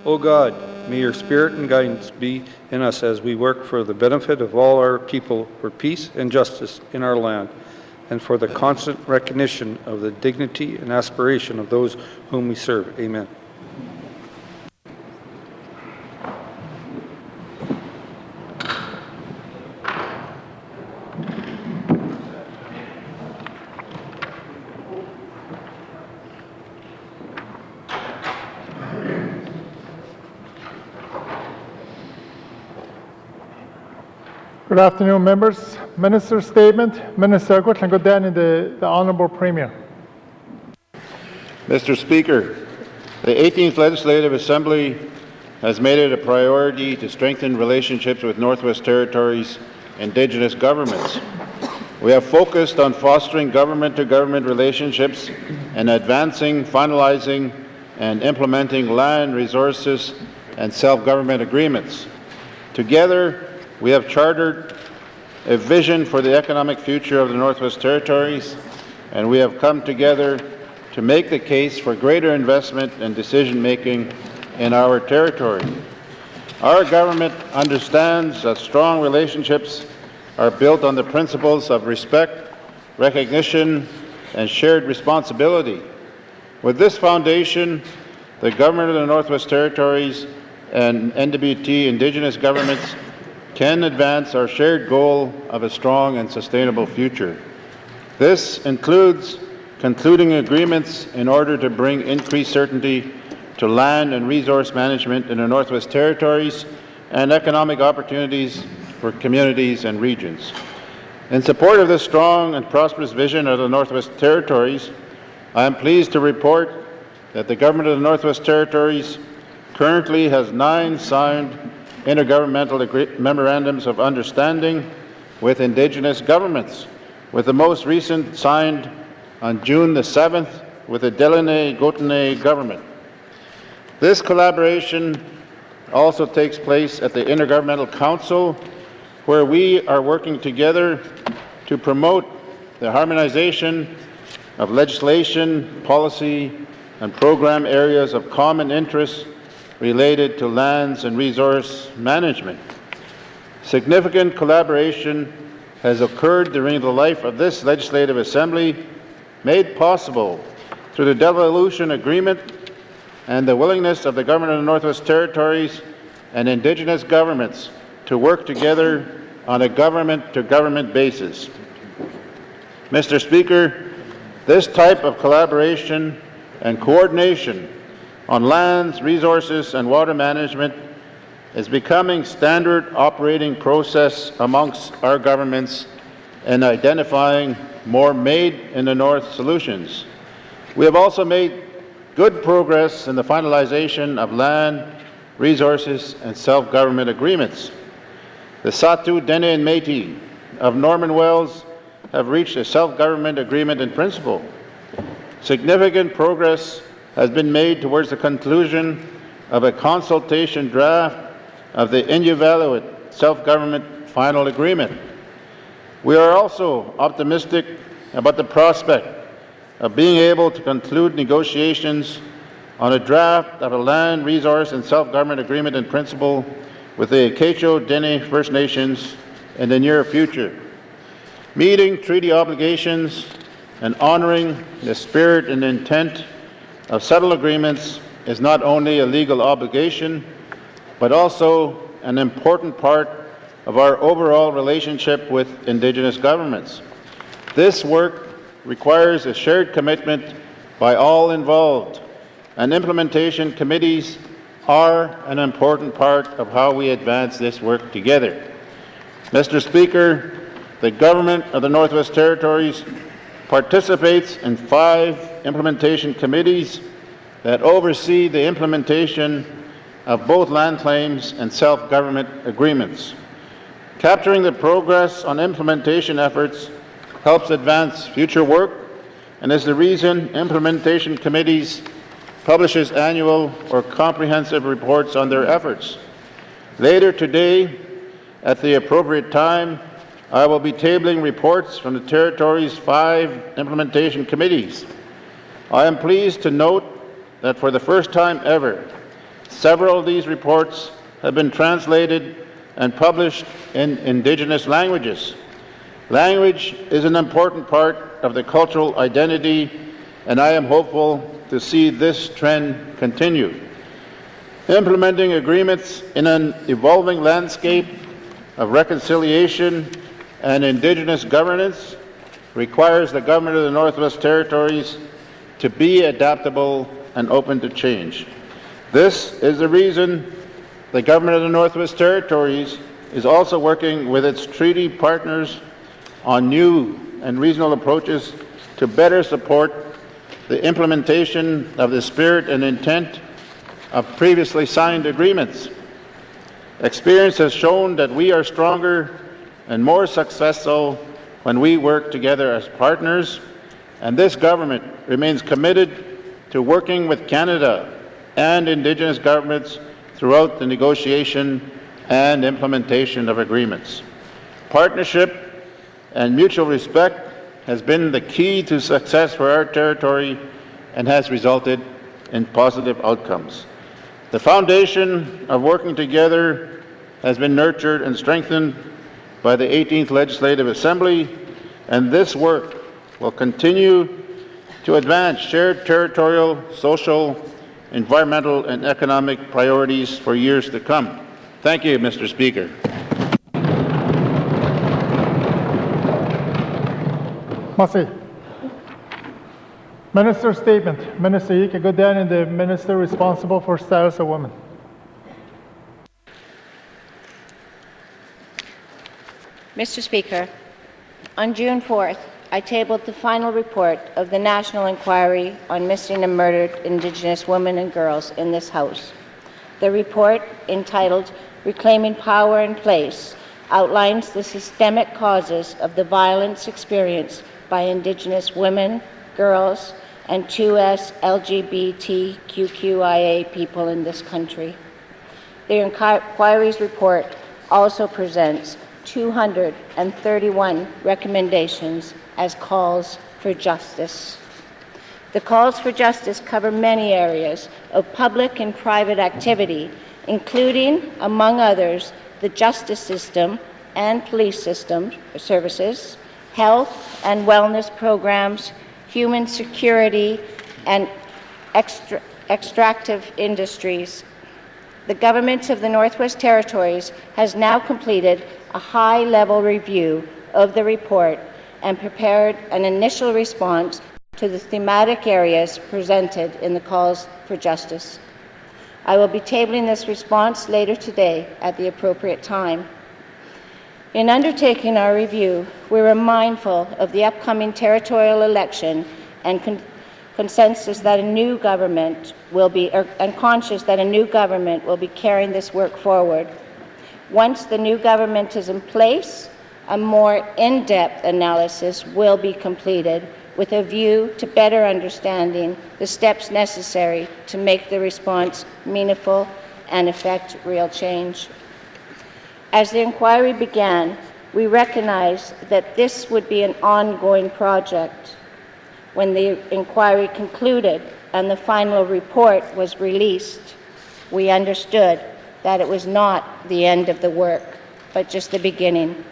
O God, may your spirit and guidance be in us as we work for the benefit of all our people, for peace and justice in our land, and for the constant recognition of the dignity and aspiration of those whom we serve. Amen. Good afternoon, members. Minister's statement. Minister, go down in the Honourable Premier. Mr. Speaker, the 18th Legislative Assembly has made it a priority to strengthen relationships with Northwest Territories Indigenous governments. We have focused on fostering government-to-government relationships and advancing, finalizing, and implementing land, resources, and self-government agreements. Together, we have chartered a vision for the economic future of the Northwest Territories, and we have come together to make the case for greater investment and decision-making in our territory. Our government understands that strong relationships are built on the principles of respect, recognition, and shared responsibility. With this foundation, the Government of the Northwest Territories and N.W.T. Indigenous governments can advance our shared goal of a strong and sustainable future. This includes concluding agreements in order to bring increased certainty to land and resource management in the Northwest Territories and economic opportunities for communities and regions. In support of this strong and prosperous vision of the Northwest Territories, I am pleased to report that the Government of the Northwest Territories currently has 9 signed intergovernmental memorandums of understanding with Indigenous governments, with the most recent signed on June the 7th with the N.W.T government. This collaboration also takes place at the Intergovernmental Council, where we are working together to promote the harmonization of legislation, policy, and program areas of common interest related to lands and resource management. Significant collaboration has occurred during the life of this Legislative Assembly, made possible through the devolution agreement and the willingness of the Government of the Northwest Territories and Indigenous governments to work together on a government-to-government basis. Mr. Speaker, this type of collaboration and coordination on lands, resources, and water management is becoming standard operating process amongst our governments in identifying more made-in-the-north solutions. We have also made good progress in the finalization of land, resources, and self-government agreements. The Saulteaux, Dene, and Métis of Norman Wells have reached a self-government agreement in principle. Significant progress has been made towards the conclusion of a consultation draft of the Inuvialuit self-government final agreement. We are also optimistic about the prospect of being able to conclude negotiations on a draft of a land, resource, and self-government agreement in principle with the Acknowledgements Dene First Nations in the near future. Meeting treaty obligations and honoring the spirit and intent of settled agreements is not only a legal obligation, but also an important part of our overall relationship with Indigenous governments. This work requires a shared commitment by all involved, and implementation committees are an important part of how we advance this work together. Mr. Speaker, the Government of the Northwest Territories participates in 5 implementation committees that oversee the implementation of both land claims and self-government agreements. Capturing the progress on implementation efforts helps advance future work and is the reason implementation committees publishes annual or comprehensive reports on their efforts. Later today, at the appropriate time, I will be tabling reports from the Territory's 5 implementation committees. I am pleased to note that for the first time ever, Several of these reports have been translated and published in Indigenous languages. Language is an important part of the cultural identity, and I am hopeful to see this trend continue. Implementing agreements in an evolving landscape of reconciliation and Indigenous governance requires the Government of the Northwest Territories to be adaptable and open to change. This is the reason the Government of the Northwest Territories is also working with its treaty partners on new and reasonable approaches to better support the implementation of the spirit and intent of previously signed agreements. Experience has shown that we are stronger and more successful when we work together as partners, and this government remains committed to working with Canada and Indigenous governments throughout the negotiation and implementation of agreements. Partnership and mutual respect has been the key to success for our territory and has resulted in positive outcomes. The foundation of working together has been nurtured and strengthened by the 18th Legislative Assembly, and this work will continue to advance shared territorial, social, environmental, and economic priorities for years to come. Thank you, Mr. Speaker. Masi. Minister statement. Minister Yika Goodin and the Minister responsible for status of women. Mr. Speaker, on June 4th, I tabled the final report of the National Inquiry on Missing and Murdered Indigenous Women and Girls in this House. The report, entitled Reclaiming Power and Place, outlines the systemic causes of the violence experienced by Indigenous women, girls, and 2S LGBTQIA people in this country. The inquiry's report also presents 231 recommendations as calls for justice. The calls for justice cover many areas of public and private activity, including, among others, the justice system and police system services, health and wellness programs, human security, and extractive industries. The government of the Northwest Territories has now completed a high-level review of the report and prepared an initial response to the thematic areas presented in the calls for justice. I will be tabling this response later today at the appropriate time. In undertaking our review, we were mindful of the upcoming territorial election and conscious that a new government will be carrying this work forward. Once the new government is in place, a more in-depth analysis will be completed with a view to better understanding the steps necessary to make the response meaningful and effect real change. As the inquiry began, we recognized that this would be an ongoing project. When the inquiry concluded and the final report was released, we understood that it was not the end of the work, but just the beginning.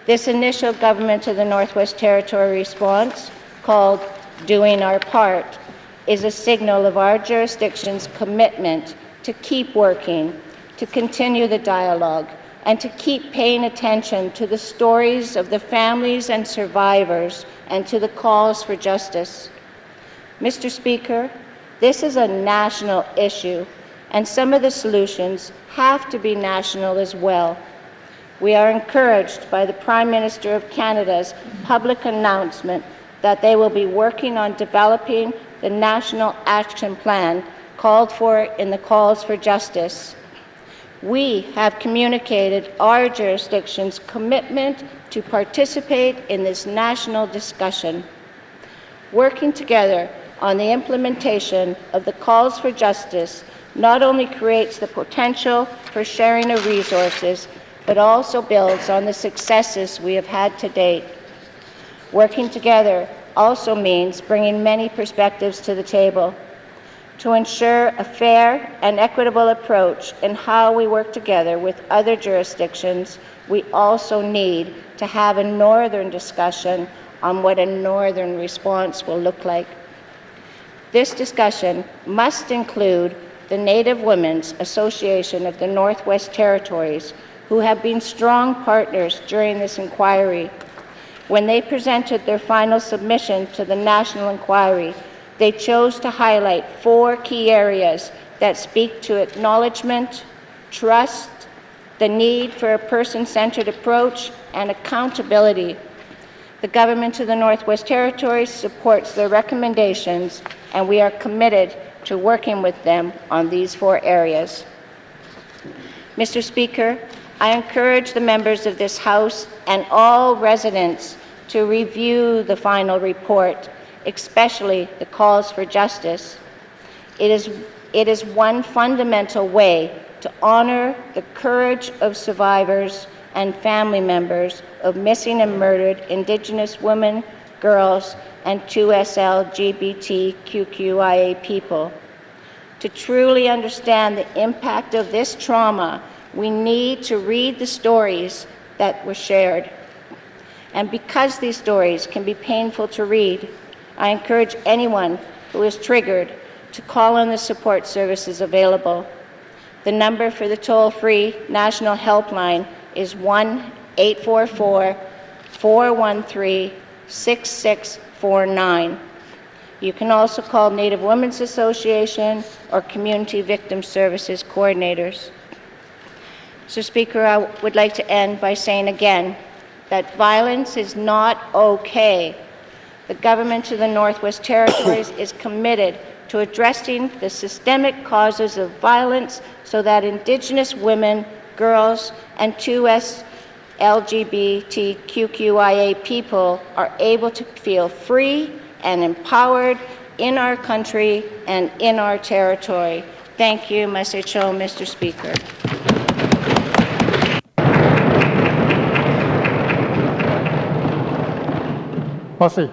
This initial Government of the Northwest Territory response, called Doing Our Part, is a signal of our jurisdiction's commitment to keep working, to continue the dialogue, and to keep paying attention to the stories of the families and survivors and to the calls for justice. Mr. Speaker, this is a national issue, and some of the solutions have to be national as well. We are encouraged by the Prime Minister of Canada's public announcement that they will be working on developing the National Action Plan called for in the calls for justice. We have communicated our jurisdiction's commitment to participate in this national discussion. Working together on the implementation of the calls for justice not only creates the potential for sharing of resources, but also builds on the successes we have had to date. Working together also means bringing many perspectives to the table. To ensure a fair and equitable approach in how we work together with other jurisdictions, we also need to have a northern discussion on what a northern response will look like. This discussion must include the Native Women's Association of the Northwest Territories, who have been strong partners during this inquiry. When they presented their final submission to the National Inquiry, they chose to highlight 4 key areas that speak to acknowledgement, trust, the need for a person-centered approach, and accountability. The Government of the Northwest Territories supports their recommendations, and we are committed to working with them on these 4 areas. Mr. Speaker, I encourage the members of this House and all residents to review the final report, especially the calls for justice. It is one fundamental way to honor the courage of survivors and family members of missing and murdered Indigenous women, girls, and 2S LGBTQIA people. To truly understand the impact of this trauma, we need to read the stories that were shared. And because these stories can be painful to read, I encourage anyone who is triggered to call on the support services available. The number for the toll-free national helpline is 1-844-413-6649. You can also call Native Women's Association or Community Victim Services coordinators. Mr. Speaker, I would like to end by saying again that violence is not okay. The Government of the Northwest Territories is committed to addressing the systemic causes of violence so that Indigenous women, girls, and 2S LGBTQIA people are able to feel free and empowered in our country and in our territory. Thank you, Mr. Speaker. Merci.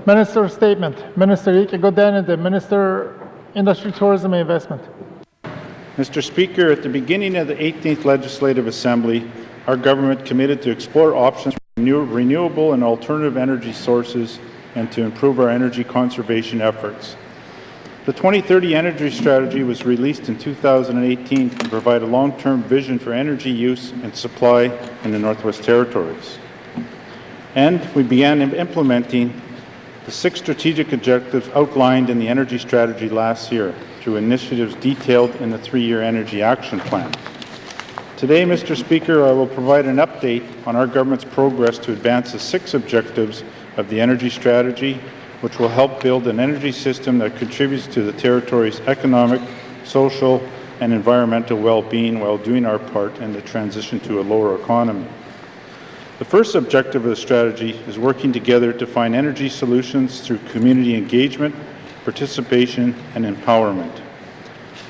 Minister statement. Minister Ike Godin, the Minister Industry, Tourism and Investment. Mr. Speaker, at the beginning of the 18th Legislative Assembly, our government committed to explore options for renewable and alternative energy sources and to improve our energy conservation efforts. The 2030 Energy Strategy was released in 2018 to provide a long-term vision for energy use and supply in the Northwest Territories. And we began implementing the 6 strategic objectives outlined in the Energy Strategy last year through initiatives detailed in the 3-year Energy Action Plan. Today, Mr. Speaker, I will provide an update on our government's progress to advance the 6 objectives of the Energy Strategy, which will help build an energy system that contributes to the Territory's economic, social, and environmental well-being while doing our part in the transition to a lower economy. The first objective of the strategy is working together to find energy solutions through community engagement, participation, and empowerment.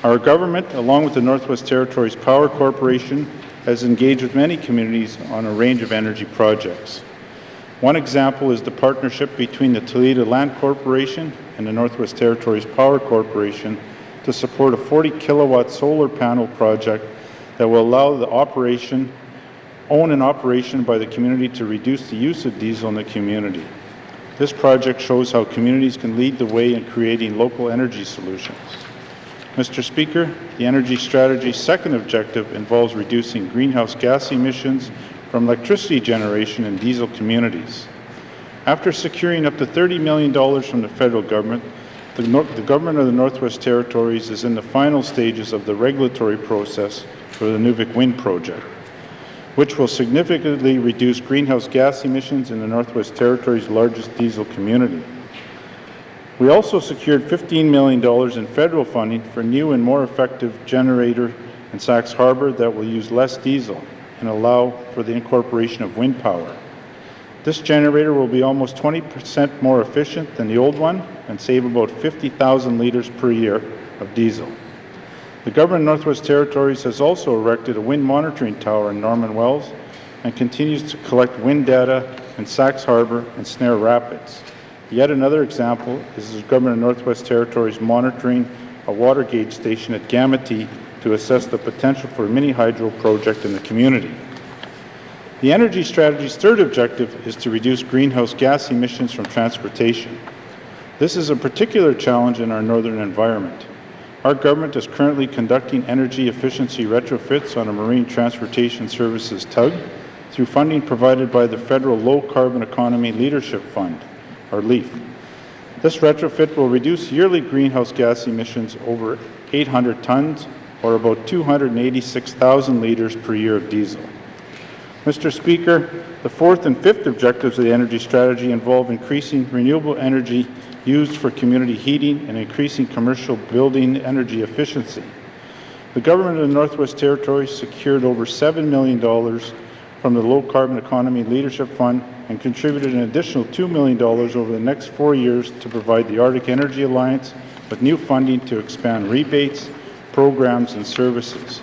Our government, along with the Northwest Territories Power Corporation, has engaged with many communities on a range of energy projects. One example is the partnership between the Toledo Land Corporation and the Northwest Territories Power Corporation to support a 40-kilowatt solar panel project that will allow the owned and operation by the community to reduce the use of diesel in the community. This project shows how communities can lead the way in creating local energy solutions. Mr. Speaker, the Energy Strategy's second objective involves reducing greenhouse gas emissions from electricity generation in diesel communities. After securing up to $30 million from the federal government, the Government of the Northwest Territories is in the final stages of the regulatory process for the Nuvik Wind Project, which will significantly reduce greenhouse gas emissions in the Northwest Territories' largest diesel community. We also secured $15 million in federal funding for new and more effective generator in Sax Harbor that will use less diesel and allow for the incorporation of wind power. This generator will be almost 20% more efficient than the old one and save about 50,000 litres per year of diesel. The Government of Northwest Territories has also erected a wind monitoring tower in Norman Wells and continues to collect wind data in Sax Harbor and Snare Rapids. Yet another example is the Government of Northwest Territories monitoring a water gauge station at N.W.T to assess the potential for a mini hydro project in the community. The energy strategy's third objective is to reduce greenhouse gas emissions from transportation. This is a particular challenge in our northern environment. Our government is currently conducting energy efficiency retrofits on a marine transportation services tug through funding provided by the Federal Low Carbon Economy Leadership Fund, or LEAF. This retrofit will reduce yearly greenhouse gas emissions over 800 tons, or about 286,000 litres per year of diesel. Mr. Speaker, the fourth and fifth objectives of the energy strategy involve increasing renewable energy used for community heating and increasing commercial building energy efficiency. The Government of the Northwest Territories secured over $7 million from the Low Carbon Economy Leadership Fund and contributed an additional $2 million over the next 4 years to provide the Arctic Energy Alliance with new funding to expand rebates, programs, and services.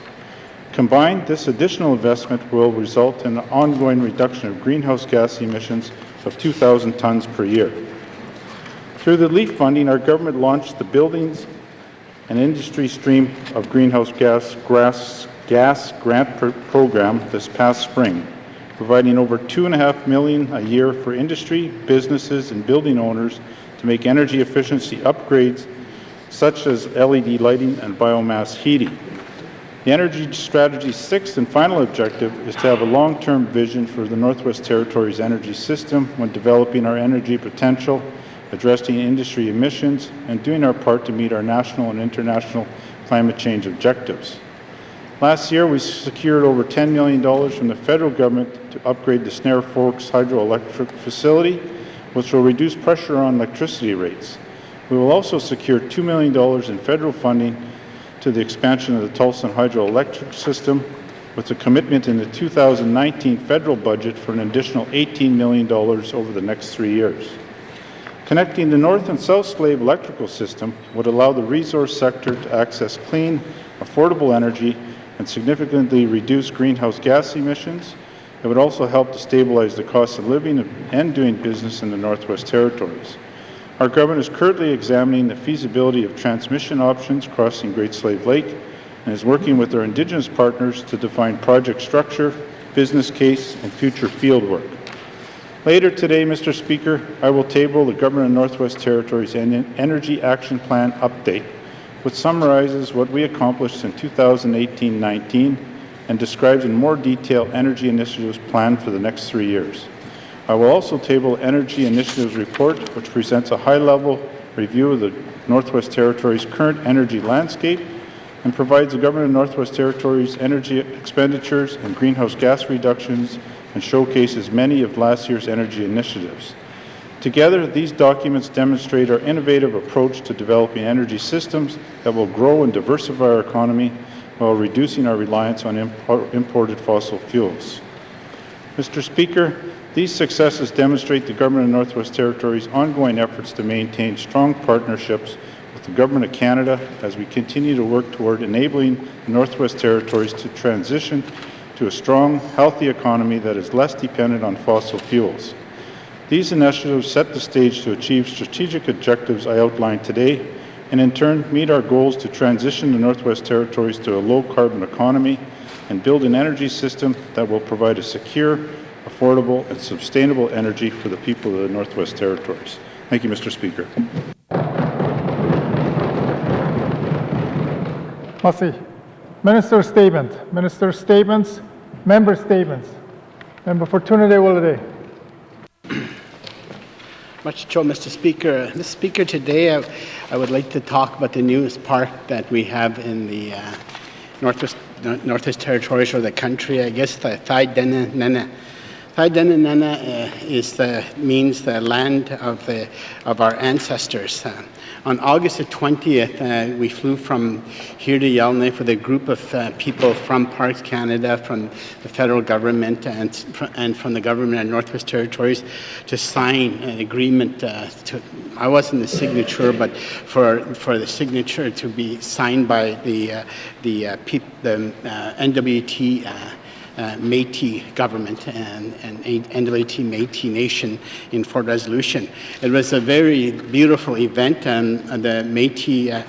Combined, this additional investment will result in an ongoing reduction of greenhouse gas emissions of 2,000 tons per year. Through the LEAF funding, our government launched the Buildings and Industry Stream of Greenhouse Gas Grant Program this past spring, providing over $2.5 million a year for industry, businesses, and building owners to make energy efficiency upgrades such as LED lighting and biomass heating. The energy strategy's sixth and final objective is to have a long-term vision for the Northwest Territories energy system when developing our energy potential, addressing industry emissions, and doing our part to meet our national and international climate change objectives. Last year, we secured over $10 million from the federal government to upgrade the Snare Forks hydroelectric facility, which will reduce pressure on electricity rates. We will also secure $2 million in federal funding to the expansion of the Tulsa hydroelectric system, with a commitment in the 2019 federal budget for an additional $18 million over the next 3 years. Connecting the North and South Slave electrical system would allow the resource sector to access clean, affordable energy and significantly reduce greenhouse gas emissions. It would also help to stabilize the cost of living and doing business in the Northwest Territories. Our government is currently examining the feasibility of transmission options crossing Great Slave Lake and is working with our Indigenous partners to define project structure, business case, and future field work. Later today, Mr. Speaker, I will table the Government of Northwest Territories Energy Action Plan update, which summarizes what we accomplished in 2018-19 and describes in more detail energy initiatives planned for the next 3 years. I will also table Energy Initiatives Report, which presents a high-level review of the Northwest Territories' current energy landscape and provides the Government of Northwest Territories' energy expenditures and greenhouse gas reductions and showcases many of last year's energy initiatives. Together, these documents demonstrate our innovative approach to developing energy systems that will grow and diversify our economy while reducing our reliance on imported fossil fuels. Mr. Speaker, these successes demonstrate the Government of Northwest Territories' ongoing efforts to maintain strong partnerships with the Government of Canada as we continue to work toward enabling the Northwest Territories to transition to a strong, healthy economy that is less dependent on fossil fuels. These initiatives set the stage to achieve strategic objectives I outlined today, and in turn meet our goals to transition the Northwest Territories to a low-carbon economy and build an energy system that will provide a secure, affordable, and sustainable energy for the people of the Northwest Territories. Thank you, Mr. Speaker. Merci. Minister statement. Minister statements. Member statements. Member for Trinidad Willowday. Much cho, Mr. Speaker. Mr. Speaker, today I would like to talk about the newest park that we have in the Northwest Territories or the country. I guess the Thai Dena Nana. Thai Dena Nana means the land of our ancestors. On August the 20th, we flew from here to Yellowknife with a group of people from Parks Canada, from the federal government, and from the government of Northwest Territories to sign an agreement. I wasn't the signature, but for the signature to be signed by the N.W.T. Métis government and N.W.T. Métis Nation in Fort Resolution. It was a very beautiful event, and the Métis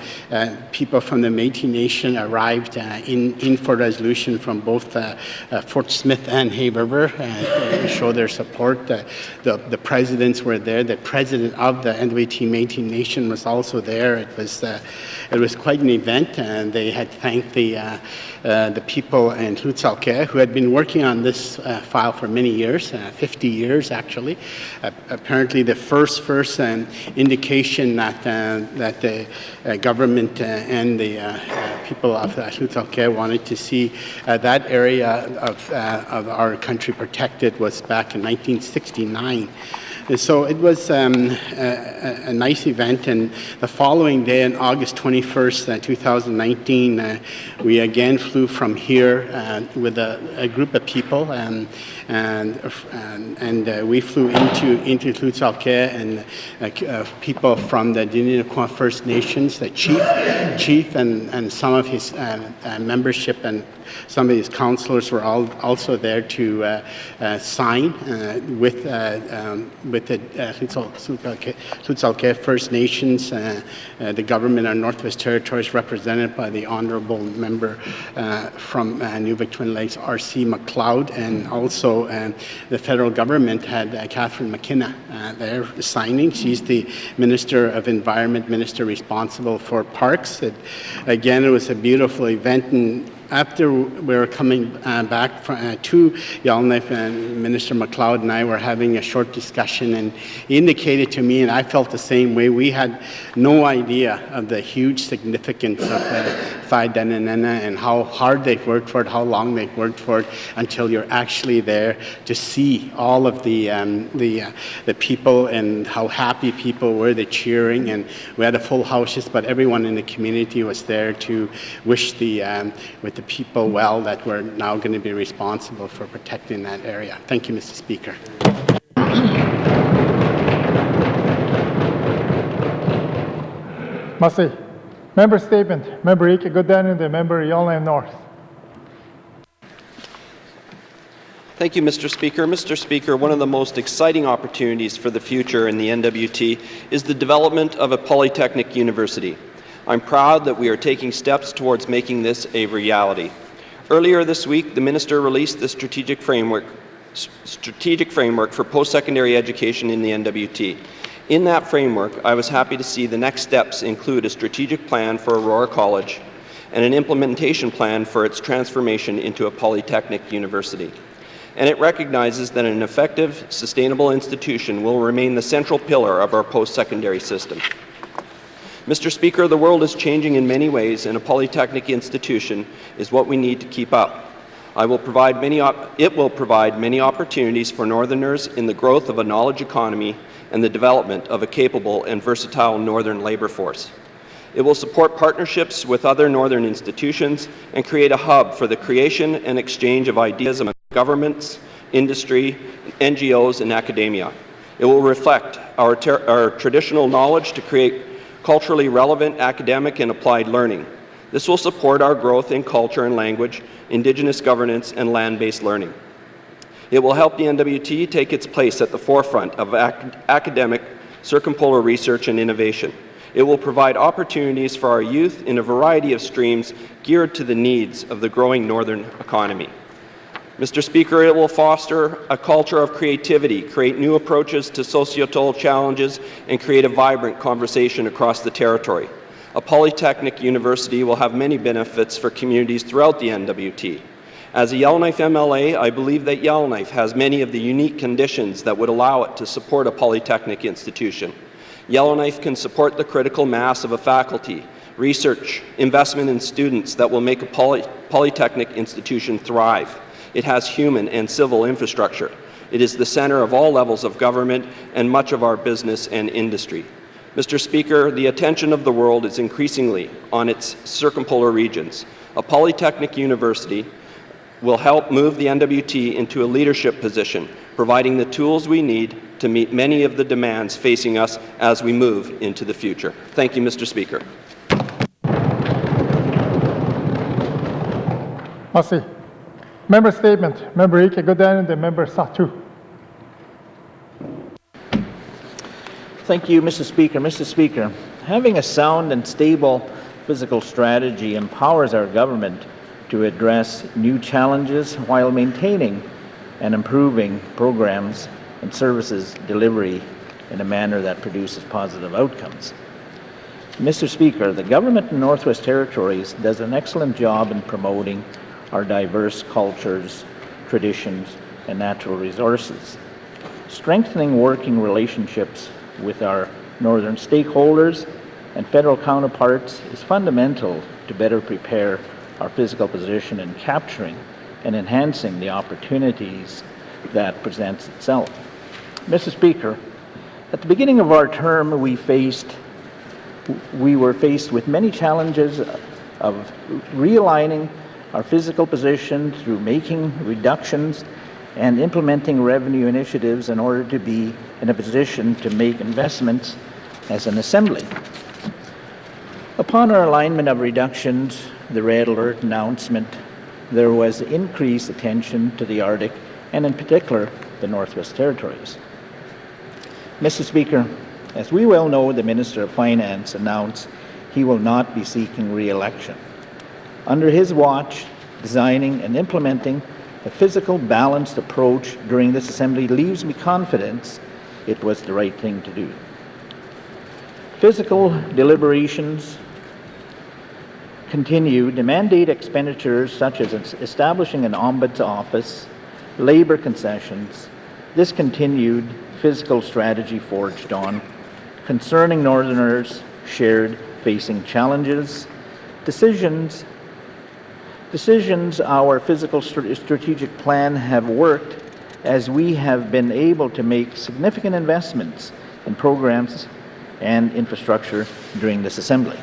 people from the Métis Nation arrived in Fort Resolution from both Fort Smith and Hay River to show their support. The presidents were there. The president of the N.W.T. Métis Nation was also there. It was quite an event, and they had thanked the people in N.W.T. who had been working on this file for many years, 50 years actually. Apparently the first indication that the government and the people of N.W.T. wanted to see that area of our country protected was back in 1969. So it was a nice event, and the following day, on August 21st, 2019, we again flew from here with a group of people, and we flew into Tlutsalke, and people from the Dininaquan First Nations, the chief and some of his membership and some of his councillors were also there to sign with the Tlutsalke First Nations, the government of Northwest Territories, represented by the honourable member from Nuvik-Twin Lakes, R.C. McLeod, and also the federal government had Catherine McKenna there signing. She's the Minister of Environment, Minister responsible for parks. Again, it was a beautiful event, and after we were coming back to Yellowknife, and Minister McLeod and I were having a short discussion, and he indicated to me, and I felt the same way, we had no idea of the huge significance of Thai Dananana and how hard they've worked for it, how long they've worked for it, until you're actually there to see all of the people and how happy people were, the cheering, and we had a full house, but everyone in the community was there to wish the people well that were now going to be responsible for protecting that area. Thank you, Mr. Speaker. Merci. Member statement. Member Ike Gooden and the member Yellowknife North. Thank you, Mr. Speaker. Mr. Speaker, one of the most exciting opportunities for the future in the N.W.T. is the development of a polytechnic university. I'm proud that we are taking steps towards making this a reality. Earlier this week, the Minister released the strategic framework for post-secondary education in the N.W.T. In that framework, I was happy to see the next steps include a strategic plan for Aurora College and an implementation plan for its transformation into a polytechnic university. And it recognizes that an effective, sustainable institution will remain the central pillar of our post-secondary system. Mr. Speaker, the world is changing in many ways, and a polytechnic institution is what we need to keep up. It will provide many opportunities for Northerners in the growth of a knowledge economy and the development of a capable and versatile Northern labour force. It will support partnerships with other Northern institutions and create a hub for the creation and exchange of ideas among governments, industry, NGOs, and academia. It will reflect our traditional knowledge to create culturally relevant academic and applied learning. This will support our growth in culture and language, Indigenous governance, and land-based learning. It will help the N.W.T. take its place at the forefront of academic circumpolar research and innovation. It will provide opportunities for our youth in a variety of streams geared to the needs of the growing Northern economy. Mr. Speaker, it will foster a culture of creativity, create new approaches to societal challenges, and create a vibrant conversation across the territory. A polytechnic university will have many benefits for communities throughout the N.W.T. As a Yellowknife MLA, I believe that Yellowknife has many of the unique conditions that would allow it to support a polytechnic institution. Yellowknife can support the critical mass of a faculty, research, investment in students that will make a polytechnic institution thrive. It has human and civil infrastructure. It is the center of all levels of government and much of our business and industry. Mr. Speaker, the attention of the world is increasingly on its circumpolar regions. A polytechnic university will help move the N.W.T. into a leadership position, providing the tools we need to meet many of the demands facing us as we move into the future. Thank you, Mr. Speaker. Merci. Member statement. Member Ike Godin and the member Satu. Thank you, Mr. Speaker. Mr. Speaker, having a sound and stable physical strategy empowers our government to address new challenges while maintaining and improving programs and services delivery in a manner that produces positive outcomes. Mr. Speaker, the government in Northwest Territories does an excellent job in promoting our diverse cultures, traditions, and natural resources. Strengthening working relationships with our northern stakeholders and federal counterparts is fundamental to better prepare our physical position in capturing and enhancing the opportunities that presents itself. Mr. Speaker, at the beginning of our term, we were faced with many challenges of realigning our physical position through making reductions and implementing revenue initiatives in order to be in a position to make investments as an assembly. Upon our alignment of reductions, the red alert announcement, there was increased attention to the Arctic and in particular the Northwest Territories. Mr. Speaker, as we well know, the Minister of Finance announced he will not be seeking re-election. Under his watch, designing and implementing a physical balanced approach during this assembly leaves me confidence it was the right thing to do. Physical deliberations continued to mandate expenditures such as establishing an ombuds office, labor concessions, this continued physical strategy forged on, concerning Northerners shared facing challenges, decisions our physical strategic plan have worked as we have been able to make significant investments in programs and infrastructure during this assembly.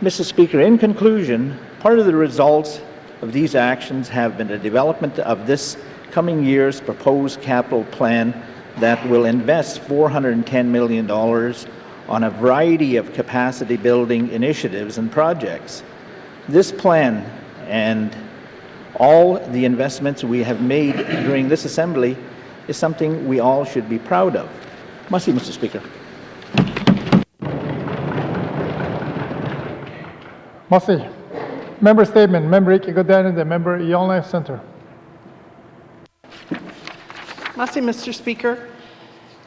Mr. Speaker, in conclusion, part of the results of these actions have been the development of this coming year's proposed capital plan that will invest $410 million on a variety of capacity building initiatives and projects. This plan and all the investments we have made during this assembly is something we all should be proud of. Merci, Mr. Speaker. Merci. Member statement. Member Ike Godin and the member YELLOWKNIFE Centre. Merci, Mr. Speaker.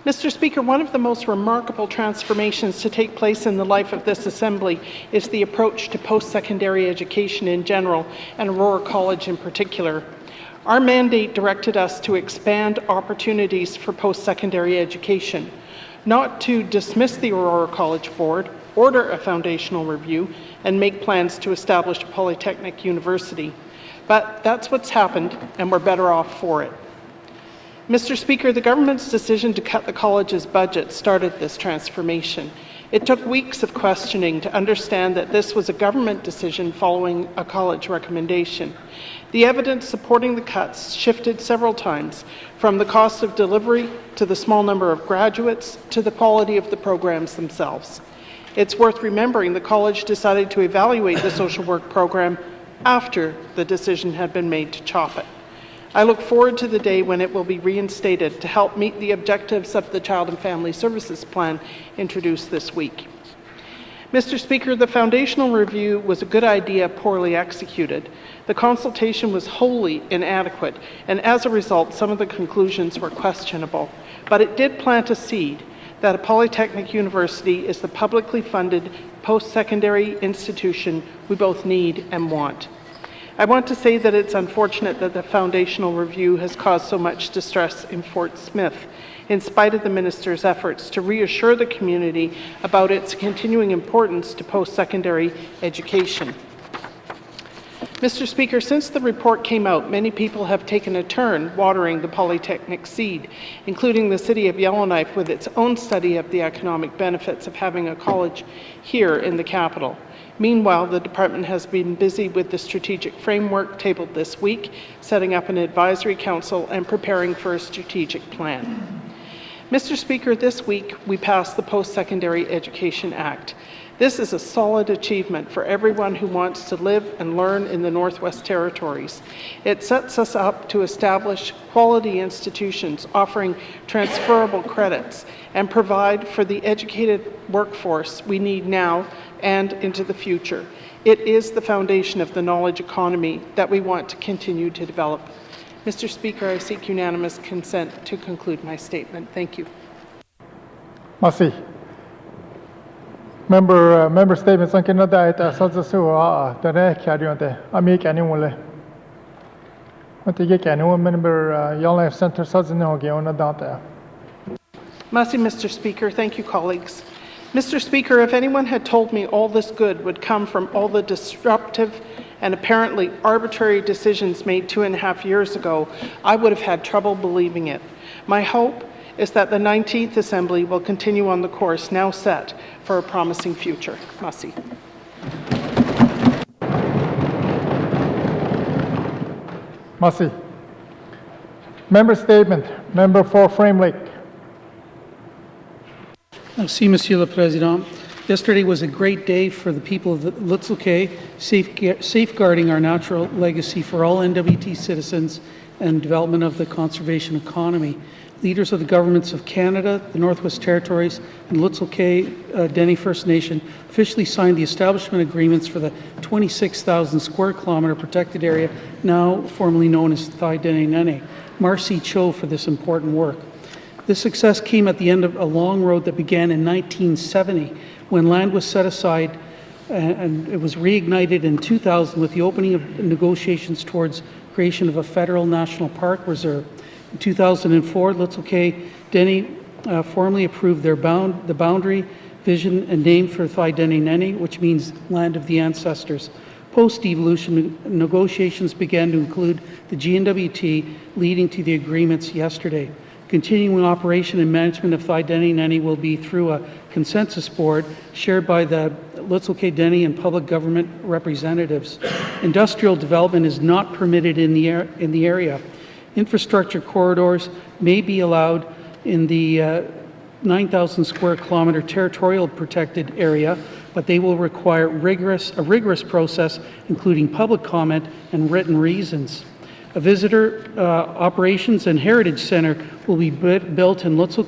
Mr. Speaker, one of the most remarkable transformations to take place in the life of this Assembly is the approach to post-secondary education in general, and Aurora College in particular. Our mandate directed us to expand opportunities for post-secondary education, not to dismiss the Aurora College Board, order a foundational review, and make plans to establish a polytechnic university. But that's what's happened, and we're better off for it. Mr. Speaker, the government's decision to cut the college's budget started this transformation. It took weeks of questioning to understand that this was a government decision following a college recommendation. The evidence supporting the cuts shifted several times, from the cost of delivery to the small number of graduates to the quality of the programs themselves. It's worth remembering the college decided to evaluate the social work program after the decision had been made to chop it. I look forward to the day when it will be reinstated to help meet the objectives of the Child and Family Services Plan introduced this week. Mr. Speaker, the foundational review was a good idea poorly executed. The consultation was wholly inadequate, and as a result, some of the conclusions were questionable. But it did plant a seed that a polytechnic university is the publicly funded post-secondary institution we both need and want. I want to say that it's unfortunate that the foundational review has caused so much distress in Fort Smith, in spite of the Minister's efforts to reassure the community about its continuing importance to post-secondary education. Mr. Speaker, since the report came out, many people have taken a turn watering the polytechnic seed, including the City of Yellowknife with its own study of the economic benefits of having a college here in the capital. Meanwhile, the department has been busy with the strategic framework tabled this week, setting up an advisory council and preparing for a strategic plan. Mr. Speaker, this week we passed the Post-Secondary Education Act. This is a solid achievement for everyone who wants to live and learn in the Northwest Territories. It sets us up to establish quality institutions offering transferable credits and provide for the educated workforce we need now and into the future. It is the foundation of the knowledge economy that we want to continue to develop. Mr. Speaker, I seek unanimous consent to conclude my statement. Thank you. Merci. Member statements on Canada et Satsua, the Carionte, Amik annually. What do you get? Member YELLOWKNIFE Center Sazinogi on a data. Merci, Mr. Speaker. Thank you, colleagues. Mr. Speaker, if anyone had told me all this good would come from all the disruptive and apparently arbitrary decisions made 2.5 years ago, I would have had trouble believing it. My hope is that the 19th Assembly will continue on the course now set for a promising future. Merci. Merci. Member statement, member for Frame Lake. Merci, Monsieur le Président. Yesterday was a great day for the people of Little safeguarding our natural legacy for all N.W.T citizens and development of the conservation economy. Leaders of the governments of Canada, the Northwest Territories, and Little Dene First Nation officially signed the establishment agreements for the 26,000 square kilometre protected area, now formerly known as Thai Dene Nene. Marcy Cho for this important work. This success came at the end of a long road that began in 1970 when land was set aside and it was reignited in 2000 with the opening of negotiations towards creation of a federal national park reserve. In 2004, Little Dene formally approved the boundary, vision, and name for Thai Dene Nene, which means land of the ancestors. Post-devolution, negotiations began to include the N.W.T, leading to the agreements yesterday. Continuing operation and management of Thai Dene Nene will be through a consensus board shared by the Little Dene and public government representatives. Industrial development is not permitted in the area. Infrastructure corridors may be allowed in the 9,000 square kilometre territorial protected area, but they will require a rigorous process, including public comment and written reasons. A visitor operations and heritage center will be built in Little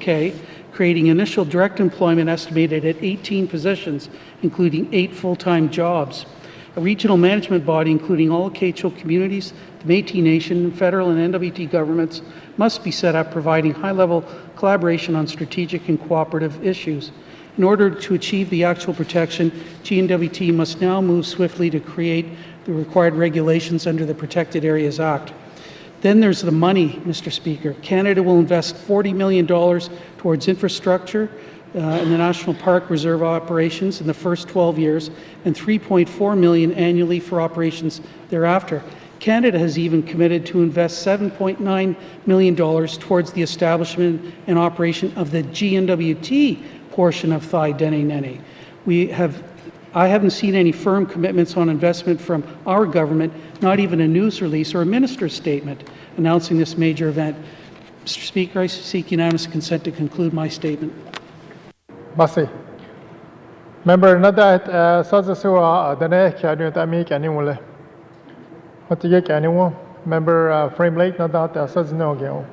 creating initial direct employment estimated at 18 positions, including 8 full-time jobs. A regional management body, including all Quechua communities, the Métis Nation, federal and N.W.T governments, must be set up, providing high-level collaboration on strategic and cooperative issues. In order to achieve the actual protection, N.W.T must now move swiftly to create the required regulations under the Protected Areas Act. Then there's the money, Mr. Speaker. Canada will invest $40 million towards infrastructure in the National Park Reserve operations in the first 12 years and $3.4 million annually for operations thereafter. Canada has even committed to invest $7.9 million towards the establishment and operation of the N.W.T portion of Thai Dene Nene. I haven't seen any firm commitments on investment from our government, not even a news release or a minister's statement announcing this major event. Mr. Speaker, I seek unanimous consent to conclude my statement. Merci. Member Nadat Sazasua, the neck, I don't make anyone. What do you get anyone? Member Frame Lake, Nadat Sazino.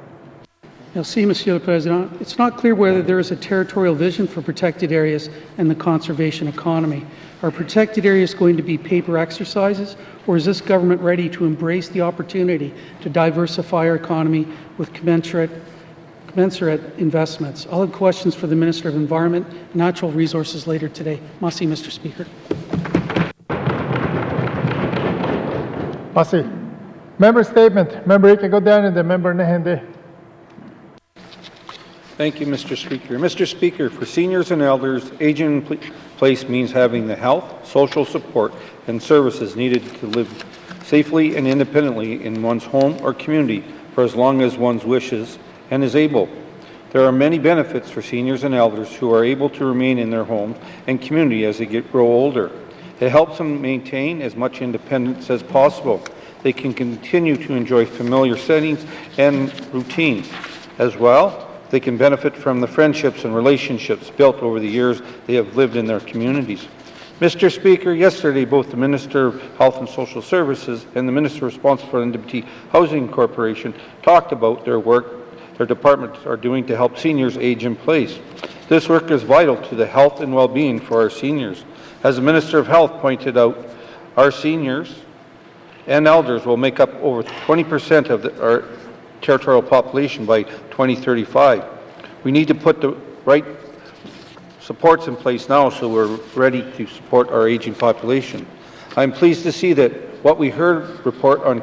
Merci, Monsieur le Président. It's not clear whether there is a territorial vision for protected areas and the conservation economy. Are protected areas going to be paper exercises, or is this government ready to embrace the opportunity to diversify our economy with commensurate investments? I'll have questions for the Minister of Environment and Natural Resources later today. Merci, Mr. Speaker. Merci. Member statement. Member Ika go down and the member Nehende. Thank you, Mr. Speaker. Mr. Speaker, for seniors and elders, aging in place means having the health, social support, and services needed to live safely and independently in one's home or community for as long as one wishes and is able. There are many benefits for seniors and elders who are able to remain in their homes and community as they grow older. It helps them maintain as much independence as possible. They can continue to enjoy familiar settings and routines. As well, they can benefit from the friendships and relationships built over the years they have lived in their communities. Mr. Speaker, yesterday both the Minister of Health and Social Services and the Minister responsible for N.W.T. Housing Corporation talked about their work their departments are doing to help seniors age in place. This work is vital to the health and well-being for our seniors. As the Minister of Health pointed out, our seniors and elders will make up over 20% of our territorial population by 2035. We need to put the right supports in place now so we're ready to support our aging population. I'm pleased to see that what we heard report on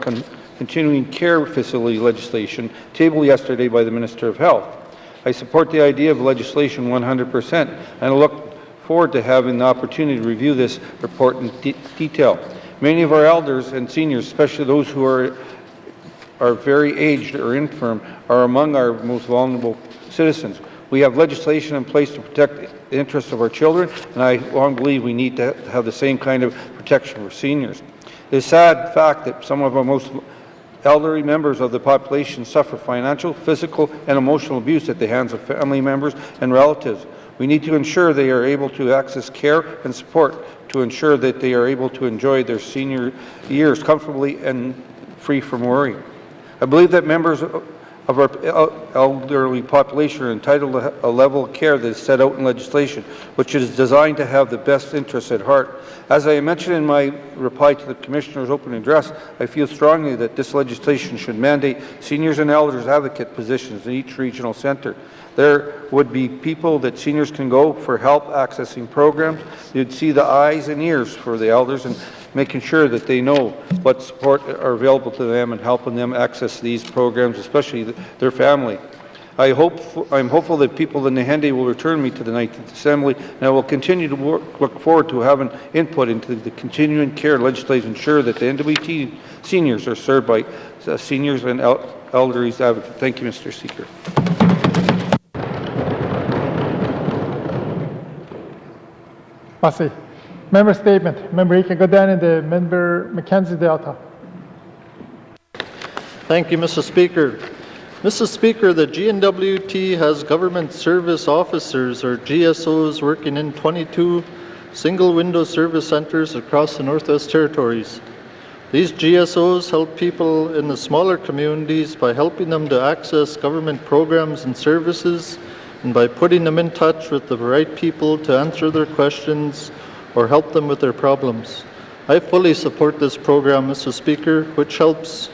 continuing care facility legislation tabled yesterday by the Minister of Health. I support the idea of legislation 100% and I look forward to having the opportunity to review this report in detail. Many of our elders and seniors, especially those who are very aged or infirm, are among our most vulnerable citizens. We have legislation in place to protect the interests of our children, and I long believe we need to have the same kind of protection for seniors. It is a sad fact that some of our most elderly members of the population suffer financial, physical, and emotional abuse at the hands of family members and relatives. We need to ensure they are able to access care and support to ensure that they are able to enjoy their senior years comfortably and free from worry. I believe that members of our elderly population are entitled to a level of care that is set out in legislation, which is designed to have the best interests at heart. As I mentioned in my reply to the Commissioner's opening address, I feel strongly that this legislation should mandate seniors and elders advocate positions in each regional centre. There would be people that seniors can go for help accessing programs. You'd see the eyes and ears for the elders and making sure that they know what support are available to them and helping them access these programs, especially their family. I'm hopeful that people in the Nehende will return me to the 19th Assembly, and I will continue to look forward to having input into the continuing care legislation to ensure that the N.W.T. seniors are served by seniors and elderly advocates. Thank you, Mr. Speaker. Merci. Member statement. Member Ika Godan and the Member Mackenzie Delta. Thank you, Mr. Speaker. Mr. Speaker, the N.W.T. has government service officers, or GSOs, working in 22 single-window service centres across the Northwest Territories. These GSOs help people in the smaller communities by helping them to access government programs and services and by putting them in touch with the right people to answer their questions or help them with their problems. I fully support this program, Mr. Speaker, which helps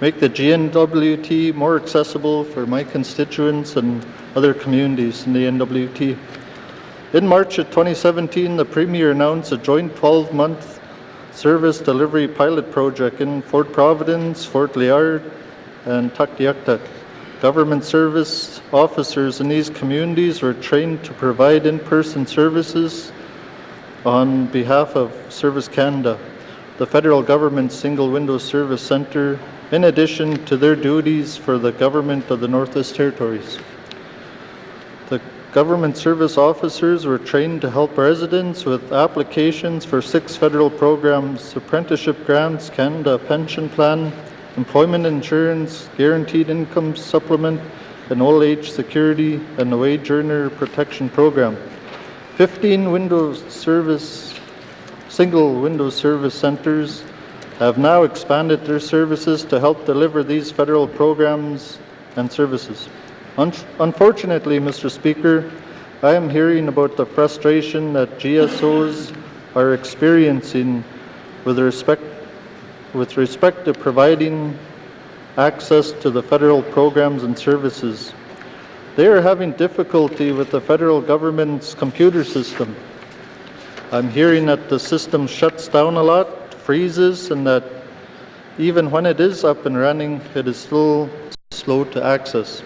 make the N.W.T. more accessible for my constituents and other communities in the N.W.T. In March of 2017, the Premier announced a joint 12-month service delivery pilot project in Fort Providence, Fort Liard, and Tuktoyaktuk. Government service officers in these communities were trained to provide in-person services on behalf of Service Canada, the federal government's single-window service centre, in addition to their duties for the government of the Northwest Territories. The government service officers were trained to help residents with applications for 6 federal programs: apprenticeship grants, Canada Pension Plan, employment insurance, guaranteed income supplement, and old age security, and the wage earner protection program. 15 single-window service centres have now expanded their services to help deliver these federal programs and services. Unfortunately, Mr. Speaker, I am hearing about the frustration that GSOs are experiencing with respect to providing access to the federal programs and services. They are having difficulty with the federal government's computer system. I'm hearing that the system shuts down a lot, freezes, and that even when it is up and running, it is still slow to access.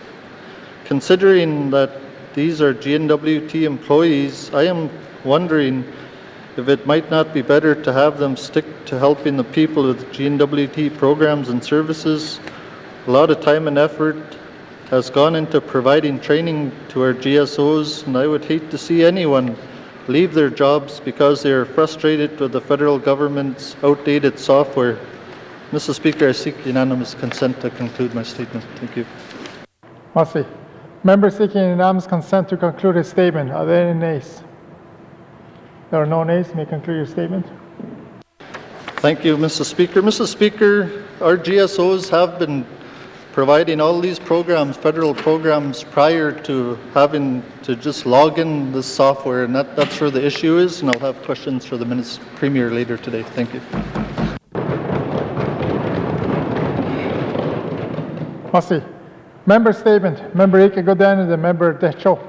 Considering that these are N.W.T. employees, I am wondering if it might not be better to have them stick to helping the people with N.W.T. programs and services. A lot of time and effort has gone into providing training to our GSOs, and I would hate to see anyone leave their jobs because they are frustrated with the federal government's outdated software. Mr. Speaker, I seek unanimous consent to conclude my statement. Thank you. Merci. Member seeking unanimous consent to conclude his statement. Are there any nays? there are no nays, may conclude your statement. Thank you, Mr. Speaker. Mr. Speaker, our GSOs have been providing all these programs, federal programs, prior to having to just log in this software, and that's where the issue is, and I'll have questions for the Premier later today. Thank you. Merci. Member statement. Member Ike Godin and the member Decho.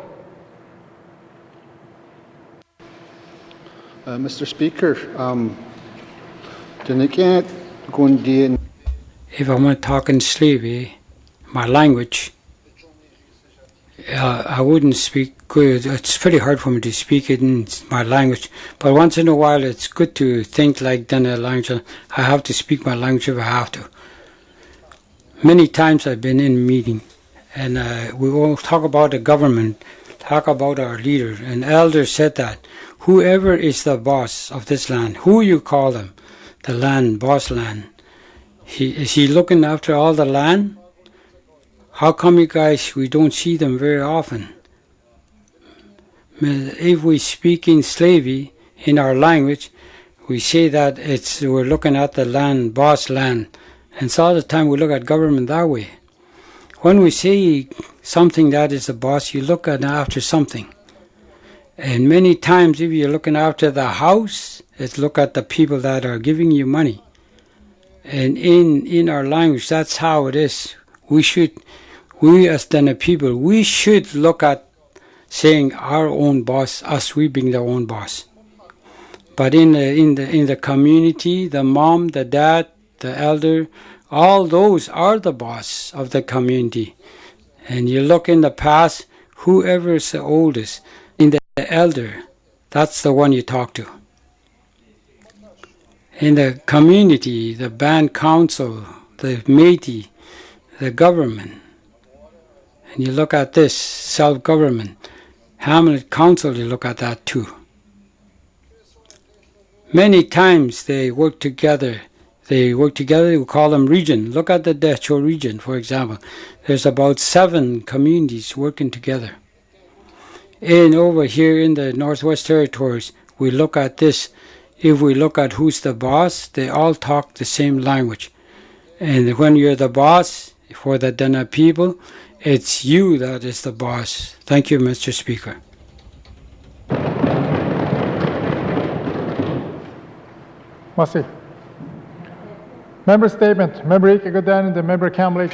Mr. Speaker, if I want to talk in Slavey, my language, I wouldn't speak good. It's pretty hard for me to speak it in my language, but once in a while it's good to think like then a language. I have to speak my language if I have to. Many times I've been in meeting, and we all talk about the government, talk about our leaders, and elders said that whoever is the boss of this land, who you call them, the land, boss land, is he looking after all the land? How come you guys, we don't see them very often? If we speak in Slavey, in our language, we say that we're looking at the land, boss land, and so all the time we look at government that way. When we say something that is the boss, you look at after something. And many times if you're looking after the house, it's look at the people that are giving you money. And in our language, that's how it is. We as the people, we should look at saying our own boss, us, we being the own boss. But in the community, the mom, the dad, the elder, all those are the boss of the community. And you look in the past, whoever is the oldest, in the elder, that's the one you talk to. In the community, the band council, the Métis, the government, and you look at this, self-government, Hamlet Council, you look at that too. Many times they work together. We call them region. Look at the Decho region, for example. There's about 7 communities working together. And over here in the Northwest Territories, we look at this. If we look at who's the boss, they all talk the same language. And when you're the boss, for the Dana people, it's you that is the boss. Thank you, Mr. Speaker. Merci. Member statement. Member Ike Godin and the member Kamlik.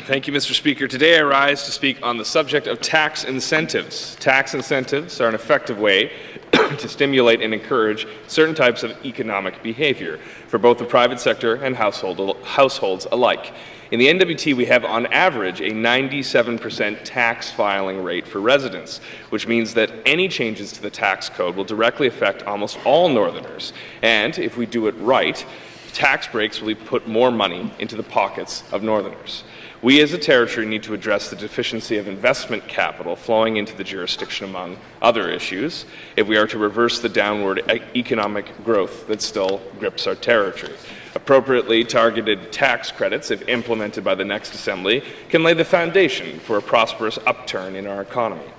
Thank you, Mr. Speaker. Today I rise to speak on the subject of tax incentives. Tax incentives are an effective way to stimulate and encourage certain types of economic behavior for both the private sector and households alike. In the N.W.T, we have on average a 97% tax filing rate for residents, which means that any changes to the tax code will directly affect almost all Northerners. And if we do it right, tax breaks will put more money into the pockets of Northerners. We as a territory need to address the deficiency of investment capital flowing into the jurisdiction among other issues if we are to reverse the downward economic growth that still grips our territory. Appropriately targeted tax credits, if implemented by the next Assembly, can lay the foundation for a prosperous upturn in our economy.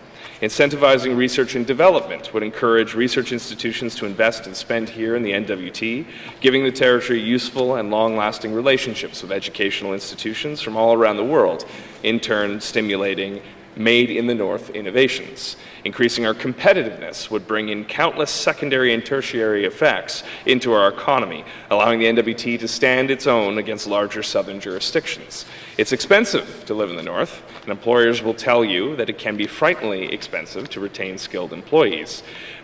Incentivizing research and development would encourage research institutions to invest and spend here in the N.W.T, giving the territory useful and long-lasting relationships with educational institutions from all around the world, in turn stimulating made in the North innovations. Increasing our competitiveness would bring in countless secondary and tertiary effects into our economy, allowing the N.W.T to stand its own against larger southern jurisdictions. It's expensive to live in the North, and employers will tell you that it can be frighteningly expensive to retain skilled employees.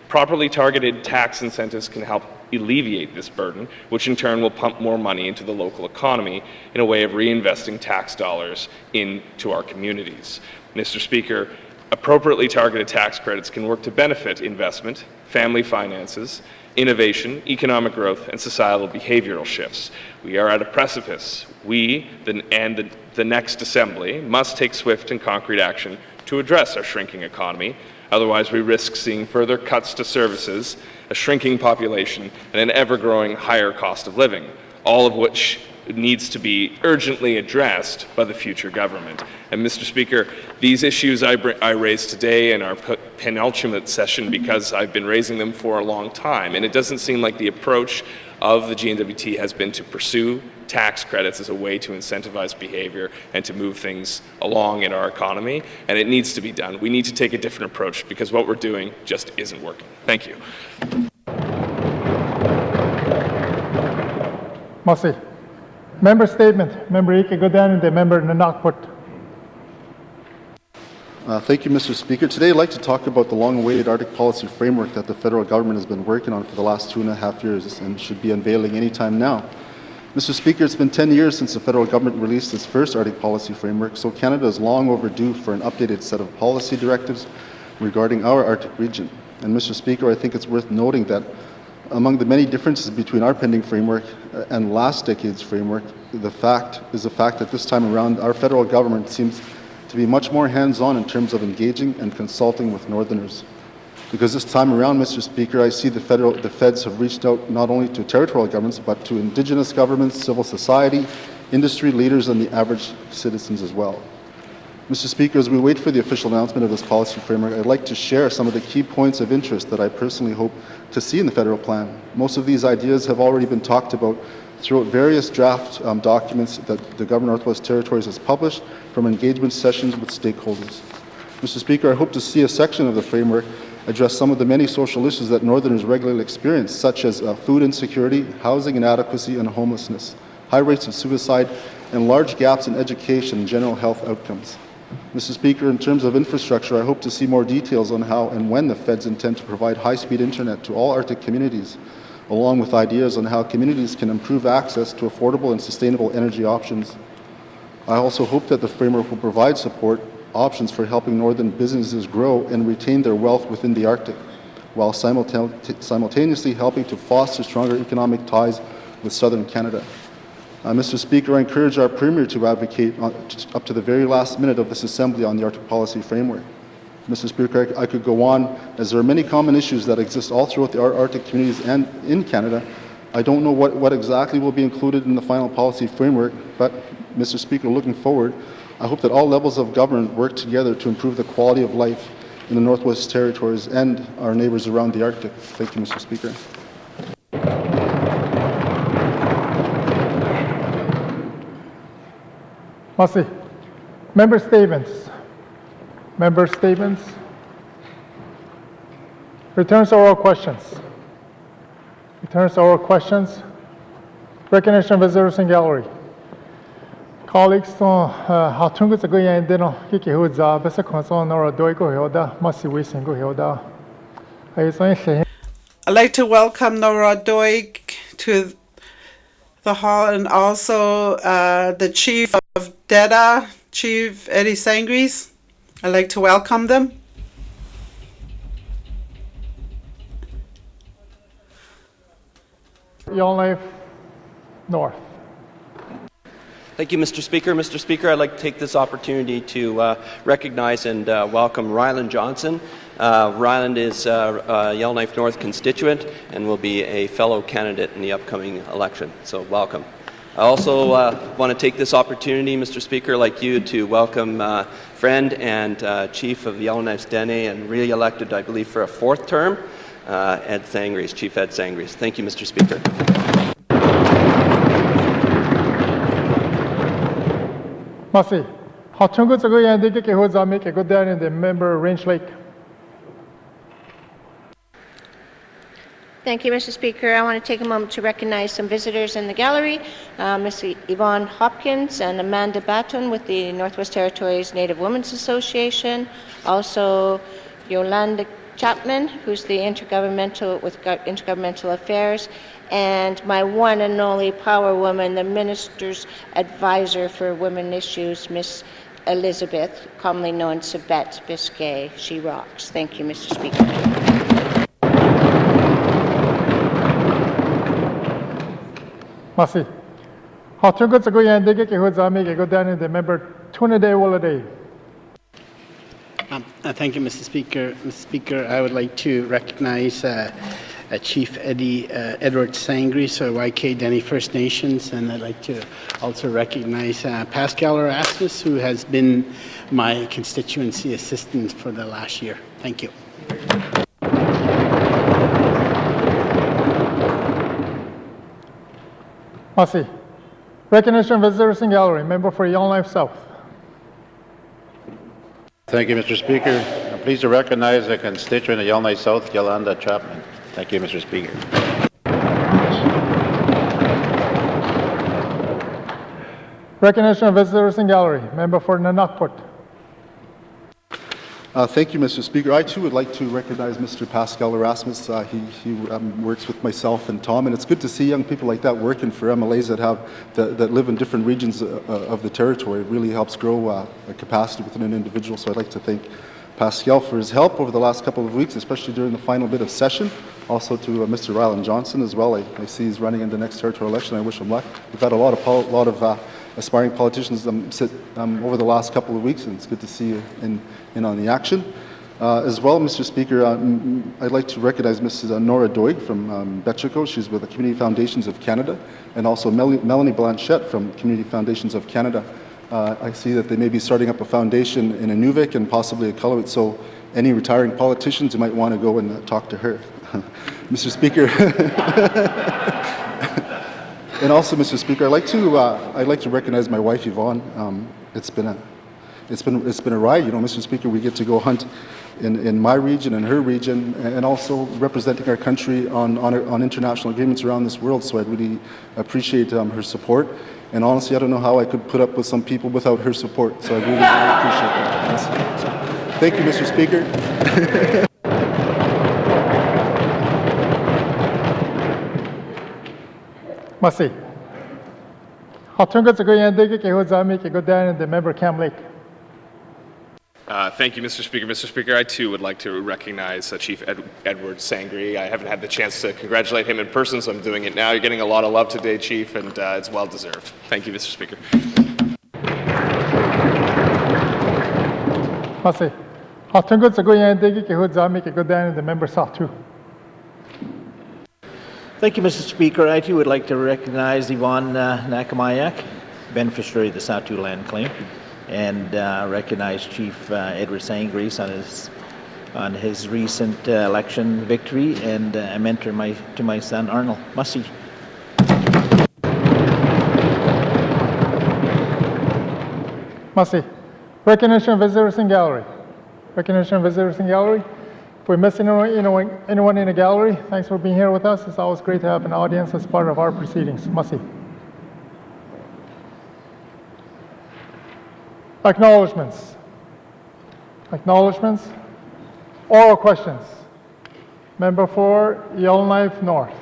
Properly targeted tax incentives can help alleviate this burden, which in turn will pump more money into the local economy in a way of reinvesting tax dollars into our communities. Mr. Speaker, appropriately targeted tax credits can work to benefit investment, family finances, innovation, economic growth, and societal behavioral shifts. We are at a precipice. We, and the next Assembly, must take swift and concrete action to address our shrinking economy. Otherwise, we risk seeing further cuts to services, a shrinking population, and an ever-growing higher cost of living, all of which needs to be urgently addressed by the future government. And Mr. Speaker, these issues I raised today in our penultimate session because I've been raising them for a long time, and it doesn't seem like the approach of the G&W.T has been to pursue tax credits as a way to incentivize behavior and to move things along in our economy, and it needs to be done. We need to take a different approach because what we're doing just isn't working. Thank you. Merci. Member statement. Member Ike Godan and the member Nanakput. Thank you, Mr. Speaker. Today I'd like to talk about the long-awaited Arctic policy framework that the federal government has been working on for the last 2.5 years and should be unveiling any time now. Mr. Speaker, it's been 10 years since the federal government released its first Arctic policy framework, so Canada is long overdue for an updated set of policy directives regarding our Arctic region. And Mr. Speaker, I think it's worth noting that among the many differences between our pending framework and last decade's framework, the fact that this time around our federal government seems to be much more hands-on in terms of engaging and consulting with Northerners. Because this time around, Mr. Speaker, I see the feds have reached out not only to territorial governments, but to Indigenous governments, civil society, industry leaders, and the average citizens as well. Mr. Speaker, as we wait for the official announcement of this policy framework, I'd like to share some of the key points of interest that I personally hope to see in the federal plan. Most of these ideas have already been talked about throughout various draft documents that the Government of Northwest Territories has published from engagement sessions with stakeholders. Mr. Speaker, I hope to see a section of the framework address some of the many social issues that Northerners regularly experience, such as food insecurity, housing inadequacy, and homelessness, high rates of suicide, and large gaps in education and general health outcomes. Mr. Speaker, in terms of infrastructure, I hope to see more details on how and when the feds intend to provide high-speed internet to all Arctic communities, along with ideas on how communities can improve access to affordable and sustainable energy options. I also hope that the framework will provide support options for helping northern businesses grow and retain their wealth within the Arctic, while simultaneously helping to foster stronger economic ties with southern Canada. Mr. Speaker, I encourage our Premier to advocate up to the very last minute of this Assembly on the Arctic Policy Framework. Mr. Speaker, I could go on, as there are many common issues that exist all throughout the Arctic communities and in Canada. I don't know what exactly will be included in the final policy framework, but, Mr. Speaker, looking forward, I hope that all levels of government work together to improve the quality of life in the Northwest Territories and our neighbours around the Arctic. Thank you, Mr. Speaker. Merci. Member statements. Member statements. Returns to oral questions. Returns to oral questions. Recognition of visitors in gallery. Colleagues, how to go to go and then kick a hood up as a concern or a doigo hilda, must we single hilda. I'd like to welcome Nora Doig to the hall and also the Chief of DEDA, Chief Eddie Sangris. I'd like to welcome them. Yellowknife North. Thank you, Mr. Speaker. Mr. Speaker, I'd like to take this opportunity to recognize and welcome Ryland Johnson. Ryland is a Yellowknife North constituent and will be a fellow candidate in the upcoming election, so welcome. I also want to take this opportunity, Mr. Speaker, like you, to welcome friend and Chief of Yellowknife's Dene and re-elected, I believe, for a 4th term, Ed Sangris, Chief Ed Sangris. Thank you, Mr. Speaker. Merci. How to go to go and kick a hood up, make a good down in the member Range Lake. Thank you, Mr. Speaker. I want to take a moment to recognize some visitors in the gallery. Ms. Yvonne Hopkins and Amanda Baton with the Northwest Territories Native Women's Association. Also, Yolanda Chapman, who's the Intergovernmental Affairs, and my one and only power woman, the Minister's Advisor for Women Issues, Miss Elizabeth, commonly known as Sabette Biscay. She rocks. Thank you, Mr. Speaker. Merci. How to go to go and dig a hood up, make a good down in the member Tuna-Day Walladay. Thank you, Mr. Speaker. Mr. Speaker, I would like to recognize Chief Edward Sangri, so YK Dene First Nations, and I'd like to also recognize Pascal Erasmus, who has been my constituency assistant for the last year. Thank you. Merci. Recognition of visitors in gallery. Member for Yellowknife South. Thank you, Mr. Speaker. I'm pleased to recognize a constituent of Yellowknife South, Yolanda Chapman. Thank you, Mr. Speaker. Recognition of visitors in gallery. Member for N.W.T. Thank you, Mr. Speaker. I too would like to recognize Mr. Pascal Erasmus. He works with myself and Tom, and it's good to see young people like that working for MLAs that live in different regions of the territory. It really helps grow a capacity within an individual. So I'd like to thank Pascal for his help over the last couple of weeks, especially during the final bit of session. Also to Mr. Ryland Johnson as well. I see he's running in the next territorial election. I wish him luck. We've had a lot of aspiring politicians sit over the last couple of weeks, and it's good to see you in on the action. As well, Mr. Speaker, I'd like to recognize Mrs. Nora Doig from Betchico. She's with the Community Foundations of Canada, and also Melanie Blanchette from Community Foundations of Canada. I see that they may be starting up a foundation in Inuvik and possibly a Iqaluit, so any retiring politicians, you might want to go and talk to her. Mr. Speaker. And also, Mr. Speaker, I'd like to recognize my wife Yvonne. It's been a ride, you know, Mr. Speaker. We get to go hunt in my region and her region, and also representing our country on international agreements around this world. So I really appreciate her support. And honestly, I don't know how I could put up with some people without her support. So I really appreciate that. So, thank you, Mr. Speaker. Merci. Hatunga Tsagoyan Digi Kehuzami Kegodan and the member Cam Lake. Thank you, Mr. Speaker. Mr. Speaker, I too would like to recognize Chief Edward Sangri. I haven't had the chance to congratulate him in person, so I'm doing it now. You're getting a lot of love today, Chief, and it's well deserved. Thank you, Mr. Speaker. Merci. Hatunga Tsagoyan Digi Kehuzami Kegodan and the member Satu. Thank you, Mr. Speaker. I too would like to recognize Yvonne Nakamayak, beneficiary of the Satu land claim, and recognize Chief Edward Sangris on his recent election victory, and a mentor to my son Arnold. Merci. Merci. Recognition of visitors in gallery. Recognition of visitors in gallery. If we miss anyone in the gallery, thanks for being here with us. It's always great to have an audience as part of our proceedings. Merci. Acknowledgements. Acknowledgements. Oral questions. Member for Yellowknife North.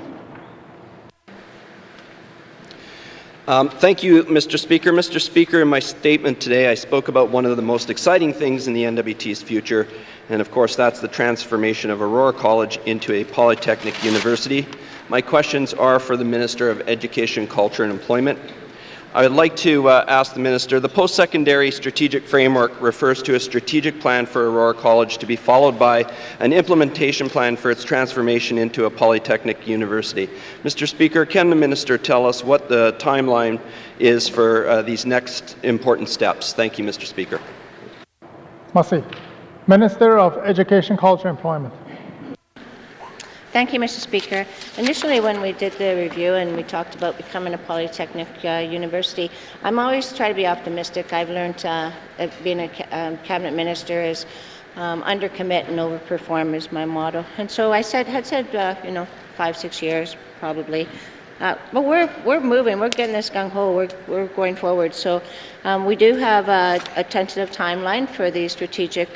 Thank you, Mr. Speaker. Mr. Speaker, in my statement today, I spoke about one of the most exciting things in the N.W.T's future, and of course that's the transformation of Aurora College into a polytechnic university. My questions are for the Minister of Education, Culture and Employment. I would like to ask the Minister, the post-secondary strategic framework refers to a strategic plan for Aurora College to be followed by an implementation plan for its transformation into a polytechnic university. Mr. Speaker, can the Minister tell us what the timeline is for these next important steps? Thank you, Mr. Speaker. Merci. Minister of Education, Culture and Employment. Thank you, Mr. Speaker. Initially, when we did the review and we talked about becoming a polytechnic university, I'm always trying to be optimistic. I've learned being a cabinet minister is undercommit and overperform is my motto. And so I had said 5-6 years probably. But we're moving. We're getting this gung ho. We're going forward. So we do have a tentative timeline for the strategic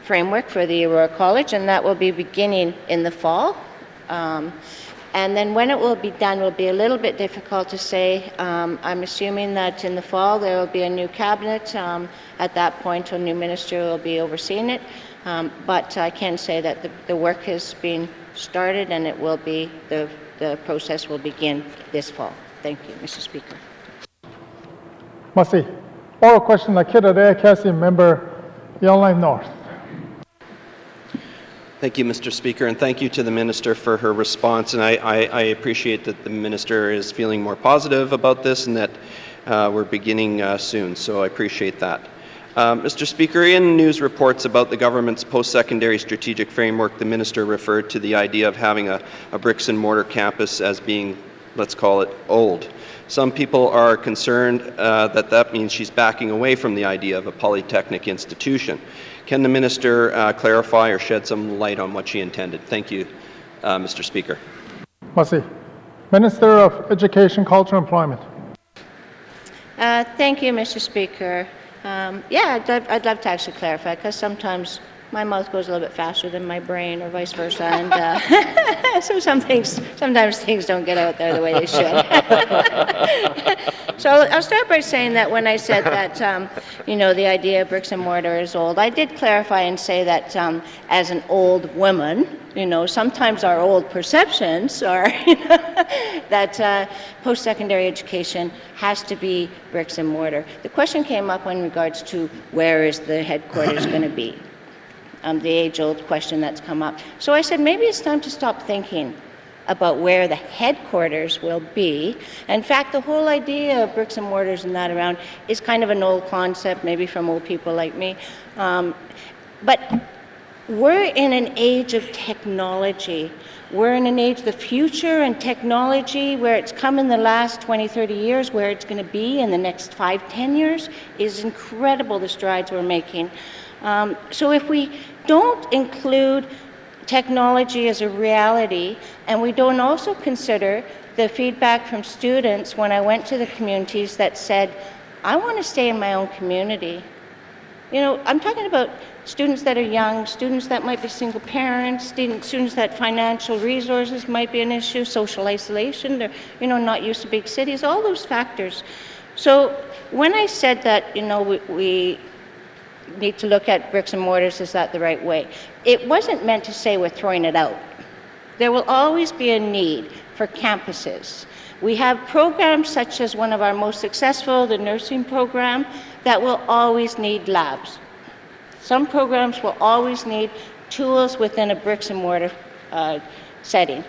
framework for the Aurora College, and that will be beginning in the fall. And then when it will be done will be a little bit difficult to say. I'm assuming that in the fall there will be a new cabinet. At that point, a new minister will be overseeing it. But I can say that the work has been started, and it will be the process will begin this fall. Thank you, Mr. Speaker. Merci. Oral question, Akira Cassie, member Yellowknife North. Thank you, Mr. Speaker, and thank you to the Minister for her response. And I appreciate that the Minister is feeling more positive about this and that we're beginning soon, so I appreciate that. Mr. Speaker, in news reports about the government's post-secondary strategic framework, the Minister referred to the idea of having a bricks and mortar campus as being, let's call it, old. Some people are concerned that means she's backing away from the idea of a polytechnic institution. Can the Minister clarify or shed some light on what she intended? Thank you, Mr. Speaker. Merci. Minister of Education, Culture, Employment. Thank you, Mr. Speaker. Yeah, I'd love to actually clarify, because sometimes my mouth goes a little bit faster than my brain, or vice versa, and so sometimes things don't get out there the way they should. So I'll start by saying that when I said that, you know, the idea of bricks and mortar is old, I did clarify and say that as an old woman, you know, sometimes our old perceptions are that post-secondary education has to be bricks and mortar. The question came up in regards to where is the headquarters going to be, the age-old question that's come up. So I said maybe it's time to stop thinking about where the headquarters will be. In fact, the whole idea of bricks and mortars and that around is kind of an old concept, maybe from old people like me. But we're in an age of technology. We're in an age of the future and technology, where it's come in the last 20, 30 years, where it's going to be in the next 5, 10 years is incredible, the strides we're making. So if we don't include technology as a reality, and we don't also consider the feedback from students when I went to the communities that said, I want to stay in my own community. You know, I'm talking about students that are young, students that might be single parents, students that financial resources might be an issue, social isolation, they're, you know, not used to big cities, all those factors. So when I said that, you know, we need to look at bricks and mortars, is that the right way? It wasn't meant to say we're throwing it out. There will always be a need for campuses. We have programs such as one of our most successful, the nursing program, that will always need labs. Some programs will always need tools within a bricks and mortar setting.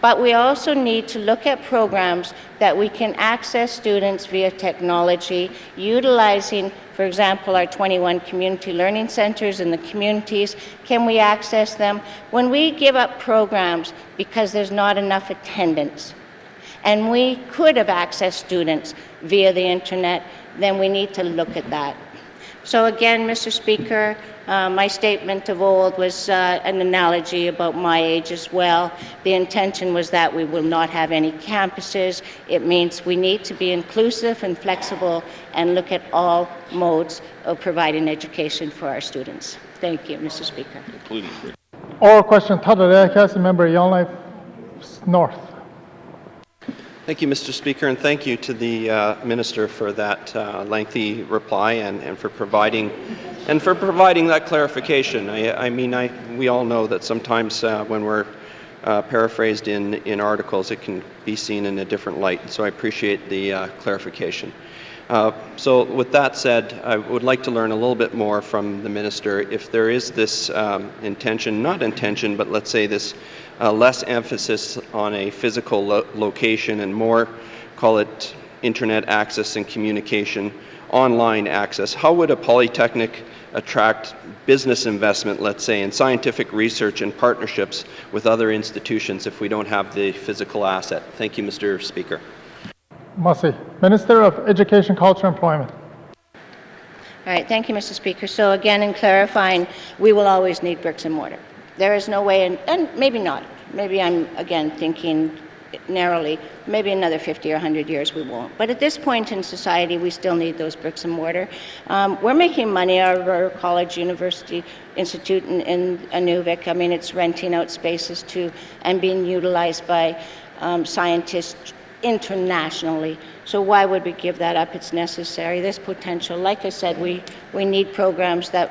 But we also need to look at programs that we can access students via technology, utilizing, for example, our 21 community learning centers in the communities. Can we access them? When we give up programs because there's not enough attendance, and we could have accessed students via the internet, then we need to look at that. So again, Mr. Speaker, my statement of old was an analogy about my age as well. The intention was that we will not have any campuses. It means we need to be inclusive and flexible and look at all modes of providing education for our students. Thank you, Mr. Speaker. Oral question, Untitled Member Yellowknife North. Thank you, Mr. Speaker, and thank you to the Minister for that lengthy reply and for providing that clarification. We all know that sometimes when we're paraphrased in articles, it can be seen in a different light. So I appreciate the clarification. So with that said, I would like to learn a little bit more from the Minister if there is this intention, not intention, but let's say this less emphasis on a physical location and more, call it internet access and communication, online access. How would a polytechnic attract business investment, let's say, in scientific research and partnerships with other institutions if we don't have the physical asset? Thank you, Mr. Speaker. Merci. Minister of Education, Culture, Employment. All right, thank you, Mr. Speaker. So again, in clarifying, we will always need bricks and mortar. There is no way, and maybe not, maybe I'm again thinking narrowly, maybe another 50 or 100 years we won't. But at this point in society, we still need those bricks and mortar. We're making money out of our college, university, institute in Inuvik. I mean, it's renting out spaces to and being utilized by scientists internationally. So why would we give that up? It's necessary. There's potential. Like I said, we need programs that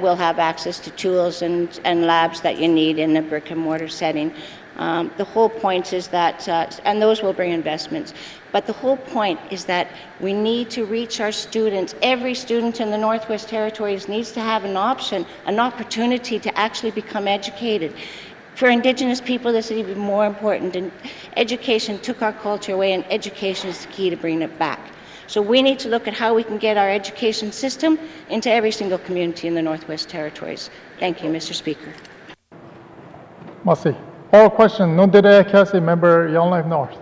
will have access to tools and labs that you need in a brick and mortar setting. The whole point is that, and those will bring investments, but the whole point is that we need to reach our students. Every student in the Northwest Territories needs to have an option, an opportunity to actually become educated. For Indigenous people, this is even more important. And education took our culture away, and education is the key to bringing it back. So we need to look at how we can get our education system into every single community in the Northwest Territories. Thank you, Mr. Speaker. Merci. Oral question, non-dere Cassie, member Yellowknife North.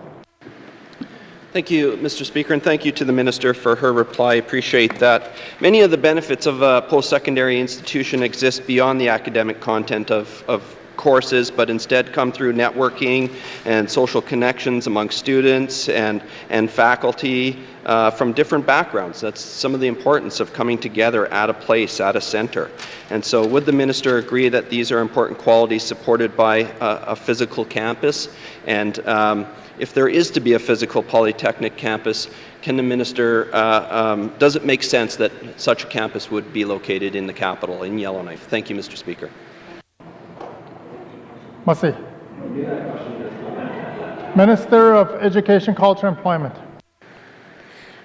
Thank you, Mr. Speaker, and thank you to the Minister for her reply. I appreciate that. Many of the benefits of a post-secondary institution exist beyond the academic content of courses, but instead come through networking and social connections among students and faculty from different backgrounds. That's some of the importance of coming together at a place, at a center. And so would the Minister agree that these are important qualities supported by a physical campus? And if there is to be a physical polytechnic campus, can the Minister, does it make sense that such a campus would be located in the capital, in Yellowknife? Thank you, Mr. Speaker. Merci. Minister of Education, Culture, and Employment.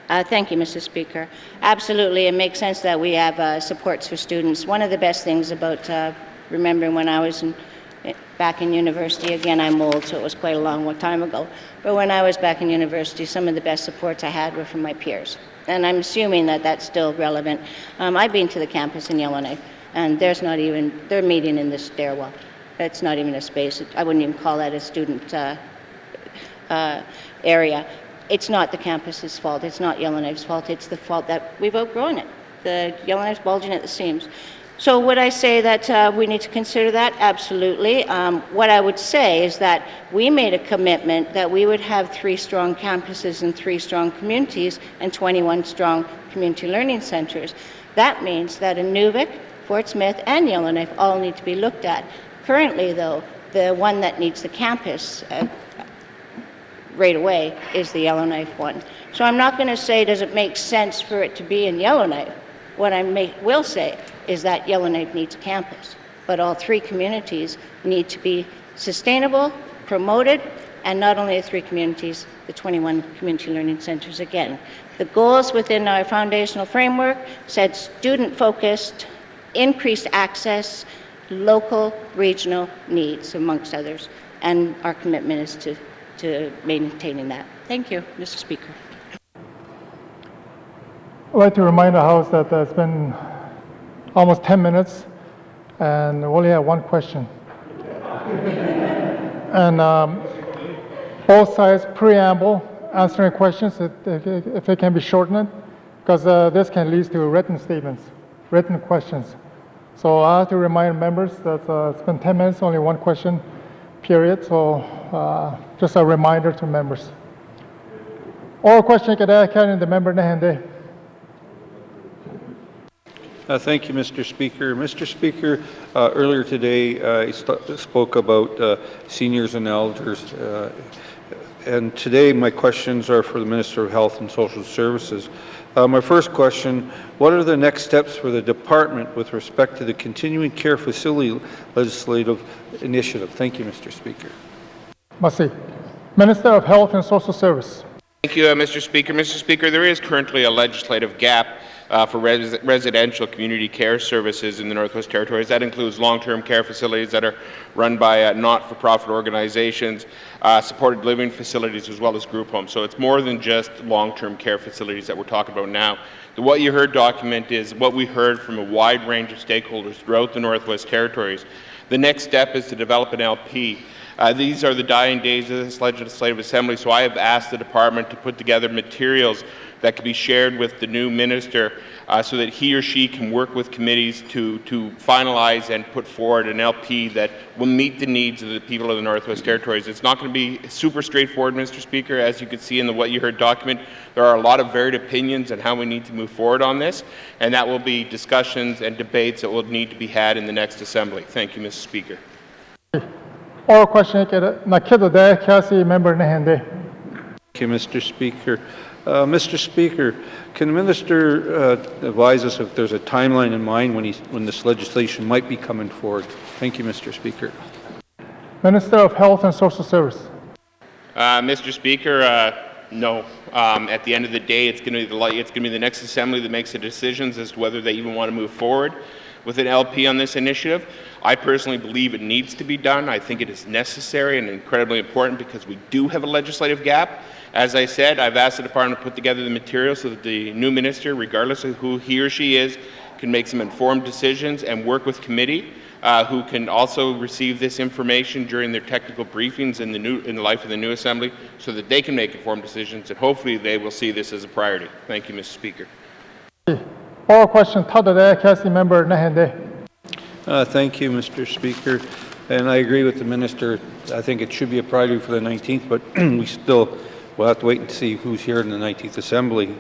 Thank you, Mr. Speaker. Absolutely, it makes sense that we have supports for students. One of the best things about remembering when I was back in university, again, I'm old, so it was quite a long time ago, but when I was back in university, some of the best supports I had were from my peers. And I'm assuming that that's still relevant. I've been to the campus in Yellowknife, and there's not even, they're meeting in the stairwell. It's not even a space. I wouldn't even call that a student area. It's not the campus's fault. It's not Yellowknife's fault. It's the fault that we've outgrown it. The Yellowknife's bulging at the seams. So would I say that we need to consider that? Absolutely. What I would say is that we made a commitment that we would have 3 strong campuses and 3 strong communities and 21 strong community learning centers. That means that Inuvik, Fort Smith, and Yellowknife all need to be looked at. Currently, though, the one that needs the campus right away is the Yellowknife one. So I'm not going to say, does it make sense for it to be in Yellowknife? What I will say is that Yellowknife needs a campus, but all 3 communities need to be sustainable, promoted, and not only the 3 communities, the 21 community learning centers again. The goals within our foundational framework said student-focused, increased access, local, regional needs, amongst others, and our commitment is to maintaining that. Thank you, Mr. Speaker. I'd like to remind the House that it's been almost 10 minutes, and we only have 1 question. And both sides preamble, answering questions, if it can be shortened, because this can lead to written statements, written questions. So I have to remind members that it's been 10 minutes, only 1 question period, so just a reminder to members. Oral question, Canadian, the member Nahende. Thank you, Mr. Speaker. Mr. Speaker, earlier today I spoke about seniors and elders, and today my questions are for the Minister of Health and Social Services. My first question, what are the next steps for the department with respect to the continuing care facility legislative initiative? Thank you, Mr. Speaker. Merci. Minister of Health and Social Service. Thank you, Mr. Speaker. Mr. Speaker, there is currently a legislative gap for residential community care services in the Northwest Territories. That includes long-term care facilities that are run by not-for-profit organizations, supported living facilities, as well as group homes. So it's more than just long-term care facilities that we're talking about now. The What You Heard document is what we heard from a wide range of stakeholders throughout the Northwest Territories. The next step is to develop an LP. These are the dying days of this Legislative Assembly, so I have asked the department to put together materials that can be shared with the new minister so that he or she can work with committees to finalize and put forward an LP that will meet the needs of the people of the Northwest Territories. It's not going to be super straightforward, Mr. Speaker. As you can see in the What You Heard document, there are a lot of varied opinions on how we need to move forward on this, and that will be discussions and debates that will need to be had in the next Assembly. Thank you, Mr. Speaker. Oral question, Cassie, member Nahende. Thank you, Mr. Speaker. Mr. Speaker, can the Minister advise us if there's a timeline in mind when this legislation might be coming forward? Thank you, Mr. Speaker. Minister of Health and Social Service. Mr. Speaker, no. At the end of the day, it's going to be the next assembly that makes the decisions as to whether they even want to move forward with an LP on this initiative. I personally believe it needs to be done. I think it is necessary and incredibly important because we do have a legislative gap. As I said, I've asked the department to put together the material so that the new minister, regardless of who he or she is, can make some informed decisions and work with committee who can also receive this information during their technical briefings in the life of the new assembly so that they can make informed decisions, and hopefully they will see this as a priority. Thank you, Mr. Speaker. Oral question, Council Member Nahende. Thank you, Mr. Speaker. And I agree with the minister. I think it should be a priority for the 19th, but we'll have to wait and see who's here in the 19th Assembly.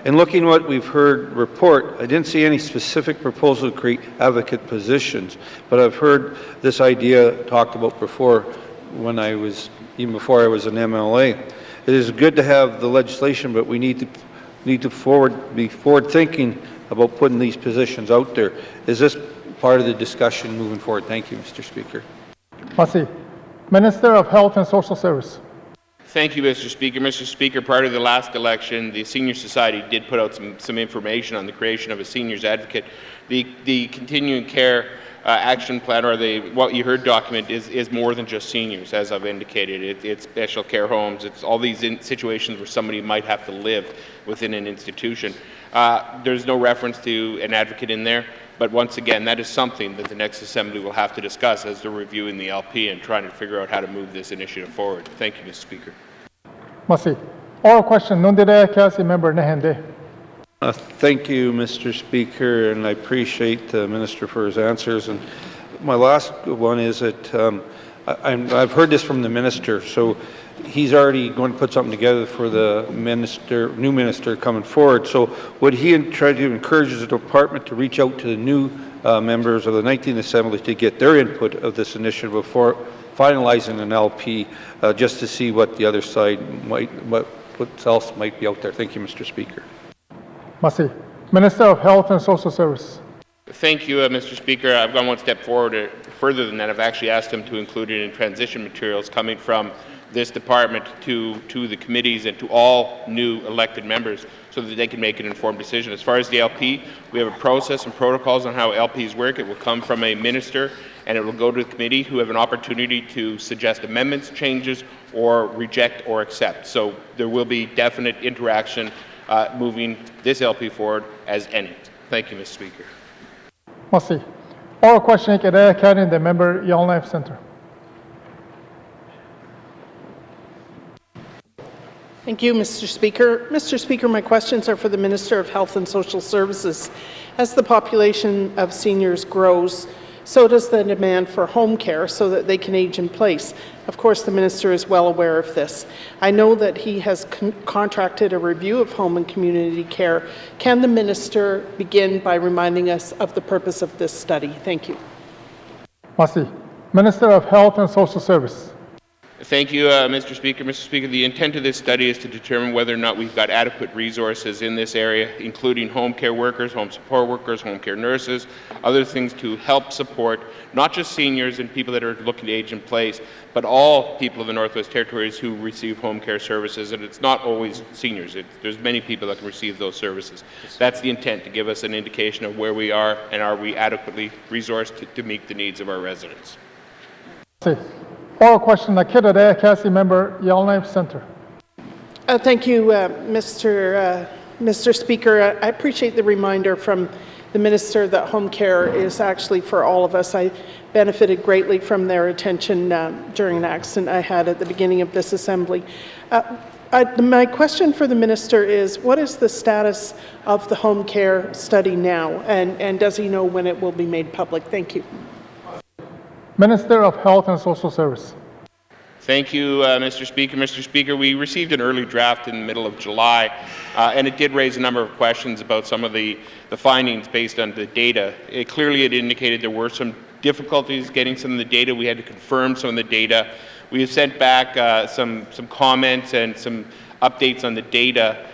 In looking at what we've heard report, I didn't see any specific proposal to create advocate positions, but I've heard this idea talked about before even before I was an MLA. It is good to have the legislation, but we need to be forward thinking about putting these positions out there. Is this part of the discussion moving forward? Thank you, Mr. Speaker. Masi. Minister of Health and Social Service. Thank you, Mr. Speaker. Mr. Speaker, prior to the last election, the Senior Society did put out some information on the creation of a seniors advocate. The continuing care action plan, or the what you heard document, is more than just seniors, as I've indicated. It's special care homes. It's all these situations where somebody might have to live within an institution. There's no reference to an advocate in there, but once again, that is something that the next assembly will have to discuss as they're reviewing the LP and trying to figure out how to move this initiative forward. Thank you, Mr. Speaker. Masi. Oral question, Council Member Nahende. Thank you, Mr. Speaker, and I appreciate the minister for his answers. And my last one is that I've heard this from the minister, so he's already going to put something together for the new minister coming forward. So would he try to encourage the department to reach out to the new members of the 19th Assembly to get their input of this initiative before finalizing an LP, just to see what the other side what else might be out there? Thank you, Mr. Speaker. Masi. Minister of Health and Social Service. Thank you, Mr. Speaker. I've gone one step forward further than that. I've actually asked him to include it in transition materials coming from this department to the committees and to all new elected members so that they can make an informed decision. As far as the LP, we have a process and protocols on how LPs work. It will come from a minister and it will go to the committee, who have an opportunity to suggest amendments, changes, or reject or accept. So there will be definite interaction moving this LP forward as any. Thank you, Mr. Speaker. Masi. Oral question, carrying the member YELLOWKNIFE Center. Thank you, Mr. Speaker. Mr. Speaker, my questions are for the Minister of Health and Social Services. As the population of seniors grows, so does the demand for home care so that they can age in place. Of course, the Minister is well aware of this. I know that he has contracted a review of home and community care. Can the Minister begin by reminding us of the purpose of this study? Thank you. Masi. Minister of Health and Social Service. Thank you, Mr. Speaker. Mr. Speaker, the intent of this study is to determine whether or not we've got adequate resources in this area, including home care workers, home support workers, home care nurses, other things to help support not just seniors and people that are looking to age in place, but all people of the Northwest Territories who receive home care services. And it's not always seniors. There's many people that can receive those services. That's the intent, to give us an indication of where we are and are we adequately resourced to meet the needs of our residents. Oral question, Council Member YELLOWKNIFE Center. Thank you, Mr. Speaker. I appreciate the reminder from the Minister that home care is actually for all of us. I benefited greatly from their attention during an accident I had at the beginning of this assembly. My question for the Minister is, what is the status of the home care study now, and does he know when it will be made public? Thank you. Minister of Health and Social Service. Thank you, Mr. Speaker. Mr. Speaker, we received an early draft in the middle of July, and it did raise a number of questions about some of the findings based on the data. Clearly, it indicated there were some difficulties getting some of the data. We had to confirm some of the data. We have sent back some comments and some updates on the data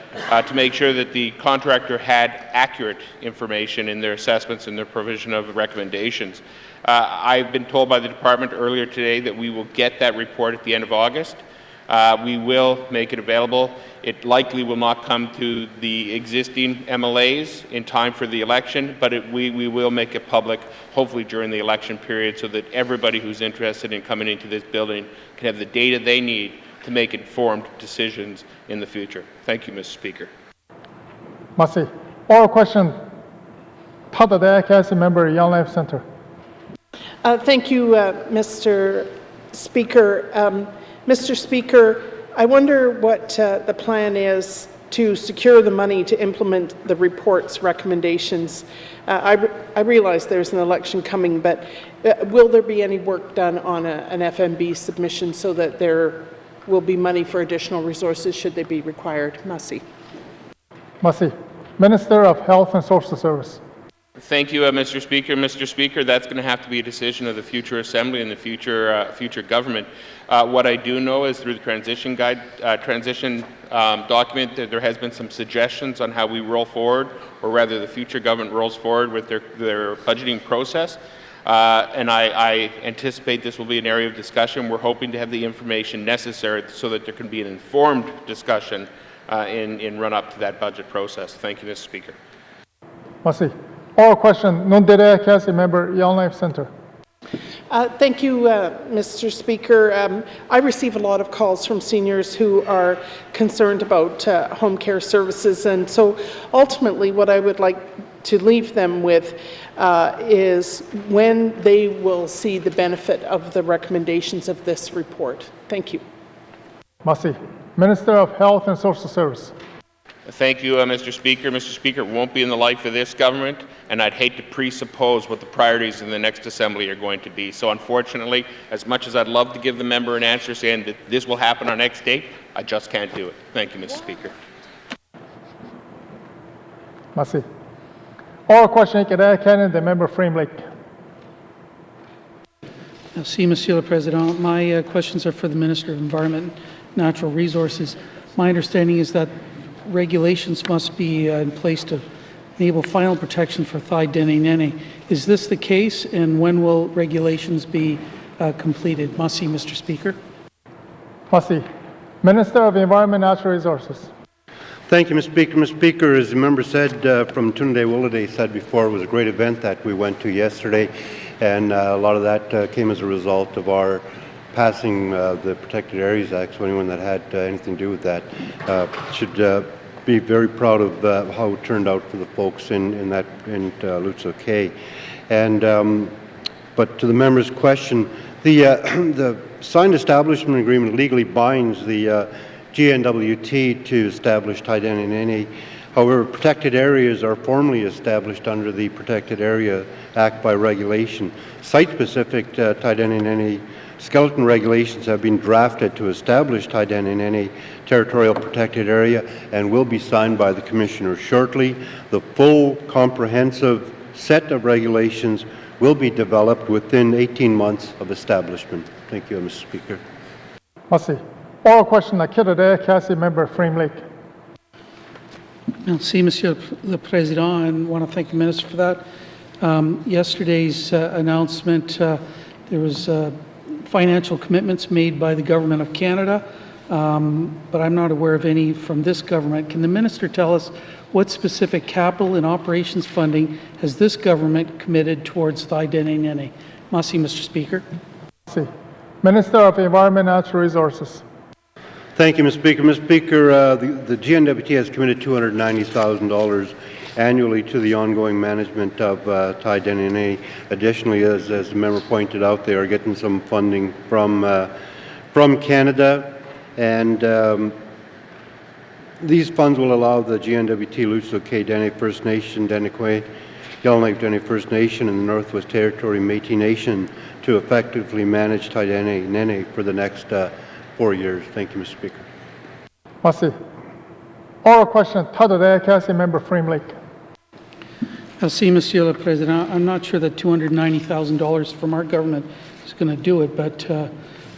to make sure that the contractor had accurate information in their assessments and their provision of recommendations. I've been told by the department earlier today that we will get that report at the end of August. We will make it available. It likely will not come to the existing MLAs in time for the election, but we will make it public, hopefully during the election period, so that everybody who's interested in coming into this building can have the data they need to make informed decisions in the future. Thank you, Mr. Speaker. Merci. Oral question. Tada de Council Member Yellowknife Centre. Thank you, Mr. Speaker. Mr. Speaker, I wonder what the plan is to secure the money to implement the report's recommendations. I realize there's an election coming, but will there be any work done on an FMB submission so that there will be money for additional resources should they be required? Merci. Merci. Minister of Health and Social Service. Thank you, Mr. Speaker. Mr. Speaker, that's going to have to be a decision of the future Assembly and the future government. What I do know is through the transition document that there has been some suggestions on how we roll forward, or rather the future government rolls forward with their budgeting process. And I anticipate this will be an area of discussion. We're hoping to have the information necessary so that there can be an informed discussion in run-up to that budget process. Thank you, Mr. Speaker. Merci. Oral question. Non-Dere Council Member Yellowknife Centre. Thank you, Mr. Speaker. I receive a lot of calls from seniors who are concerned about home care services, and so ultimately what I would like to leave them with is when they will see the benefit of the recommendations of this report. Thank you. Merci. Minister of Health and Social Service. Thank you, Mr. Speaker. Mr. Speaker, it won't be in the life of this government, and I'd hate to presuppose what the priorities in the next Assembly are going to be. So unfortunately, as much as I'd love to give the member an answer saying that this will happen on X date, I just can't do it. Thank you, Mr. Speaker. Merci. Oral question, Canada, the member Frame Lake. Merci, Monsieur le Président. My questions are for the Minister of Environment and Natural Resources. My understanding is that regulations must be in place to enable final protection for Thai-Dene. Is this the case, and when will regulations be completed? Merci, Mr. Speaker. Merci. Minister of Environment and Natural Resources. Thank you, Mr. Speaker. Mr. Speaker, as the member said from Tunde Willade said before, it was a great event that we went to yesterday, and a lot of that came as a result of our passing the Protected Areas Act. So anyone that had anything to do with that should be very proud of how it turned out for the folks in N.W.T. And but to the member's question, the signed establishment agreement legally binds the N.W.T. to establish Thai-Dene. However, protected areas are formally established under the Protected Area Act by regulation. Site-specific Thai-Dene skeleton regulations have been drafted to establish Thai-Dene territorial protected area and will be signed by the Commissioner shortly. The full comprehensive set of regulations will be developed within 18 months of establishment. Thank you, Mr. Speaker. Merci. Oral question, Canada, Council Member Frame Lake. Merci, Monsieur le Président, and I want to thank the Minister for that. Yesterday's announcement, there was financial commitments made by the Government of Canada, but I'm not aware of any from this government. Can the Minister tell us what specific capital and operations funding has this government committed towards Thai-Dene? Merci, Mr. Speaker. Merci. Minister of Environment and Natural Resources. Thank you, Mr. Speaker. Mr. Speaker, the N.W.T. has committed $290,000 annually to the ongoing management of Thai-Dene. Additionally, as the member pointed out, they are getting some funding from Canada, and these funds will allow the N.W.T. Lutso Dene First Nation, Deniquay, Yellowknife Dene First Nation, and the Northwest Territory Métis Nation to effectively manage Thai-Dene for the next 4 years. Thank you, Mr. Speaker. Merci. Oral question, Tada Council Member Frame Lake. Merci, Monsieur le Président. I'm not sure that $290,000 from our government is going to do it, but I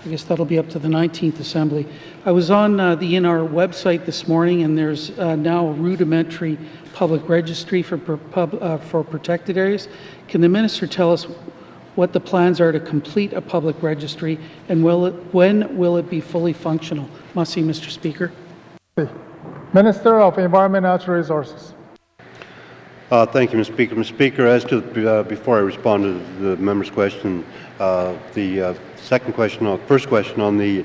guess that'll be up to the 19th Assembly. I was on the NR website this morning, and there's now a rudimentary public registry for protected areas. Can the Minister tell us what the plans are to complete a public registry, and when will it be fully functional? Merci, Mr. Speaker. Minister of Environment and Natural Resources. Thank you, Mr. Speaker. Mr. Speaker, as to before I respond to the member's question, the first question on the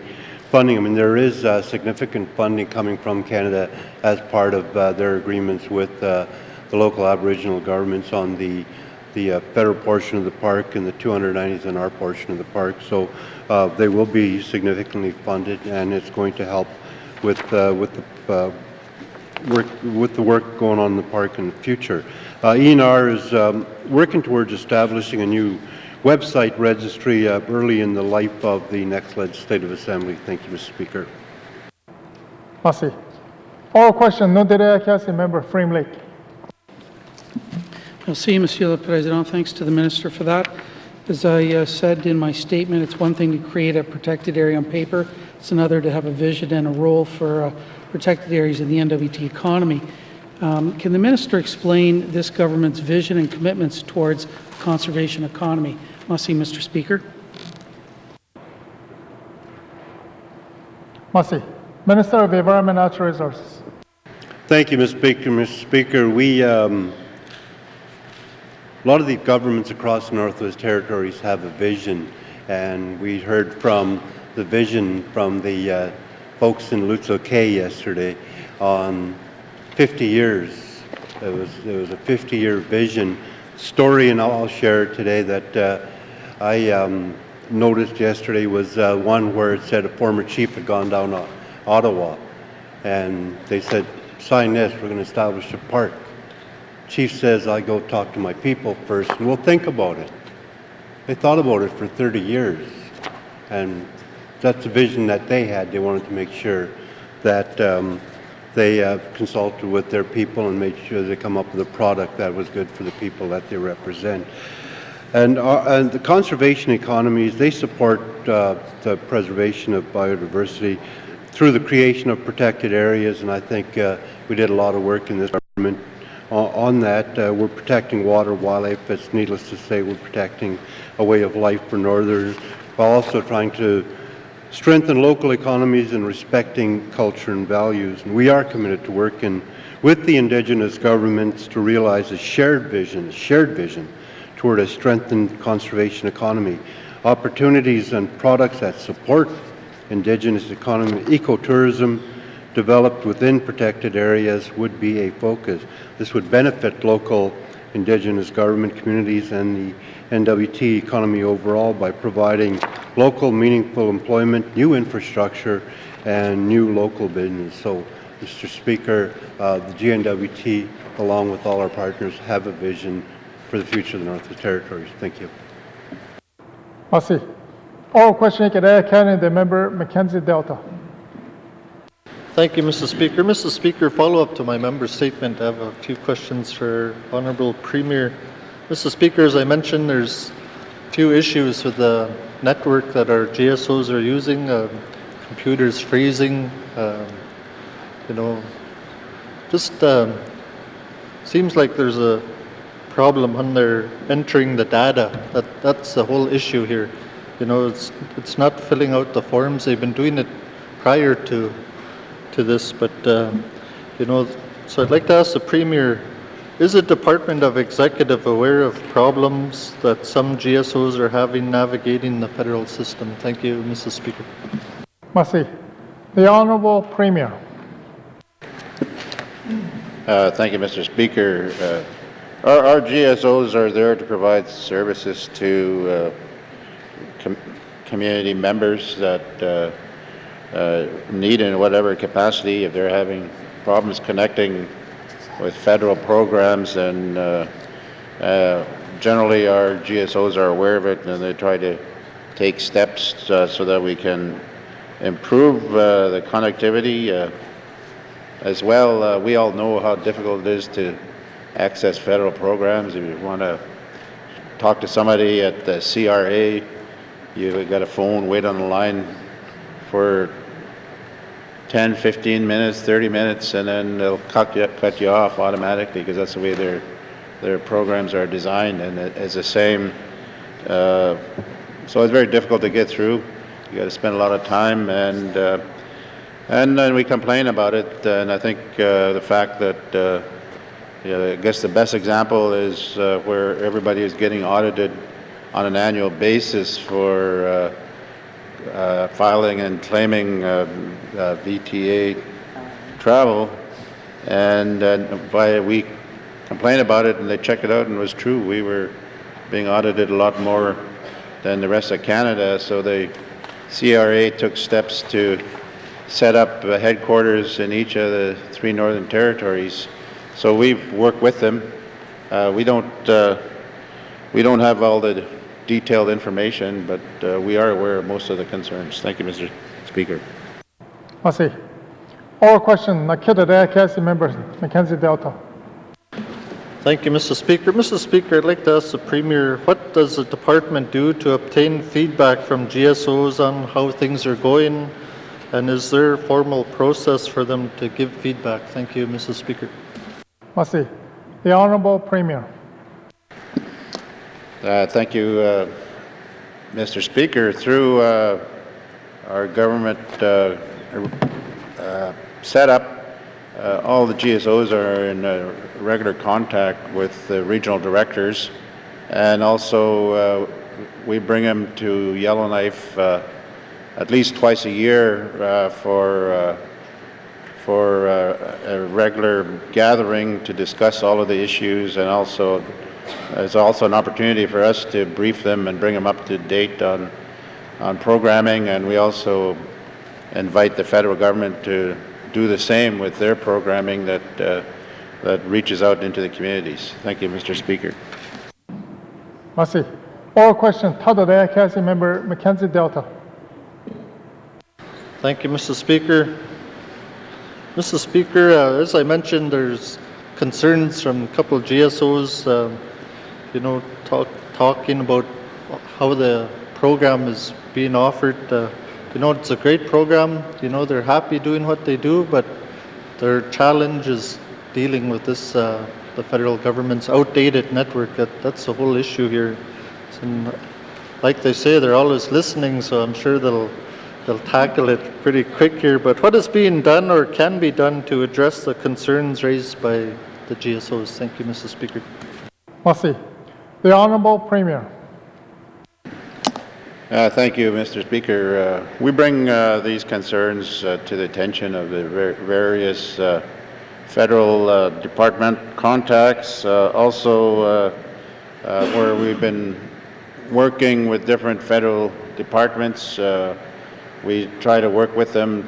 funding, I mean, there is significant funding coming from Canada as part of their agreements with the local Aboriginal governments on the federal portion of the park and the 290s in our portion of the park. So they will be significantly funded, and it's going to help with the work going on in the park in the future. ENR is working towards establishing a new website registry early in the life of the next legislative assembly. Thank you, Mr. Speaker. Merci. Oral question, non délégué, member Frame Lake. Merci, Monsieur le Président. Thanks to the Minister for that. As I said in my statement, it's one thing to create a protected area on paper. It's another to have a vision and a role for protected areas in the N.W.T economy. Can the Minister explain this government's vision and commitments towards the conservation economy? Merci, Mr. Speaker. Merci. Minister of Environment and Natural Resources. Thank you, Mr. Speaker. Mr. Speaker, a lot of the governments across the Northwest Territories have a vision, and we heard from the vision from the folks in Lutzo-K yesterday on 50 years. It was a 50-year vision story, and I'll share it today that I noticed yesterday was one where it said a former chief had gone down to Ottawa, and they said, sign this, we're going to establish a park. Chief says, I go talk to my people first, and we'll think about it. They thought about it for 30 years, and that's the vision that they had. They wanted to make sure that they consulted with their people and made sure they come up with a product that was good for the people that they represent. And the conservation economies, they support the preservation of biodiversity through the creation of protected areas, and I think we did a lot of work in this government on that. We're protecting water, wildlife. It's needless to say we're protecting a way of life for Northerners, while also trying to strengthen local economies and respecting culture and values. And we are committed to working with the Indigenous governments to realize a shared vision toward a strengthened conservation economy. Opportunities and products that support Indigenous economy, ecotourism developed within protected areas would be a focus. This would benefit local Indigenous government communities and the N.W.T economy overall by providing local meaningful employment, new infrastructure, and new local business. So, Mr. Speaker, the GNWT, along with all our partners, have a vision for the future of the Northwest Territories. Thank you. Merci. Oral question, the member Mackenzie Delta. Thank you, Mr. Speaker. Mr. Speaker, follow-up to my member's statement, I have a few questions for Honourable Premier. Mr. Speaker, as I mentioned, there's a few issues with the network that our GSOs are using, computers freezing, just seems like there's a problem when they're entering the data. That's the whole issue here. It's not filling out the forms. They've been doing it prior to this, but so I'd like to ask the Premier, is the Department of Executive aware of problems that some GSOs are having navigating the federal system? Thank you, Mr. Speaker. Merci. The Honourable Premier. Thank you, Mr. Speaker. Our GSOs are there to provide services to community members that need in whatever capacity. If they're having problems connecting with federal programs, and generally our GSOs are aware of it, and they try to take steps so that we can improve the connectivity. As well, we all know how difficult it is to access federal programs. If you want to talk to somebody at the CRA, you've got a phone, wait on the line for 10, 15 minutes, 30 minutes, and then they'll cut you off automatically, because that's the way their programs are designed. And it's the same So it's very difficult to get through. You got to spend a lot of time, and then we complain about it. And I think the fact that I guess the best example is where everybody is getting audited on an annual basis for filing and claiming VTA travel, and we complained about it, and they checked it out, and it was true. We were being audited a lot more than the rest of Canada, so the CRA took steps to set up headquarters in each of the 3 Northern Territories. So we've worked with them. We don't have all the detailed information, but we are aware of most of the concerns. Thank you, Mr. Speaker. Merci. Oral question, Council Member Mackenzie Delta. Thank you, Mr. Speaker. Mr. Speaker, I'd like to ask the Premier, what does the department do to obtain feedback from GSOs on how things are going, and is there a formal process for them to give feedback? Thank you, Mr. Speaker. Merci. The Honourable Premier. Thank you, Mr. Speaker. Through our government setup, all the GSOs are in regular contact with the regional directors, and also we bring them to Yellowknife at least twice a year for a regular gathering to discuss all of the issues, and also it's also an opportunity for us to brief them and bring them up to date on programming, and we also invite the federal government to do the same with their programming that reaches out into the communities. Thank you, Mr. Speaker. Merci. Oral question, Council Member Mackenzie Delta. Thank you, Mr. Speaker. Mr. Speaker, as I mentioned, there's concerns from a couple of GSOs, talking about how the program is being offered. It's a great program. They're happy doing what they do, but their challenge is dealing with this, the federal government's outdated network. That's the whole issue here. And like they say, they're always listening, so I'm sure they'll tackle it pretty quick here. But what is being done or can be done to address the concerns raised by the GSOs? Thank you, Mr. Speaker. Merci. The Honourable Premier. Thank you, Mr. Speaker. We bring these concerns to the attention of the various federal department contacts, also where we've been working with different federal departments. We try to work with them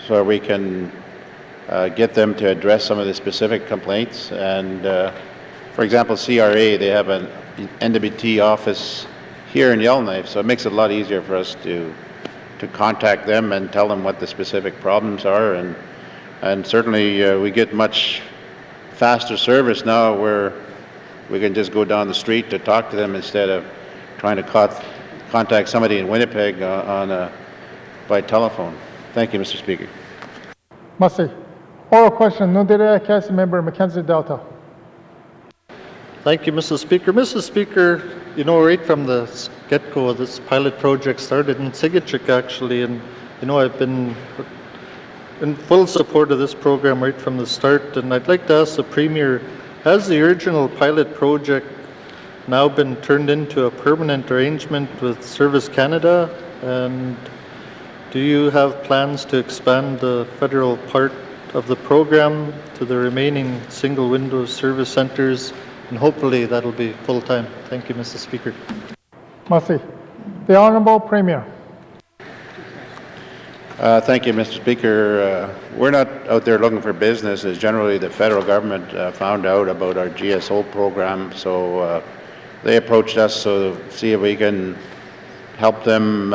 so we can get them to address some of the specific complaints. And for example, CRA, they have an N.W.T office here in Yellowknife, so it makes it a lot easier for us to contact them and tell them what the specific problems are, and certainly we get much faster service now where we can just go down the street to talk to them instead of trying to contact somebody in Winnipeg by telephone. Thank you, Mr. Speaker. Merci. Oral question, Council Member Mackenzie Delta. Thank you, Mr. Speaker. Mr. Speaker, right from the get-go, this pilot project started in Sigachik, actually, and I've been in full support of this program right from the start, and I'd like to ask the Premier, has the original pilot project now been turned into a permanent arrangement with Service Canada, and do you have plans to expand the federal part of the program to the remaining single-window service centres? And hopefully that'll be full-time. Thank you, Mr. Speaker. Merci. The Honourable Premier. Thank you, Mr. Speaker. We're not out there looking for business. As generally, the federal government found out about our GSO program, so they approached us to see if we can help them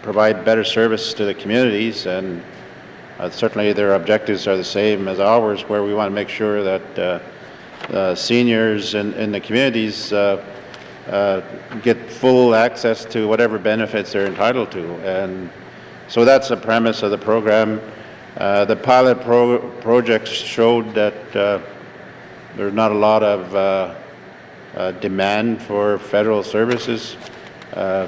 provide better service to the communities, and certainly their objectives are the same as ours, where we want to make sure that seniors in the communities get full access to whatever benefits they're entitled to. And so that's the premise of the program. The pilot projects showed that there's not a lot of demand for federal services.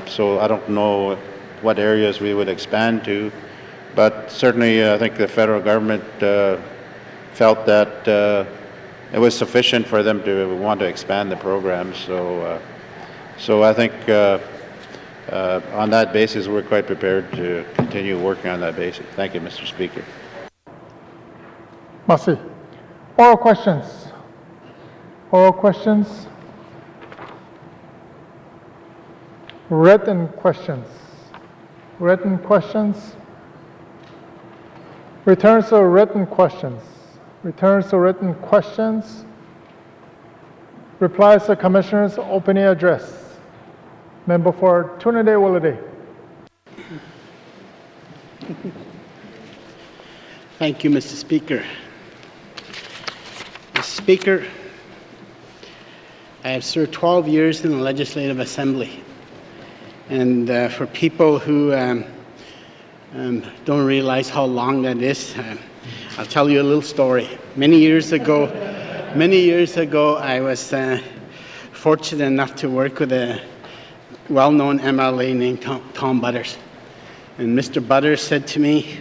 So I don't know what areas we would expand to, but certainly I think the federal government felt that it was sufficient for them to want to expand the program. So I think on that basis, we're quite prepared to continue working on that basis. Thank you, Mr. Speaker. Merci. Oral questions. Oral questions. Written questions. Written questions. Returns to written questions. Returns to written questions. Replies to Commissioner's opening address. Member for Trinidad-Willowdale. Thank you, Mr. Speaker. Mr. Speaker, I have served 12 years in the Legislative Assembly. And for people who don't realize how long that is, I'll tell you a little story. Many years ago, I was fortunate enough to work with a well-known MLA named Tom Butters. And Mr. Butters said to me,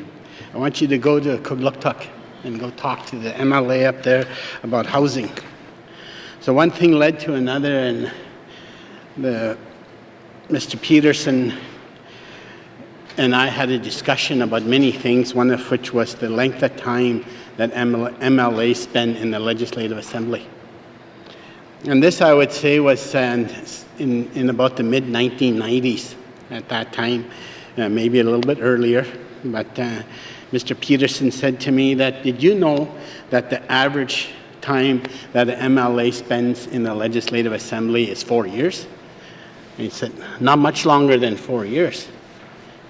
I want you to go to Kugluktuk and go talk to the MLA up there about housing. So one thing led to another, and Mr. Peterson and I had a discussion about many things, one of which was the length of time that MLA spend in the Legislative Assembly. And this, I would say, was in about the mid-1990s at that time, maybe a little bit earlier. But Mr. Peterson said to me that, did you know that the average time that an MLA spends in the Legislative Assembly is 4 years? And he said, not much longer than 4 years.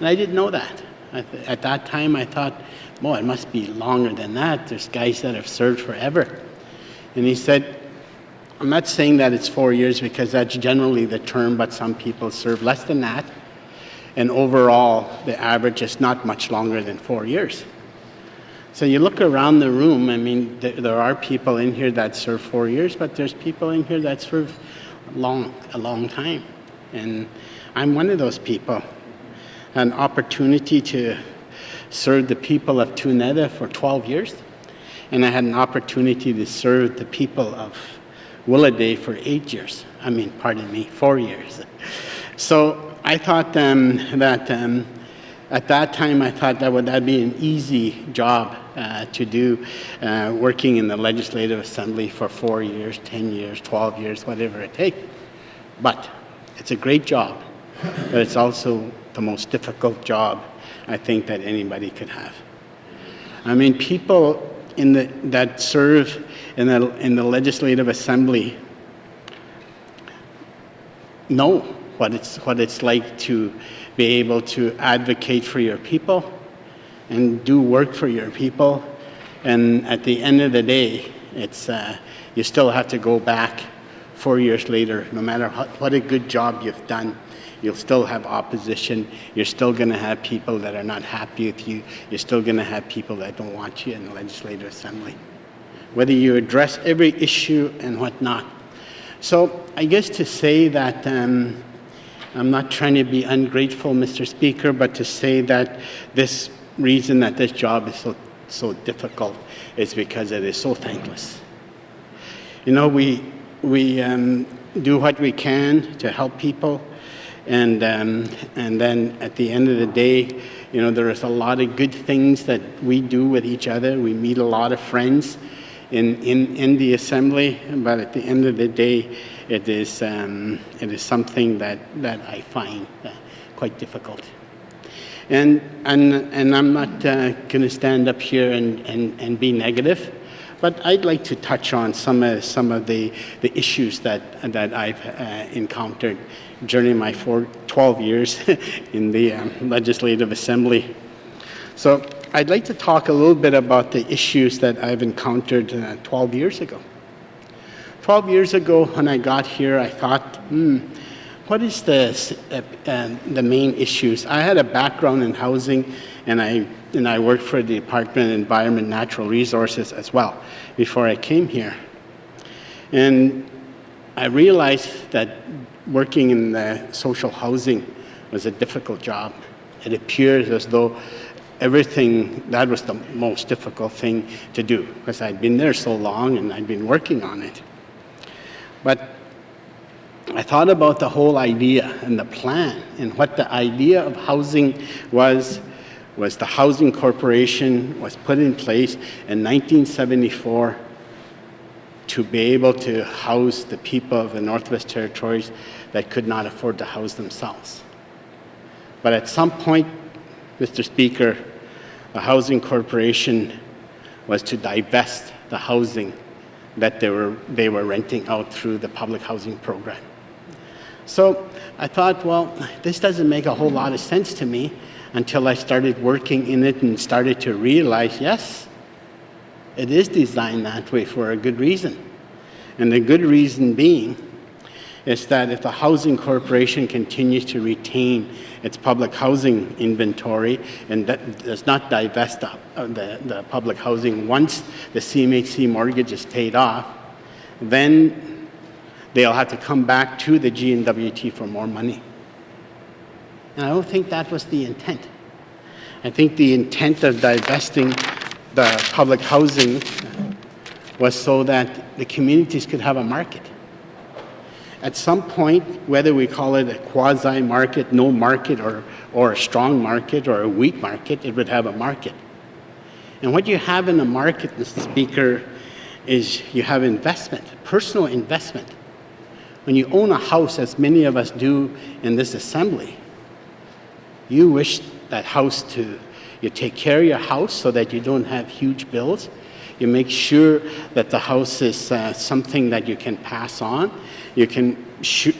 And I didn't know that. At that time, I thought, boy, it must be longer than that. There's guys that have served forever. And he said, I'm not saying that it's 4 years because that's generally the term, but some people serve less than that. And overall, the average is not much longer than 4 years. So you look around the room, I mean, there are people in here that serve 4 years, but there's people in here that serve a long time. And I'm one of those people. An opportunity to serve the people of Tuneda for 12 years. And I had an opportunity to serve the people of Willowdale for 8 years. 4 years. So I thought that at that time, I thought that'd be an easy job to do, working in the Legislative Assembly for 4 years, 10 years, 12 years, whatever it takes. But it's a great job, but it's also the most difficult job I think that anybody could have. I mean, people that serve in the Legislative Assembly know what it's like to be able to advocate for your people and do work for your people. And at the end of the day, it's you still have to go back 4 years later. No matter what a good job you've done, you'll still have opposition. You're still going to have people that are not happy with you. You're still going to have people that don't want you in the Legislative Assembly, whether you address every issue and whatnot. So I guess to say that I'm not trying to be ungrateful, Mr. Speaker, but to say that this reason that this job is so difficult is because it is so thankless. You know, we do what we can to help people, and then at the end of the day, you know, there is a lot of good things that we do with each other. We meet a lot of friends in the assembly, but at the end of the day, it is something that I find quite difficult. And I'm not going to stand up here and be negative, but I'd like to touch on some of the issues that I've encountered during my 12 years in the Legislative Assembly. So I'd like to talk a little bit about the issues that I've encountered 12 years ago. 12 years ago when I got here, I thought, what is the main issues? I had a background in housing, and I worked for the Department of Environment and Natural Resources as well before I came here. And I realized that working in the social housing was a difficult job. It appears as though everything, that was the most difficult thing to do, because I'd been there so long and I'd been working on it. But I thought about the whole idea and the plan, and what the idea of housing was the Housing Corporation was put in place in 1974 to be able to house the people of the Northwest Territories that could not afford to house themselves. But at some point, Mr. Speaker, the Housing Corporation was to divest the housing that they were renting out through the public housing program. So I thought, well, this doesn't make a whole lot of sense to me until I started working in it and started to realize, yes, it is designed that way for a good reason. And the good reason being is that if the Housing Corporation continues to retain its public housing inventory and that does not divest the public housing once the CMHC mortgage is paid off, then they'll have to come back to the G&W.T for more money. And I don't think that was the intent. I think the intent of divesting the public housing was so that the communities could have a market. At some point, whether we call it a quasi-market, no market, or a strong market, or a weak market, it would have a market. And what you have in a market, Mr. Speaker, is you have investment, personal investment. When you own a house, as many of us do in this assembly, you wish that house you take care of your house so that you don't have huge bills. You make sure that the house is something that you can pass on. You can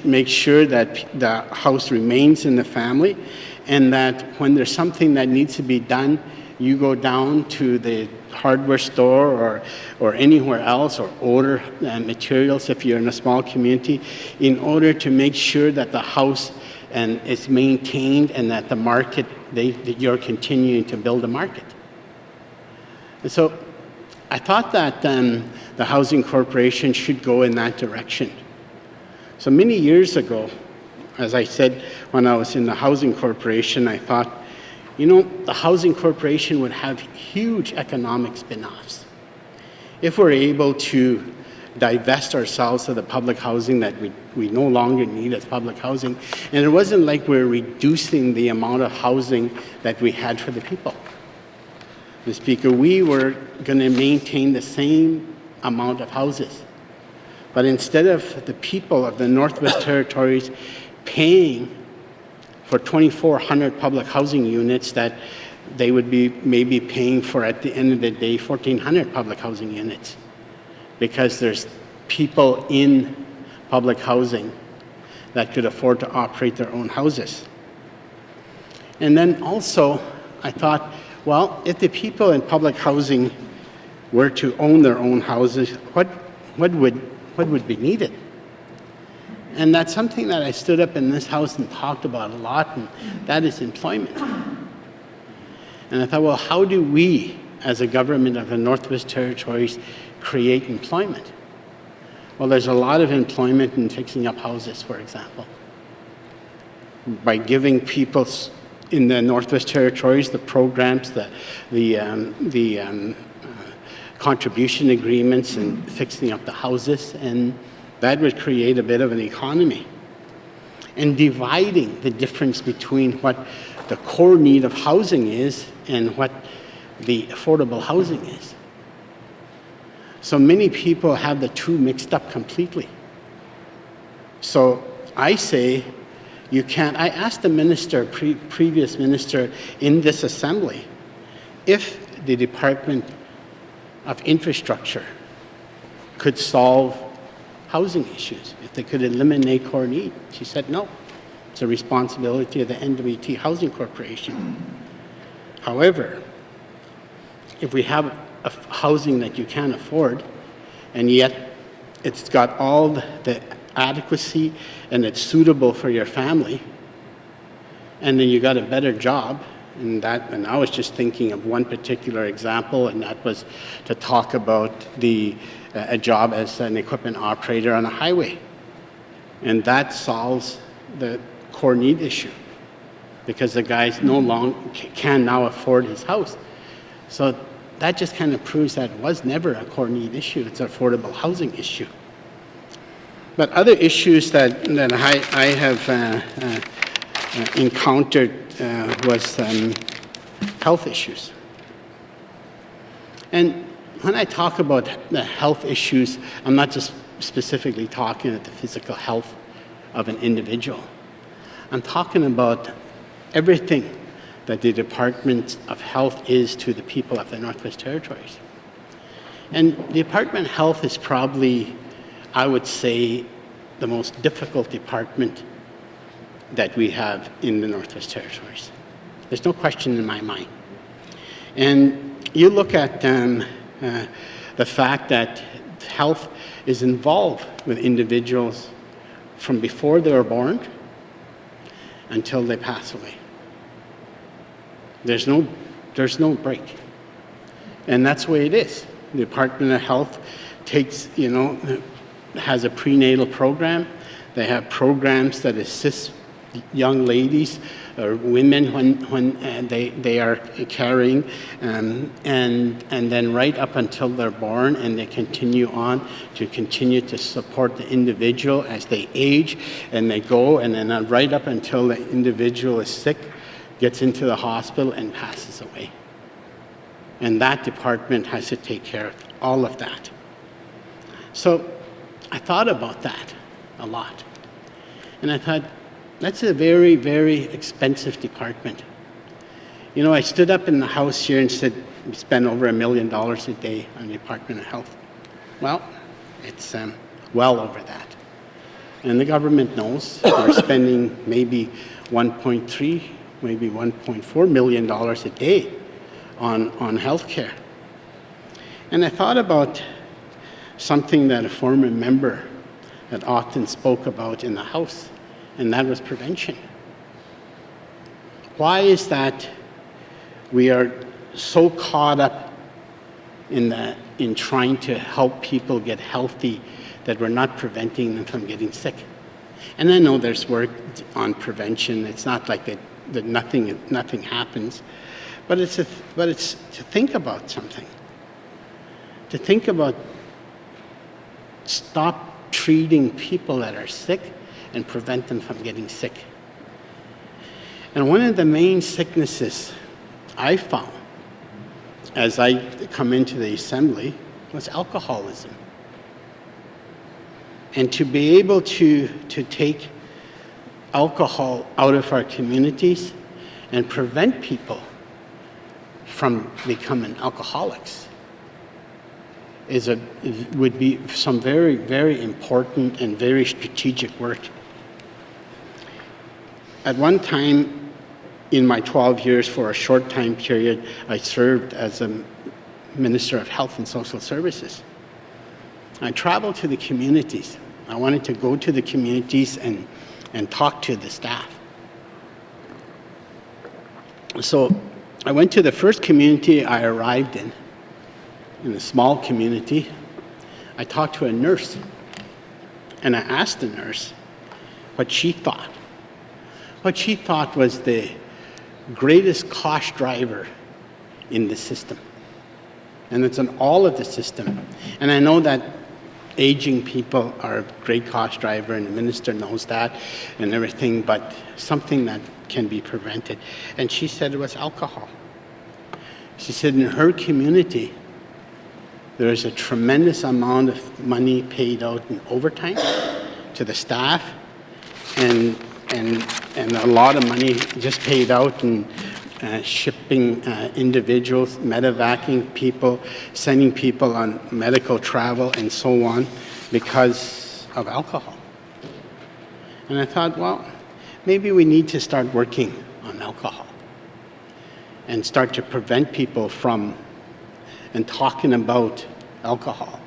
make sure that the house remains in the family, and that when there's something that needs to be done, you go down to the hardware store or anywhere else, or order materials if you're in a small community, in order to make sure that the house is maintained and that the market, that you're continuing to build a market. And so I thought that the Housing Corporation should go in that direction. So many years ago, as I said, when I was in the Housing Corporation, I thought, you know, the Housing Corporation would have huge economic spin-offs if we're able to divest ourselves of the public housing that we no longer need as public housing. And it wasn't like we're reducing the amount of housing that we had for the people. Mr. Speaker, we were going to maintain the same amount of houses. But instead of the people of the Northwest Territories paying for 2,400 public housing units that they would be maybe paying for, at the end of the day, 1,400 public housing units, because there's people in public housing that could afford to operate their own houses. And then also, I thought, well, if the people in public housing were to own their own houses, what would be needed? And that's something that I stood up in this house and talked about a lot, and that is employment. And I thought, well, how do we, as a government of the Northwest Territories, create employment? Well, there's a lot of employment in fixing up houses, for example. By giving people in the Northwest Territories the programs, the contribution agreements, and fixing up the houses, and that would create a bit of an economy. And dividing the difference between what the core need of housing is and what the affordable housing is. So many people have the two mixed up completely. So I say, you can't. I asked the minister, previous minister in this assembly, if the Department of Infrastructure could solve housing issues, if they could eliminate core need. She said no. It's a responsibility of the N.W.T. Housing Corporation. However, if we have a housing that you can't afford, and yet it's got all the adequacy and it's suitable for your family, and then you got a better job, and I was just thinking of one particular example, and that was to talk about a job as an equipment operator on a highway. And that solves the core need issue, because the guys no longer can now afford his house. So that just kind of proves that it was never a core need issue. It's an affordable housing issue. But other issues that I have encountered was health issues. And when I talk about the health issues, I'm not just specifically talking about the physical health of an individual. I'm talking about everything that the Department of Health is to the people of the Northwest Territories. And the Department of Health is probably, I would say, the most difficult department that we have in the Northwest Territories. There's no question in my mind. And you look at the fact that health is involved with individuals from before they were born until they pass away. There's no break. And that's the way it is. The Department of Health takes, has a prenatal program. They have programs that assist young ladies or women when they are carrying, and then right up until they're born, and they continue on to support the individual as they age and they go, and then right up until the individual is sick, gets into the hospital and passes away. And that department has to take care of all of that. So I thought about that a lot. And I thought, that's a very, very expensive department. I stood up in the House here and said, we spend over $1 million a day on the Department of Health. Well, it's well over that. And the government knows we're spending maybe 1.3, maybe $1.4 million a day on health care. And I thought about something that a former member that often spoke about in the House, and that was prevention. Why is that we are so caught up in trying to help people get healthy that we're not preventing them from getting sick? And I know there's work on prevention. It's not like that nothing happens, but it's to think about something. To think about stop treating people that are sick and prevent them from getting sick. And one of the main sicknesses I found as I come into the Assembly was alcoholism. And to be able to take alcohol out of our communities and prevent people from becoming alcoholics would be some very, very important and very strategic work. At one time, in my 12 years, for a short time period, I served as a Minister of Health and Social Services. I traveled to the communities. I wanted to go to the communities and talk to the staff. So I went to the first community I arrived in a small community. I talked to a nurse, and I asked the nurse what she thought. What she thought was the greatest cost driver in the system. And it's in all of the system. And I know that aging people are a great cost driver, and the minister knows that and everything, but something that can be prevented. And she said it was alcohol. She said in her community, there is a tremendous amount of money paid out in overtime to the staff, and a lot of money just paid out in shipping individuals, medevacing people, sending people on medical travel and so on because of alcohol. And I thought, well, maybe we need to start working on alcohol and start to prevent people from and talking about alcohol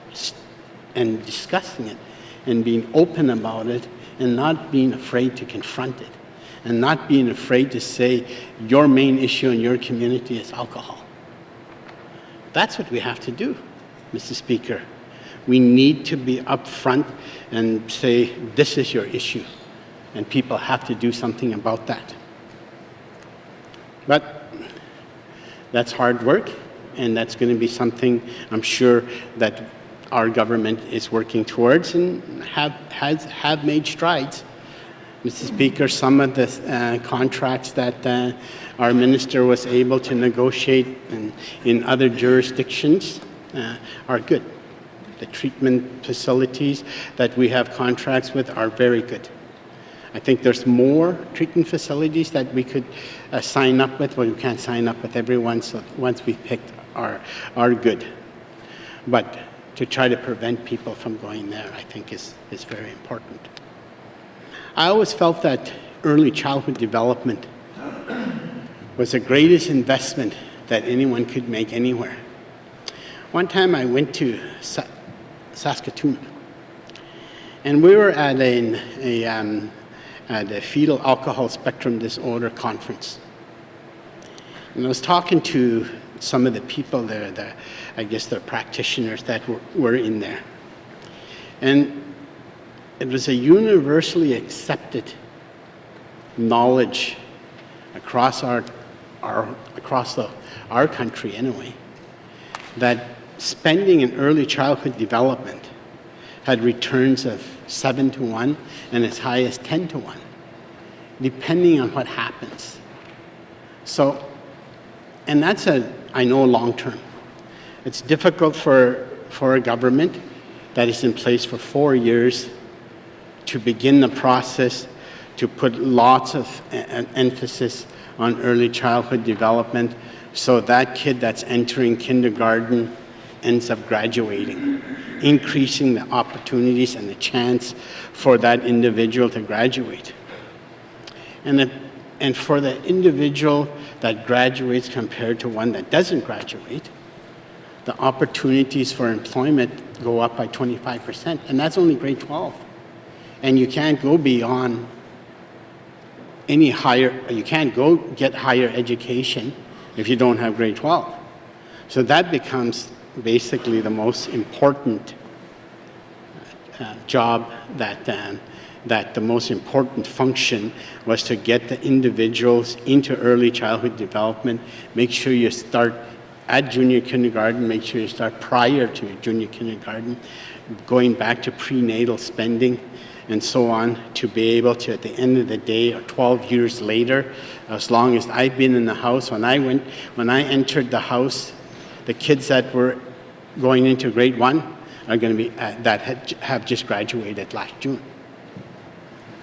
and discussing it and being open about it and not being afraid to confront it and not being afraid to say your main issue in your community is alcohol. That's what we have to do, Mr. Speaker. We need to be upfront and say, this is your issue, and people have to do something about that. But that's hard work, and that's going to be something I'm sure that our government is working towards and have made strides. Mr. Speaker, some of the contracts that our minister was able to negotiate in other jurisdictions are good. The treatment facilities that we have contracts with are very good. I think there's more treatment facilities that we could sign up with. Well, you can't sign up with everyone, so once we picked are good. But to try to prevent people from going there, I think is very important. I always felt that early childhood development was the greatest investment that anyone could make anywhere. One time I went to Saskatoon, and we were at a fetal alcohol spectrum disorder conference. And I was talking to some of the people there, I guess the practitioners that were in there. And it was a universally accepted knowledge across our country anyway, that spending in early childhood development had returns of 7 to 1 and as high as 10 to 1, depending on what happens. So, and that's I know long term. It's difficult for a government that is in place for 4 years to begin the process to put lots of emphasis on early childhood development so that kid that's entering kindergarten ends up graduating, increasing the opportunities and the chance for that individual to graduate. And for the individual that graduates compared to one that doesn't graduate, the opportunities for employment go up by 25%, and that's only grade 12. And you can't go beyond any higher, you can't go get higher education if you don't have grade 12. So that becomes basically the most important job that the most important function was to get the individuals into early childhood development, make sure you start at junior kindergarten, make sure you start prior to junior kindergarten, going back to prenatal spending and so on, to be able to, at the end of the day, or 12 years later, as long as I've been in the house, when I entered the house, the kids that were going into grade 1 are going to be, that have just graduated last June.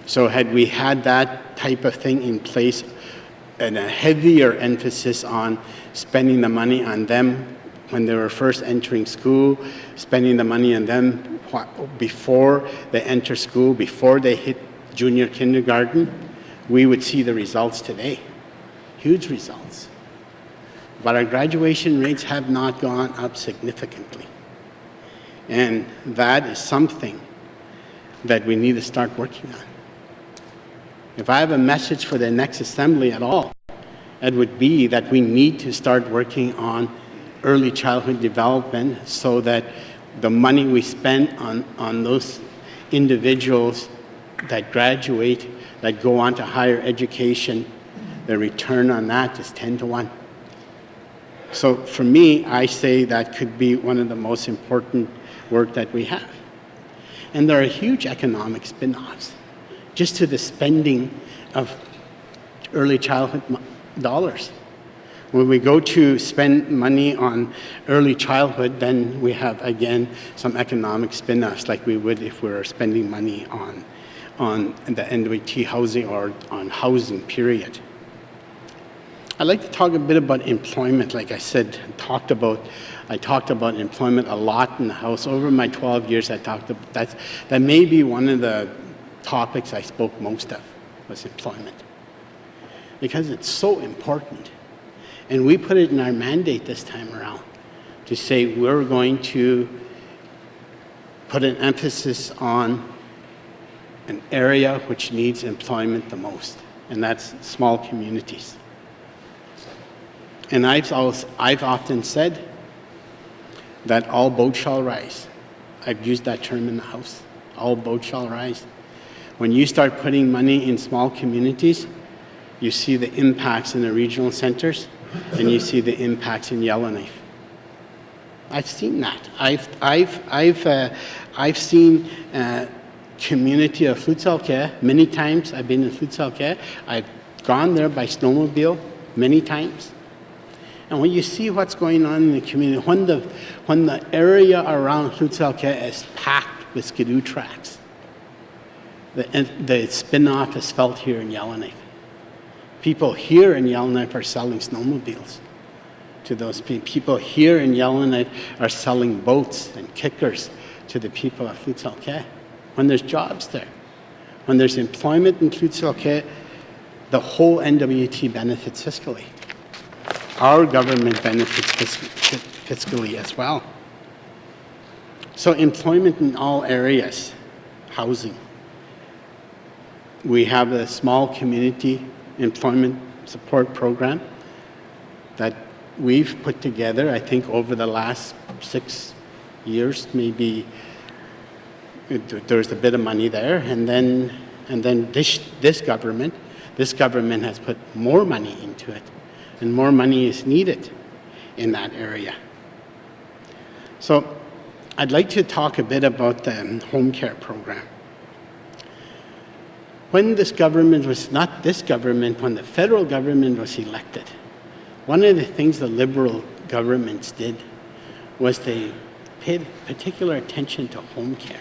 So had we had that type of thing in place and a heavier emphasis on spending the money on them when they were first entering school, spending the money on them before they enter school, before they hit junior kindergarten, we would see the results today. Huge results. But our graduation rates have not gone up significantly. And that is something that we need to start working on. If I have a message for the next assembly at all, it would be that we need to start working on early childhood development so that the money we spend on those individuals that graduate, that go on to higher education, the return on that is 10 to 1. So for me, I say that could be one of the most important work that we have. And there are huge economic spin-offs just to the spending of early childhood dollars. When we go to spend money on early childhood, then we have, again, some economic spin-offs like we would if we were spending money on the N.W.T housing or on housing, period. I'd like to talk a bit about employment. Like I said, I talked about employment a lot in the House. Over my 12 years, I talked about that may be one of the topics I spoke most of, was employment. Because it's so important. And we put it in our mandate this time around to say we're going to put an emphasis on an area which needs employment the most, and that's small communities. And I've often said that all boats shall rise. I've used that term in the House. All boats shall rise. When you start putting money in small communities, you see the impacts in the regional centers, and you see the impacts in Yellowknife. I've seen that. I've seen community of Flutsalke many times. I've been in Flutsalke. I've gone there by snowmobile many times. And when you see what's going on in the community, when the area around Flutsalke is packed with skidoo tracks, the spin-off is felt here in Yellowknife. People here in Yellowknife are selling snowmobiles to those people. People here in Yellowknife are selling boats and kickers to the people of Flutsalke. When there's jobs there, when there's employment in Flutsalke, the whole N.W.T. benefits fiscally. Our government benefits fiscally as well. So employment in all areas, housing. We have a small community employment support program that we've put together, I think, over the last 6 years, maybe. There's a bit of money there, and then this government has put more money into it, and more money is needed in that area. So I'd like to talk a bit about the home care program. When this government was, not this government, when the federal government was elected, one of the things the Liberal governments did was they paid particular attention to home care.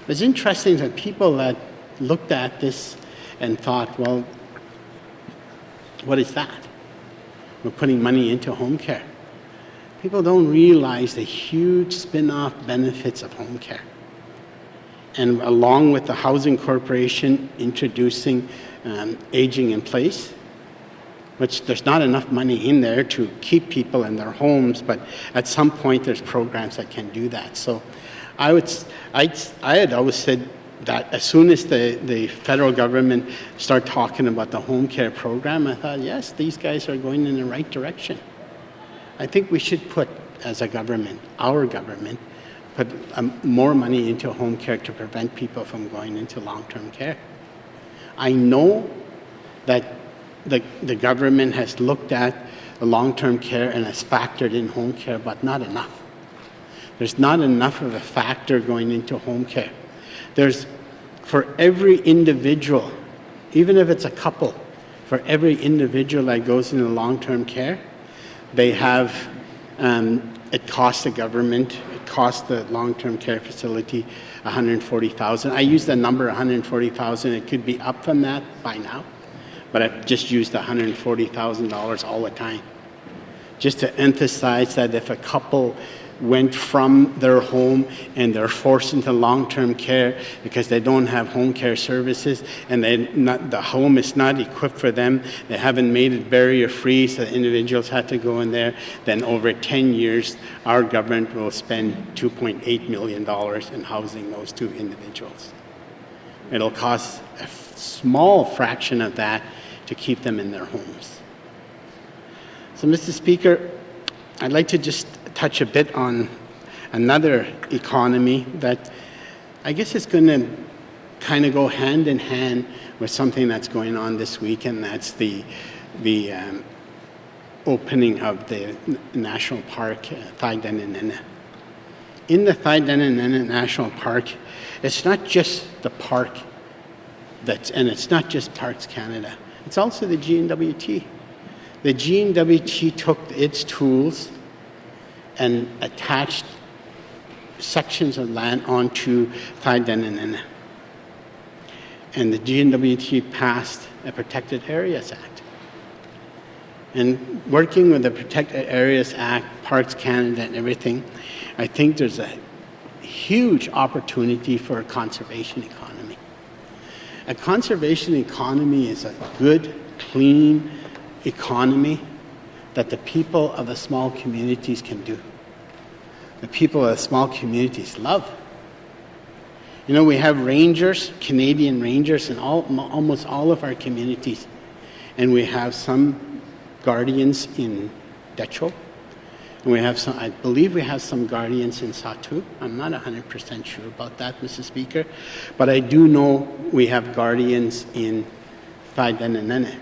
It was interesting that people that looked at this and thought, well, what is that? We're putting money into home care. People don't realize the huge spin-off benefits of home care. And along with the Housing Corporation introducing aging in place, which there's not enough money in there to keep people in their homes, but at some point there's programs that can do that. So I had always said that as soon as the federal government started talking about the home care program, I thought, yes, these guys are going in the right direction. I think we should put, as a government, our government, put more money into home care to prevent people from going into long-term care. I know that the government has looked at long-term care and has factored in home care, but not enough. There's not enough of a factor going into home care. There's, for every individual, even if it's a couple, for every individual that goes into long-term care, they have, it costs the government, it costs the long-term care facility $140,000. I use the number $140,000. It could be up from that by now, but I've just used $140,000 all the time, just to emphasize that if a couple went from their home and they're forced into long-term care because they don't have home care services and the home is not equipped for them, they haven't made it barrier-free, so the individuals have to go in there, then over 10 years, our government will spend $2.8 million in housing those two individuals. It'll cost a small fraction of that to keep them in their homes. So, Mr. Speaker, I'd like to just touch a bit on another economy that I guess is going to kind of go hand in hand with something that's going on this week, and that's the opening of the national park, Thai-Denenene. In the Thai-Denenene National Park, it's not just the park and it's not just Parks Canada, it's also the G&W.T. The G&W.T took its tools and attached sections of land onto Thai-Denenene. And the G&W.T passed a Protected Areas Act. And working with the Protected Areas Act, Parks Canada and everything, I think there's a huge opportunity for a conservation economy. A conservation economy is a good, clean economy that the people of the small communities can do. The people of the small communities love. You know, we have rangers, Canadian rangers, in almost all of our communities. And we have some guardians in Detroit. And we have some, I believe we have some guardians in Satu. I'm not 100% sure about that, Mr. Speaker. But I do know we have guardians in Thaidenanene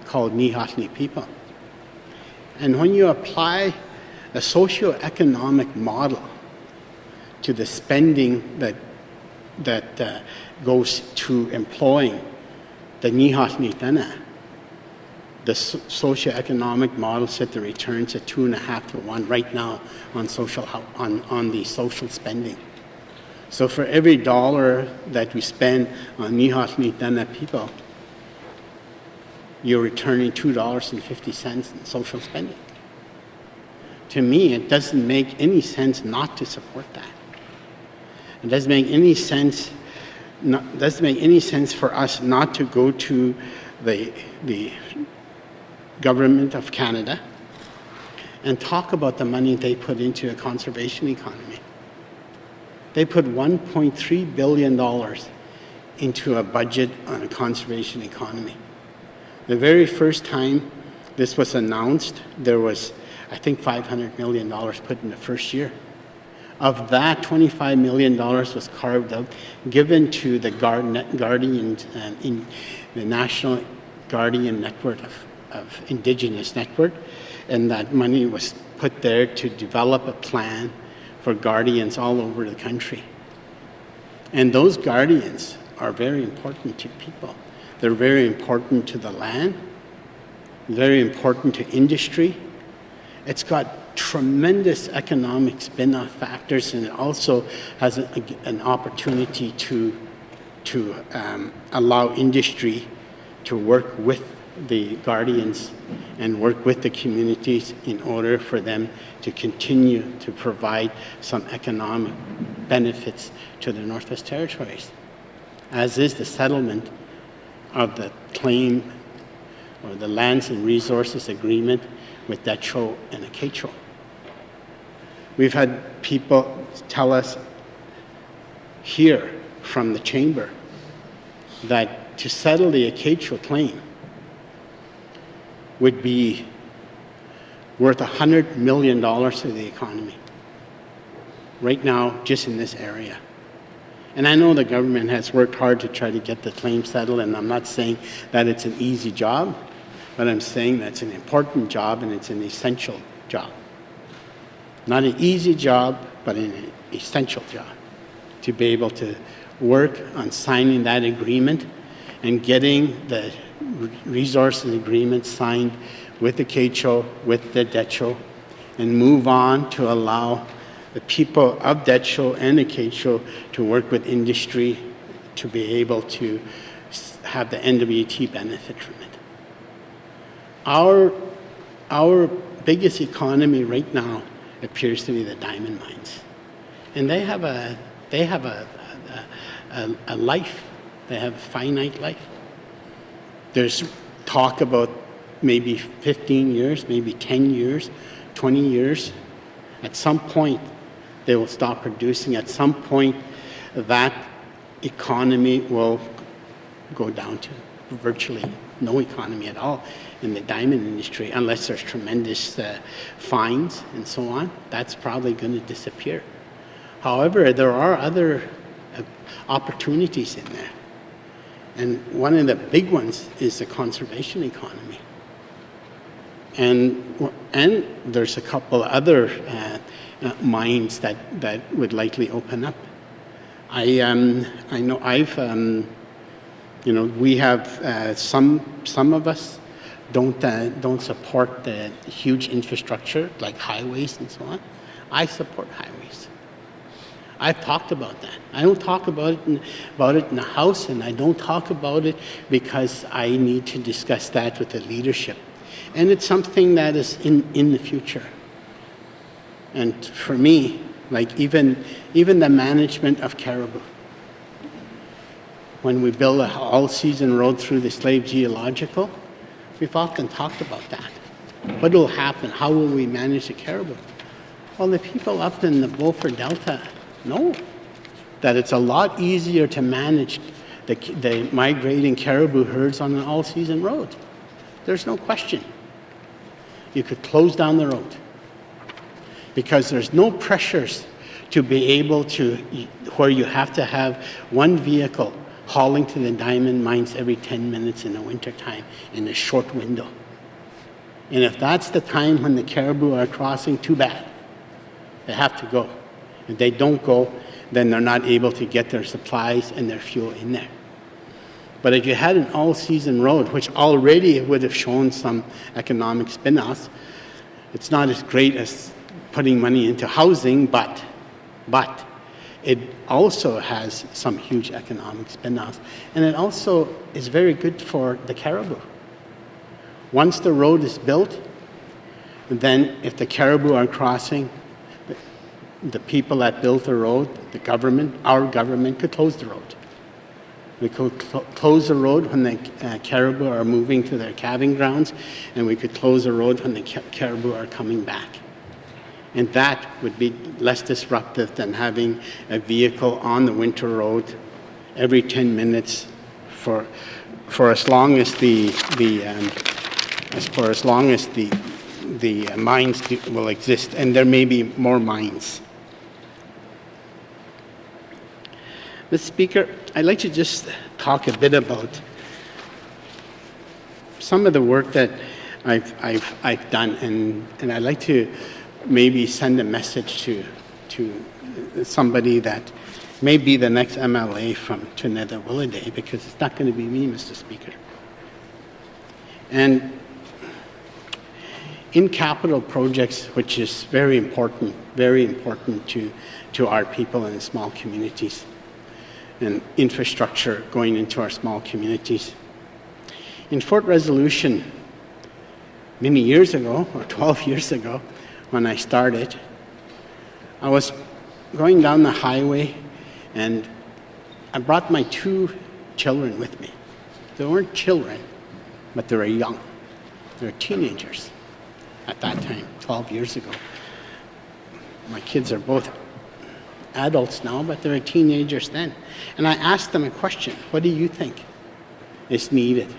called Nihatni people. And when you apply a socio-economic model to the spending that goes to employing the Nihatni Tana, the socioeconomic model set the returns at 2.5 to 1 right now on the social spending. So for every dollar that we spend on Nihatni Tana people, you're returning $2.50 in social spending. To me, it doesn't make any sense not to support that. It doesn't make any sense. Doesn't make any sense for us not to go to the Government of Canada and talk about the money they put into a conservation economy. They put $1.3 billion into a budget on a conservation economy. The very first time this was announced, there was, I think, $500 million put in the first year. Of that, $25 million was carved out, given to the Guardians in the National Guardian Network of Indigenous Network, and that money was put there to develop a plan for guardians all over the country. And those guardians are very important to people. They're very important to the land, very important to industry. It's got tremendous economic spin-off factors, and it also has an opportunity to allow industry to work with the guardians and work with the communities in order for them to continue to provide some economic benefits to the Northwest Territories, as is the settlement of the claim or the lands and resources agreement with Decho and Akecho. We've had people tell us here from the chamber that to settle the Akecho claim would be worth $100 million to the economy right now, just in this area. And I know the government has worked hard to try to get the claim settled, and I'm not saying that it's an easy job, but I'm saying that it's an important job and it's an essential job. Not an easy job, but an essential job to be able to work on signing that agreement and getting the resources agreement signed with the Akecho, with the Decho, and move on to allow the people of Decho and Akecho to work with industry to be able to have the N.W.T benefit from it. Our biggest economy right now appears to be the diamond mines, and they have a life. They have a finite life. There's talk about maybe 15 years, maybe 10 years, 20 years. At some point, they will stop producing. At some point, that economy will go down to virtually no economy at all in the diamond industry, unless there's tremendous fines and so on. That's probably going to disappear. However, there are other opportunities in there. And one of the big ones is the conservation economy. And there's a couple other mines that would likely open up. I know we have some of us don't support the huge infrastructure like highways and so on. I support highways. I've talked about that. I don't talk about it in the House, and I don't talk about it because I need to discuss that with the leadership. And it's something that is in the future. And for me, like even the management of caribou, when we build an all-season road through the Slave Geological, we've often talked about that. What will happen? How will we manage the caribou? Well, the people up in the Beaufort Delta know that it's a lot easier to manage the migrating caribou herds on an all-season road. There's no question. You could close down the road. because there's no pressures to be able to, where you have to have one vehicle hauling to the diamond mines every 10 minutes in the wintertime in a short window. And if that's the time when the caribou are crossing, too bad. They have to go. If they don't go, then they're not able to get their supplies and their fuel in there. But if you had an all-season road, which already would have shown some economic spin-offs, it's not as great as putting money into housing, but it also has some huge economic spin-offs. And it also is very good for the caribou. Once the road is built, then if the caribou are crossing, the people that built the road, the government, our government could close the road. We could close the road when the caribou are moving to their calving grounds, and we could close the road when the caribou are coming back. And that would be less disruptive than having a vehicle on the winter road every 10 minutes for as long as the mines will exist, and there may be more mines. Mr. Speaker, I'd like to just talk a bit about some of the work that I've done, and I'd like to maybe send a message to somebody that may be the next MLA from N.W.T, because it's not going to be me, Mr. Speaker. And in capital projects, which is very important to our people in the small communities, and infrastructure going into our small communities. In Fort Resolution, many years ago, or 12 years ago, when I started, I was going down the highway and I brought my 2 children with me. They weren't children, but they were young. They were teenagers at that time, 12 years ago. My kids are both adults now, but they were teenagers then. And I asked them a question: what do you think is needed?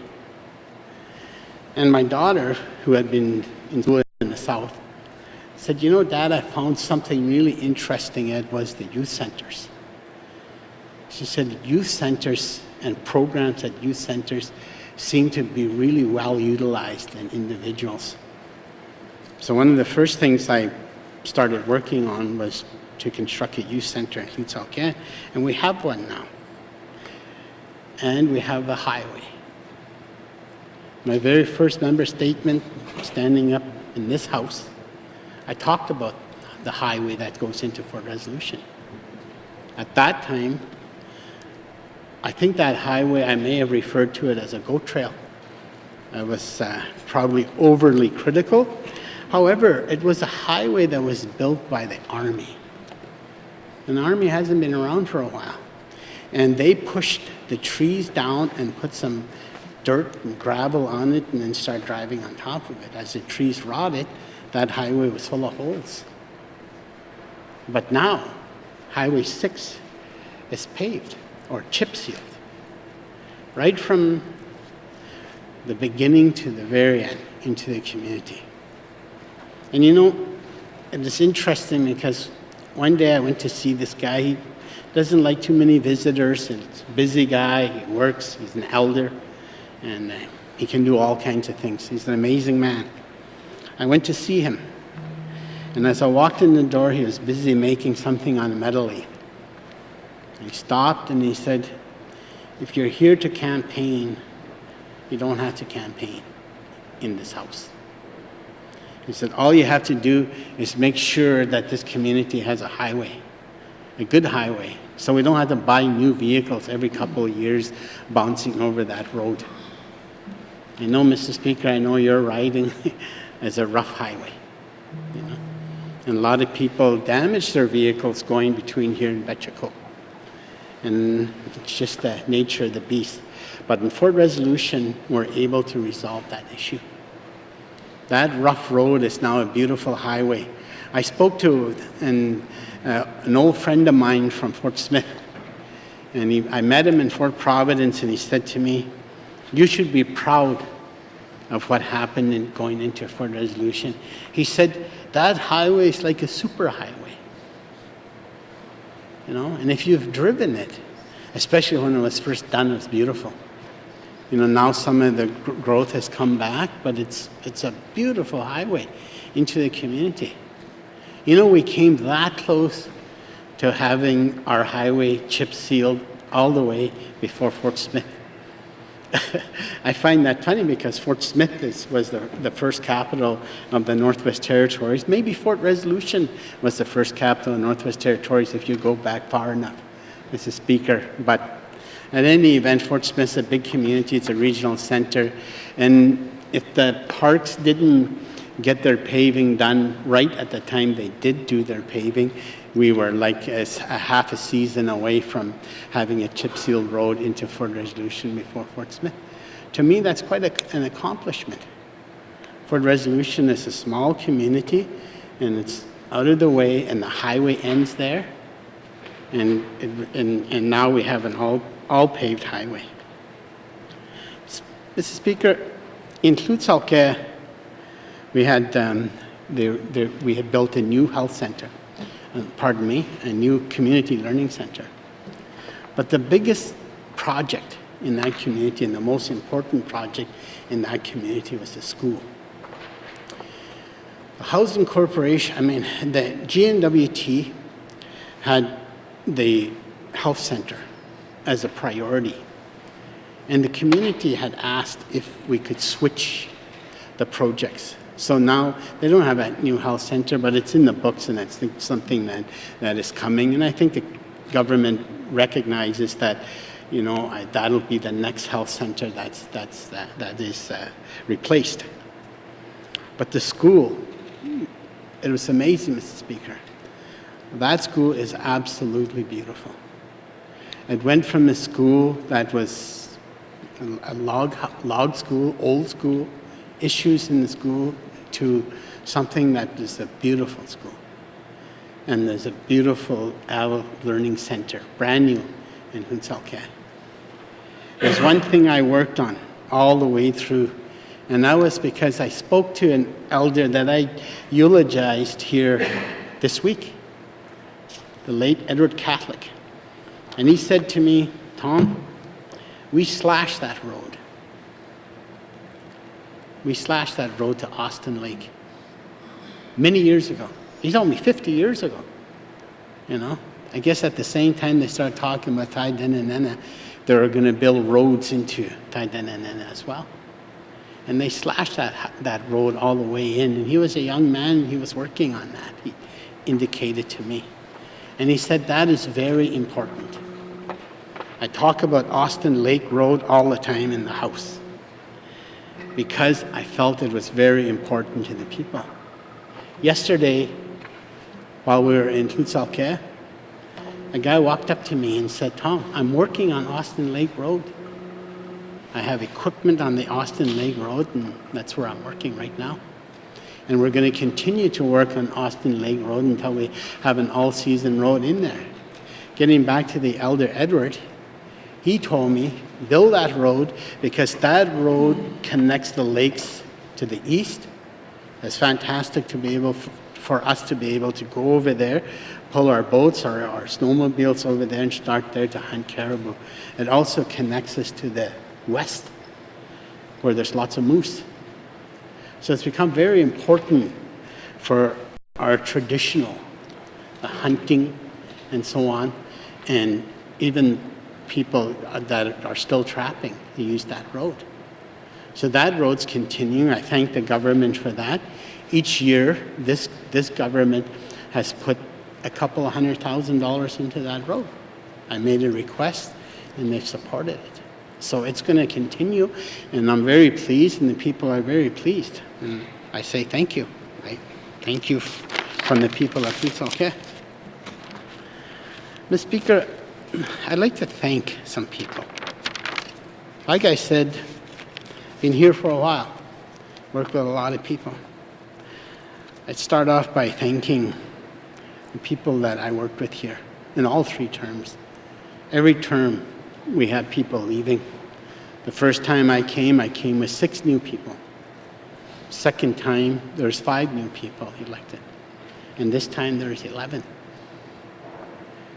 And my daughter, who had been in school in the South, said, "You know, Dad, I found something really interesting. It was the youth centers." She said youth centers and programs at youth centers seem to be really well utilized in individuals. So one of the first things I started working on was to construct a youth center in Untitled, and we have one now. And we have a highway. My very first member statement, standing up in this house, I talked about the highway that goes into Fort Resolution. At that time, I think that highway, I may have referred to it as a goat trail. I was probably overly critical. However, it was a highway that was built by the Army. And the Army hasn't been around for a while. And they pushed the trees down and put some dirt and gravel on it and then start driving on top of it. As the trees rotted, that highway was full of holes. But now, Highway 6 is paved or chip sealed, right from the beginning to the very end into the community. And you know, it is interesting because one day I went to see this guy. He doesn't like too many visitors. He's a busy guy. He works. He's an elder. And he can do all kinds of things. He's an amazing man. I went to see him. And as I walked in the door, he was busy making something on a metal lathe. He stopped and he said, "If you're here to campaign, you don't have to campaign in this house." He said, "All you have to do is make sure that this community has a highway, a good highway, so we don't have to buy new vehicles every couple of years bouncing over that road." I know, Mr. Speaker, I know you're riding as a rough highway, you know, and a lot of people damage their vehicles going between here and Betchaco. And it's just the nature of the beast. But in Fort Resolution, we're able to resolve that issue. That rough road is now a beautiful highway. I spoke to an old friend of mine from Fort Smith, and I met him in Fort Providence, and he said to me, "You should be proud of what happened in going into Fort Resolution. He said, that highway is like a super highway. You know, and if you've driven it, especially when it was first done, it was beautiful. You know, now some of the growth has come back, but it's a beautiful highway into the community. You know, we came that close to having our highway chip sealed all the way before Fort Smith. I find that funny because Fort Smith was the first capital of the Northwest Territories. Maybe Fort Resolution was the first capital of the Northwest Territories if you go back far enough, Mr. Speaker. But at any event, Fort Smith's a big community. It's a regional center. And if the parks didn't get their paving done right at the time they did do their paving, we were like a half a season away from having a chip sealed road into Fort Resolution before Fort Smith. To me, that's quite an accomplishment. Fort Resolution is a small community, and it's out of the way, and the highway ends there, and now we have an all paved highway. Mr. Speaker, in Tlutsalke, we had built a new health center. A new community learning center. But the biggest project in that community and the most important project in that community was the school. The Housing Corporation, the N.W.T had the health center as a priority. And the community had asked if we could switch the projects. So now they don't have a new health center, but it's in the books, and it's something that is coming. And I think the government recognizes that, you know, that'll be the next health center that is replaced. But the school, it was amazing, Mr. Speaker. That school is absolutely beautiful. It went from a school that was a log school, old school, issues in the school, to something that is a beautiful school. And there's a beautiful adult learning center, brand new in Tlutsalke. There's one thing I worked on all the way through, and that was because I spoke to an elder that I eulogized here this week, the late Edward Catholic. And he said to me, Tom, we slashed that road. We slashed that road to Austin Lake many years ago. He told me 50 years ago. You know, I guess at the same time they started talking about Taidenanena, they were going to build roads into Taidenanena as well. And they slashed that road all the way in. And he was a young man, he was working on that, he indicated to me. And he said that is very important. I talk about Austin Lake Road all the time in the house, because I felt it was very important to the people. Yesterday, while we were in Tlutsalke, a guy walked up to me and said, Tom, I'm working on Austin Lake Road. I have equipment on the Austin Lake Road, and that's where I'm working right now. And we're going to continue to work on Austin Lake Road until we have an all-season road in there. Getting back to the Elder Edward, he told me, build that road because that road connects the lakes to the east. It's fantastic to be able for us to be able to go over there, pull our boats or our snowmobiles over there and start there to hunt caribou. It also connects us to the west, where there's lots of moose. So it's become very important for our traditional hunting and so on, and even people that are still trapping to use that road. So that road's continuing. I thank the government for that. Each year, this government has put a couple of $100,000 into that road. I made a request, and they've supported it. So it's going to continue, and I'm very pleased, and the people are very pleased. And I say thank you. I thank you from the people of Tlutsalke. Mr. Speaker, I'd like to thank some people. Like I said, been here for a while, worked with a lot of people. I'd start off by thanking the people that I worked with here in all three terms. Every term, we had people leaving. The first time I came with 6 new people. Second time, there's 5 new people elected. And this time there's 11.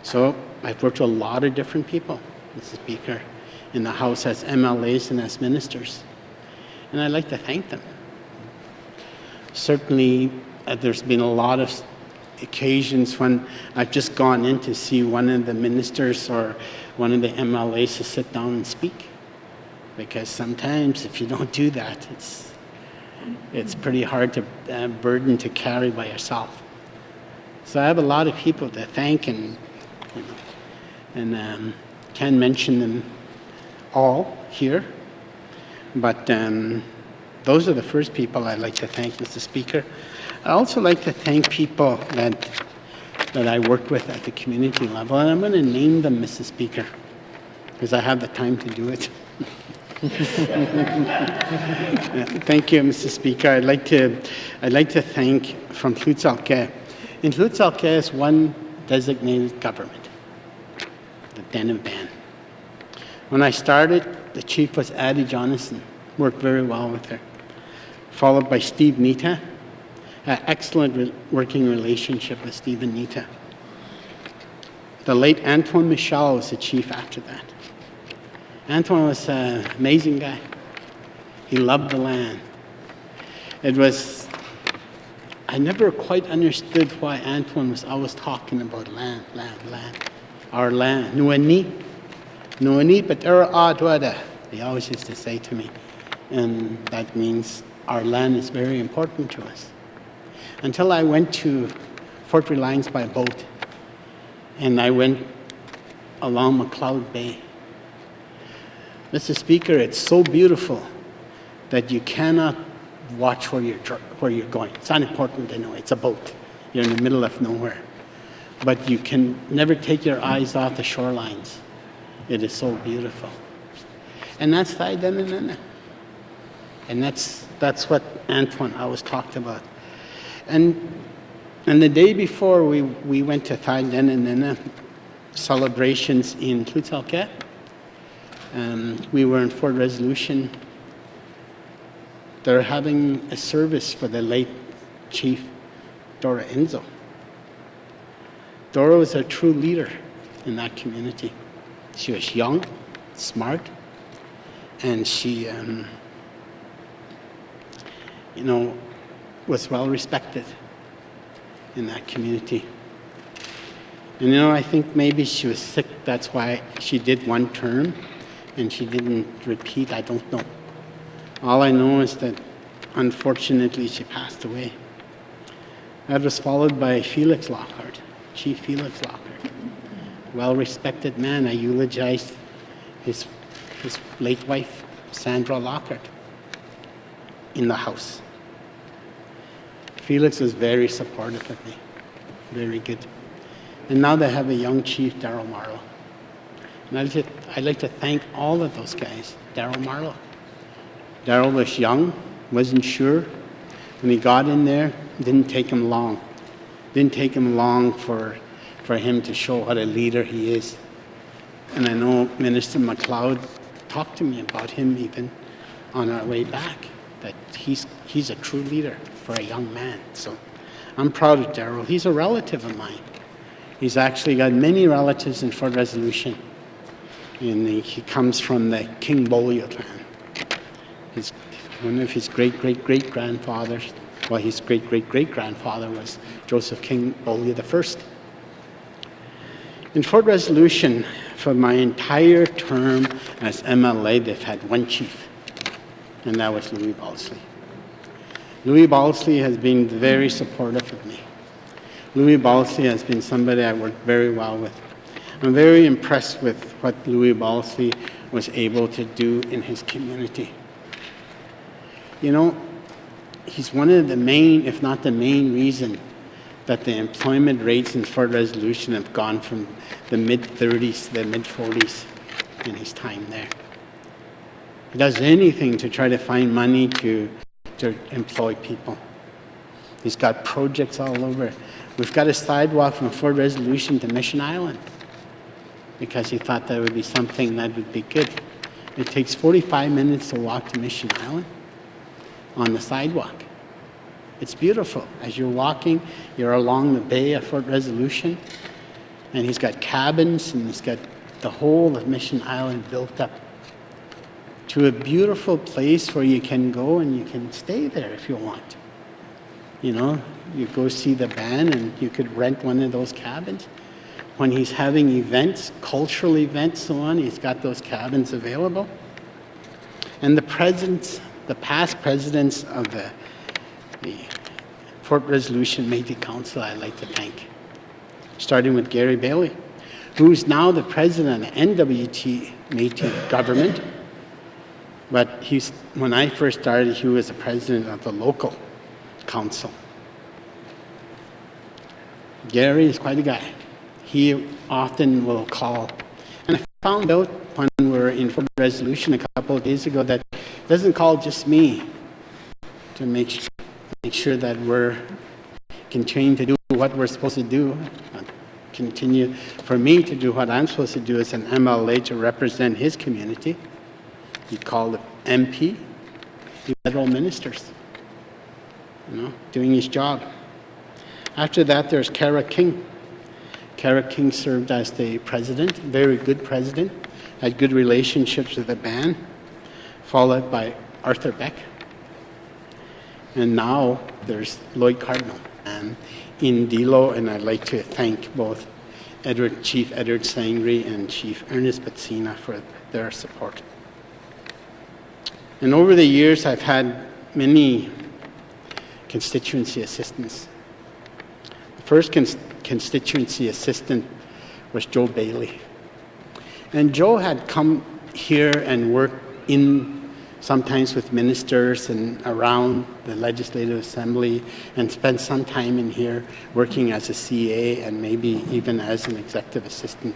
So I've worked with a lot of different people, Mr. Speaker, in the House as MLAs and as ministers. And I'd like to thank them. Certainly, there's been a lot of occasions when I've just gone in to see one of the ministers or one of the MLAs to sit down and speak. Because sometimes if you don't do that, it's pretty hard to burden to carry by yourself. So I have a lot of people to thank, and can't mention them all here, but those are the first people I'd like to thank, Mr. Speaker. I also like to thank people that I worked with at the community level, and I'm going to name them, Mr. Speaker, because I have the time to do it. Thank you, Mr. Speaker. I'd like to thank from Tlutsalke. In Tlutsalke is one designated government, the Denham-Ban. When I started, the chief was Addie Jonathan. Worked very well with her. Followed by Steve Nita. An excellent working relationship with Steve and Nita. The late Antoine Michel was the chief after that. Antoine was an amazing guy. He loved the land. I never quite understood why Antoine was always talking about land. Our land. Nuani patera adwada. He always used to say to me. And that means our land is very important to us. Until I went to Fort Reliance by boat. And I went along McLeod Bay. Mr. Speaker, it's so beautiful that you cannot watch where you're going. It's not important to know. It's a boat. You're in the middle of nowhere. But you can never take your eyes off the shorelines. It is so beautiful. And that's Thai-Denanana. And that's what Antoine always talked about. And the day before we went to Thai-Denanana celebrations in Tlutsalke, we were in Fort Resolution. They're having a service for the late Chief Dora Enzo. Dora was a true leader in that community. She was young, smart, and she, was well respected in that community. And I think maybe she was sick, that's why she did one term and she didn't repeat, I don't know. All I know is that unfortunately she passed away. That was followed by Felix Lockhart, Chief Felix Lockhart. Well-respected man. I eulogized his late wife, Sandra Lockhart, in the House. Felix was very supportive of me, very good. And now they have a young chief, Daryl Marlowe. And I'd like to thank all of those guys. Daryl Marlowe. Daryl was young, wasn't sure. When he got in there, it didn't take him long. Didn't take him long for him to show what a leader he is. And I know Minister McLeod talked to me about him even on our way back, that he's a true leader for a young man. So I'm proud of Daryl. He's a relative of mine. He's actually got many relatives in Fort Resolution. And he comes from the King Bolio clan. One of his great-great-great-grandfathers, well, his great-great-great-grandfather was Joseph King Bolio I. In Fort Resolution, for my entire term as MLA, they've had one chief, and that was Louis Balsley. Louis Balsley has been very supportive of me. Louis Balsley has been somebody I worked very well with. I'm very impressed with what Louis Balsley was able to do in his community. He's one of the main, if not the main reason that the employment rates in Fort Resolution have gone from the mid-30s to the mid-40s in his time there. He does anything to try to find money to employ people. He's got projects all over. We've got a sidewalk from Fort Resolution to Mission Island because he thought that would be something that would be good. It takes 45 minutes to walk to Mission Island on the sidewalk. It's beautiful. As you're walking, you're along the bay of Fort Resolution, and he's got cabins, and he's got the whole of Mission Island built up to a beautiful place where you can go and you can stay there if you want. You know, you go see the band and you could rent one of those cabins. When he's having events, cultural events, so on, he's got those cabins available. And the past presidents of the Fort Resolution Métis Council, I'd like to thank. Starting with Gary Bailey, who's now the president of N.W.T. Métis government. But when I first started, he was the president of the local council. Gary is quite a guy. He often will call. And I found out when we were in Fort Resolution a couple of days ago that he doesn't call just me to make sure that we're continuing to do what we're supposed to do, continue for me to do what I'm supposed to do as an MLA to represent his community. He called the MP, the federal ministers, you know, doing his job. After that, there's Kara King. Kara King served as the president, very good president, had good relationships with the band, followed by Arthur Beck. And now there's Lloyd Cardinal and in Dilo, and I'd like to thank both Chief Edward Sangre and Chief Ernest Betsina for their support. And over the years, I've had many constituency assistants. The first constituency assistant was Joe Bailey. And Joe had come here and worked sometimes with ministers and around the Legislative Assembly and spent some time in here working as a CA and maybe even as an executive assistant.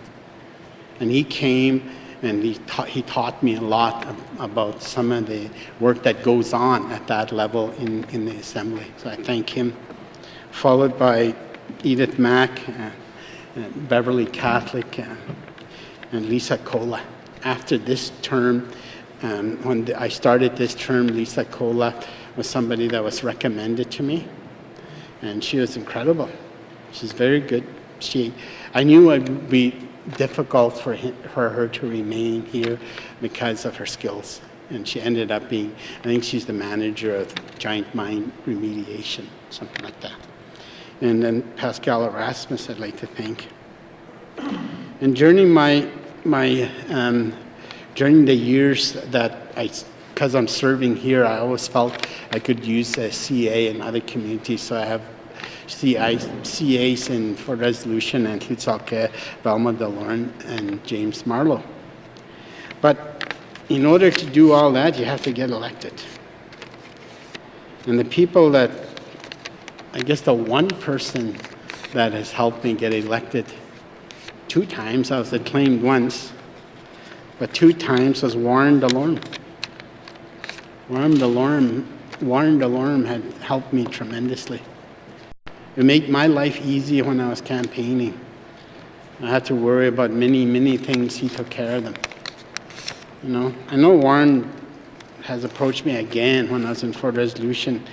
And he came and he taught me a lot about some of the work that goes on at that level in the Assembly. So I thank him. Followed by Edith Mack, Beverly Catholic, and Lisa Cola. After this term, when I started this term, Lisa Cola was somebody that was recommended to me, and she was incredible. She's very good. I knew it would be difficult for her to remain here because of her skills, and she ended up being, I think she's the manager of giant mine remediation, something like that. And then Pascal Erasmus, I'd like to thank. And during during the years that because I'm serving here, I always felt I could use a CA in other communities, so I have CAs in Fort Resolution and Tlitsalke, Velma DeLorme, and James Marlowe. But in order to do all that, you have to get elected. And the people that, I guess the one person that has helped me get elected 2 times, I was acclaimed once, but 2 times was Warren DeLorme. Warren DeLorme had helped me tremendously. It made my life easy when I was campaigning. I had to worry about many things. He took care of them. You know, I know Warren has approached me again when I was in Fort Resolution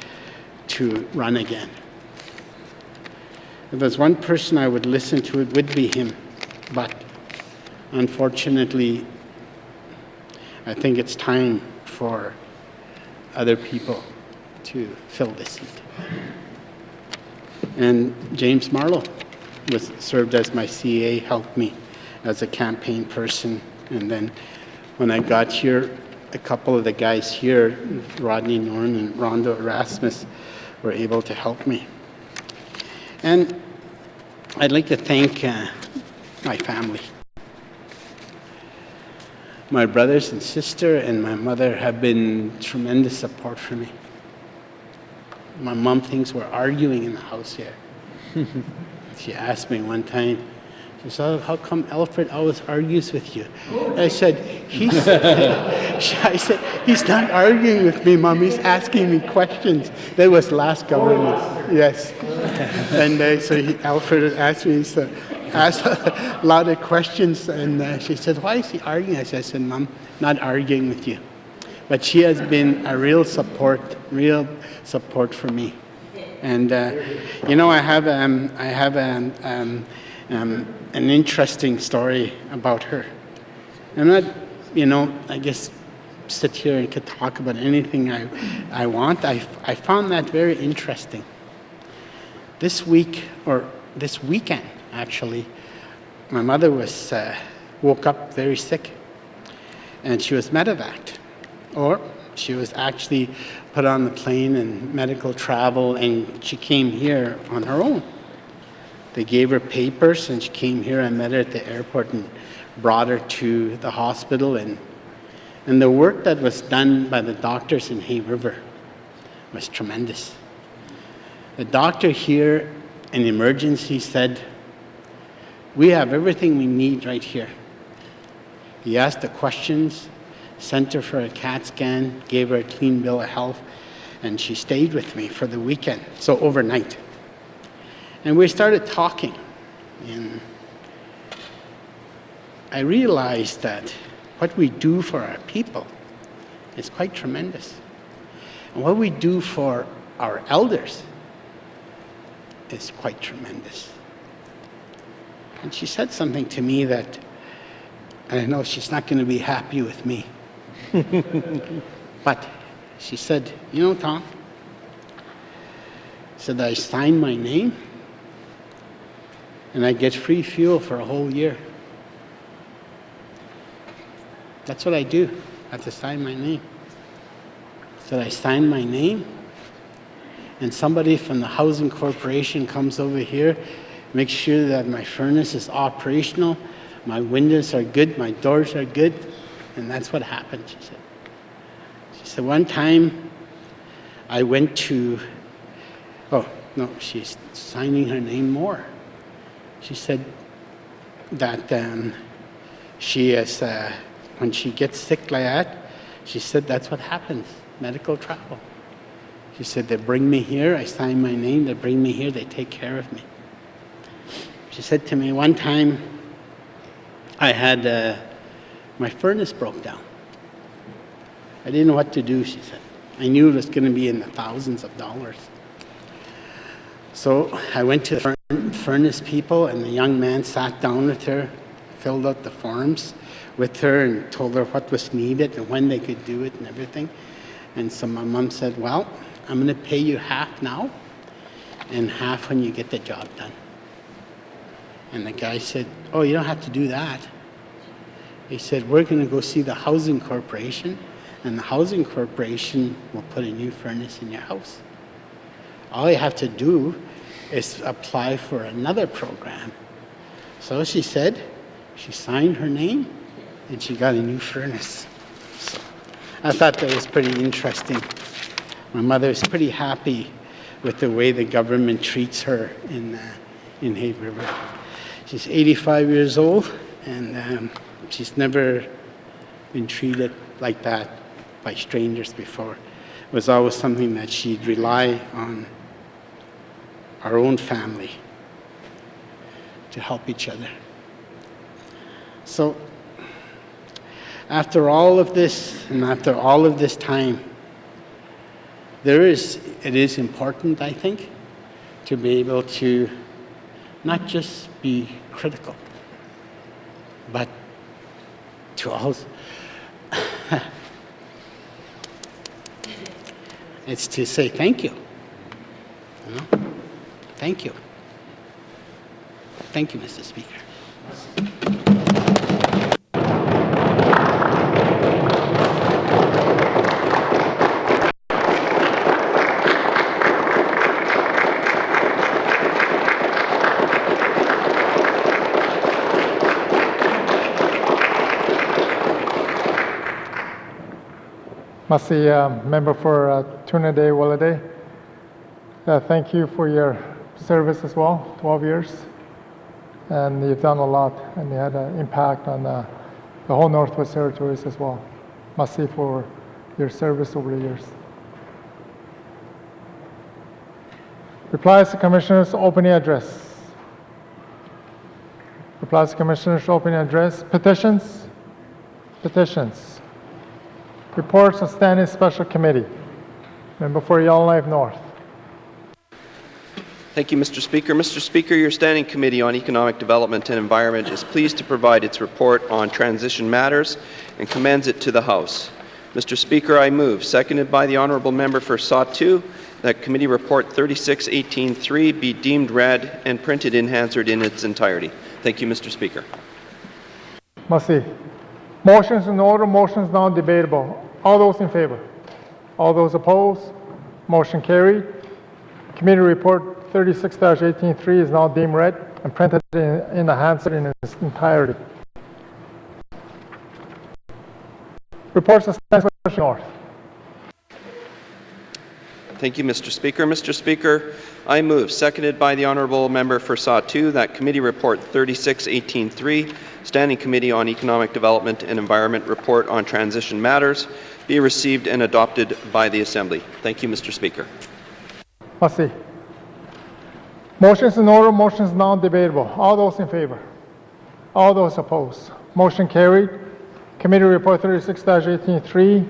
to run again. If there's one person I would listen to, it would be him. But unfortunately, I think it's time for other people to fill this seat. And James Marlowe served as my CA, helped me as a campaign person. And then when I got here, a couple of the guys here, Rodney Norn and Rondo Erasmus, were able to help me. And I'd like to thank my family. My brothers and sister and my mother have been tremendous support for me. My mom thinks we're arguing in the house here. She asked me one time, she said, how come Alfred always argues with you? I said, he's not arguing with me, Mom. He's asking me questions. That was last government. Yes. And so Alfred asked me, asked a lot of questions, and she said, why is he arguing? I said, Mom, not arguing with you. But she has been a real support for me. And you know, I have an interesting story about her. I'm not, you know, I guess sit here and could talk about anything I want. I found that very interesting. This week, or this weekend actually, my mother was woke up very sick, and she was medevaced, or she was actually put on the plane and medical travel, and she came here on her own. They gave her papers, and she came here. I met her at the airport and brought her to the hospital, and the work that was done by the doctors in Hay River was tremendous. The doctor here in emergency said, "We have everything we need right here." He asked the questions, sent her for a CAT scan, gave her a clean bill of health, and she stayed with me for the weekend, so overnight. And we started talking, and I realized that what we do for our people is quite tremendous. And what we do for our elders is quite tremendous. And she said something to me that, I know she's not going to be happy with me. But she said, "You know, Tom," said, "I sign my name and I get free fuel for a whole year. That's what I do. I have to sign my name." So I sign my name, and somebody from the housing corporation comes over here, makes sure that my furnace is operational, my windows are good, my doors are good, and that's what happened, she said. She said, one time I went to, oh, no, she's signing her name more. She said that she is, when she gets sick like that, she said that's what happens, medical travel. She said, they bring me here, I sign my name, they bring me here, they take care of me. She said to me one time, I had, my furnace broke down. I didn't know what to do, she said. I knew it was going to be in the thousands of dollars. So I went to the furnace people, and the young man sat down with her, filled out the forms with her, and told her what was needed and when they could do it and everything. And so my mom said, well, I'm going to pay you half now and half when you get the job done. And the guy said, oh, you don't have to do that. He said, we're going to go see the housing corporation, and the housing corporation will put a new furnace in your house. All you have to do is apply for another program. So she said, she signed her name, and she got a new furnace. So I thought that was pretty interesting. My mother is pretty happy with the way the government treats her in Hay River. She's 85 years old, and she's never been treated like that by strangers before. It was always something that she'd rely on our own family to help each other. So after all of this, and after all of this time, it is important, I think, to be able to not just be critical, but to also it's to say thank you. You know? Thank you. Thank you, Mr. Speaker. Masi, member for Tuna Day, Walladay. Thank you for your service as well, 12 years. And you've done a lot, and you had an impact on the whole Northwest Territories as well. Masi for your service over the years. Replies to Commissioners' opening address. Replies to Commissioners' opening address. Petitions. Petitions. Reports of Standing Special Committee. Member for Yellowknife North. Thank you, Mr. Speaker. Mr. Speaker, your Standing Committee on Economic Development and Environment is pleased to provide its report on transition matters and commends it to the House. Mr. Speaker, I move, seconded by the Honourable Member for Saw 2, that Committee Report 3618-3 be deemed read and printed in Hansard in its entirety. Thank you, Mr. Speaker. Merci. Motions in order, motions non-debatable. All those in favor? All those opposed? Motion carried. Committee Report 36-18-3 is now deemed read and printed in the Hansard in its entirety. Reports of Special North. Thank you, Mr. Speaker. Mr. Speaker, I move, seconded by the Honourable Member for Saw 2, that Committee Report 3618-3, Standing Committee on Economic Development and Environment Report on Transition Matters, be received and adopted by the Assembly. Thank you, Mr. Speaker. Merci. Motions in order, motions non-debatable. All those in favor? All those opposed? Motion carried. Committee Report 36-18-3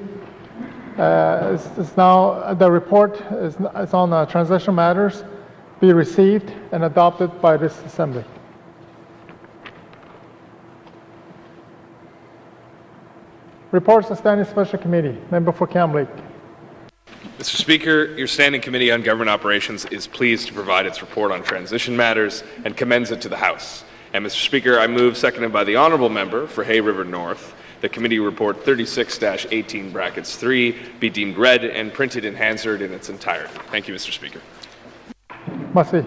is now, the report is on transition matters, be received and adopted by this Assembly. Reports of Standing Special Committee. Member for Cam Lake. Mr. Speaker, your Standing Committee on Government Operations is pleased to provide its report on transition matters and commends it to the House. And Mr. Speaker, I move, seconded by the Honourable Member for Hay River North, the Committee Report 36-18-3 be deemed read and printed in Hansard in its entirety. Thank you, Mr. Speaker. Merci.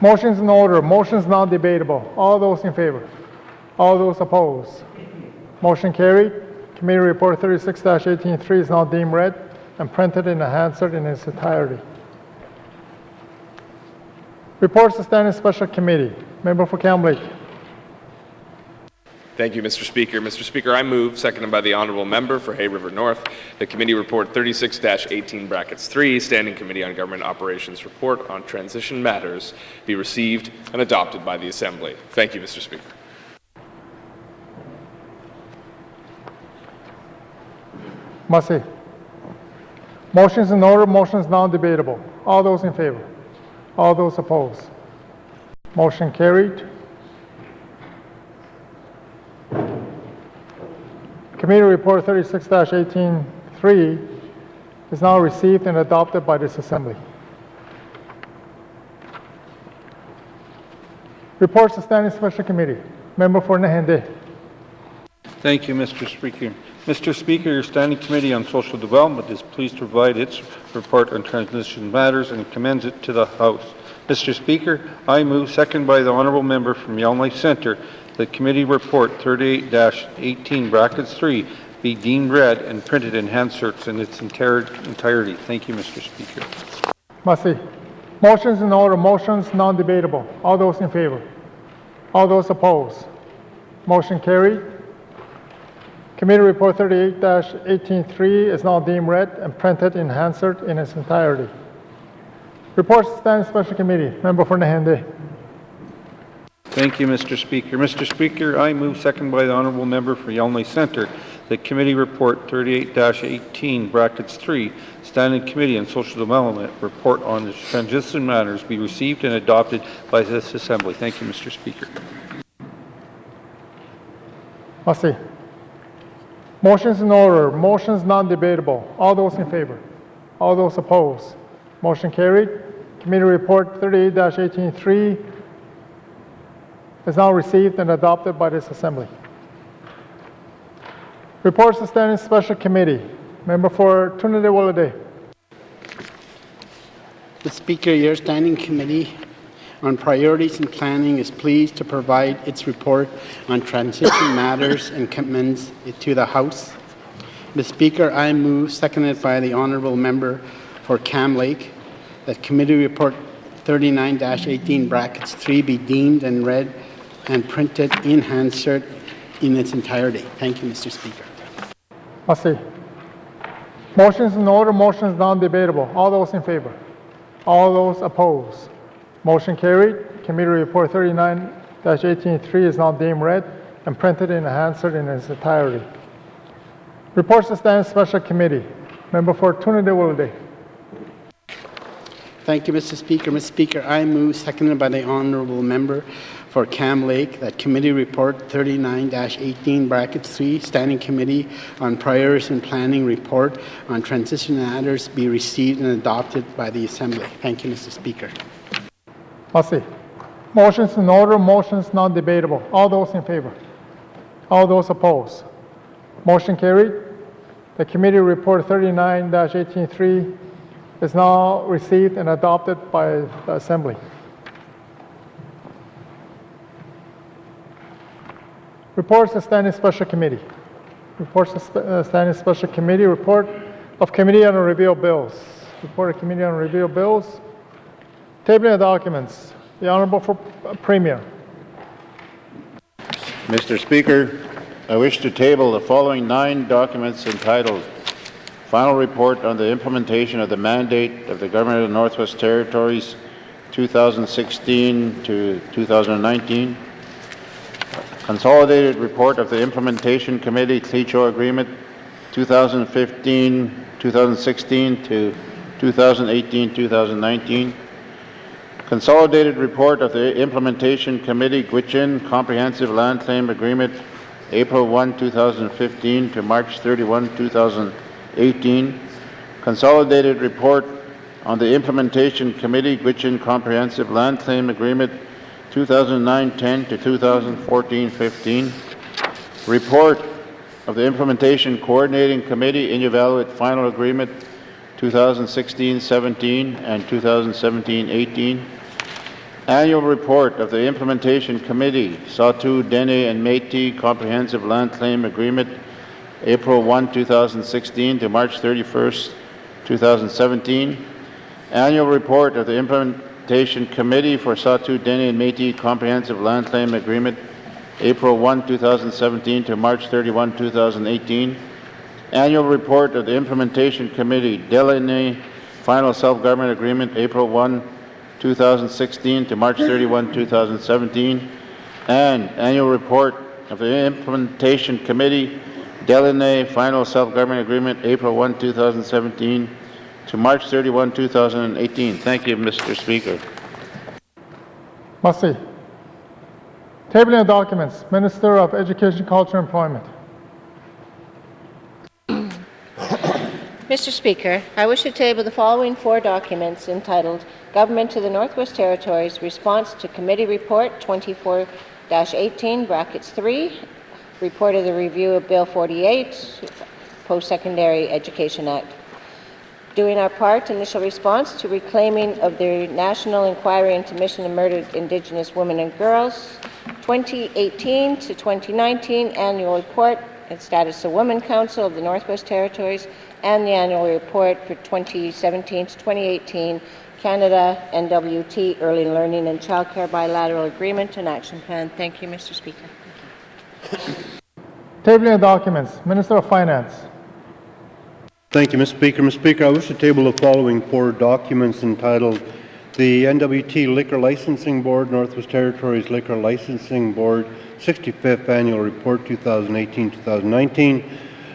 Motions in order, motions non-debatable. All those in favor? All those opposed? Motion carried. Committee Report 36-18-3 is now deemed read and printed in the Hansard in its entirety. Reports of Standing Special Committee. Member for Cam Lake. Thank you, Mr. Speaker. Mr. Speaker, I move, seconded by the Honourable Member for Hay River North, the Committee Report 36-18-3, Standing Committee on Government Operations Report on Transition Matters, be received and adopted by the Assembly. Thank you, Mr. Speaker. Merci. Motions in order, motions non-debatable. All those in favor? All those opposed? Motion carried. Committee Report 36-18-3 is now received and adopted by this Assembly. Reports of Standing Special Committee. Member for Nahende. Thank you, Mr. Speaker. Mr. Speaker, your Standing Committee on Social Development is pleased to provide its report on transition matters and commends it to the House. Mr. Speaker, I move, seconded by the Honourable Member from Yellowknife Centre, the Committee Report 38-18-3 be deemed read and printed in Hansard in its entirety. Thank you, Mr. Speaker. Merci. Motions in order, motions non-debatable. All those in favor? All those opposed? Motion carried. Committee Report 38-18-3 is now deemed read and printed in Hansard in its entirety. Reports to Standing Special Committee. Member for Nahende. Thank you, Mr. Speaker. Mr. Speaker, I move, seconded by the Honourable Member for Yellowknife Centre, that Committee Report 38-18-3, Standing Committee on Social Development Report on the Transition Matters be received and adopted by this Assembly. Thank you, Mr. Speaker. Merci. Motions in order, motions non-debatable. All those in favor? All those opposed? Motion carried. Committee Report 38-18-3 is now received and adopted by this Assembly. Reports to Standing Special Committee. Member for Trinidad-Willowdale. The Speaker, your Standing Committee on Priorities and Planning is pleased to provide its report on transition matters and commends it to the House. The Speaker, I move, seconded by the Honourable Member for Cam Lake, that Committee Report 39-18-3 be deemed and read and printed in Hansard in its entirety. Thank you, Mr. Speaker. Merci. Motions in order, motions non-debatable. All those in favor? All those opposed? Motion carried. Committee Report 39-18-3 is now deemed read and printed in Hansard in its entirety. Reports to Standing Special Committee. Member for Trinidad-Willowdale. Thank you, Mr. Speaker. Mr. Speaker, I move, seconded by the Honourable Member for Cam Lake, that Committee Report 39-18, bracket 3, Standing Committee on Priorities and Planning Report on Transition Matters be received and adopted by the Assembly. Thank you, Mr. Speaker. Massey. Motions in order, motions not debatable. All those in favor? All those opposed? Motion carried. The Committee Report 39-18-3 is now received and adopted by the Assembly. Reports of Standing Special Committee. Reports of Standing Special Committee. Report of Committee on Review of Bills. Report of Committee on Review of Bills. Tabling of documents. The Honourable Premier. Mr. Speaker, I wish to table the following 9 documents entitled Final Report on the Implementation of the Mandate of the Government of the Northwest Territories 2016 to 2019, Consolidated Report of the Implementation Committee Clecho Agreement 2015-2016 to 2018-2019, Consolidated Report of the Implementation Committee Gwich'in Comprehensive Land Claim Agreement April 1, 2015 to March 31, 2018, Consolidated Report on the Implementation Committee Gwich'in Comprehensive Land Claim Agreement 2009-10 to 2014-15, Report of the Implementation Coordinating Committee Inuvialuit Final Agreement 2016-17 and 2017-18, Annual Report of the Implementation Committee Saulteaux, Dene and Métis Comprehensive Land Claim Agreement April 1, 2016 to March 31st, 2017, Annual Report of the Implementation Committee for Saulteaux, Dene and Métis Comprehensive Land Claim Agreement April 1, 2017 to March 31, 2018, Annual Report of the Implementation Committee Delaunay Final Self-Government Agreement April 1, 2016 to March 31, 2017, and Annual Report of the Implementation Committee Delaunay Final Self-Government Agreement April 1, 2017 to March 31, 2018. Thank you, Mr. Speaker. Massey. Tabling of documents. Minister of Education, Culture, and Employment. Mr. Speaker, I wish to table the following 4 documents entitled Government to the Northwest Territories Response to Committee Report 24-18, brackets 3, Report of the Review of Bill 48, Post-Secondary Education Act. Doing our part, initial response to reclaiming of the National Inquiry into Missing and Murdered Indigenous Women and Girls, 2018 to 2019 Annual Report and Status of Women Council of the Northwest Territories, and the Annual Report for 2017 to 2018 Canada N.W.T. Early Learning and Childcare Bilateral Agreement and Action Plan. Thank you, Mr. Speaker. Tabling of documents. Minister of Finance. Thank you, Mr. Speaker. Mr. Speaker, I wish to table the following 4 documents entitled the N.W.T. Liquor Licensing Board, Northwest Territories Liquor Licensing Board, 65th Annual Report 2018-2019,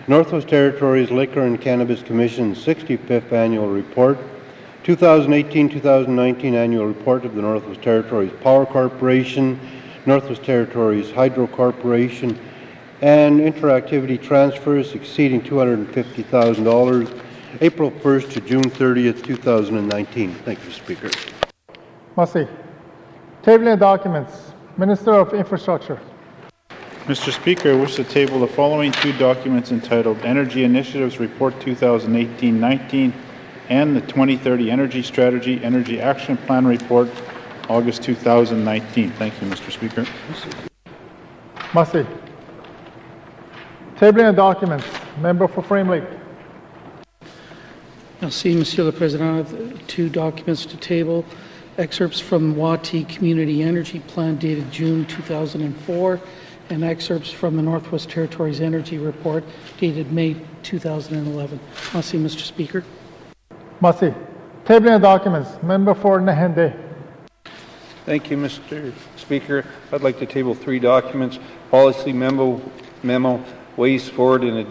Northwest Territories Liquor and Cannabis Commission 65th Annual Report, 2018-2019 Annual Report of the Northwest Territories Power Corporation, Northwest Territories Hydro Corporation, and interactivity transfers exceeding $250,000, April 1st to June 30th, 2019. Thank you, Mr. Speaker. Massey. Tabling of documents. Minister of Infrastructure. Mr. Speaker, I wish to table the following 2 documents entitled Energy Initiatives Report 2018-19 and the 2030 Energy Strategy Energy Action Plan Report, August 2019. Thank you, Mr. Speaker. Massey. Tabling of documents. Member for Frame Lake. Merci, Monsieur le Président. I have 2 documents to table. Excerpts from N.W.T. Community Energy Plan dated June 2004 and excerpts from the Northwest Territories Energy Report dated May 2011. Merci, Mr. Speaker. Massey. Tabling of documents. Member for Nahende. Thank you, Mr. Speaker. I'd like to table 3 documents. Policy memo Ways Forward in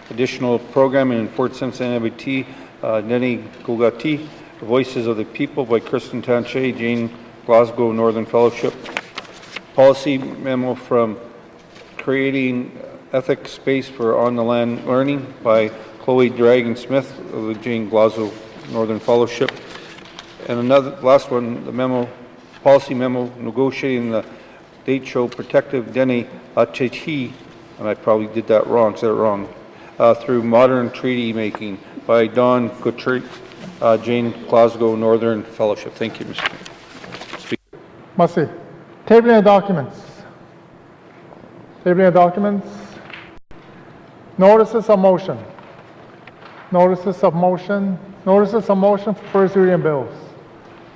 Additional Programming in Fort Simpson N.W.T. N.W.T. The Voices of the People by Kristen Tanche, Jane Glasgow Northern Fellowship. Policy memo from Creating Ethics Space for On-the-Land Learning by Chloe Dragon-Smith of the Jane Glasgow Northern Fellowship. And another, last one, the policy memo negotiating the date show protective N.W.T, and I probably did that wrong, said it wrong, through modern treaty making by Don Guthrie, Jane Glasgow Northern Fellowship. Thank you, Mr. Speaker. Merci. Tabling of documents. Tabling of documents. Notices of motion. Notices of motion. Notices of motion for first reading bills.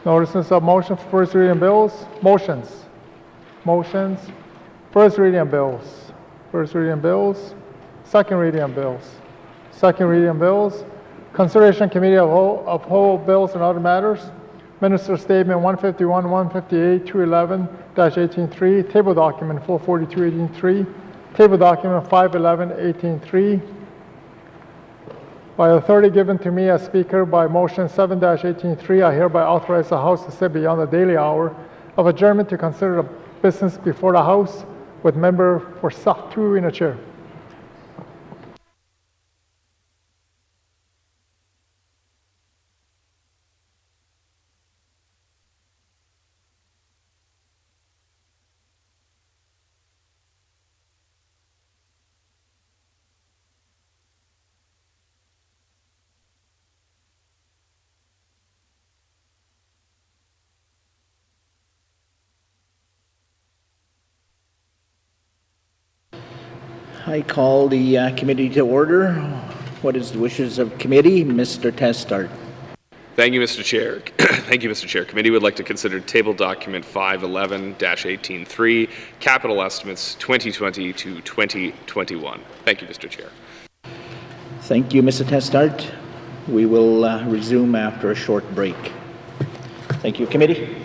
Notices of motion for first reading bills. Motions. Motions. First reading bills. First reading bills. Second reading bills. Second reading bills. Consideration committee of whole bills and other matters. Minister Statement 151, 158, 211-18.3. Table document 442-18.3. Table document 511-18.3. By authority given to me as Speaker by motion 7-18.3, I hereby authorize the House to sit beyond the daily hour of adjournment to consider the business before the House with member for Sac 2 in a chair. I call the committee to order. What is the wishes of committee? Mr. Testart. Thank you, Mr. Chair. Thank you, Mr. Chair. Committee would like to consider table document 511-18.3, capital estimates 2020 to 2021. Thank you, Mr. Chair. Thank you, Mr. Testart. We will resume after a short break. Thank you, committee.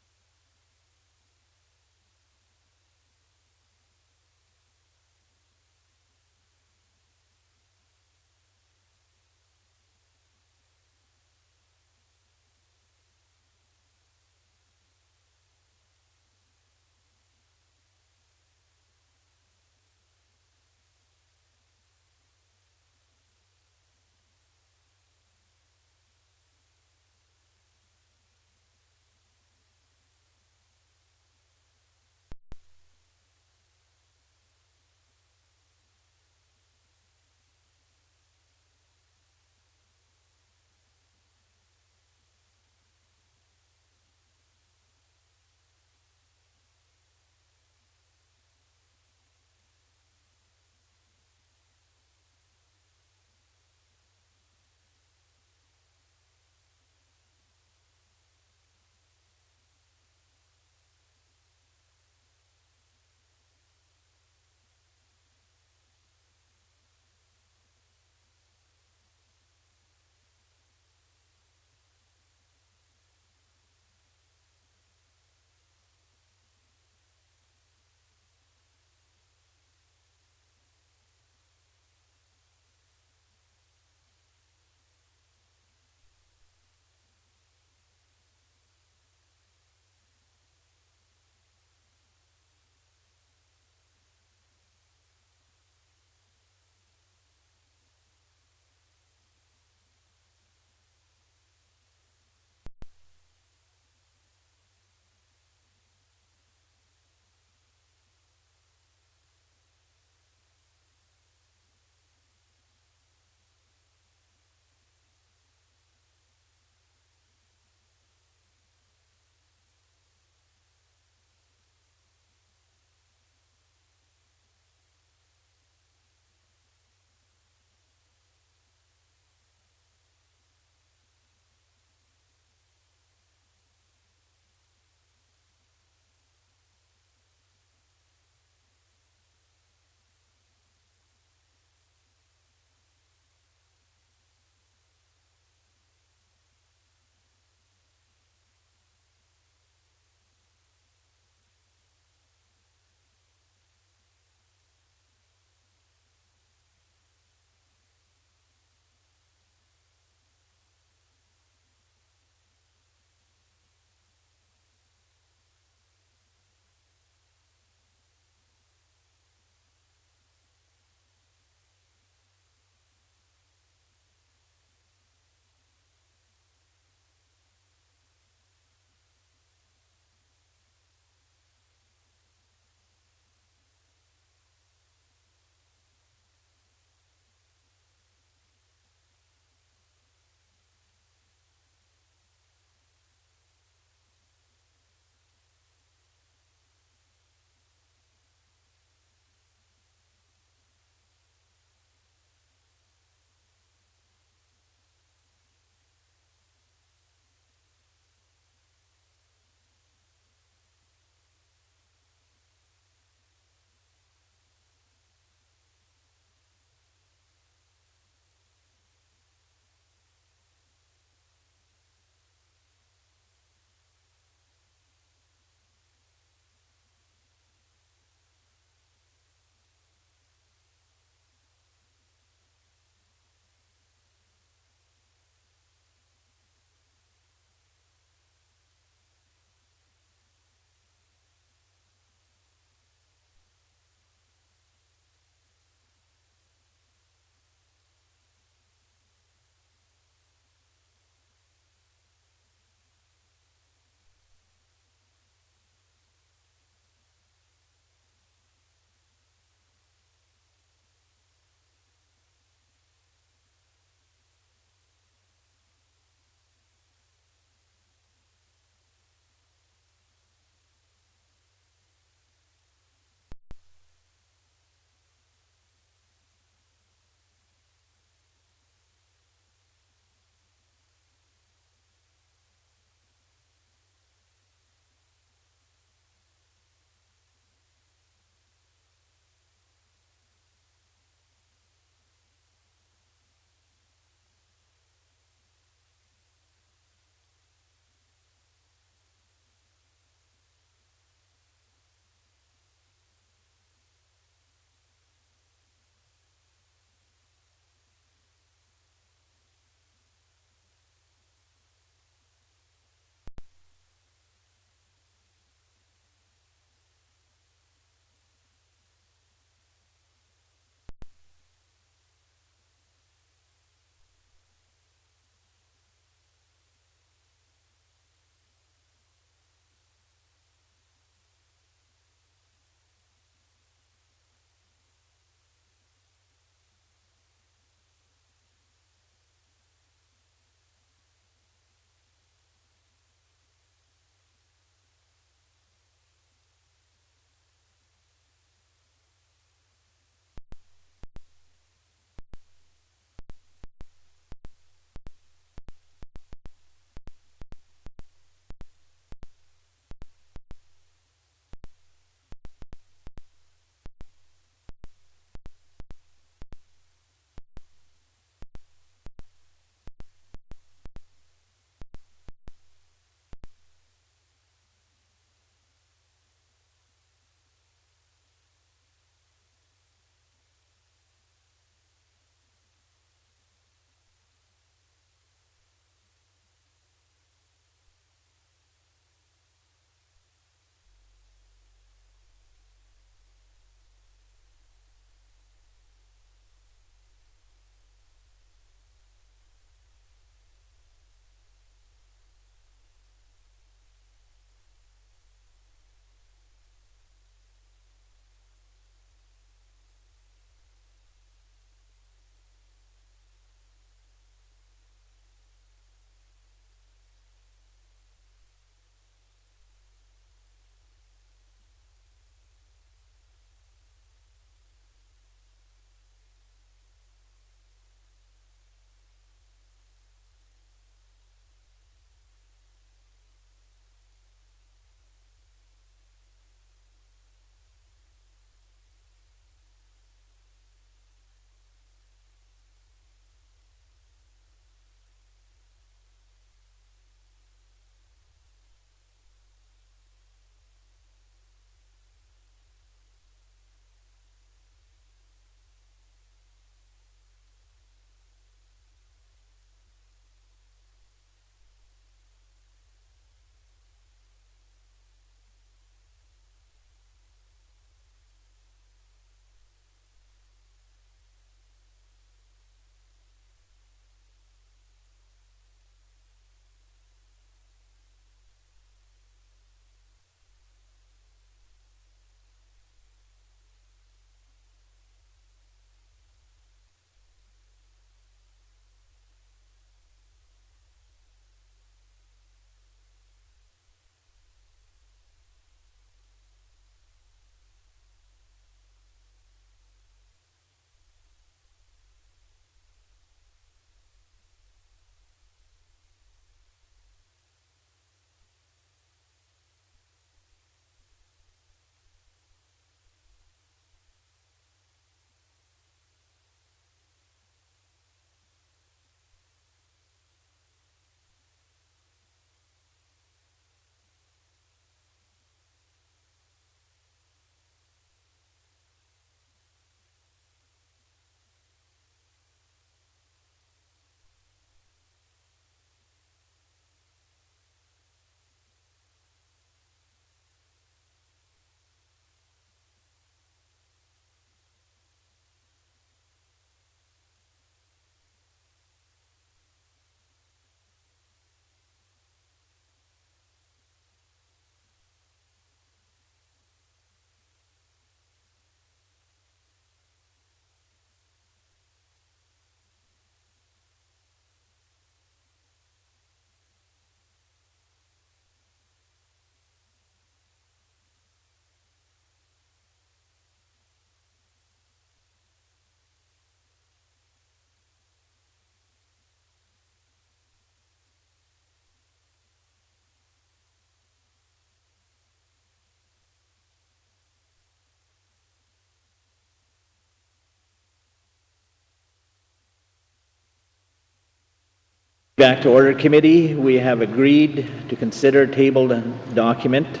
Back to order, committee. We have agreed to consider tabled document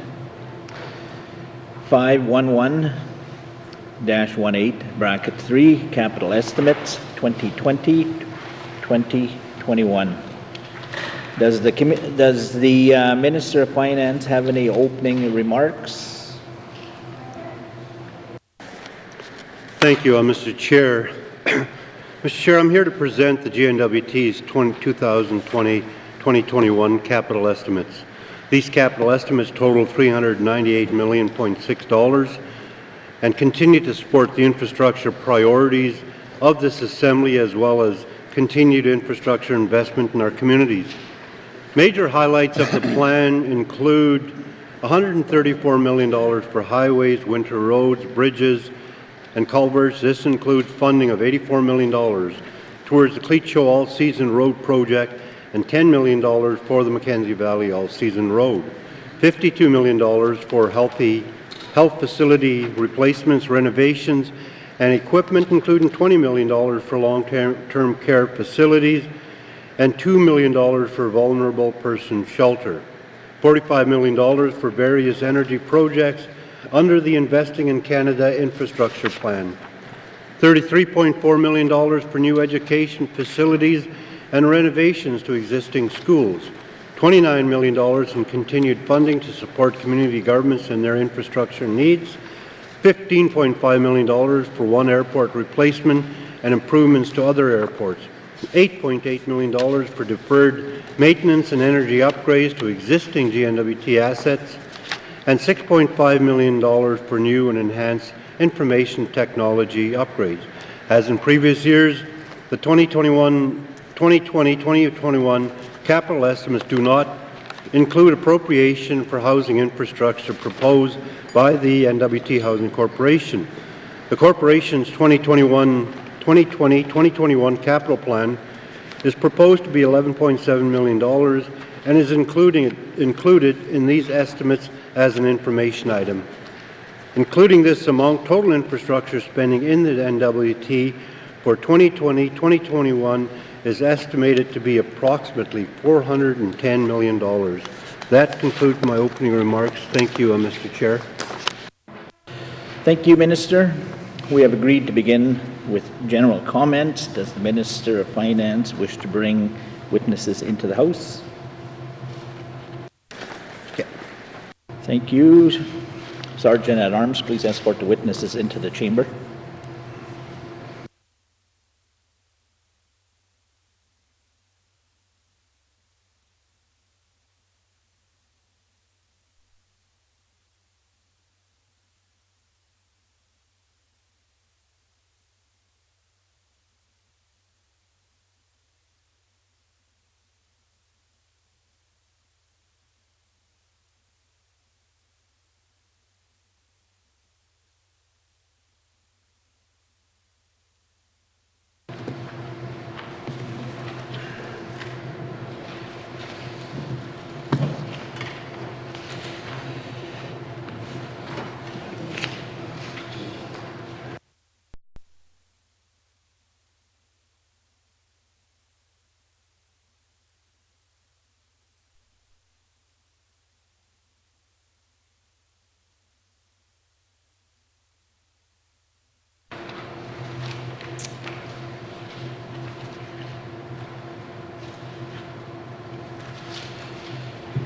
511-18, bracket 3, capital estimates 2020-2021. Does the Minister of Finance have any opening remarks? Thank you, Mr. Chair. Mr. Chair, I'm here to present the N.W.T's 2020-2021 capital estimates. These capital estimates total $398.6 million and continue to support the infrastructure priorities of this Assembly as well as continued infrastructure investment in our communities. Major highlights of the plan include $134 million for highways, winter roads, bridges, and culverts. This includes funding of $84 million towards the Cleat-Show All-Season Road project and $10 million for the Mackenzie Valley All-Season Road. $52 million for health facility replacements, renovations, and equipment, including $20 million for long-term care facilities and $2 million for vulnerable person shelter. $45 million for various energy projects under the Investing in Canada infrastructure plan. $33.4 million for new education facilities and renovations to existing schools. $29 million in continued funding to support community governments and their infrastructure needs. $15.5 million for one airport replacement and improvements to other airports. $8.8 million for deferred maintenance and energy upgrades to existing N.W.T assets, and $6.5 million for new and enhanced information technology upgrades. As in previous years, the 2020-2021 capital estimates do not include appropriation for housing infrastructure proposed by the N.W.T. Housing Corporation. The Corporation's 2020-2021 capital plan is proposed to be $11.7 million and is included in these estimates as an information item. Including this amount, total infrastructure spending in the N.W.T. for 2020-2021 is estimated to be approximately $410 million. That concludes my opening remarks. Thank you, Mr. Chair. Thank you, Minister. We have agreed to begin with general comments. Does the Minister of Finance wish to bring witnesses into the House? Okay. Thank you. Sergeant at Arms, please escort the witnesses into the chamber.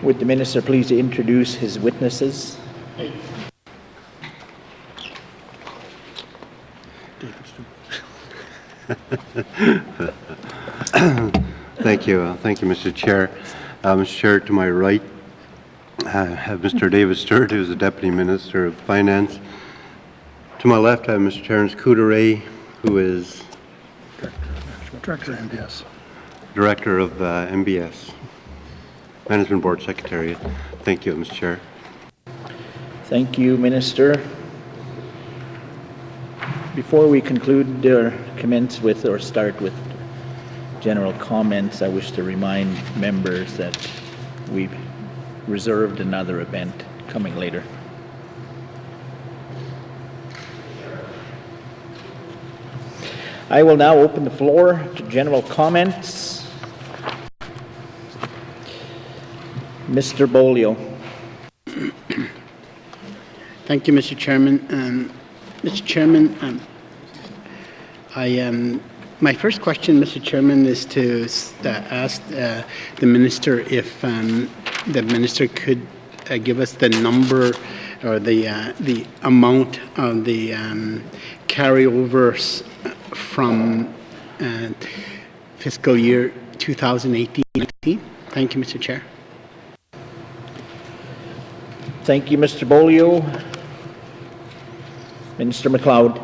Would the Minister please introduce his witnesses? Thank you, Mr. Chair. Mr. Chair, to my right, I have Mr. David Stewart, who is the Deputy Minister of Finance. To my left, I have Mr. Terence Coudray, who is Director of MBS. Director of MBS, Management Board Secretariat. Thank you, Mr. Chair. Thank you, Minister. Before we conclude or commence with or start with general comments, I wish to remind members that we've reserved another event coming later. I will now open the floor to general comments. Mr. Bolio. Thank you, Mr. Chairman. Mr. Chairman, my first question, Mr. Chairman, is to ask the Minister if the Minister could give us the number or the amount of the carryovers from fiscal year 2018-19. Thank you, Mr. Chair. Thank you, Mr. Bolio. Minister MacLeod.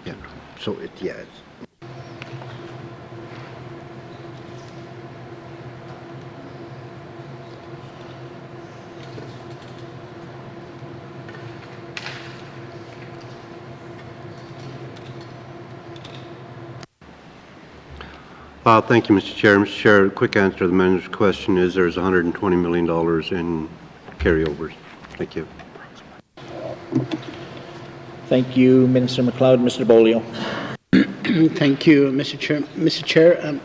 Yeah. So it's thank you, Mr. Chair. Mr. Chair, a quick answer to the manager's question is there's $120 million in carryovers. Thank you. Thank you, Minister MacLeod. Mr. Bolio. Thank you, Mr. Chair. Mr. Chair,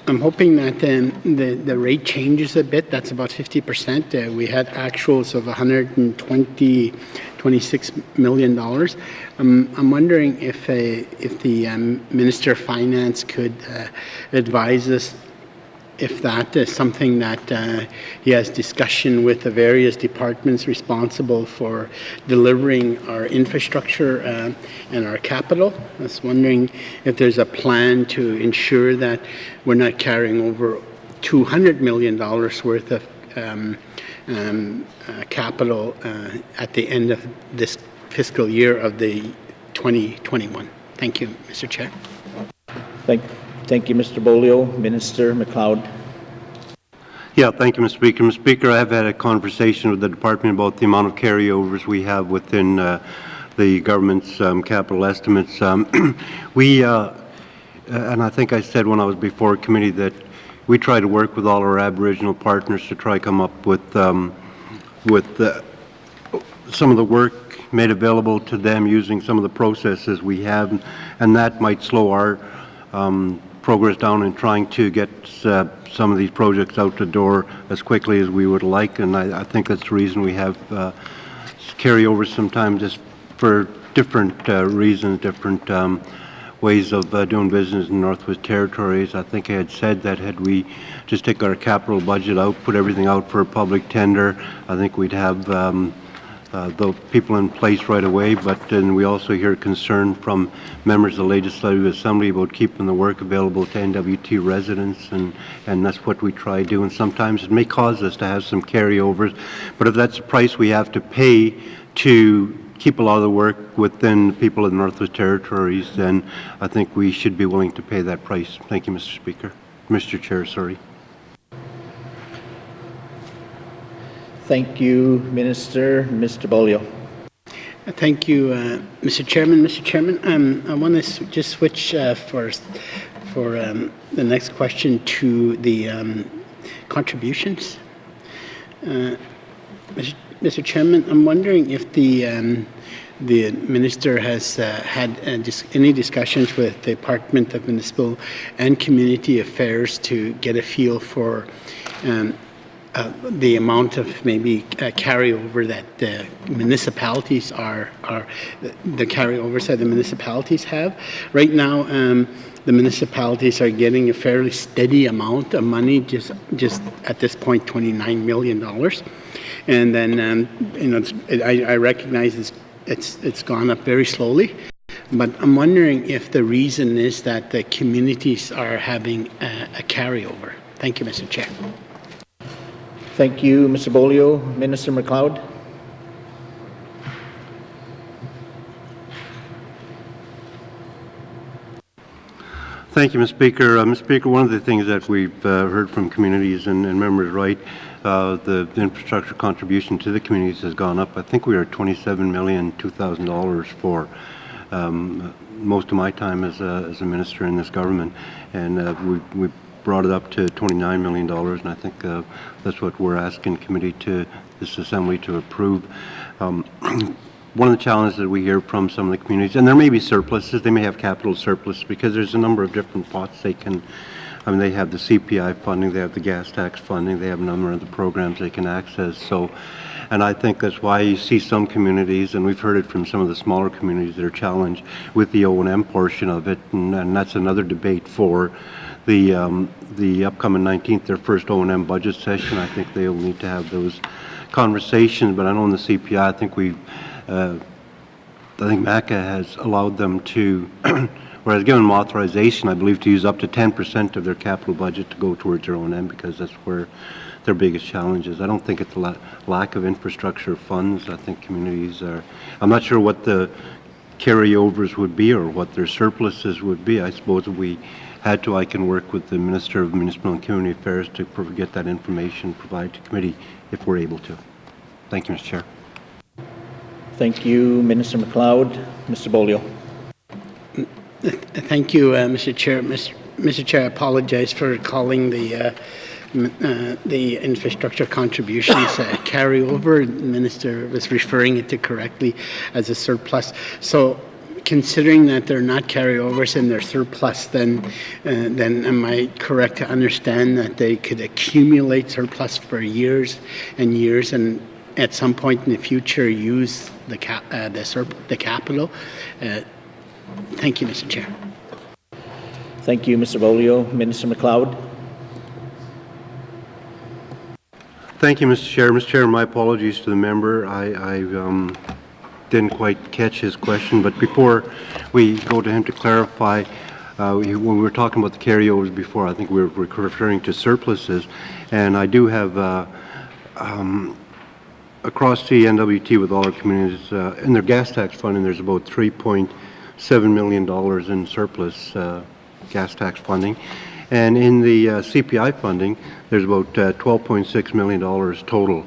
I'm hoping that the rate changes a bit. That's about 50%. We had actuals of $26 million. I'm wondering if the Minister of Finance could advise us if that is something that he has discussion with the various departments responsible for delivering our infrastructure and our capital. I was wondering if there's a plan to ensure that we're not carrying over $200 million worth of capital at the end of this fiscal year of the 2021. Thank you, Mr. Chair. Thank you, Mr. Bolio. Minister MacLeod. Yeah, thank you, Mr. Speaker. Mr. Speaker, I've had a conversation with the department about the amount of carryovers we have within the government's capital estimates. We, and I think I said when I was before committee that we try to work with all our Aboriginal partners to try to come up with some of the work made available to them using some of the processes we have, and that might slow our progress down in trying to get some of these projects out the door as quickly as we would like, and I think that's the reason we have carryovers sometimes just for different reasons, different ways of doing business in Northwest Territories. I think I had said that had we just take our capital budget out, put everything out for a public tender, I think we'd have the people in place right away, but then we also hear concern from members of the Legislative Assembly about keeping the work available to N.W.T residents, and that's what we try to do, and sometimes it may cause us to have some carryovers, but if that's the price we have to pay to keep a lot of the work within the people of the Northwest Territories, then I think we should be willing to pay that price. Thank you, Mr. Speaker. Mr. Chair, sorry. Thank you, Minister. Mr. Bolio. Thank you, Mr. Chairman. Mr. Chairman, I want to just switch for the next question to the contributions. Mr. Chairman, I'm wondering if the Minister has had any discussions with the Department of Municipal and Community Affairs to get a feel for the amount of maybe carryover that the municipalities the carryovers that the municipalities have. Right now, the municipalities are getting a fairly steady amount of money, just at this point, $29 million. And then, I recognize it's gone up very slowly, but I'm wondering if the reason is that the communities are having a carryover. Thank you, Mr. Chair. Thank you, Mr. Bolio. Minister MacLeod. Thank you, Mr. Speaker. Mr. Speaker, one of the things that we've heard from communities and members, right, the infrastructure contribution to the communities has gone up. I think we are $27,002,000 for most of my time as a minister in this government, and we brought it up to $29 million, and I think that's what we're asking committee to this assembly to approve. One of the challenges that we hear from some of the communities, and there may be surpluses, they may have capital surplus because there's a number of different pots they can I mean, they have the CPI funding, they have the gas tax funding, they have a number of the programs they can access. So, and I think that's why you see some communities, and we've heard it from some of the smaller communities that are challenged with the O&M portion of it, and that's another debate for the upcoming 19th, their first O&M budget session. I think they'll need to have those conversations, but I know in the CPI, I think MACA has allowed them to, or has given them authorization, I believe, to use up to 10% of their capital budget to go towards their O&M, because that's where their biggest challenge is. I don't think it's a lack of infrastructure funds. I think communities are, I'm not sure what the carryovers would be or what their surpluses would be. I suppose if we had to, I can work with the Minister of Municipal and Community Affairs to get that information provided to committee if we're able to. Thank you, Mr. Chair. Thank you, Minister MacLeod. Mr. Bolio. Thank you, Mr. Chair. Mr. Chair, I apologize for calling the infrastructure contributions carryover. The Minister was referring it to correctly as a surplus. So, considering that they're not carryovers and they're surplus, then am I correct to understand that they could accumulate surplus for years and years, and at some point in the future use the capital? Thank you, Mr. Chair. Thank you, Mr. Bolio. Minister MacLeod. Thank you, Mr. Chair. Mr. Chair, my apologies to the member. I didn't quite catch his question, but before we go to him to clarify, when we were talking about the carryovers before, I think we were referring to surpluses, and I do have across the N.W.T. with all our communities, in their gas tax funding, there's about $3.7 million in surplus gas tax funding. And in the CPI funding, there's about $12.6 million total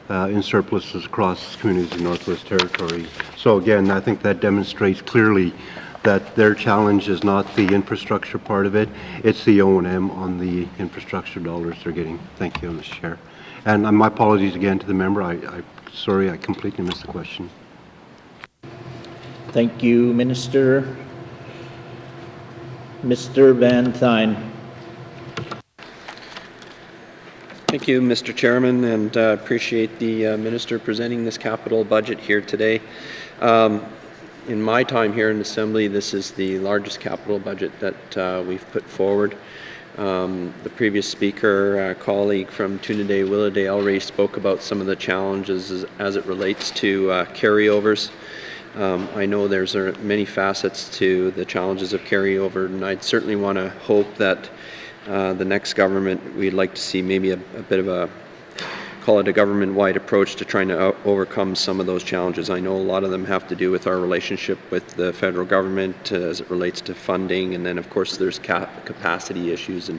in surpluses across communities in Northwest Territories. So again, I think that demonstrates clearly that their challenge is not the infrastructure part of it, it's the O&M on the infrastructure dollars they're getting. Thank you, Mr. Chair. And my apologies again to the member. I'm sorry, I completely missed the question. Thank you, Minister. Mr. Van Thyn. Thank you, Mr. Chairman, and appreciate the Minister presenting this capital budget here today. In my time here in Assembly, this is the largest capital budget that we've put forward. The previous speaker, colleague from Tunadé-Willowdale, already spoke about some of the challenges as it relates to carryovers. I know there's many facets to the challenges of carryover, and I'd certainly want to hope that the next government, we'd like to see maybe a bit of a, call it a government-wide approach to trying to overcome some of those challenges. I know a lot of them have to do with our relationship with the federal government as it relates to funding, and then of course there's capacity issues and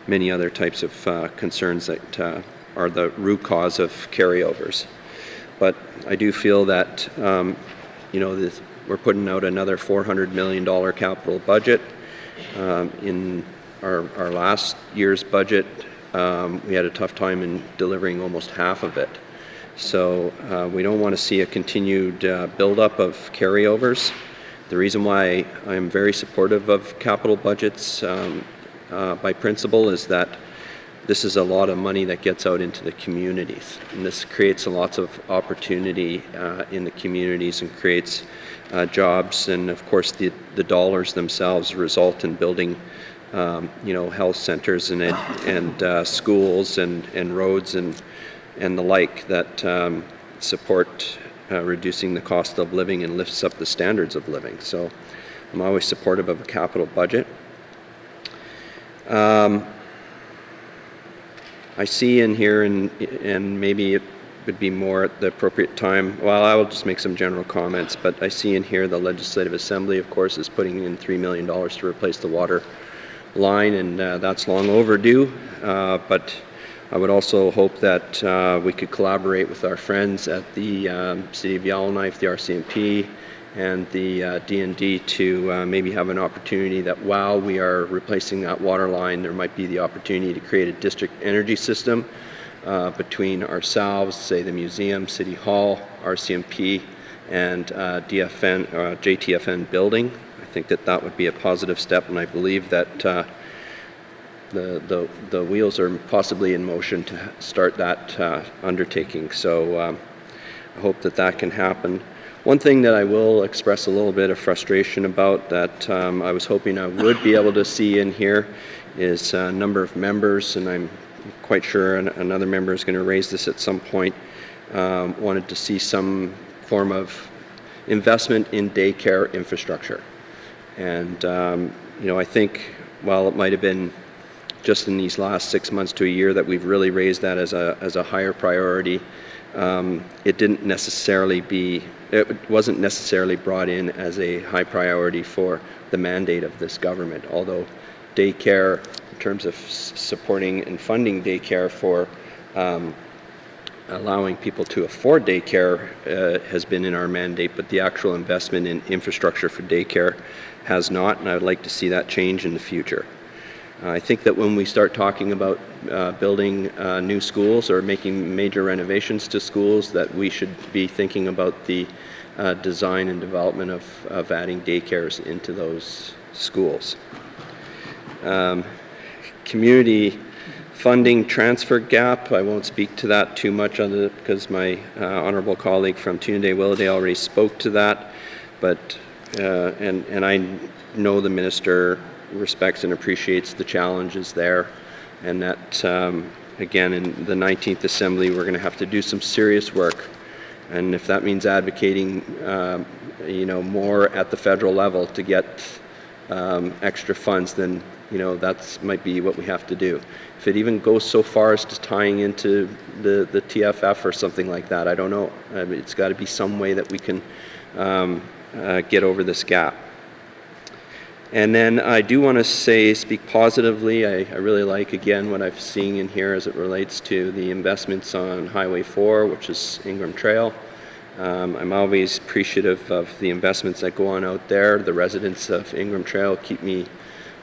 many other types of concerns that are the root cause of carryovers. But I do feel that we're putting out another $400 million capital budget. In our last year's budget, we had a tough time in delivering almost half of it. So we don't want to see a continued buildup of carryovers. The reason why I'm very supportive of capital budgets by principle is that this is a lot of money that gets out into the communities, and this creates lots of opportunity in the communities and creates jobs, and of course the dollars themselves result in building health centers and schools and roads and the like that support reducing the cost of living and lifts up the standards of living. So I'm always supportive of a capital budget. I see in here, and maybe it would be more at the appropriate time, well, I will just make some general comments, but I see in here the Legislative Assembly, of course, is putting in $3 million to replace the water line, and that's long overdue. But I would also hope that we could collaborate with our friends at the City of Yellowknife, the RCMP, and the D&D to maybe have an opportunity that while we are replacing that water line, there might be the opportunity to create a district energy system between ourselves, say the museum, City Hall, RCMP, and JTFN building. I think that would be a positive step, and I believe that the wheels are possibly in motion to start that undertaking. So I hope that that can happen. One thing that I will express a little bit of frustration about that I was hoping I would be able to see in here is a number of members, and I'm quite sure another member is going to raise this at some point, wanted to see some form of investment in daycare infrastructure. And I think while it might have been just in these last 6 months to a year that we've really raised that as a higher priority, it wasn't necessarily brought in as a high priority for the mandate of this government, although daycare, in terms of supporting and funding daycare for allowing people to afford daycare has been in our mandate, but the actual investment in infrastructure for daycare has not, and I would like to see that change in the future. I think that when we start talking about building new schools or making major renovations to schools, that we should be thinking about the design and development of adding daycares into those schools. Community funding transfer gap, I won't speak to that too much because my honourable colleague from Tunde-Willowday already spoke to that, but and I know the minister respects and appreciates the challenges there, and that again in the 19th Assembly we're going to have to do some serious work, and if that means advocating more at the federal level to get extra funds, then that might be what we have to do. If it even goes so far as to tying into the TFF or something like that, I don't know. I mean, it's got to be some way that we can get over this gap. And then I do want to speak positively. I really like, again, what I've seen in here as it relates to the investments on Highway 4, which is Ingram Trail. I'm always appreciative of the investments that go on out there. The residents of Ingram Trail keep me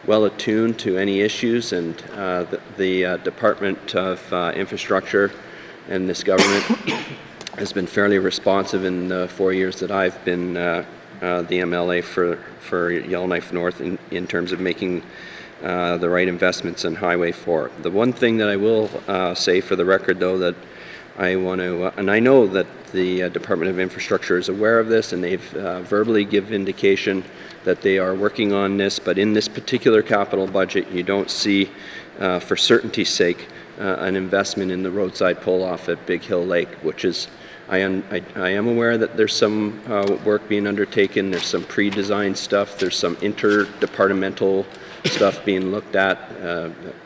well attuned to any issues, and the Department of Infrastructure and this government has been fairly responsive in the 4 years that I've been the MLA for Yellowknife North in terms of making the right investments in Highway 4. The one thing that I will say for the record, though, that I want to, and I know that the Department of Infrastructure is aware of this, and they've verbally give indication that they are working on this, but in this particular capital budget, you don't see, for certainty's sake, an investment in the roadside pull-off at Big Hill Lake, which is, I am aware that there's some work being undertaken, there's some pre-designed stuff, there's some interdepartmental stuff being looked at.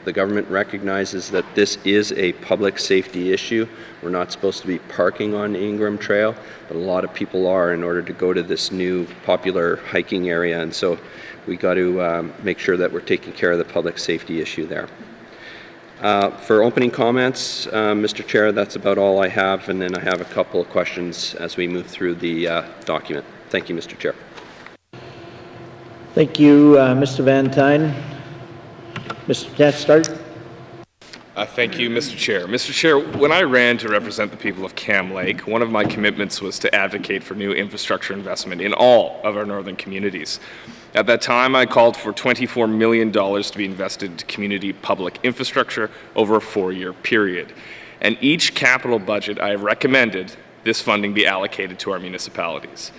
The government recognizes that this is a public safety issue. We're not supposed to be parking on Ingram Trail, but a lot of people are in order to go to this new popular hiking area, and so we got to make sure that we're taking care of the public safety issue there. For opening comments, Mr. Chair, that's about all I have, and then I have a couple of questions as we move through the document. Thank you, Mr. Chair. Thank you, Mr. Van Tyne. Mr. Testart. Thank you, Mr. Chair. Mr. Chair, when I ran to represent the people of Cam Lake, one of my commitments was to advocate for new infrastructure investment in all of our northern communities. At that time, I called for $24 million to be invested into community public infrastructure over a 4-year period. And each capital budget, I have recommended this funding be allocated to our municipalities.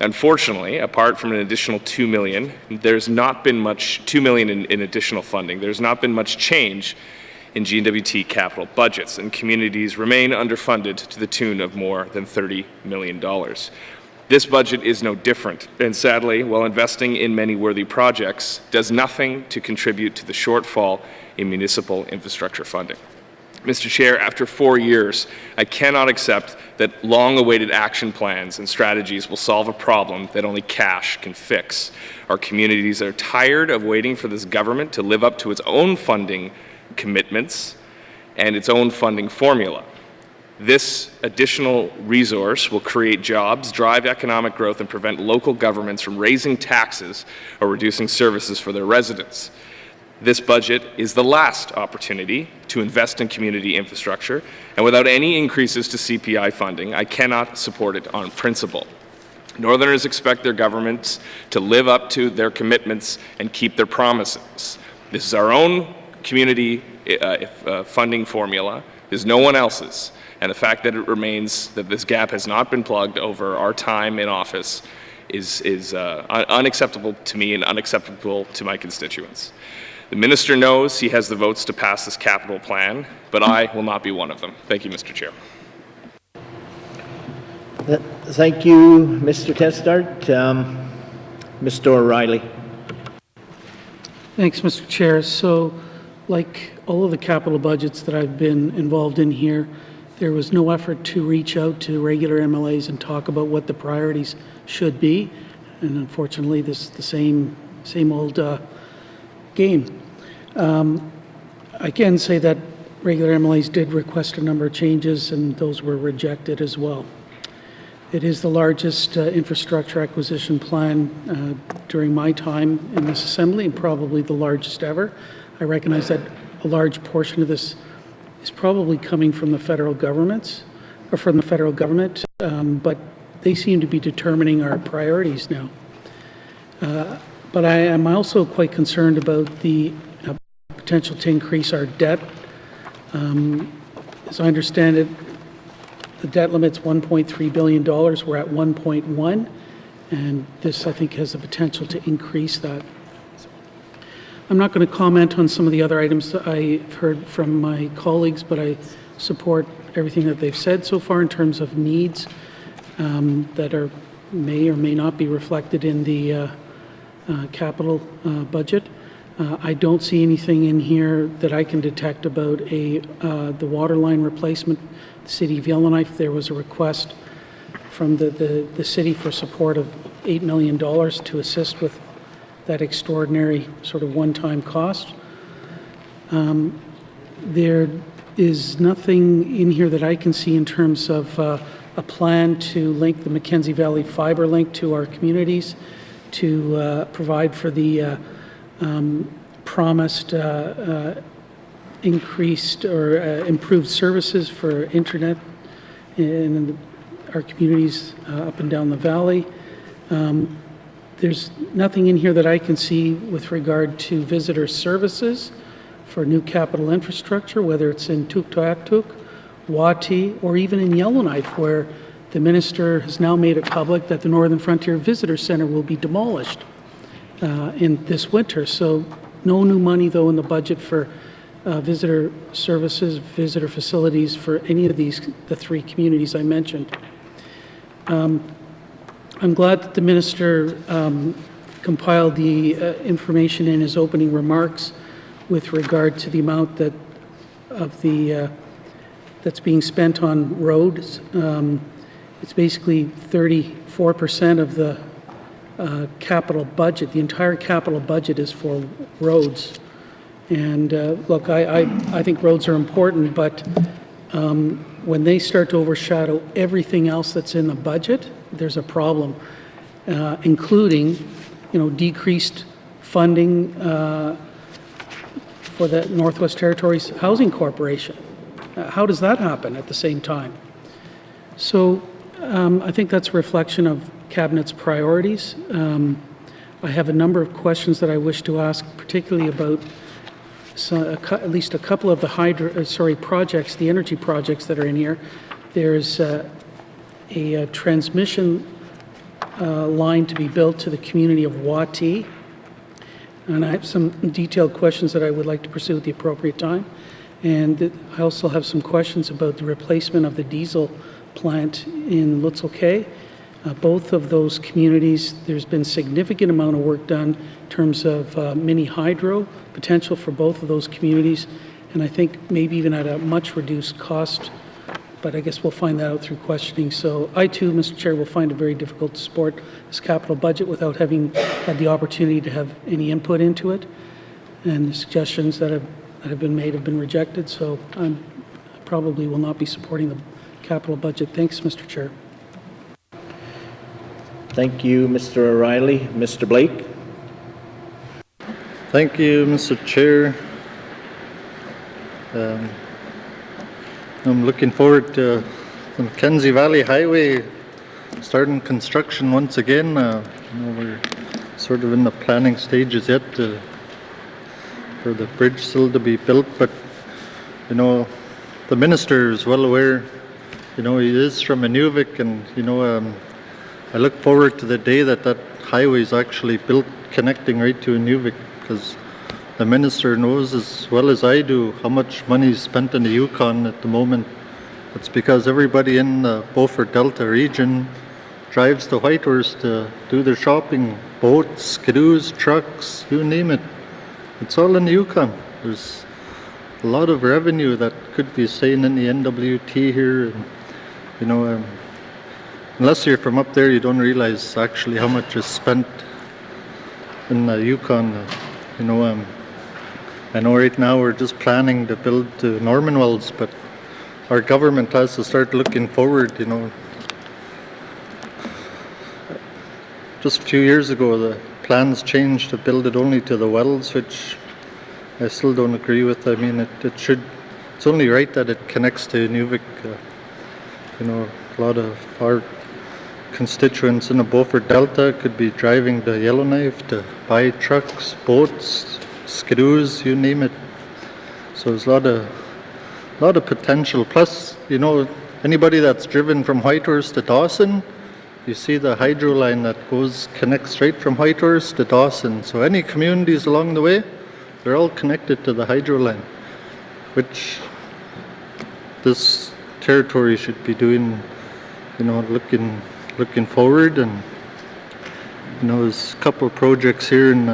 Unfortunately, apart from an additional $2 million, there's not been much, $2 million in additional funding, there's not been much change in N.W.T capital budgets, and communities remain underfunded to the tune of more than $30 million. This budget is no different, and sadly, while investing in many worthy projects, does nothing to contribute to the shortfall in municipal infrastructure funding. Mr. Chair, after 4 years, I cannot accept that long-awaited action plans and strategies will solve a problem that only cash can fix. Our communities are tired of waiting for this government to live up to its own funding commitments and its own funding formula. This additional resource will create jobs, drive economic growth, and prevent local governments from raising taxes or reducing services for their residents. This budget is the last opportunity to invest in community infrastructure, and without any increases to CPI funding, I cannot support it on principle. Northerners expect their governments to live up to their commitments and keep their promises. This is our own community funding formula. There's no one else's. And the fact that it remains, that this gap has not been plugged over our time in office is unacceptable to me and unacceptable to my constituents. The minister knows he has the votes to pass this capital plan, but I will not be one of them. Thank you, Mr. Chair. Thank you, Mr. Testart. Mr. O'Reilly. Thanks, Mr. Chair. So, like all of the capital budgets that I've been involved in here, there was no effort to reach out to regular MLAs and talk about what the priorities should be. And unfortunately, this is the same old game. I can say that regular MLAs did request a number of changes, and those were rejected as well. It is the largest infrastructure acquisition plan during my time in this assembly, and probably the largest ever. I recognize that a large portion of this is probably coming from the federal government, but they seem to be determining our priorities now. But I am also quite concerned about the potential to increase our debt. As I understand it, the debt limit's $1.3 billion. We're at 1.1, and this, I think, has the potential to increase that. I'm not going to comment on some of the other items that I've heard from my colleagues, but I support everything that they've said so far in terms of needs that may or may not be reflected in the capital budget. I don't see anything in here that I can detect about the water line replacement. The City of Yellowknife, there was a request from the city for support of $8 million to assist with that extraordinary sort of one-time cost. There is nothing in here that I can see in terms of a plan to link the Mackenzie Valley Fiber Link to our communities, to provide for the promised increased or improved services for internet in our communities up and down the valley. There's nothing in here that I can see with regard to visitor services for new capital infrastructure, whether it's in Tuktoyaktuk, YELLOWKNIFE, or even in Yellowknife, where the minister has now made it public that the Northern Frontier Visitor Center will be demolished in this winter. So no new money, though, in the budget for visitor services, visitor facilities for any of the three communities I mentioned. I'm glad that the minister compiled the information in his opening remarks with regard to the amount that's being spent on roads. It's basically 34% of the capital budget. The entire capital budget is for roads. And look, I think roads are important, but when they start to overshadow everything else that's in the budget, there's a problem, including, decreased funding for the Northwest Territories Housing Corporation. How does that happen at the same time? So I think that's a reflection of Cabinet's priorities. I have a number of questions that I wish to ask, particularly about at least a couple of the projects, the energy projects that are in here. There's a transmission line to be built to the community of N.W.T, and I have some detailed questions that I would like to pursue at the appropriate time. And I also have some questions about the replacement of the diesel plant in Lutzelk'e. Both of those communities, there's been significant amount of work done in terms of mini hydro potential for both of those communities, and I think maybe even at a much reduced cost, but I guess we'll find that out through questioning. So I too, Mr. Chair, will find it very difficult to support this capital budget without having had the opportunity to have any input into it, and the suggestions that have been made have been rejected, so I probably will not be supporting the capital budget. Thanks, Mr. Chair. Thank you, Mr. O'Reilly. Mr. Blake. Thank you, Mr. Chair. I'm looking forward to the Mackenzie Valley Highway starting construction once again. We're sort of in the planning stages yet. for the bridge still to be built, but, you know, the minister is well aware, you know, he is from Inuvik, and, you know, I look forward to the day that that highway is actually built connecting right to Inuvik, because the minister knows as well as I do how much money is spent in the Yukon at the moment. It's because everybody in the Beaufort Delta region drives to Whitehorse to do their shopping. Boats, skidoos, trucks, you name it. It's all in the Yukon. There's a lot of revenue that could be staying in the N.W.T here. And, you know, unless you're from up there, you don't realize actually how much is spent in the Yukon. You know, I know right now we're just planning to build to Norman Wells, but our government has to start looking forward, you know. Just a few years ago, the plans changed to build it only to the wells, which I still don't agree with. I mean, it's only right that it connects to Inuvik. You know, a lot of our constituents in the Beaufort Delta could be driving to Yellowknife to buy trucks, boats, skidoos, you name it. So there's a lot of potential. Plus, you know, anybody that's driven from Whitehorse to Dawson, you see the hydro line that connects straight from Whitehorse to Dawson. So any communities along the way, they're all connected to the hydro line, which this territory should be doing, you know, looking forward. And, you know, there's a couple of projects here in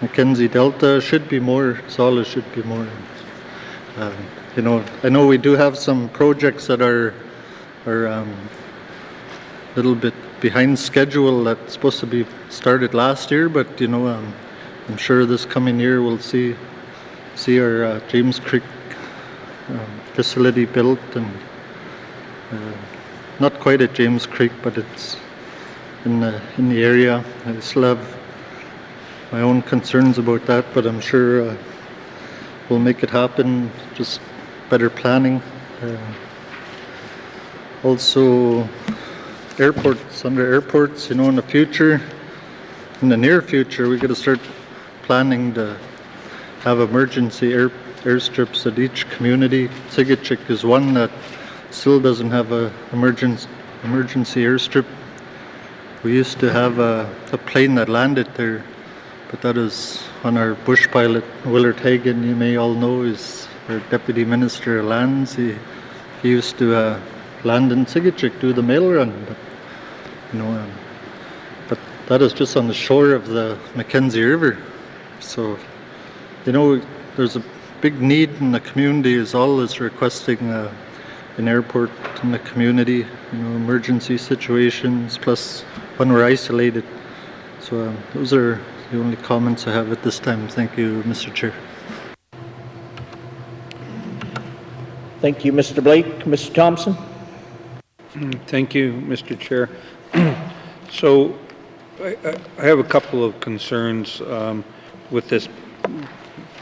Mackenzie Delta. Should be more. Sala should be more. You know, I know we do have some projects that are a little bit behind schedule that's supposed to be started last year, but, you know, I'm sure this coming year we'll see our James Creek facility built, and not quite at James Creek, but it's in the area. I still have my own concerns about that, but I'm sure we'll make it happen. Just better planning. Also, airports, under airports, you know, in the near future, we got to start planning to have emergency airstrips at each community. Sigachik is one that still doesn't have a emergency airstrip. We used to have a plane that landed there, but that is on our bush pilot, Willard Hagan, you may all know, is our Deputy Minister of Lands. He used to land in Sigachik, do the mail run, but, you know, but that is just on the shore of the Mackenzie River. So, you know, there's a big need in the community, is always requesting an airport in the community, you know, emergency situations, plus when we're isolated. So those are the only comments I have at this time. Thank you, Mr. Chair. Thank you, Mr. Blake. Mr. Thompson? Thank you, Mr. Chair. So I have a couple of concerns with this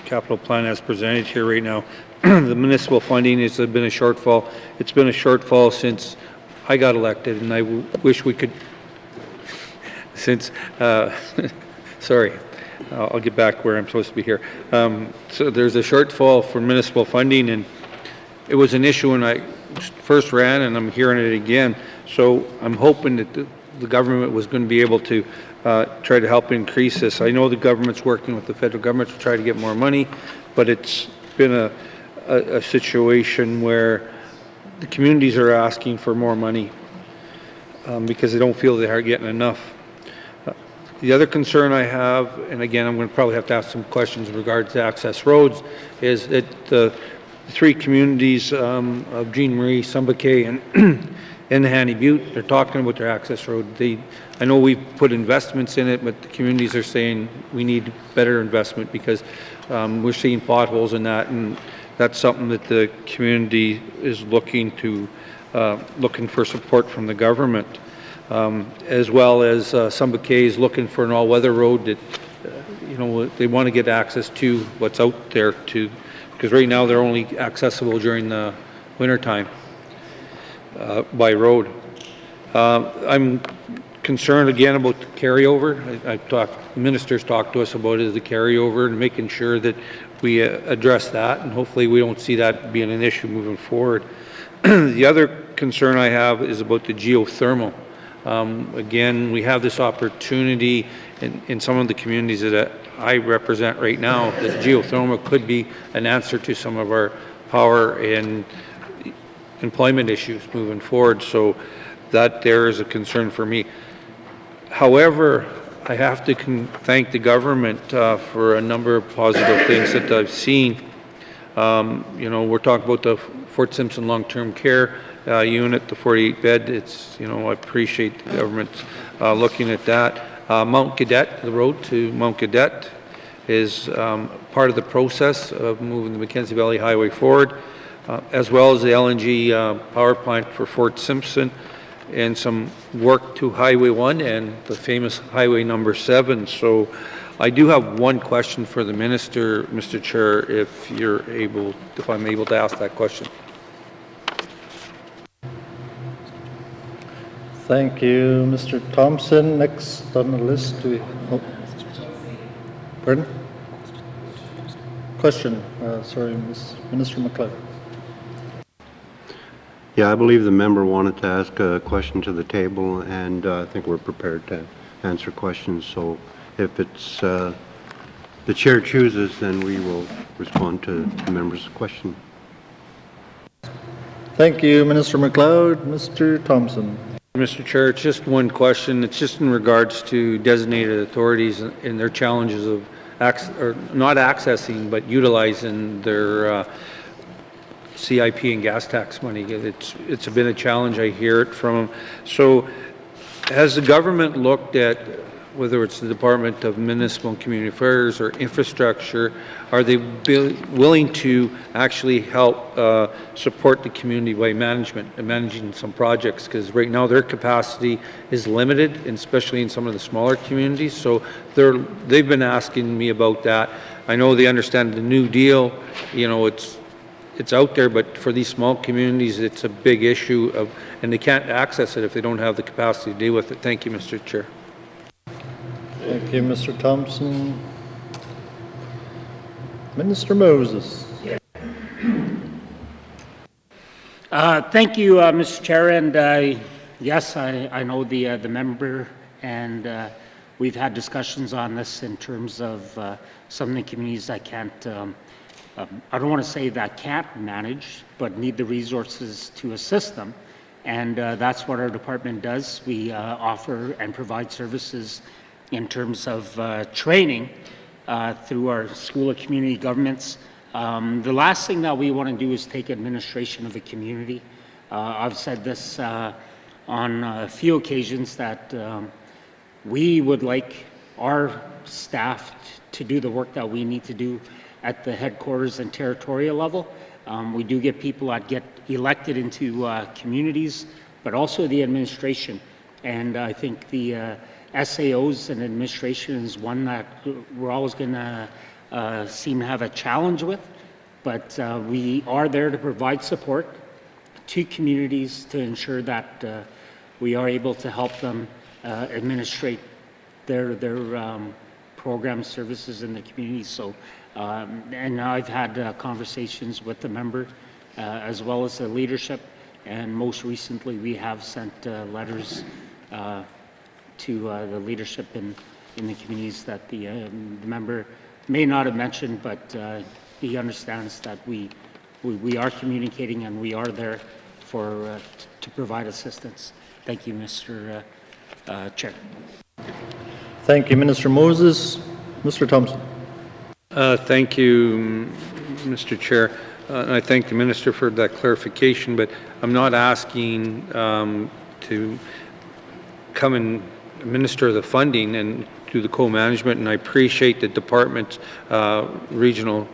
capital plan as presented here right now. The municipal funding has been a shortfall. It's been a shortfall since I got elected, and I wish we could, sorry, I'll get back where I'm supposed to be here. So there's a shortfall for municipal funding, and it was an issue when I first ran, and I'm hearing it again. So I'm hoping that the government was going to be able to try to help increase this. I know the government's working with the federal government to try to get more money, but it's been a situation where the communities are asking for more money because they don't feel they are getting enough. The other concern I have, and again, I'm going to probably have to ask some questions in regards to access roads, is that the three communities of Jean Marie, Sumbakay, and Hanny Butte, they're talking about their access road. I know we've put investments in it, but the communities are saying we need better investment because we're seeing potholes in that, and that's something that the community is looking for support from the government. As well as Sumbakay is looking for an all-weather road that, you know, they want to get access to what's out there because right now they're only accessible during the winter time by road. I'm concerned again about the carryover. Ministers talked to us about is the carryover and making sure that we address that, and hopefully we don't see that being an issue moving forward. The other concern I have is about the geothermal. Again, we have this opportunity in some of the communities that I represent right now that geothermal could be an answer to some of our power and employment issues moving forward. So that there is a concern for me. However, I have to thank the government for a number of positive things that I've seen. You know, we're talking about the Fort Simpson long-term care unit, the 48-bed. It's, you know, I appreciate the government looking at that. Mount Cadet, the road to Mount Cadet is part of the process of moving the Mackenzie Valley Highway forward, as well as the LNG power plant for Fort Simpson, and some work to Highway 1 and the famous Highway number 7. So I do have one question for the minister, Mr. Chair, if I'm able to ask that question. Thank you, Mr. Thompson. Next on the list, pardon? Question. Sorry, Minister McLeod. Yeah, I believe the member wanted to ask a question to the table, and I think we're prepared to answer questions. So if it's the chair chooses, then we will respond to the member's question. Thank you, Minister McLeod. Mr. Thompson. Mr. Chair, it's just one question. It's just in regards to designated authorities and their challenges of not accessing, but utilizing their CIP and gas tax money. It's been a challenge. I hear it from them. So has the government looked at, whether it's the Department of Municipal and Community Affairs or Infrastructure, are they willing to actually help support the community by managing some projects? Because right now their capacity is limited, and especially in some of the smaller communities. So they've been asking me about that. I know they understand the New Deal, you know, it's out there, but for these small communities, it's a big issue and they can't access it if they don't have the capacity to deal with it. Thank you, Mr. Chair. Thank you, Mr. Thompson. Minister Moses. Thank you, Mr. Chair, and yes, I know the member, and we've had discussions on this in terms of some of the communities that can't, I don't want to say that can't manage, but need the resources to assist them, and that's what our department does. We offer and provide services in terms of training through our School of Community Governments. The last thing that we want to do is take administration of the community. I've said this on a few occasions that we would like our staff to do the work that we need to do at the headquarters and territorial level. We do get people that get elected into communities, but also the administration. And I think the SAOs and administration is one that we're always going to seem to have a challenge with, but we are there to provide support to communities to ensure that we are able to help them administrate their program services in the community. So, and I've had conversations with the member as well as the leadership, and most recently we have sent letters to the leadership in the communities that the member may not have mentioned, but he understands that we are communicating and we are there for to provide assistance. Thank you, Mr. Chair. Thank you, Minister Moses. Mr. Thompson. Thank you, Mr. Chair. I thank the minister for that clarification, but I'm not asking to come and administer the funding and do the co-management, and I appreciate the department's regional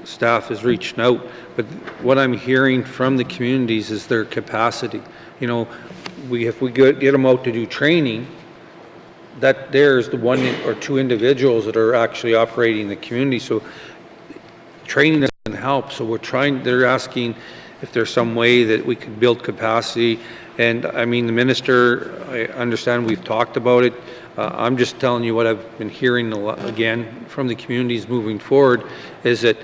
staff is reaching out, but what I'm hearing from the communities is their capacity. You know, if we get them out to do training, that there's the one or two individuals that are actually operating the community, so training doesn't help. So they're asking if there's some way that we could build capacity And I mean, the minister, I understand we've talked about it. I'm just telling you what I've been hearing again from the communities moving forward is that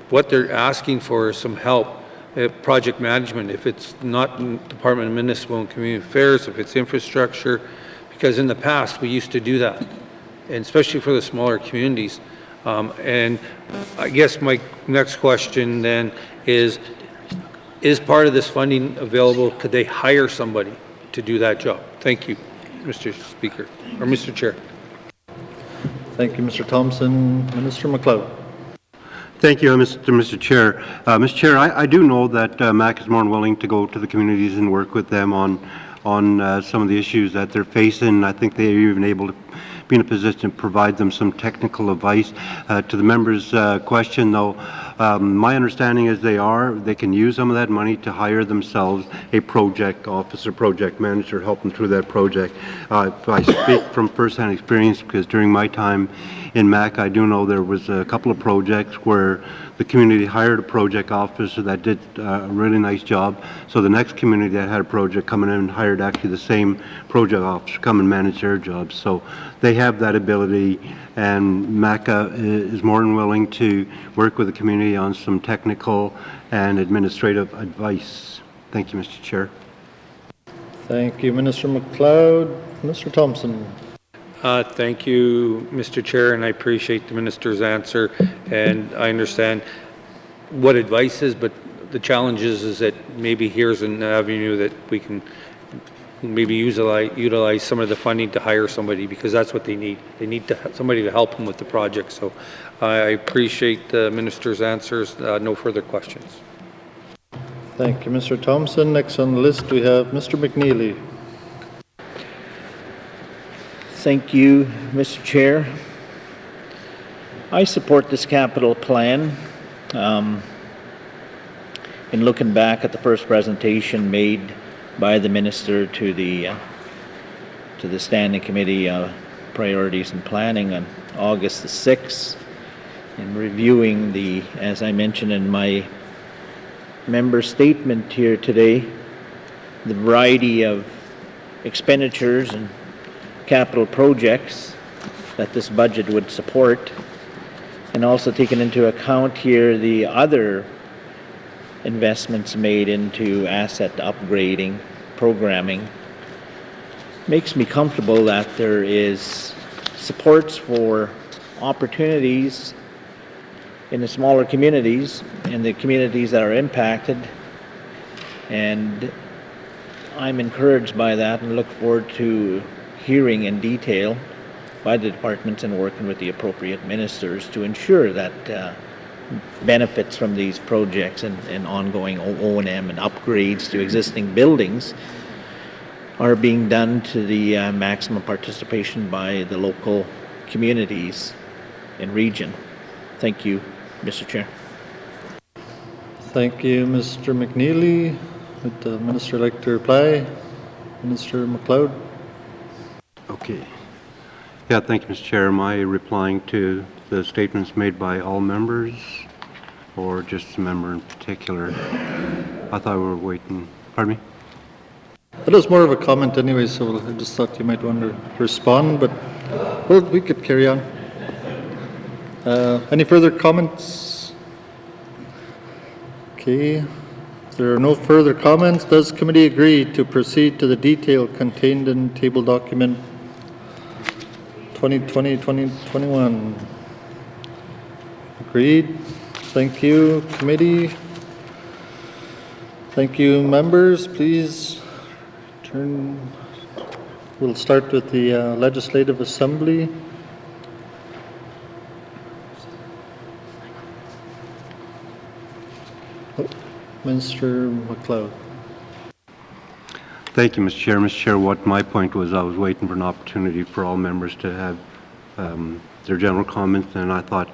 what they're asking for is some help at project management. If it's not in Department of Municipal and Community Affairs, if it's infrastructure, because in the past we used to do that, and especially for the smaller communities. And I guess my next question then is part of this funding available? Could they hire somebody to do that job? Thank you, Mr. Speaker, or Mr. Chair. Thank you, Mr. Thompson. Minister McLeod. Thank you, Mr. Chair. Mr. Chair, I do know that MAC is more than willing to go to the communities and work with them on some of the issues that they're facing. I think they're even able to be in a position to provide them some technical advice. To the member's question, though, my understanding is they can use some of that money to hire themselves a project officer, project manager, help them through that project. I speak from first-hand experience because during my time in MAC, I do know there was a couple of projects where the community hired a project officer that did a really nice job. So the next community that had a project coming in hired actually the same project officer come and manage their jobs. So they have that ability, and MACA is more than willing to work with the community on some technical and administrative advice. Thank you, Mr. Chair. Thank you, Minister McLeod. Mr. Thompson. Thank you, Mr. Chair, and I appreciate the minister's answer. And I understand what advice is, but the challenge is that maybe here's an avenue that we can maybe utilize some of the funding to hire somebody, because that's what they need. They need somebody to help them with the project. So I appreciate the minister's answers. No further questions. Thank you, Mr. Thompson. Next on the list, we have Mr. McNeely. Thank you, Mr. Chair. I support this capital plan. In looking back at the first presentation made by the minister to the Standing Committee Priorities and Planning on August the 6th, and reviewing as I mentioned in my member statement here today, the variety of expenditures and capital projects that this budget would support, and also taking into account here the other investments made into asset upgrading, programming, makes me comfortable that there is supports for opportunities in the smaller communities and the communities that are impacted, and I'm encouraged by that and look forward to hearing in detail by the departments and working with the appropriate ministers to ensure that benefits from these projects and ongoing O&M and upgrades to existing buildings are being done to the maximum participation by the local communities and region. Thank you, Mr. Chair. Thank you, Mr. McNeely. Would the minister like to reply? Minister McLeod. Okay. Yeah, thank you, Mr. Chair. Am I replying to the statements made by all members or just a member in particular? I thought we were waiting. Pardon me? That was more of a comment anyway, so I just thought you might want to respond, but well, we could carry on. Any further comments? Okay. If there are no further comments, does committee agree to proceed to the detail contained in table document 2020-2021? Agreed. Thank you, committee. Thank you, members. Please turn. We'll start with the Legislative Assembly. Minister McLeod. Thank you, Mr. Chair. Mr. Chair, what my point was, I was waiting for an opportunity for all members to have their general comments, and I thought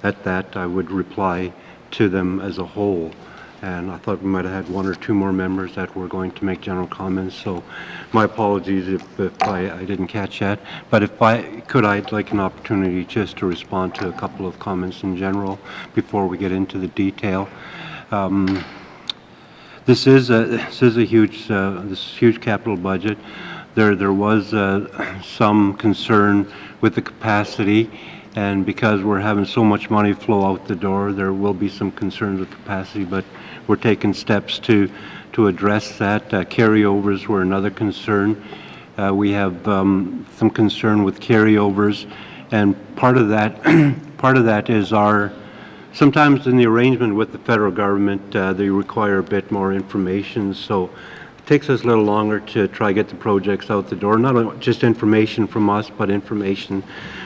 at that I would reply to them as a whole. And I thought we might have had one or two more members that were going to make general comments, so my apologies if I didn't catch that. But if I could, I'd like an opportunity just to respond to a couple of comments in general before we get into the detail. This is a huge capital budget. There was some concern with the capacity, and because we're having so much money flow out the door, there will be some concerns with capacity, but we're taking steps to address that. Carryovers were another concern. We have some concern with carryovers, and part of that is sometimes in the arrangement with the federal government, they require a bit more information, so it takes us a little longer to try to get the projects out the door. Not just information from us, but information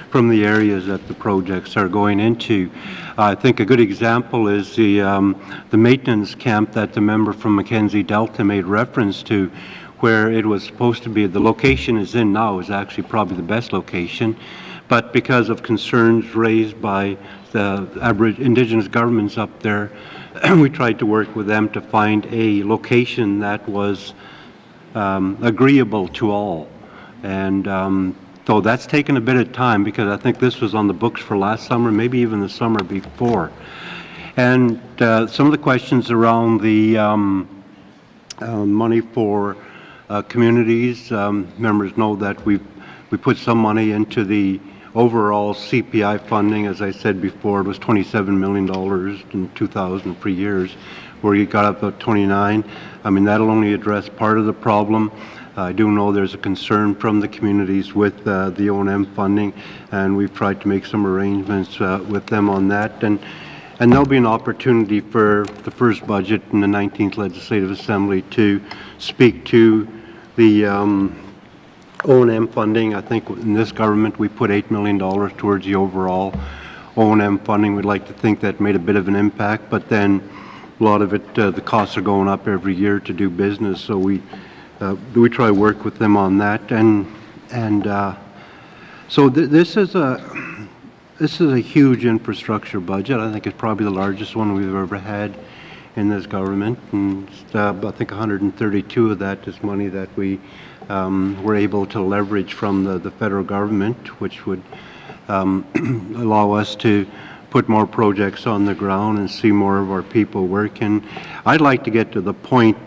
from the areas that the projects are going into. I think a good example is the maintenance camp that the member from Mackenzie Delta made reference to, where it was supposed to be, the location is in now is actually probably the best location, but because of concerns raised by the Indigenous governments up there, we tried to work with them to find a location that was agreeable to all. And so that's taken a bit of time, because I think this was on the books for last summer, maybe even the summer before. And some of the questions around the money for communities, members know that we put some money into the overall CPI funding. As I said before, it was $27 million in 2003 years, where you got up about 29. I mean, that'll only address part of the problem. I do know there's a concern from the communities with the O&M funding, and we've tried to make some arrangements with them on that. And there'll be an opportunity for the first budget in the 19th Legislative Assembly to speak to the O&M funding. I think in this government we put $8 million towards the overall O&M funding. We'd like to think that made a bit of an impact, but then a lot of it, the costs are going up every year to do business, so we try to work with them on that. So this is a huge infrastructure budget. I think it's probably the largest one we've ever had in this government, and I think 132 of that is money that we were able to leverage from the federal government, which would allow us to put more projects on the ground and see more of our people working. I'd like to get to the point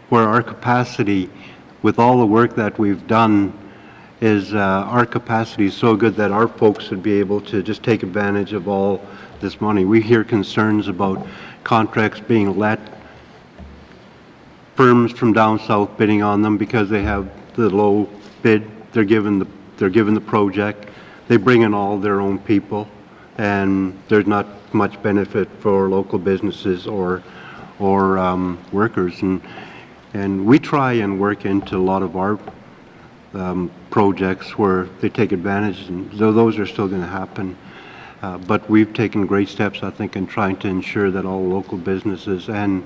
where our capacity, with all the work that we've done, is our capacity is so good that our folks would be able to just take advantage of all this money. We hear concerns about contracts being let, firms from down south bidding on them because they have the low bid. They're given the project. They bring in all their own people, and there's not much benefit for local businesses or workers. And we try and work into a lot of our projects where they take advantage, and those are still going to happen. But we've taken great steps, I think, in trying to ensure that all local businesses and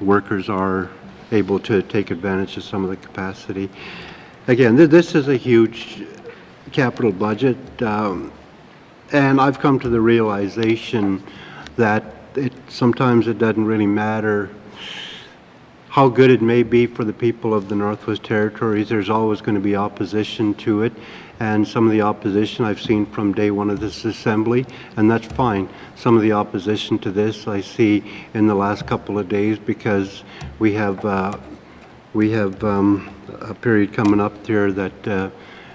workers are able to take advantage of some of the capacity. Again, this is a huge capital budget, and I've come to the realization that sometimes it doesn't really matter how good it may be for the people of the Northwest Territories. There's always going to be opposition to it, and some of the opposition I've seen from day one of this assembly, and that's fine. Some of the opposition to this I see in the last couple of days, because we have a period coming up there that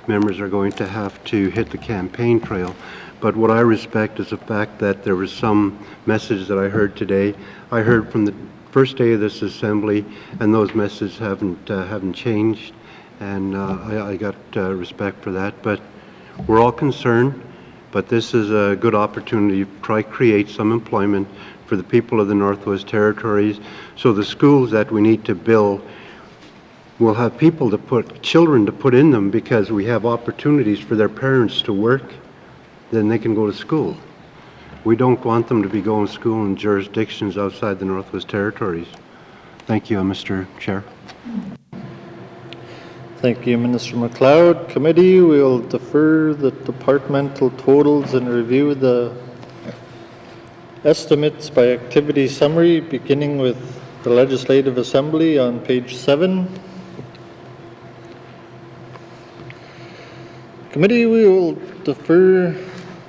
members are going to have to hit the campaign trail. But what I respect is the fact that there was some message that I heard today. I heard from the first day of this assembly, and those messages haven't changed, and I got respect for that. But we're all concerned, but this is a good opportunity to try to create some employment for the people of the Northwest Territories. So the schools that we need to build will have people to put, children to put in them, because we have opportunities for their parents to work, then they can go to school. We don't want them to be going to school in jurisdictions outside the Northwest Territories. Thank you, Mr. Chair. Thank you, Minister MacLeod. Committee, we will defer the departmental totals and review the estimates by activity summary, beginning with the Legislative Assembly on page 7. Committee, we will defer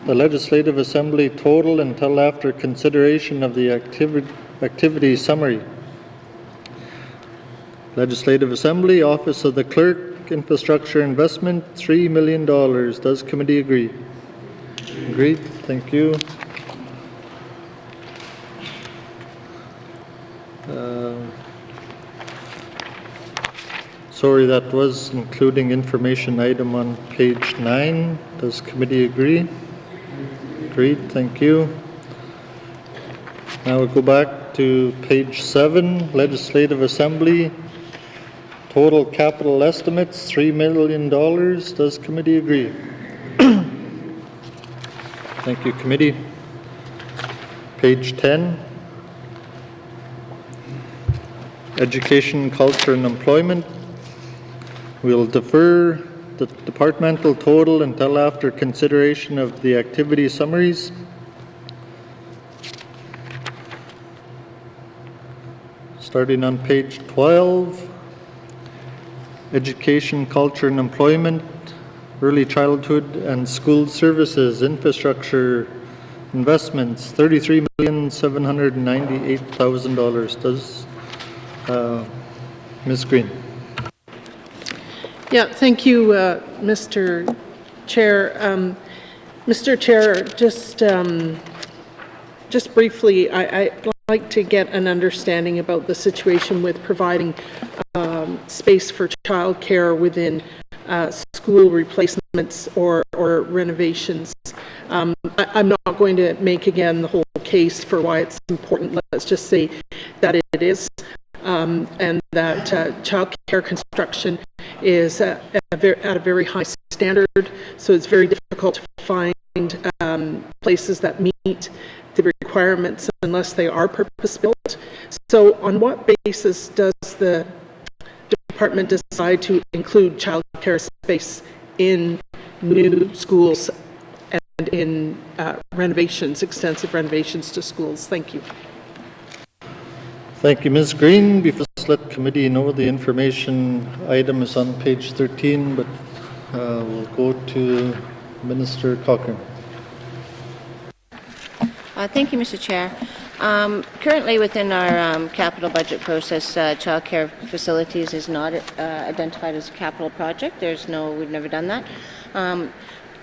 the Legislative Assembly total until after consideration of the activity summary. Legislative Assembly, Office of the Clerk, Infrastructure Investment, $3 million. Does committee agree? Agreed. Thank you. Sorry, that was including information item on page 9. Does committee agree? Agreed. Thank you. Now we'll go back to page 7, Legislative Assembly. Total capital estimates, $3 million. Does committee agree? Thank you, committee. Page 10. Education, Culture and Employment. We'll defer the departmental total until after consideration of the activity summaries. Starting on page 12, Education, Culture and Employment, Early Childhood and School Services, Infrastructure Investments, $33,798,000. Does Ms. Green? Yeah, thank you, Mr. Chair. Mr. Chair, just briefly, I'd like to get an understanding about the situation with providing space for childcare within school replacements or renovations. I'm not going to make again the whole case for why it's important. Let's just say that it is, and that childcare construction is at a very high standard, so it's very difficult to find places that meet the requirements unless they are purpose-built. So on what basis does the department decide to include childcare space in new schools and in renovations, extensive renovations to schools? Thank you. Thank you, Ms. Green. Before let committee know, the information item is on page 13, but we'll go to Minister Cochrane. Thank you, Mr. Chair. Currently, within our capital budget process, childcare facilities is not identified as a capital project. We've never done that.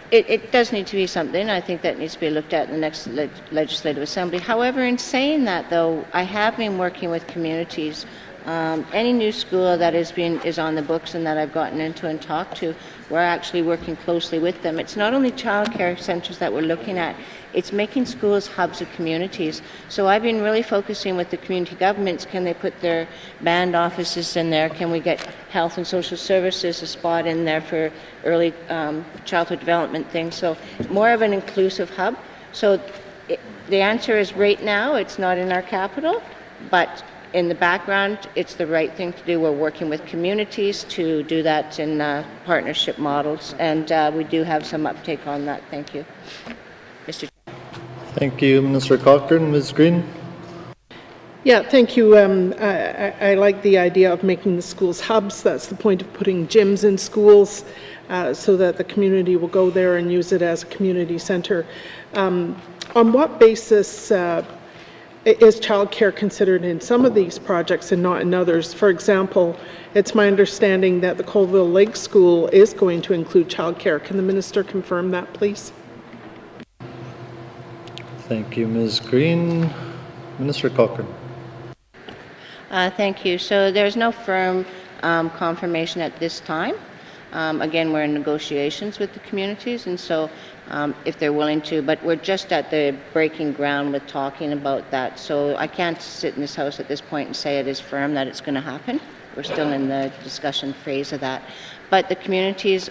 It does need to be something. I think that needs to be looked at in the next Legislative Assembly. However, in saying that, though, I have been working with communities. Any new school that is on the books and that I've gotten into and talked to, we're actually working closely with them. It's not only childcare centres that we're looking at, it's making schools hubs of communities. So I've been really focusing with the community governments. Can they put their band offices in there? Can we get health and social services a spot in there for early childhood development things? So more of an inclusive hub. So the answer is right now it's not in our capital, but in the background, it's the right thing to do. We're working with communities to do that in partnership models, and we do have some uptake on that. Thank you, Mr. Chair. Thank you, Minister Cochrane. Ms. Green? Yeah, thank you. I like the idea of making the schools hubs. That's the point of putting gyms in schools so that the community will go there and use it as a community centre. On what basis is childcare considered in some of these projects and not in others? For example, it's my understanding that the Colville Lake School is going to include childcare. Can the minister confirm that, please? Thank you, Ms. Green. Minister Cochrane. Thank you. So there's no firm confirmation at this time. Again, we're in negotiations with the communities, and so if they're willing to, but we're just at the breaking ground with talking about that. So I can't sit in this house at this point and say it is firm that it's going to happen. We're still in the discussion phase of that. But the communities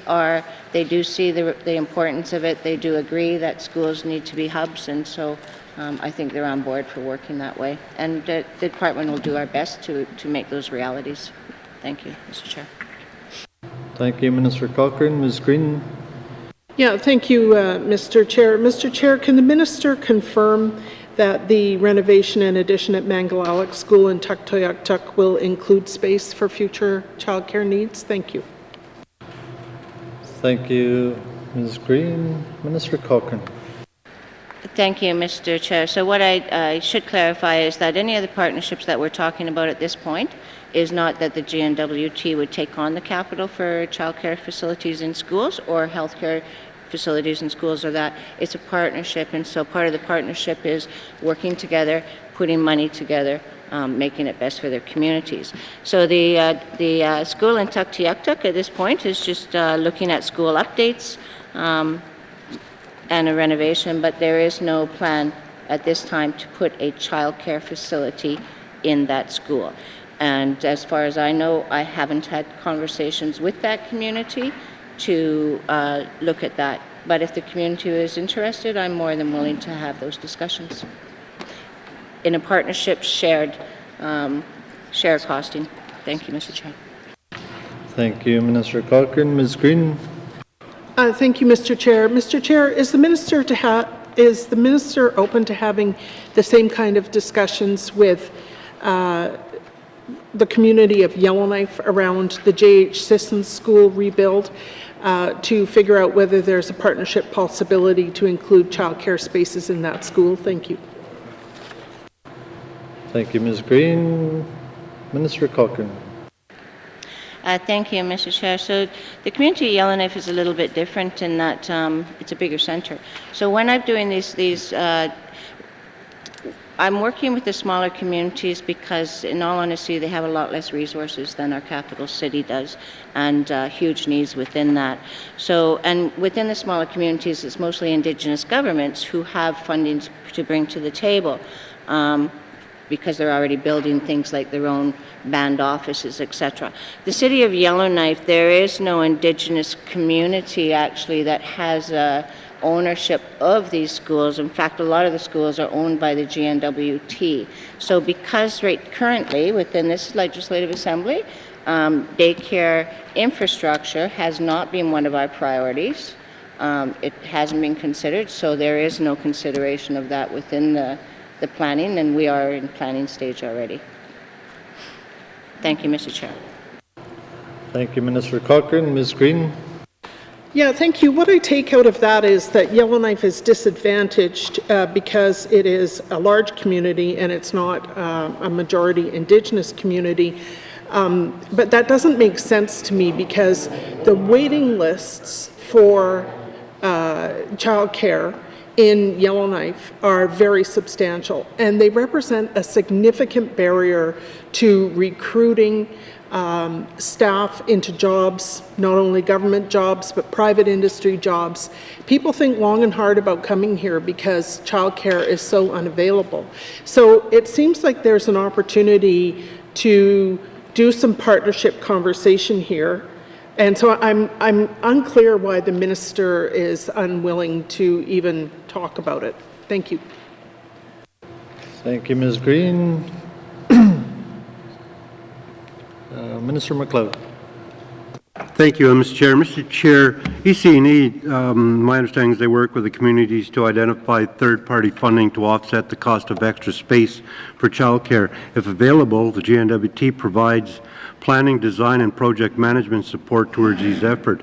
they do see the importance of it. They do agree that schools need to be hubs, and so I think they're on board for working that way. And the department will do our best to make those realities. Thank you, Mr. Chair. Thank you, Minister Cochrane. Ms. Green? Yeah, thank you, Mr. Chair. Mr. Chair, can the minister confirm that the renovation and addition at Mangalalek School in Tuktoyaktuk will include space for future childcare needs? Thank you. Thank you, Ms. Green. Minister Cochrane. Thank you, Mr. Chair. So what I should clarify is that any of the partnerships that we're talking about at this point is not that the GNWT would take on the capital for childcare facilities in schools or healthcare facilities in schools, or that it's a partnership, and so part of the partnership is working together, putting money together, making it best for their communities. So the school in Tuktoyaktuk at this point is just looking at school updates and a renovation, but there is no plan at this time to put a childcare facility in that school. And as far as I know, I haven't had conversations with that community to look at that. But if the community is interested, I'm more than willing to have those discussions in a partnership, shared costing. Thank you, Mr. Chair. Thank you, Minister Cochrane. Ms. Green. Thank you, Mr. Chair. Mr. Chair, is the minister open to having the same kind of discussions with the community of Yellowknife around the J.H. Sissons School rebuild to figure out whether there's a partnership possibility to include childcare spaces in that school? Thank you. Thank you, Ms. Green. Minister Cochrane. Thank you, Mr. Chair. So the community of Yellowknife is a little bit different in that it's a bigger centre. So when I'm doing these I'm working with the smaller communities because, in all honesty, they have a lot less resources than our capital city does, and huge needs within that. So, and within the smaller communities, it's mostly Indigenous governments who have funding to bring to the table, because they're already building things like their own band offices, etc. The city of Yellowknife, there is no Indigenous community actually that has ownership of these schools. In fact, a lot of the schools are owned by the GNWT. So because currently within this legislative assembly, daycare infrastructure has not been one of our priorities. It hasn't been considered, so there is no consideration of that within the planning, and we are in planning stage already. Thank you, Mr. Chair. Thank you, Minister Cochrane. Ms. Green. Yeah, thank you. What I take out of that is that Yellowknife is disadvantaged because it is a large community and it's not a majority Indigenous community. But that doesn't make sense to me because the waiting lists for childcare in Yellowknife are very substantial, and they represent a significant barrier to recruiting staff into jobs, not only government jobs, but private industry jobs. People think long and hard about coming here because childcare is so unavailable. So it seems like there's an opportunity to do some partnership conversation here. And so I'm unclear why the minister is unwilling to even talk about it. Thank you. Thank you, Ms. Green. Minister MacLeod. Thank you, Mr. Chair. Mr. Chair, EC&E, my understanding is they work with the communities to identify third-party funding to offset the cost of extra space for childcare. If available, the GNWT provides planning, design, and project management support towards these efforts.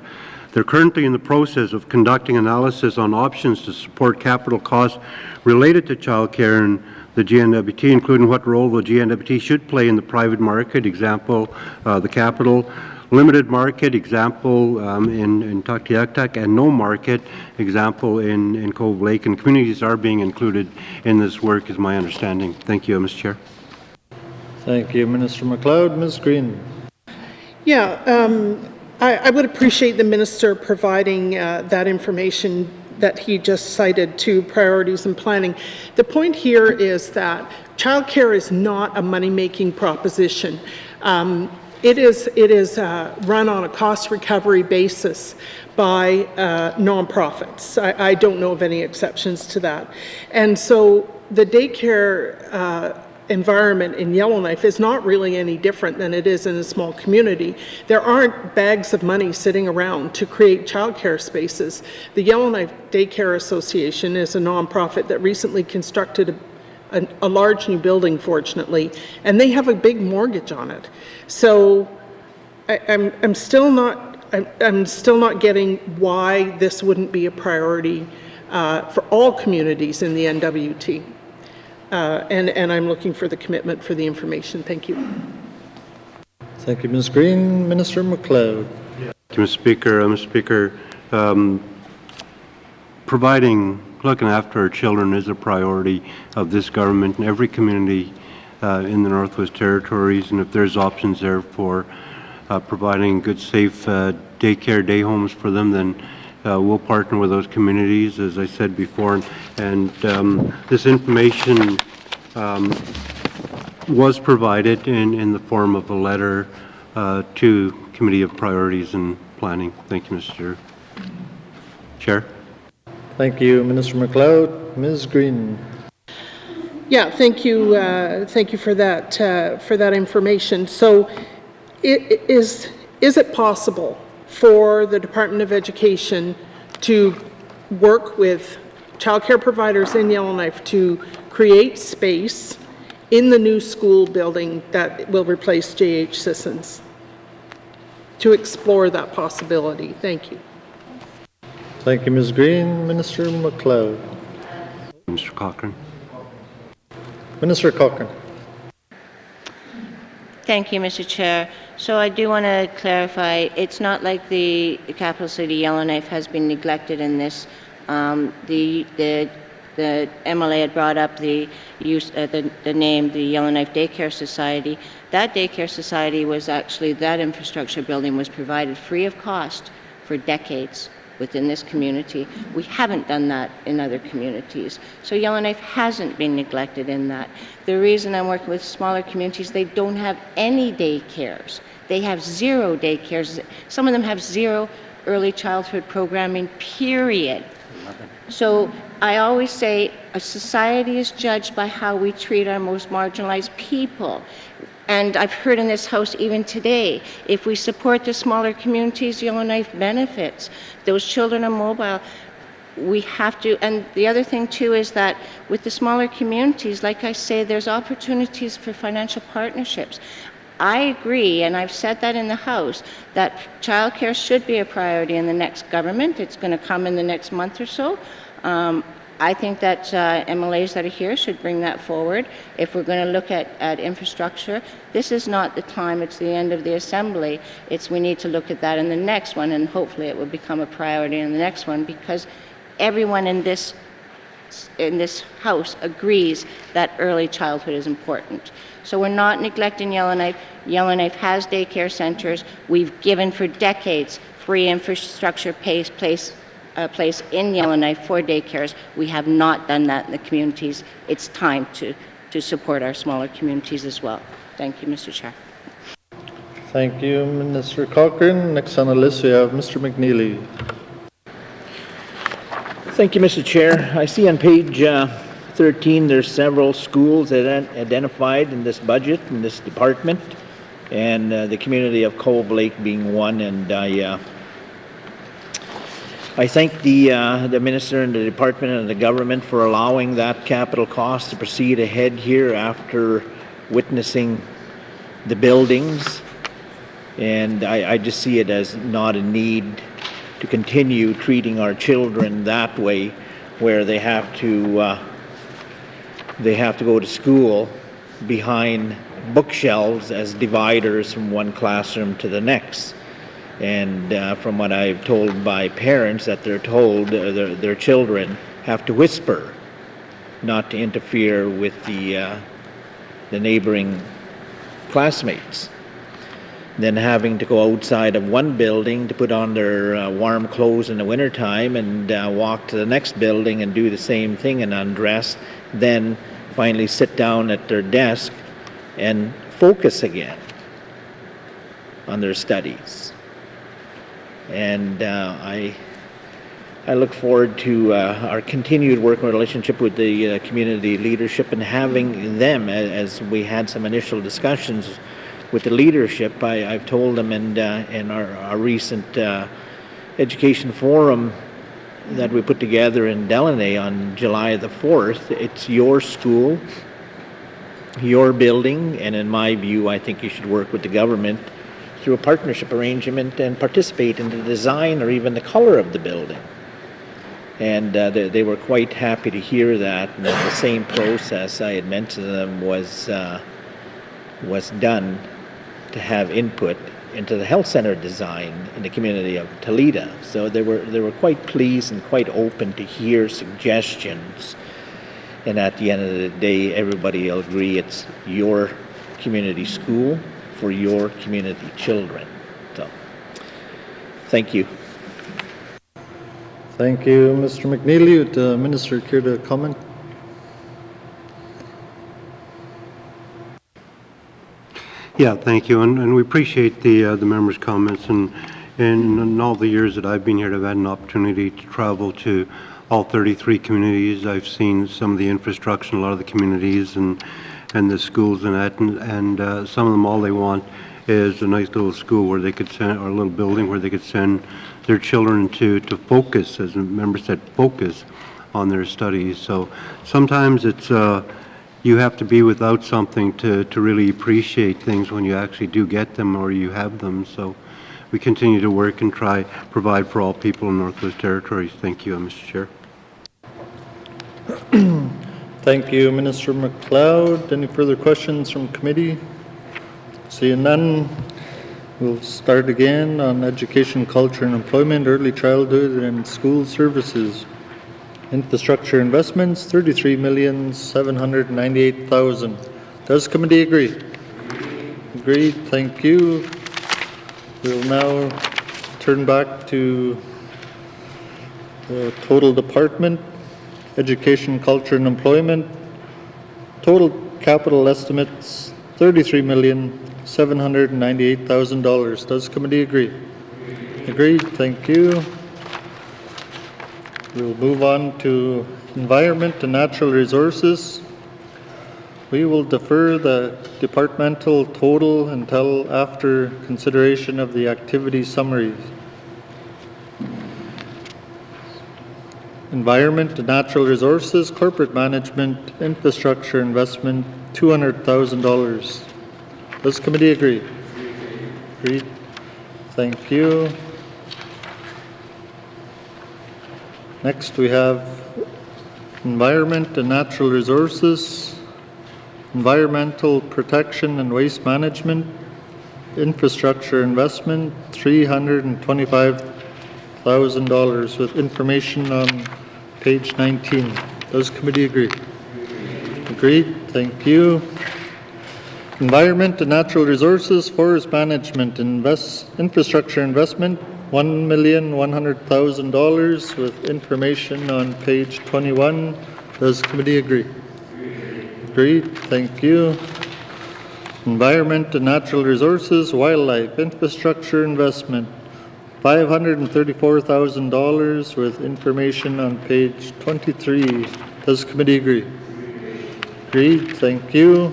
They're currently in the process of conducting analysis on options to support capital costs related to childcare and the GNWT, including what role the GNWT should play in the private market, example, the capital, limited market, example, in Tuktoyaktuk, and no market, example, in Cove Lake. And communities are being included in this work, is my understanding. Thank you, Mr. Chair. Thank you, Minister MacLeod. Ms. Green. Yeah, I would appreciate the minister providing that information that he just cited to priorities and planning. The point here is that childcare is not a money-making proposition. It is run on a cost recovery basis by nonprofits. I don't know of any exceptions to that. And so the daycare environment in Yellowknife is not really any different than it is in a small community. There aren't bags of money sitting around to create childcare spaces. The Yellowknife Daycare Association is a nonprofit that recently constructed a large new building, fortunately, and they have a big mortgage on it. So I'm still not getting why this wouldn't be a priority for all communities in the N.W.T. And I'm looking for the commitment for the information. Thank you. Thank you, Ms. Green. Minister McLeod. Thank you, Mr. Speaker. Mr. Speaker, looking after our children is a priority of this government and every community in the Northwest Territories, and if there's options there for providing good, safe daycare, day homes for them, then we'll partner with those communities, as I said before. And this information was provided in the form of a letter to Committee of Priorities and Planning. Thank you, Mr. Chair. Thank you, Minister McLeod. Ms. Green. Yeah, thank you for that information. So, is it possible for the Department of Education to work with childcare providers in Yellowknife to create space in the new school building that will replace J.H. Sissons, to explore that possibility? Thank you. Thank you, Ms. Green. Minister McLeod. Mr. Cochrane. Minister Cochrane. Thank you, Mr. Chair. So I do want to clarify, it's not like the capital city Yellowknife has been neglected in this. The MLA had brought up the use, the name, the Yellowknife Daycare Society. That daycare society was actually, that infrastructure building was provided free of cost for decades within this community. We haven't done that in other communities. So Yellowknife hasn't been neglected in that. The reason I'm working with smaller communities, they don't have any daycares. They have 0 daycares. Some of them have 0 early childhood programming, period. So I always say a society is judged by how we treat our most marginalized people. And I've heard in this House even today, if we support the smaller communities, Yellowknife benefits. Those children are mobile. We have to, and the other thing too is that with the smaller communities, like I say, there's opportunities for financial partnerships. I agree, and I've said that in the House, that childcare should be a priority in the next government. It's going to come in the next month or so. I think that MLAs that are here should bring that forward. If we're going to look at infrastructure, this is not the time, it's the end of the assembly. We need to look at that in the next one, and hopefully it will become a priority in the next one, because everyone in this House agrees that early childhood is important. So we're not neglecting Yellowknife. Yellowknife has daycare centers. We've given for decades free infrastructure place in Yellowknife for daycares. We have not done that in the communities. It's time to support our smaller communities as well. Thank you, Mr. Chair. Thank you, Minister Cochrane. Next on the list, we have Mr. McNeely. Thank you, Mr. Chair. I see on page 13 there's several schools that are identified in this budget, in this department, and the community of Cove Lake being one. And I thank the Minister and the Department and the government for allowing that capital cost to proceed ahead here after witnessing the buildings. And I just see it as not a need to continue treating our children that way, where they have to go to school behind bookshelves as dividers from one classroom to the next. And from what I've told by parents, that they're told their children have to whisper, not to interfere with the neighboring classmates. Then having to go outside of one building to put on their warm clothes in the wintertime and walk to the next building and do the same thing and undress, then finally sit down at their desk and focus again on their studies. And I look forward to our continued working relationship with the community leadership and having them, as we had some initial discussions with the leadership. I've told them in our recent education forum that we put together in Delaney on July the 4th, it's your school, your building, and in my view, I think you should work with the government through a partnership arrangement and participate in the design or even the color of the building. And they were quite happy to hear that. And the same process I had mentioned to them was done to have input into the health center design in the community of Toledo. So they were quite pleased and quite open to hear suggestions. And at the end of the day, everybody will agree it's your community school for your community children. So, thank you. Thank you, Mr. McNeely. Would the Minister care to comment? Yeah, thank you, and we appreciate the members' comments. And in all the years that I've been here, I've had an opportunity to travel to all 33 communities. I've seen some of the infrastructure in a lot of the communities and the schools and that, and some of them, all they want is a nice little school where they could send, or a little building where they could send their children to focus, as the member said, focus on their studies. So sometimes it's you have to be without something to really appreciate things when you actually do get them or you have them. So we continue to work and try provide for all people in Northwest Territories. Thank you, Mr. Chair. Thank you, Minister McLeod. Any further questions from committee? Seeing none, we'll start again on education, culture and employment, early childhood and school services. Infrastructure investments, $33,798,000. Does committee agree? Agreed. Thank you. We'll now turn back to the total department, education, culture and employment. Total capital estimates, $33,798,000. Does committee agree? Agreed. Thank you. We'll move on to environment and natural resources. We will defer the departmental total until after consideration of the activity summaries. Environment and natural resources, corporate management, infrastructure investment, $200,000. Does committee agree? Agreed. Thank you. Next, we have environment and natural resources, environmental protection and waste management, infrastructure investment, $325,000 with information on page 19. Does committee agree? Agreed. Thank you. Environment and natural resources, forest management, infrastructure investment, $1,100,000 with information on page 21. Does committee agree? Agreed. Thank you. Environment and natural resources, wildlife, infrastructure investment, $534,000 with information on page 23. Does committee agree? Agreed. Thank you.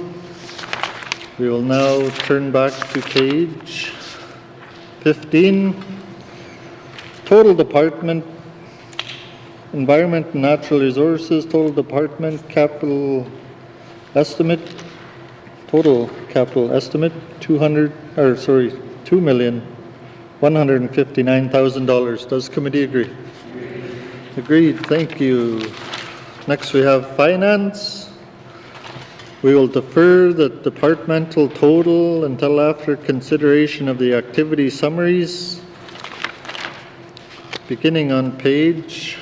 We will now turn back to page 15. Total department, environment and natural resources, total department capital estimate, $2,159,000. Does committee agree? Agreed. Thank you. Next we have finance. We will defer the departmental total until after consideration of the activity summaries. Beginning on page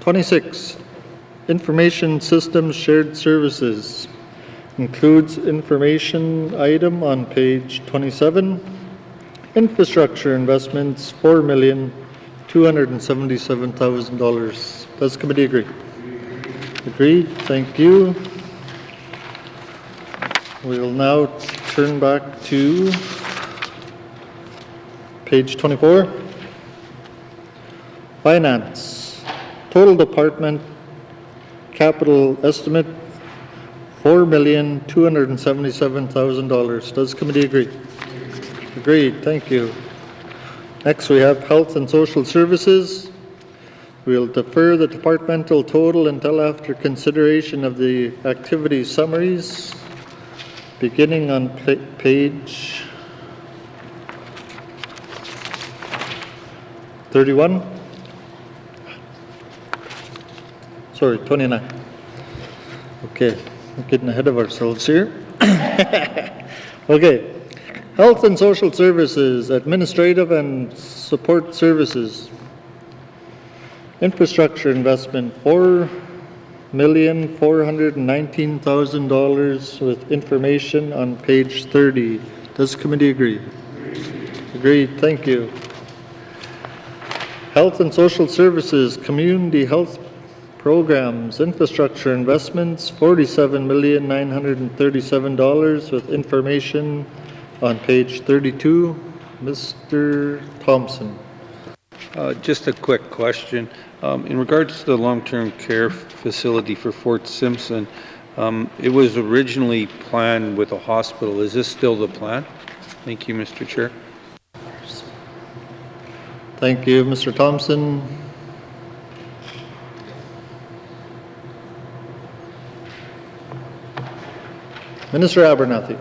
26, information systems shared services. Includes information item on page 27. Infrastructure investments, $4,277,000. Does committee agree? Agreed. Thank you. We will now turn back to page 24. Finance. Total department capital estimate, $4,277,000. Does committee agree? Agreed. Thank you. Next we have health and social services. We'll defer the departmental total until after consideration of the activity summaries. Beginning on page 31. Sorry, 29. Okay. We're getting ahead of ourselves here. Okay. Health and Social Services, Administrative and Support Services. Infrastructure investment, $4,419,000 with information on page 30. Does the committee agree? Agreed, thank you. Health and Social Services, Community Health Programs, Infrastructure Investments, $47,937 with information on page 32. Mr. Thompson. Just a quick question. In regards to the long-term care facility for Fort Simpson, it was originally planned with a hospital. Is this still the plan? Thank you, Mr. Chair. Thank you, Mr. Thompson. Minister Abernathy.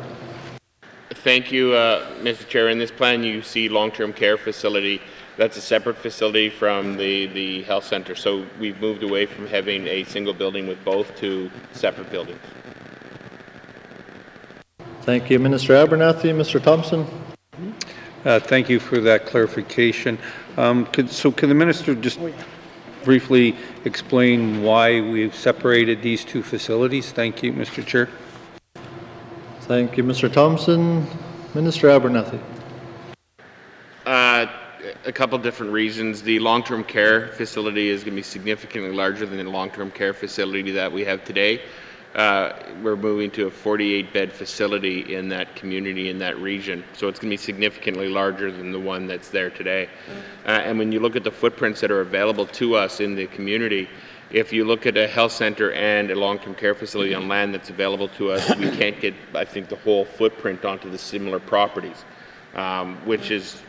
Thank you, Mr. Chair. In this plan, you see long-term care facility. That's a separate facility from the health center. So we've moved away from having a single building with both to separate buildings. Thank you, Minister Abernathy. Mr. Thompson. Thank you for that clarification. Can the minister just briefly explain why we've separated these two facilities? Thank you, Mr. Chair. Thank you, Mr. Thompson. Minister Abernathy. A couple different reasons. The long-term care facility is going to be significantly larger than the long-term care facility that we have today. We're moving to a 48-bed facility in that community, in that region. So it's going to be significantly larger than the one that's there today. And when you look at the footprints that are available to us in the community, if you look at a health center and a long-term care facility on land that's available to us, we can't get, I think, the whole footprint onto the similar properties, which is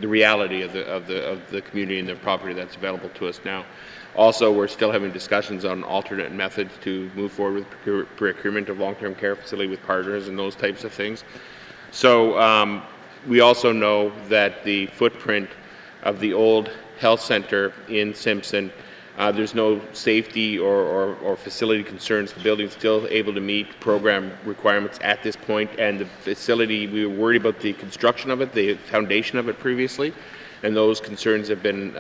the reality of the community and the property that's available to us now. Also, we're still having discussions on alternate methods to move forward with procurement of long-term care facility with partners and those types of things. So we also know that the footprint of the old health center in Simpson, there's no safety or facility concerns. The building's still able to meet program requirements at this point, and the facility, we were worried about the construction of it, the foundation of it previously, and those concerns have been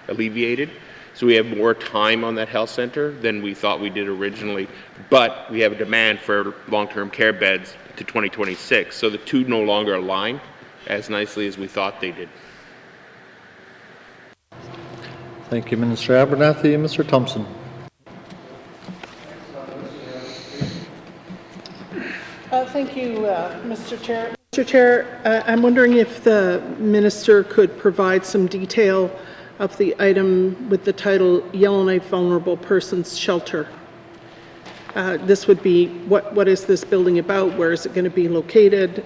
alleviated. So we have more time on that health center than we thought we did originally, but we have a demand for long-term care beds to 2026. So the two no longer align as nicely as we thought they did. Thank you, Minister Abernathy. Mr. Thompson. Thank you, Mr. Chair. Mr. Chair, I'm wondering if the minister could provide some detail of the item with the title Yellowknife Vulnerable Persons Shelter. This would be, what is this building about? Where is it going to be located?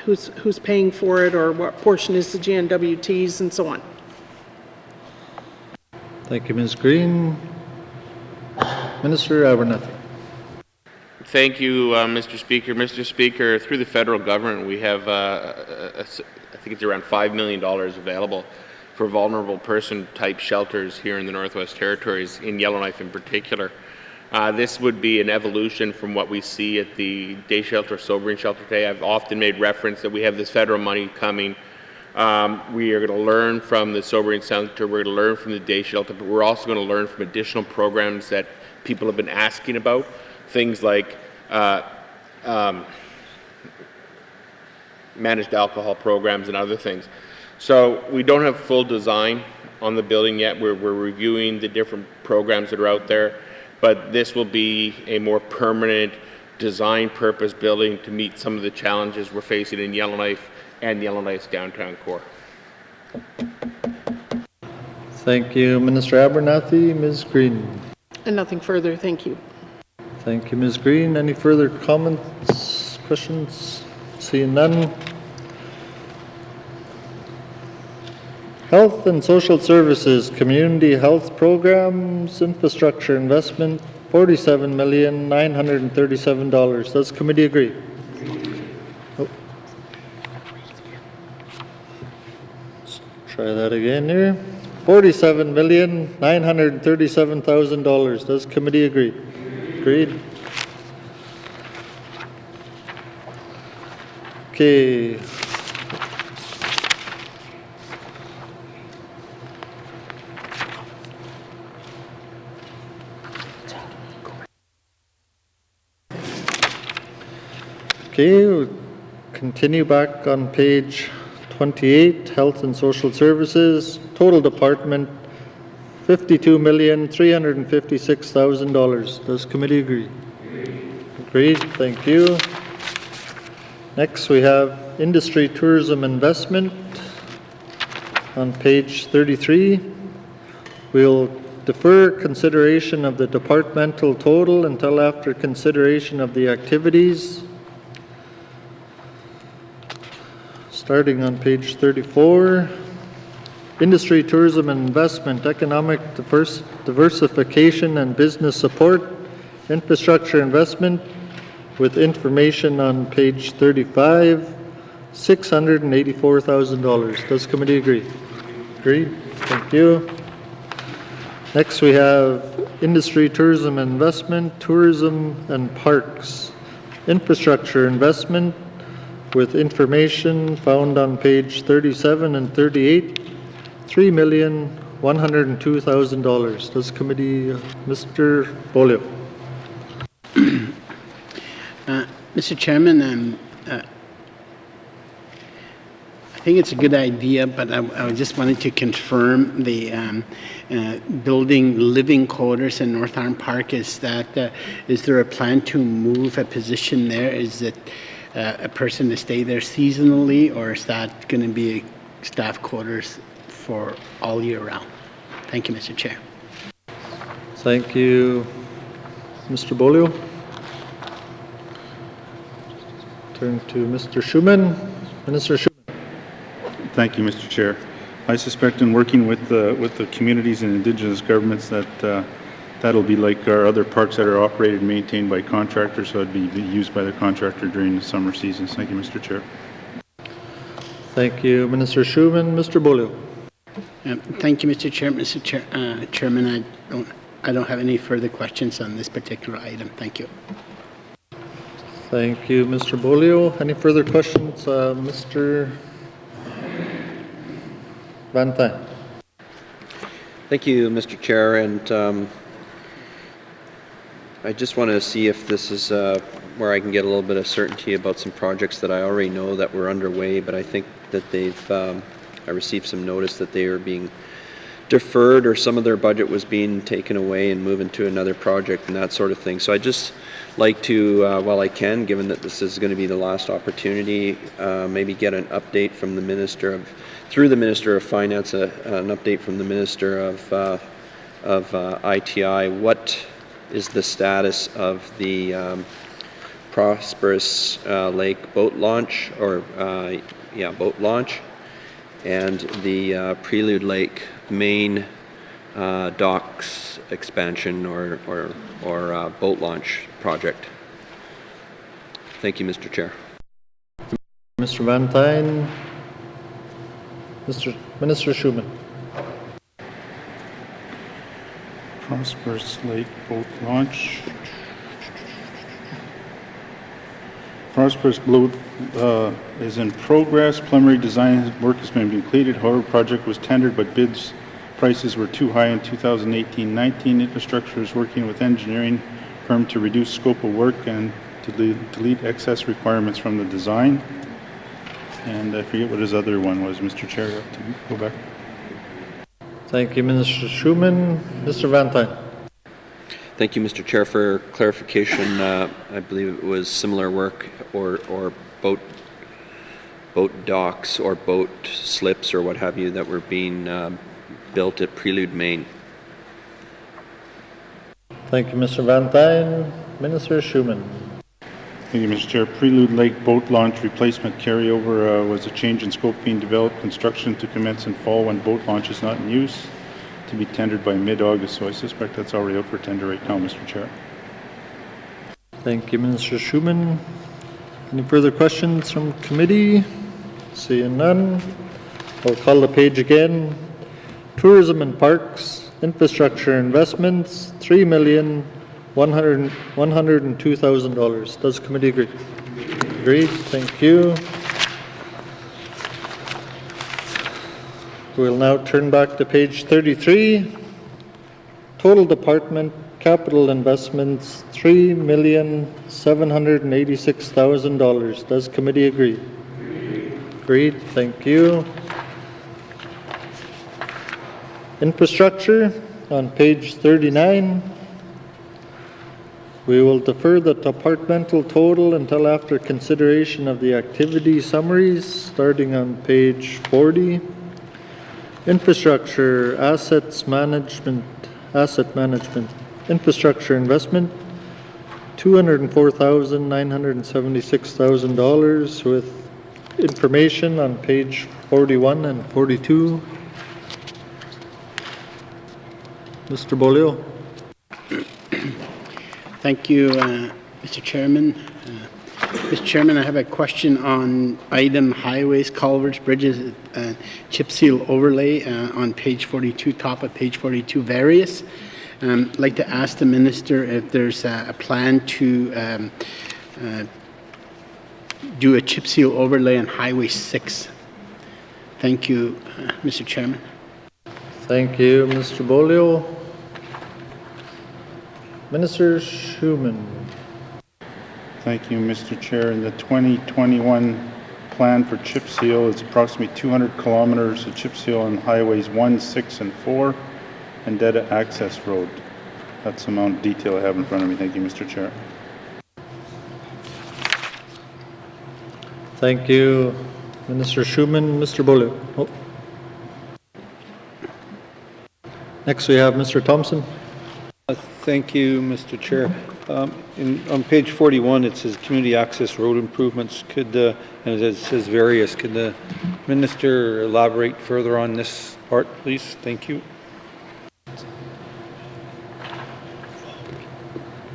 Who's paying for it, or what portion is the N.W.T's, and so on? Thank you, Ms. Green. Minister Abernathy. Thank you, Mr. Speaker. Mr. Speaker, through the federal government, we have, I think it's around $5 million available for vulnerable person type shelters here in the Northwest Territories, in Yellowknife in particular. This would be an evolution from what we see at the day shelter, sobering shelter today. I've often made reference that we have this federal money coming. We are going to learn from the sobering center, we're going to learn from the day shelter, but we're also going to learn from additional programs that people have been asking about, things like managed alcohol programs and other things. So we don't have full design on the building yet. We're reviewing the different programs that are out there, but this will be a more permanent design purpose building to meet some of the challenges we're facing in Yellowknife and Yellowknife's downtown core. Thank you, Minister Abernathy. Ms. Green. And nothing further, thank you. Thank you, Ms. Green. Any further comments, questions? Seeing none. Health and Social Services, Community Health Programs, Infrastructure Investment, $47,937. Does the committee agree? Oh. Let's try that again here. $47,937,000. Does committee agree? Agreed. Okay. Okay, we'll continue back on page 28, Health and Social Services, total department, $52,356,000. Does committee agree? Agreed, thank you. Next, we have Industry, Tourism, Investment on page 33. We'll defer consideration of the departmental total until after consideration of the activities. Starting on page 34, Industry, Tourism and Investment, Economic Diversification and Business Support, Infrastructure Investment, with information on page 35, $684,000. Does committee agree? Agreed. Thank you. Next we have Industry, Tourism and Investment, Tourism and Parks, Infrastructure Investment, with information found on page 37 and 38, $3,102,000. Does committee, Mr. Bolio? Mr. Chairman, I think it's a good idea, but I just wanted to confirm the building living quarters in North Arm Park. Is there a plan to move a position there? Is it a person to stay there seasonally, or is that going to be staff quarters for all year round? Thank you, Mr. Chair. Thank you, Mr. Bolio. Turn to Mr. Schuman. Minister Schuman. Thank you, Mr. Chair. I suspect in working with the communities and Indigenous governments that that'll be like our other parks that are operated and maintained by contractors, so it'd be used by the contractor during the summer seasons. Thank you, Mr. Chair. Thank you, Minister Schuman. Mr. Bolio. Thank you, Mr. Chair. Chairman, I don't have any further questions on this particular item. Thank you. Thank you, Mr. Bolio. Any further questions, Mr. Van Tijn? Thank you, Mr. Chair, and I just want to see if this is where I can get a little bit of certainty about some projects that I already know that were underway, but I think that they've, I received some notice that they are being deferred, or some of their budget was being taken away and moving to another project and that sort of thing. So I just like to, while I can, given that this is going to be the last opportunity, maybe get an update from the Minister of, through the Minister of Finance, an update from the Minister of ITI. What is the status of the Prosperous Lake boat launch, or boat launch, and the Prelude Lake main docks expansion or boat launch project? Thank you, Mr. Chair. Mr. Van Tijn. Minister Schuman. Prosperous Lake boat launch. Prosperous boat is in progress. Preliminary design work has been completed. However, project was tendered, but bids prices were too high in 2018-19. Infrastructure is working with engineering firm to reduce scope of work and to delete excess requirements from the design. And I forget what his other one was, Mr. Chair. To go back. Thank you, Minister Schuman. Mr. Van Tijn. Thank you, Mr. Chair, for clarification. I believe it was similar work or boat docks or boat slips or what have you that were being built at Prelude, Maine. Thank you, Mr. Van Tijn. Minister Schuman. Thank you, Mr. Chair. Prelude Lake boat launch replacement carryover was a change in scope being developed. Construction to commence in fall when boat launch is not in use, to be tendered by mid-August. So I suspect that's already out for tender right now, Mr. Chair. Thank you, Minister Schuman. Any further questions from committee? Seeing none, I'll call the page again. Tourism and Parks, Infrastructure Investments, $3,102,000. Does committee agree? Agreed. Thank you. We'll now turn back to page 33. Total department capital investments, $3,786,000. Does committee agree? Agreed. Thank you. Infrastructure on page 39. We will defer the departmental total until after consideration of the activity summaries, starting on page 40. Infrastructure, asset management, infrastructure investment, $204,976,000 with information on page 41 and 42. Mr. Bolio. Thank you, Mr. Chairman. Mr. Chairman, I have a question on item highways, culverts, bridges, chip seal overlay on page 42, top of page 42, various. I'd like to ask the minister if there's a plan to do a chip seal overlay on Highway 6. Thank you, Mr. Chairman. Thank you, Mr. Bolio. Minister Schuman. Thank you, Mr. Chair. In the 2021 plan for chip seal is approximately 200 kilometers of chip seal on highways 1, 6, and 4, and Deta Access Road. That's the amount of detail I have in front of me. Thank you, Mr. Chair. Thank you, Minister Schuman. Mr. Bolio. Oh. Next we have Mr. Thompson. Thank you, Mr. Chair. On page 41, it says community access road improvements. And it says various. Could the minister elaborate further on this part, please? Thank you.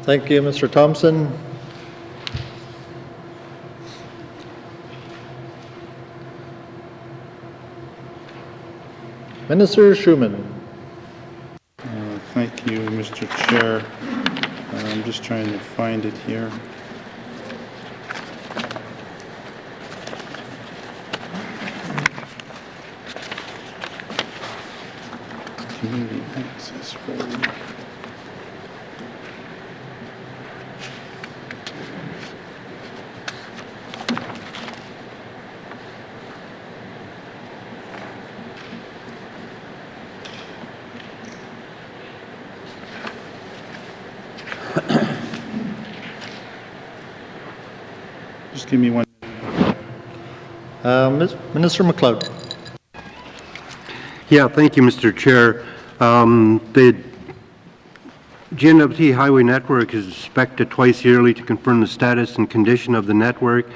Thank you, Mr. Thompson. Minister Schuman. Thank you, Mr. Chair. I'm just trying to find it here. Community access road. Just give me one. Minister McLeod. Yeah, thank you, Mr. Chair. The N.W.T highway network is inspected twice yearly to confirm the status and condition of the network.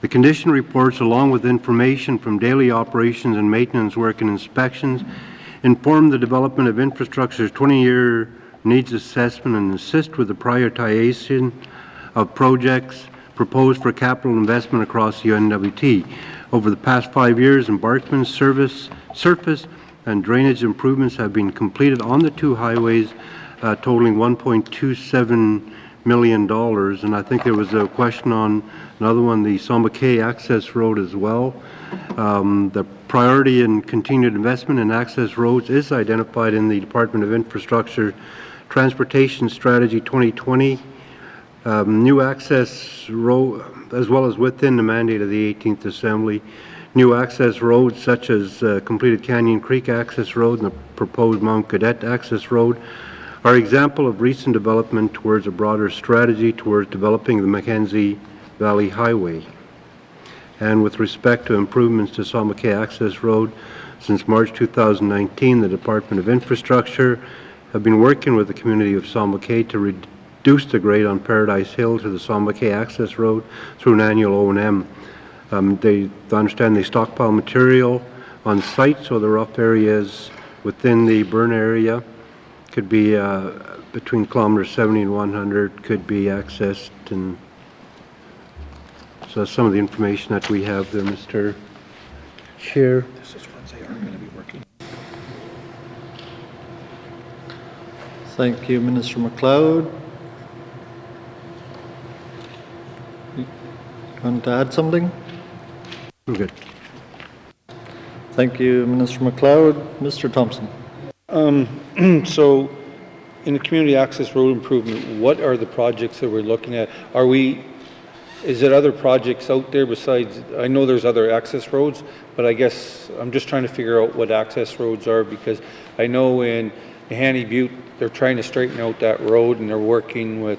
The condition reports, along with information from daily operations and maintenance work and inspections, inform the development of infrastructure's 20-year needs assessment and assist with the prioritization of projects proposed for capital investment across the N.W.T. Over the past 5 years, embankment surface and drainage improvements have been completed on the two highways, totaling $1.27 million. And I think there was a question on another one, the Sombaquet Access Road as well. The priority in continued investment in access roads is identified in the Department of Infrastructure Transportation Strategy 2020. New access road, as well as within the mandate of the 18th Assembly, new access roads such as completed Canyon Creek Access Road and the proposed Mount Cadet Access Road are example of recent development towards a broader strategy towards developing the Mackenzie Valley Highway. And with respect to improvements to Sombaquet Access Road, since March 2019, the Department of Infrastructure have been working with the community of Sombaquet to reduce the grade on Paradise Hill to the Sombaquet Access Road through an annual O&M. They understand they stockpile material on site, so the rough areas within the burn area could be between kilometers 70 and 100 could be accessed, and so some of the information that we have there, Mr. Chair. This is ones they are going to be working. Thank you, Minister MacLeod. Want to add something? We're good. Thank you, Minister MacLeod. Mr. Thompson. So, in the community access road improvement, what are the projects that we're looking at? Is there other projects out there besides, I know there's other access roads, but I guess I'm just trying to figure out what access roads are, because I know in Hanny Butte, they're trying to straighten out that road, and they're working with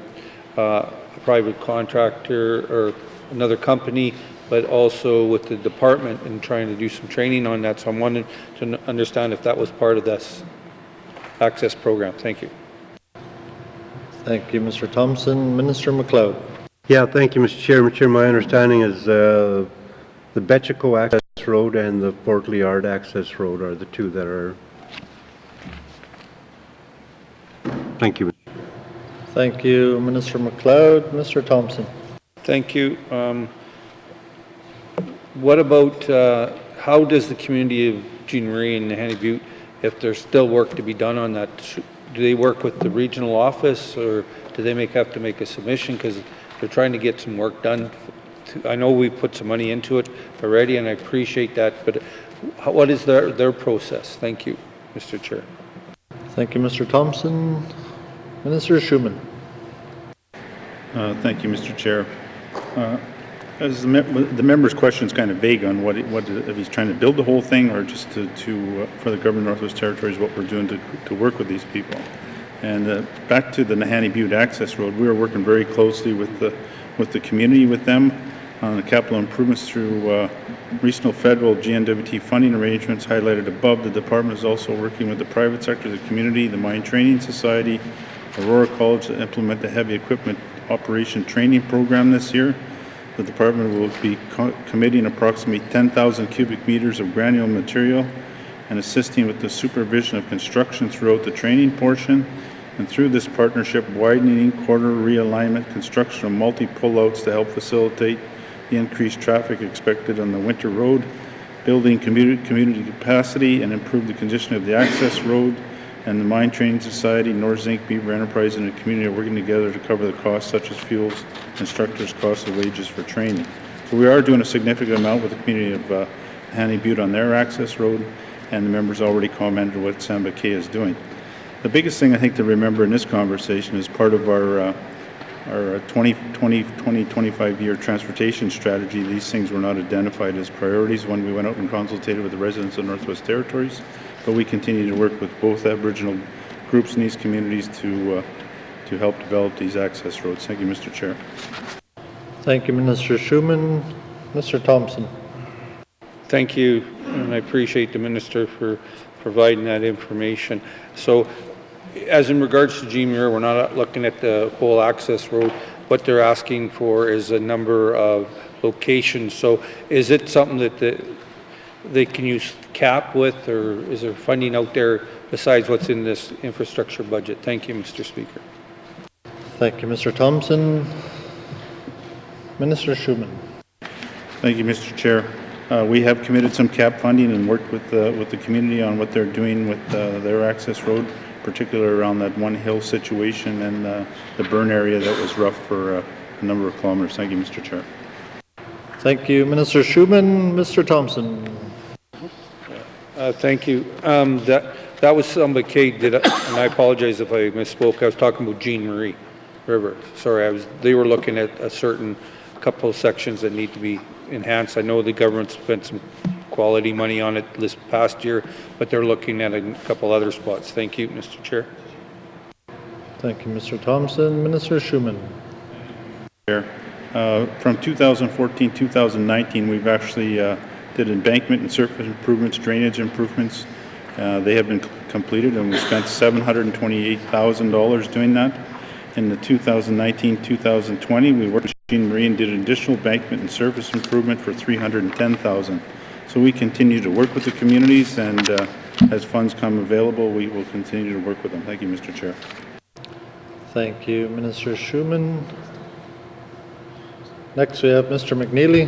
a private contractor or another company, but also with the department and trying to do some training on that. So I'm wanting to understand if that was part of this access program. Thank you. Thank you, Mr. Thompson. Minister MacLeod. Yeah, thank you, Mr. Chair. Mr. Chair, my understanding is the Betchico access road and the Fort Liard access road are the two that are. Thank you. Thank you, Minister MacLeod. Mr. Thompson. Thank you. What about how does the community of Jean Marie and Hanny Butte, if there's still work to be done on that, do they work with the regional office, or do they have to make a submission because they're trying to get some work done? I know we put some money into it already, and I appreciate that, but what is their process? Thank you, Mr. Chair. Thank you, Mr. Thompson. Minister Schuman. Thank you, Mr. Chair. As the member's question is kind of vague on what if he's trying to build the whole thing, or just for the government of Northwest Territories, what we're doing to work with these people. And back to the Nahanni Butte Access Road, we are working very closely with the community, with them on the capital improvements through regional, federal, N.W.T funding arrangements highlighted above. The department is also working with the private sector, the community, the Mine Training Society, Aurora College to implement the heavy equipment operation training program this year. The department will be committing approximately 10,000 cubic meters of granular material and assisting with the supervision of construction throughout the training portion. And through this partnership, widening corridor realignment, construction of multi-pullouts to help facilitate the increased traffic expected on the winter road, building community capacity and improve the condition of the access road. And the Mine Training Society, North Zinc, Beaver Enterprise, and the community are working together to cover the costs such as fuels, instructors' costs of wages for training. So we are doing a significant amount with the community of Hanny Butte on their access road, and the members already commented what Samba K is doing. The biggest thing I think to remember in this conversation is part of our 25-year transportation strategy. These things were not identified as priorities when we went out and consulted with the residents of Northwest Territories. But we continue to work with both Aboriginal groups in these communities to help develop these access roads. Thank you, Mr. Chair. Thank you, Minister Schuman. Mr. Thompson. Thank you, and I appreciate the Minister for providing that information. So, as in regards to GMUR, we're not looking at the whole access road. What they're asking for is a number of locations. So, is it something that they can use CAP with, or is there funding out there besides what's in this infrastructure budget? Thank you, Mr. Speaker. Thank you, Mr. Thompson. Minister Schuman. Thank you, Mr. Chair. We have committed some CAP funding and worked with the community on what they're doing with their access road, particularly around that one hill situation and the burn area that was rough for a number of kilometers. Thank you, Mr. Chair. Thank you, Minister Schuman. Mr. Thompson. Thank you. That was Samba K. And I apologize if I misspoke. I was talking about Jean Marie River. Sorry, they were looking at a certain couple of sections that need to be enhanced. I know the government spent some quality money on it this past year, but they're looking at a couple other spots. Thank you, Mr. Chair. Thank you, Mr. Thompson. Minister Schuman. Chair. From 2014-2019, we've actually did embankment and surface improvements, drainage improvements. They have been completed, and we spent $728,000 doing that. In the 2019-2020, we worked with Jean Marie and did an additional embankment and surface improvement for $310,000. So we continue to work with the communities, and as funds come available, we will continue to work with them. Thank you, Mr. Chair. Thank you, Minister Schuman. Next, we have Mr. McNeely.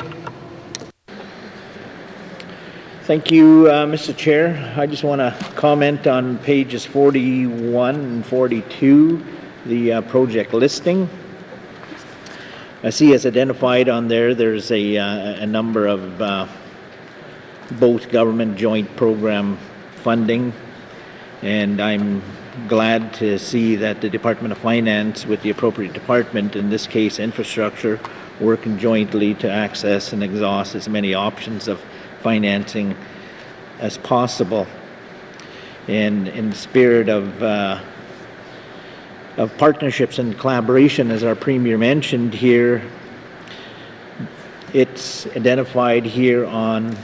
Thank you, Mr. Chair. I just want to comment on pages 41 and 42, the project listing. I see as identified on there, there's a number of both government joint program funding, and I'm glad to see that the Department of Finance with the appropriate department, in this case infrastructure, working jointly to access and exhaust as many options of financing as possible. And in the spirit of partnerships and collaboration, as our Premier mentioned here, it's identified here on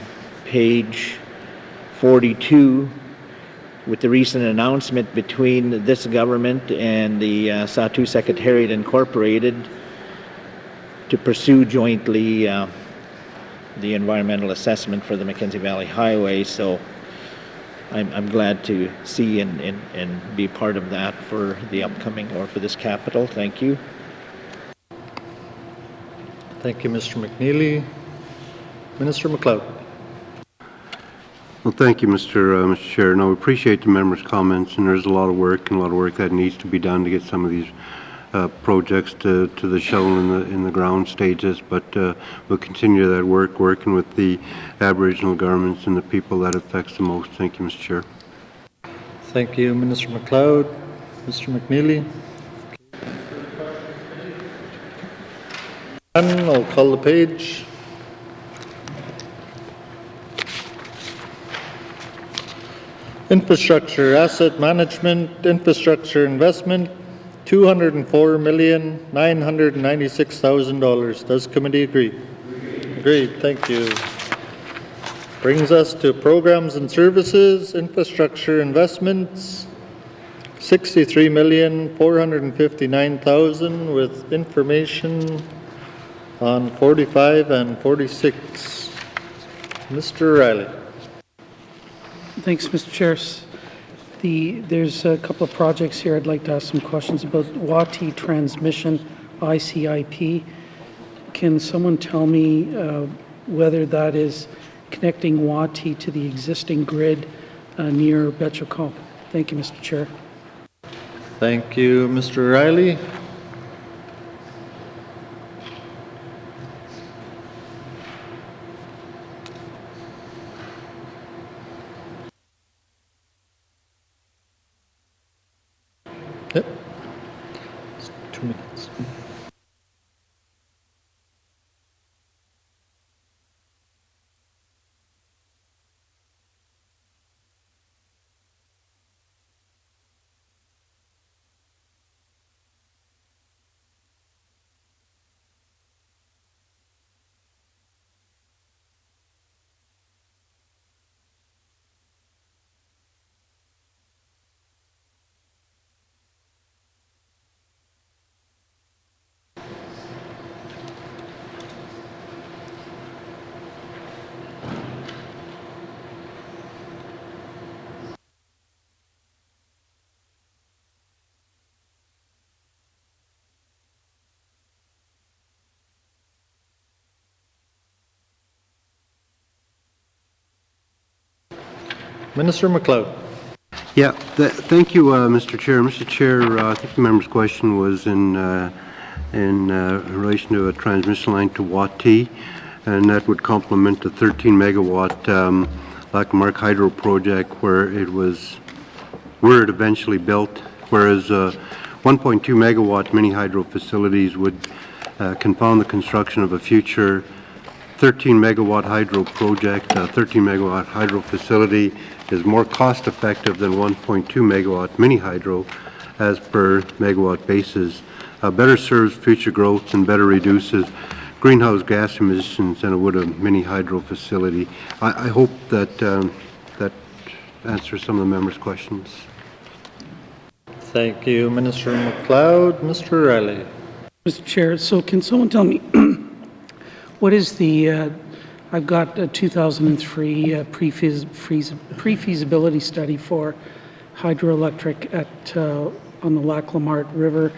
page 42 with the recent announcement between this government and the Sahtu Secretariat Incorporated to pursue jointly the environmental assessment for the Mackenzie Valley Highway. So I'm glad to see and be part of that for the upcoming, or for this capital. Thank you. Thank you, Mr. McNeely. Minister McLeod. Well, thank you, Mr. Chair. No, we appreciate the members' comments, and there's a lot of work that needs to be done to get some of these projects to the shovel in the ground stages, but we'll continue that work, working with the Aboriginal governments and the people that affects the most. Thank you, Mr. Chair. Thank you, Minister McLeod. Mr. McNeely. And I'll call the page. Infrastructure Asset Management, Infrastructure Investment, $204,996,000. Does committee agree? Agreed. Thank you. Brings us to Programs and Services, Infrastructure Investments, $63,459,000, with information on 45 and 46. Mr. Riley. Thanks, Mr. Chair. There's a couple of projects here I'd like to ask some questions about. YELLOWKNIFE transmission ICIP. Can someone tell me whether that is connecting YELLOWKNIFE to the existing grid near Betchakal? Thank you, Mr. Chair. Thank you, Mr. Riley. Yep. 2 minutes. Minister McLeod. Yeah, thank you, Mr. Chair. Mr. Chair, I think the member's question was in relation to a transmission line to YELLOWKNIFE, and that would complement the 13 megawatt Lac-Marc hydro project where it eventually built, whereas 1.2 megawatt mini hydro facilities would confound the construction of a future 13 megawatt hydro project. 13 megawatt hydro facility is more cost effective than 1.2 megawatt mini hydro as per megawatt basis. Better serves future growth and better reduces greenhouse gas emissions than it would a mini hydro facility. I hope that that answers some of the members' questions. Thank you, Minister McLeod. Mr. Riley. Mr. Chair, so can someone tell me what is the, I've got a 2003 pre-feasibility study for hydroelectric at on the Lac-La-Marche River.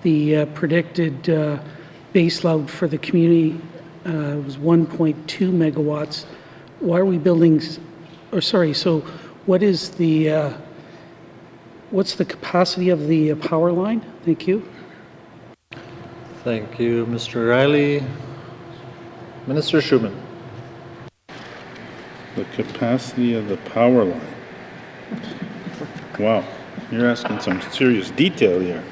The predicted base load for the community was 1.2 megawatts. why are we building, so what is the, what's the capacity of the power line? Thank you. Thank you, Mr. Riley. Minister Schuman. The capacity of the power line. Wow, you're asking some serious detail here.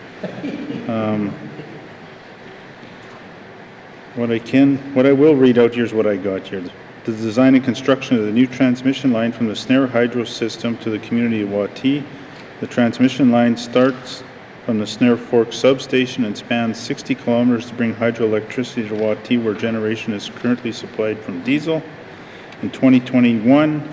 What I will read out here is what I got here. The design and construction of the new transmission line from the Snare Hydro system to the community of YELLOWKNIFE. The transmission line starts from the Snare Fork substation and spans 60 kilometers to bring hydroelectricity to YELLOWKNIFE, where generation is currently supplied from diesel. In 2021,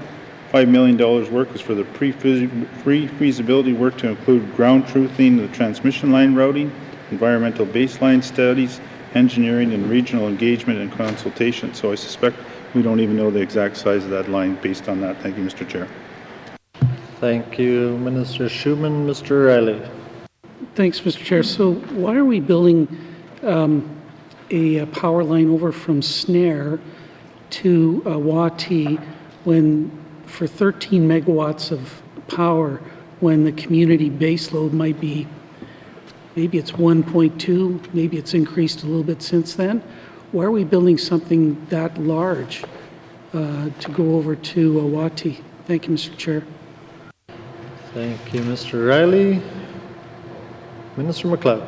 $5 million work was for the pre-feasibility work to include ground truthing, the transmission line routing, environmental baseline studies, engineering and regional engagement and consultation. So I suspect we don't even know the exact size of that line based on that. Thank you, Mr. Chair. Thank you, Minister Schuman. Mr. Riley. Thanks, Mr. Chair. So why are we building a power line over from Snare to YELLOWKNIFE when for 13 megawatts of power, when the community baseload might be, maybe it's 1.2, maybe it's increased a little bit since then? Why are we building something that large to go over to YELLOWKNIFE? Thank you, Mr. Chair. Thank you, Mr. Riley. Minister MacLeod.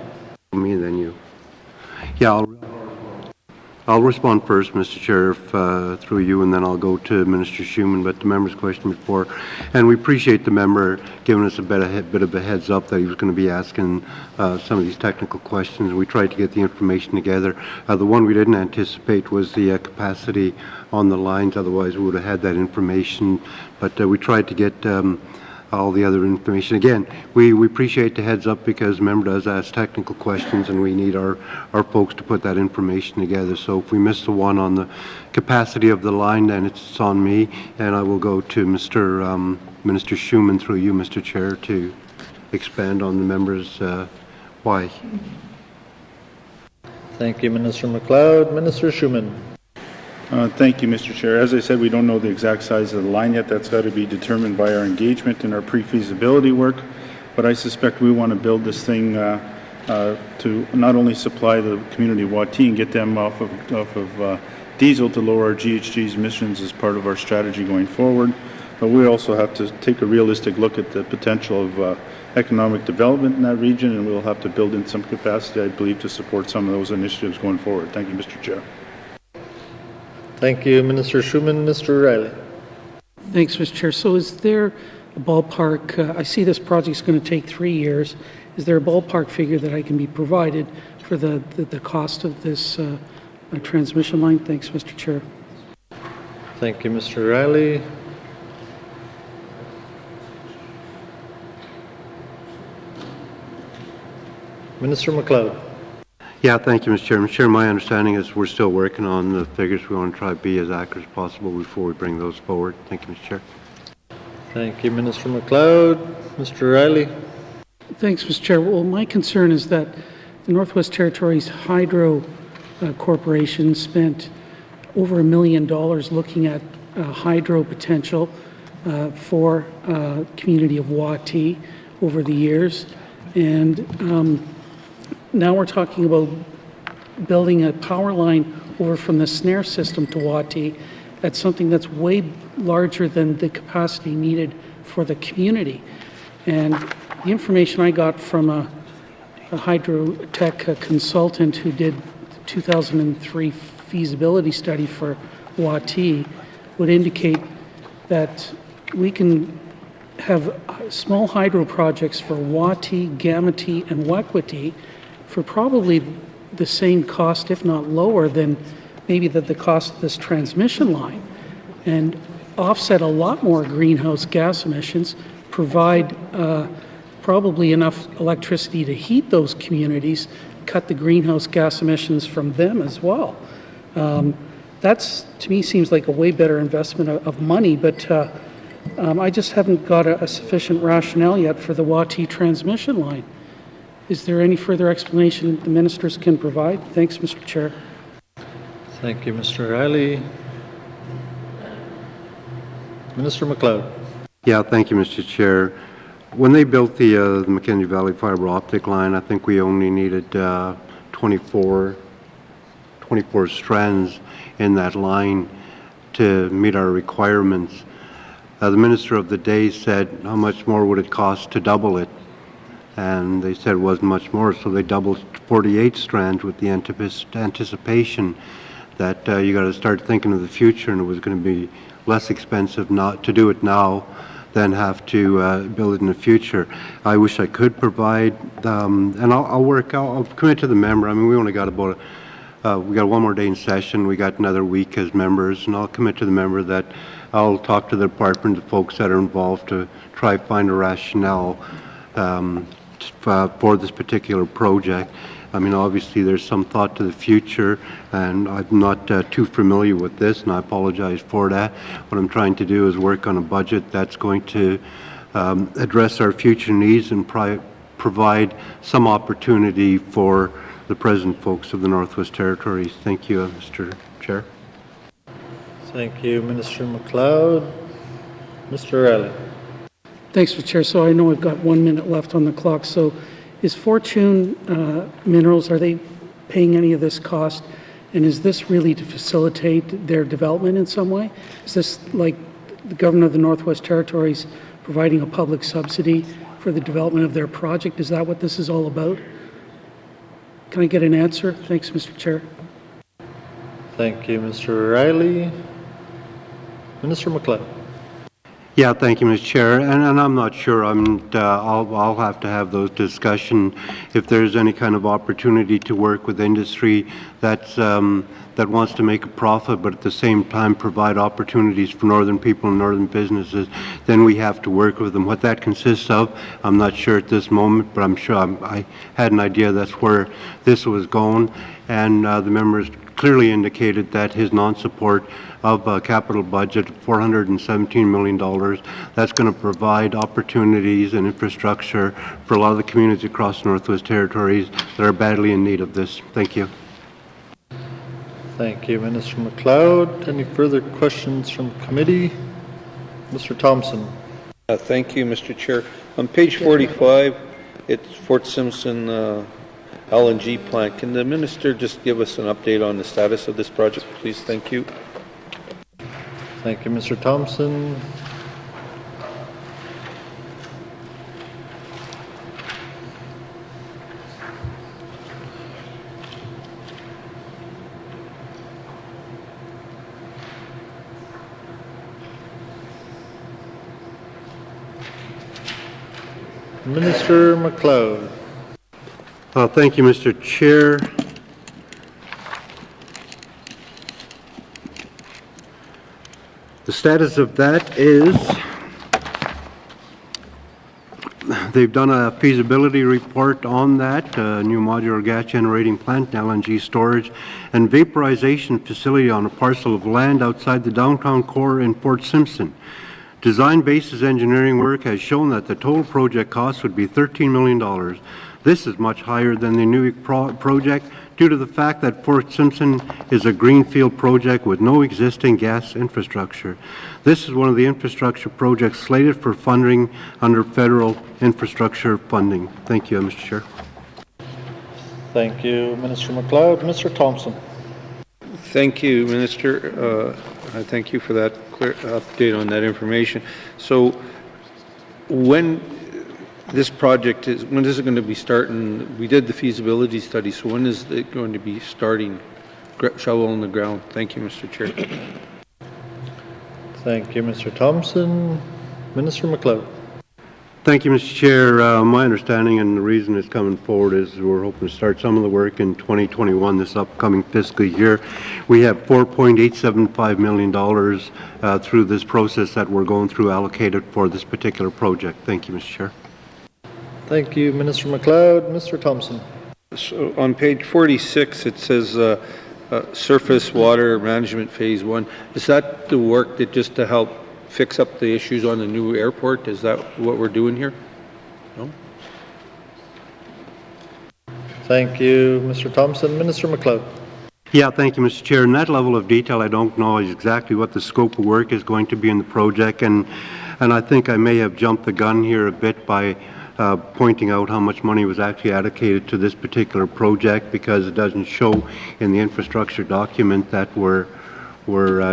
Me, then you. Yeah, I'll respond first, Mr. Chair, through you, and then I'll go to Minister Schuman, but the member's question before. And we appreciate the member giving us a bit of a heads up that he was going to be asking some of these technical questions. We tried to get the information together. The one we didn't anticipate was the capacity on the lines, otherwise we would have had that information. But we tried to get all the other information. Again, we appreciate the heads up because the member does ask technical questions and we need our folks to put that information together. So if we miss the one on the capacity of the line, then it's on me, and I will go to Minister Schuman through you, Mr. Chair, to expand on the member's why. Thank you, Minister MacLeod. Minister Schuman. Thank you, Mr. Chair. As I said, we don't know the exact size of the line yet. That's got to be determined by our engagement in our pre-feasibility work. But I suspect we want to build this thing to not only supply the community of YELLOWKNIFE and get them off of diesel to lower our GHG's emissions as part of our strategy going forward, but we also have to take a realistic look at the potential of economic development in that region, and we'll have to build in some capacity, I believe, to support some of those initiatives going forward. Thank you, Mr. Chair. Thank you, Minister Schuman. Mr. Riley. Thanks, Mr. Chair. So is there a ballpark, I see this project's going to take 3 years. Is there a ballpark figure that I can be provided for the cost of this transmission line? Thanks, Mr. Chair. Thank you, Mr. Riley. Minister MacLeod. Yeah, thank you, Mr. Chairman. Chair, my understanding is we're still working on the figures. We want to try to be as accurate as possible before we bring those forward. Thank you, Mr. Chair. Thank you, Minister MacLeod. Mr. Riley. Thanks, Mr. Chair. Well, my concern is that the Northwest Territories Hydro Corporation spent over $1 million looking at hydro potential for community of YELLOWKNIFE over the years. And now we're talking about building a power line over from the Snare system to YELLOWKNIFE. That's something that's way larger than the capacity needed for the community. And the information I got from a hydrotech consultant who did the 2003 feasibility study for YELLOWKNIFE would indicate that we can have small hydro projects for YELLOWKNIFE, N.W.T, and Acknowledgements for probably the same cost, if not lower, than maybe the cost of this transmission line, and offset a lot more greenhouse gas emissions, provide probably enough electricity to heat those communities, cut the greenhouse gas emissions from them as well. That's, to me, seems like a way better investment of money, but I just haven't got a sufficient rationale yet for the YELLOWKNIFE transmission line. Is there any further explanation the ministers can provide? Thanks, Mr. Chair. Thank you, Mr. Riley. Minister McLeod. Yeah, thank you, Mr. Chair. When they built the Mackenzie Valley fiber optic line, I think we only needed 24 strands in that line to meet our requirements. The minister of the day said, how much more would it cost to double it? And they said it wasn't much more, so they doubled 48 strands with the anticipation that you got to start thinking of the future, and it was going to be less expensive not to do it now than have to build it in the future. I wish I could provide, and I'll commit to the member. I mean, we only got about we got one more day in session. We got another week as members, and I'll commit to the member that I'll talk to the department, the folks that are involved, to try to find a rationale for this particular project. I mean, obviously there's some thought to the future, and I'm not too familiar with this, and I apologize for that. What I'm trying to do is work on a budget that's going to address our future needs and provide some opportunity for the present folks of the Northwest Territories. Thank you, Mr. Chair. Thank you, Minister McLeod. Mr. Riley. Thanks, Mr. Chair. So I know I've got 1 minute left on the clock. So is Fortune Minerals, are they paying any of this cost? And is this really to facilitate their development in some way? Is this like the government of the Northwest Territories providing a public subsidy for the development of their project? Is that what this is all about? Can I get an answer? Thanks, Mr. Chair. Thank you, Mr. Riley. Minister McLeod. Yeah, thank you, Mr. Chair. And I'm not sure. I'll have to have those discussions if there's any kind of opportunity to work with industry that's that wants to make a profit, but at the same time provide opportunities for northern people and northern businesses. Then we have to work with them. What that consists of, I'm not sure at this moment, but I'm sure I had an idea that's where this was going. And the members clearly indicated that his non-support of a capital budget of $417 million, that's going to provide opportunities and infrastructure for a lot of the communities across the Northwest Territories that are badly in need of this. Thank you. Thank you, Minister McLeod. Any further questions from committee? Mr. Thompson. Thank you, Mr. Chair. On page 45, it's Fort Simpson LNG plant. Can the minister just give us an update on the status of this project, please? Thank you. Thank you, Mr. Thompson. Minister McLeod. Thank you, Mr. Chair. The status of that is they've done a feasibility report on that, new modular gas generating plant, LNG storage, and vaporization facility on a parcel of land outside the downtown core in Fort Simpson. Design basis engineering work has shown that the total project cost would be $13 million. This is much higher than the Newik project due to the fact that Fort Simpson is a greenfield project with no existing gas infrastructure. This is one of the infrastructure projects slated for funding under federal infrastructure funding. Thank you, Mr. Chair. Thank you, Minister McLeod. Mr. Thompson. Thank you, Minister. I thank you for that clear update on that information. So when this project is, when is it going to be starting? We did the feasibility study, so when is it going to be starting? Shovel in the ground. Thank you, Mr. Chair. Thank you, Mr. Thompson. Minister McLeod. Thank you, Mr. Chair. My understanding and the reason it's coming forward is we're hoping to start some of the work in 2021, this upcoming fiscal year. We have $4.875 million through this process that we're going through allocated for this particular project. Thank you, Mr. Chair. Thank you, Minister McLeod. Mr. Thompson. So on page 46, it says surface water management phase 1. Is that the work that just to help fix up the issues on the new airport? Is that what we're doing here? No? Thank you, Mr. Thompson. Minister McLeod. Yeah, thank you, Mr. Chair. In that level of detail, I don't know exactly what the scope of work is going to be in the project, and I think I may have jumped the gun here a bit by pointing out how much money was actually allocated to this particular project, because it doesn't show in the infrastructure document that we're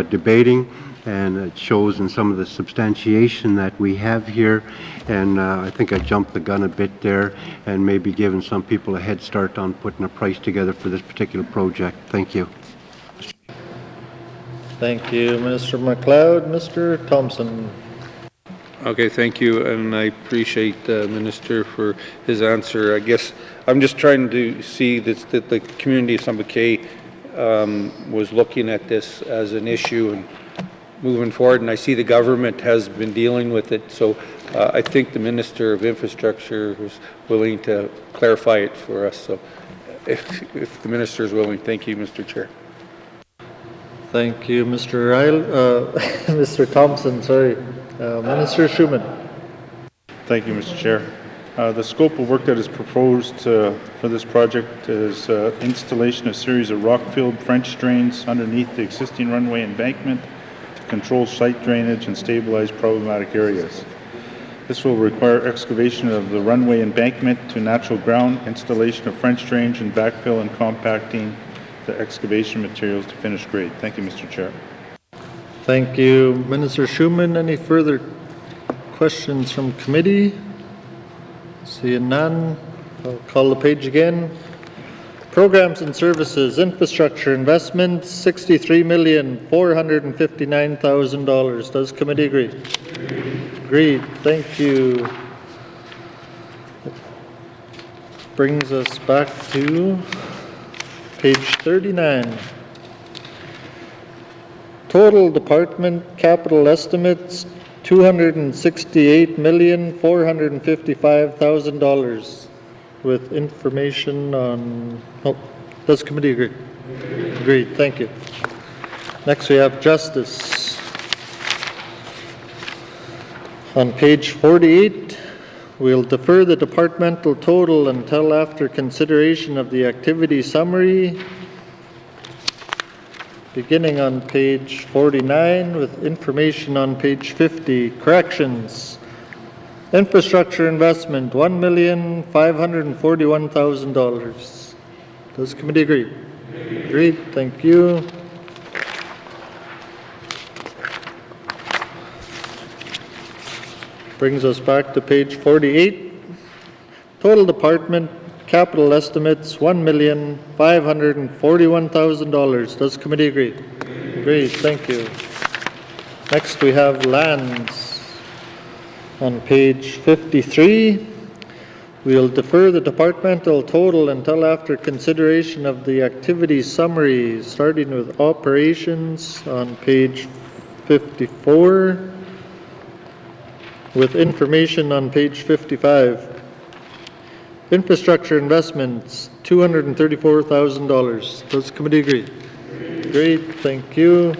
debating, and it shows in some of the substantiation that we have here, and I think I jumped the gun a bit there and maybe given some people a head start on putting a price together for this particular project. Thank you. Thank you, Mr. McLeod. Mr. Thompson. Okay, thank you, and I appreciate the Minister for his answer. I guess I'm just trying to see that the community of Sumbakay was looking at this as an issue and moving forward, and I see the government has been dealing with it, so I think the Minister of Infrastructure was willing to clarify it for us. So if the Minister is willing, thank you, Mr. Chair. Thank you, Mr. Mr. Thompson, sorry. Minister Schuman. Thank you, Mr. Chair. The scope of work that is proposed for this project is installation of a series of rock-filled French drains underneath the existing runway embankment to control site drainage and stabilize problematic areas. This will require excavation of the runway embankment to natural ground, installation of French drains, and backfill and compacting the excavation materials to finished grade. Thank you, Mr. Chair. Thank you, Minister Schuman. Any further questions from committee? Seeing none, I'll call the page again. Programs and services, infrastructure investments, $63,459,000. Does committee agree? Agreed. Thank you. Brings us back to page 39. Total department capital estimates, $268,455,000 with information on, does committee agree? Agreed, thank you. Next we have justice. On page 48, we'll defer the departmental total until after consideration of the activity summary, beginning on page 49 with information on page 50. Corrections. Infrastructure investment, $1,541,000. Does committee agree? Agreed. Thank you. Brings us back to page 48. Total department capital estimates, $1,541,000. Does committee agree? Agreed. Thank you. Next we have lands. On page 53, we'll defer the departmental total until after consideration of the activity summary, starting with operations on page 54, with information on page 55. Infrastructure investments, $234,000. Does committee agree? Agreed. Thank you.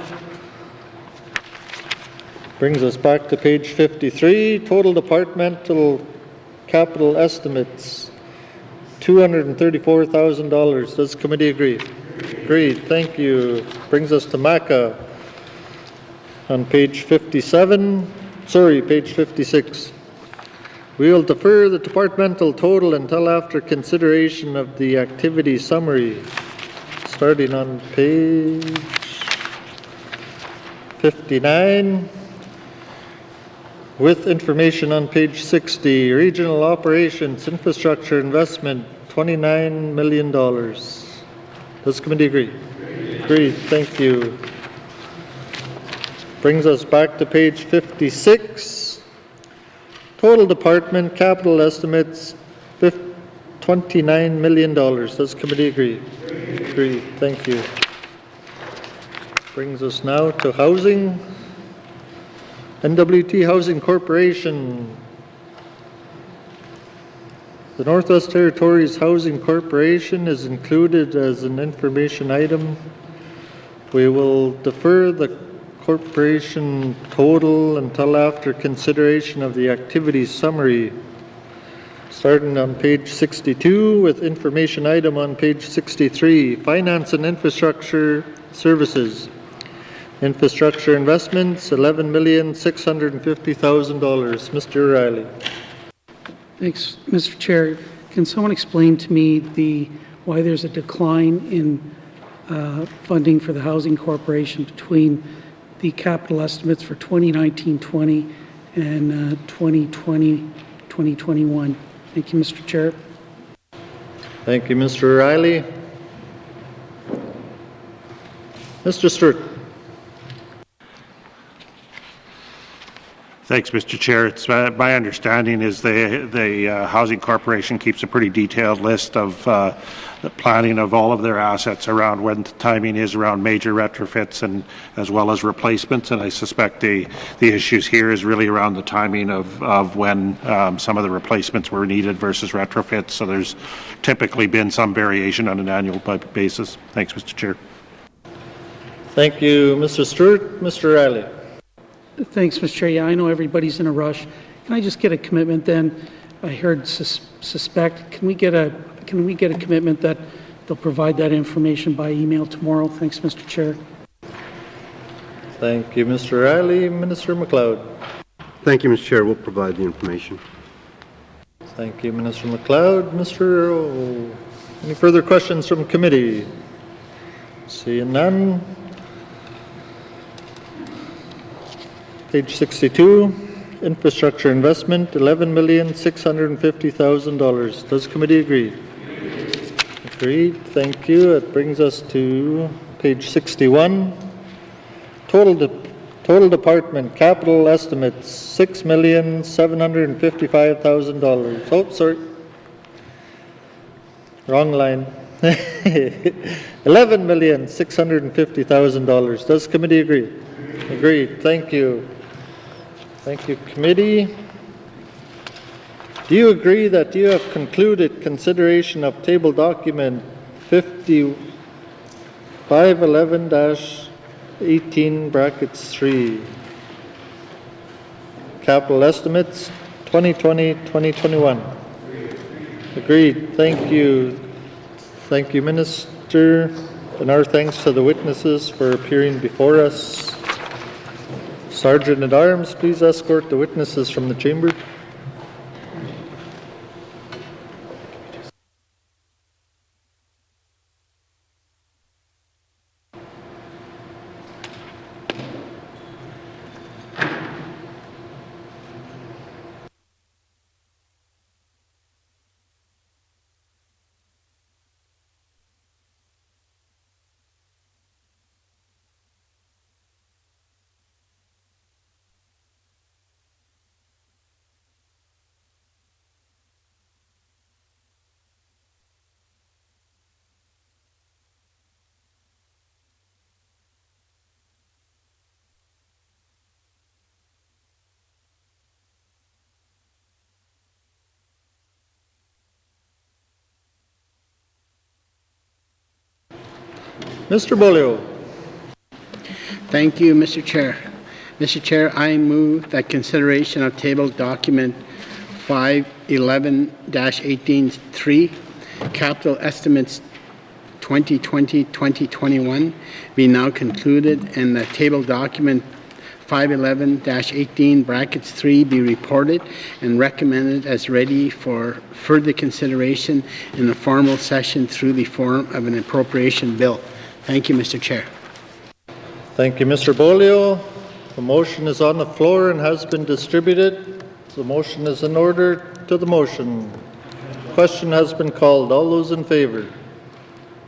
Brings us back to page 53. Total departmental capital estimates, $234,000. Does committee agree? Agreed. Thank you. Brings us to MACA on page 57. Sorry, page 56. We will defer the departmental total until after consideration of the activity summary, starting on page 59, with information on page 60. Regional operations, infrastructure investment, $29 million. Does committee agree? Agreed. Thank you. Brings us back to page 56. Total department capital estimates, $29 million. Does committee agree? Agreed. Thank you. Brings us now to housing. N.W.T. Housing Corporation. The Northwest Territories Housing Corporation is included as an information item. We will defer the corporation total until after consideration of the activity summary, Starting on page 62 with information item on page 63, Finance and Infrastructure Services. Infrastructure investments, $11,650,000. Mr. O'Reilly. Thanks, Mr. Chair. Can someone explain to me why there's a decline in funding for the Housing Corporation between the capital estimates for 2019-20 and 2020-2021? Thank you, Mr. Chair. Thank you, Mr. O'Reilly. Mr. Stewart. Thanks, Mr. Chair. It's my understanding is the Housing Corporation keeps a pretty detailed list of the planning of all of their assets around when the timing is around major retrofits and as well as replacements. And I suspect the issues here is really around the timing of when some of the replacements were needed versus retrofits. So there's typically been some variation on an annual basis. Thanks, Mr. Chair. Thank you, Mr. Stewart. Mr. O'Reilly. Thanks, Mr. Chair. Yeah, I know everybody's in a rush. Can I just get a commitment then? I heard suspect. Can we get a commitment that they'll provide that information by email tomorrow? Thanks, Mr. Chair. Thank you, Mr. O'Reilly. Minister MacLeod. Thank you, Mr. Chair. We'll provide the information. Thank you, Minister MacLeod. Any further questions from committee? Seeing none. Page 62, infrastructure investment, $11,650,000. Does committee agree? Agreed. Thank you. That brings us to page 61. Total department capital estimates, $6,755,000. Oh, sorry. Wrong line. $11,650,000. Does committee agree? Agreed. Thank you. Thank you, committee. Do you agree that you have concluded consideration of table document 511-18(3) capital estimates 2020-2021? Agreed. Thank you. Thank you, Minister, and our thanks to the witnesses for appearing before us. Sergeant at Arms, please escort the witnesses from the chamber. Mr. Bolio. Thank you, Mr. Chair. Mr. Chair, I move that consideration of table document 511-18(3), capital estimates 2020-2021 be now concluded and that table document 511-18(3) be reported and recommended as ready for further consideration in the formal session through the form of an appropriation bill. Thank you, Mr. Chair. Thank you, Mr. Bolio. The motion is on the floor and has been distributed. The motion is in order to the motion. Question has been called. All those in favor?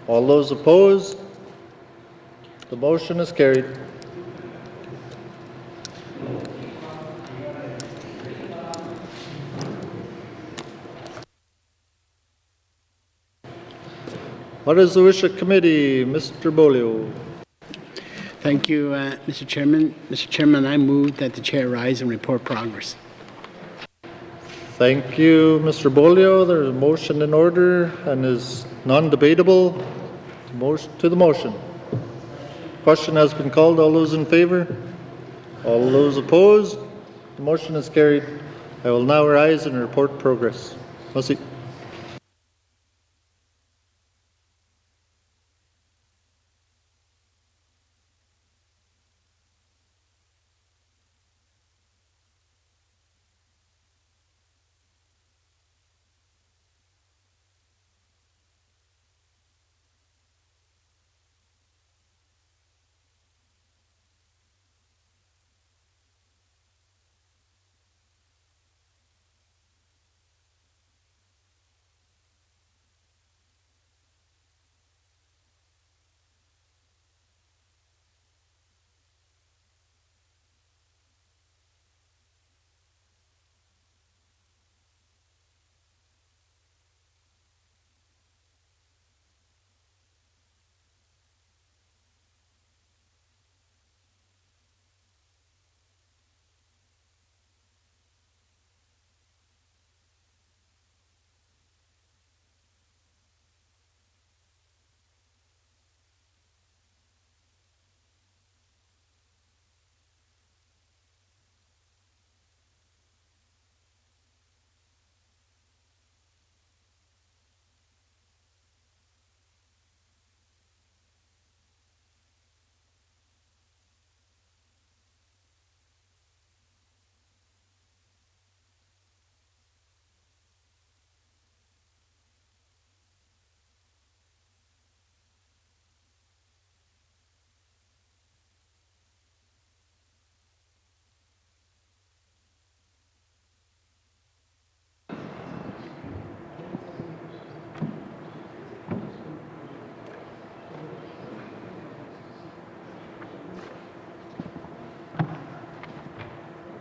All those opposed? The motion is carried. What is the wish of committee? Mr. Bolio. Thank you, Mr. Chairman. Mr. Chairman, I move that the chair rise and report progress. Thank you, Mr. Bolio. There is a motion in order and is non-debatable. To the motion. Question has been called. All those in favor? All those opposed? The motion is carried. I will now rise and report progress. Merci.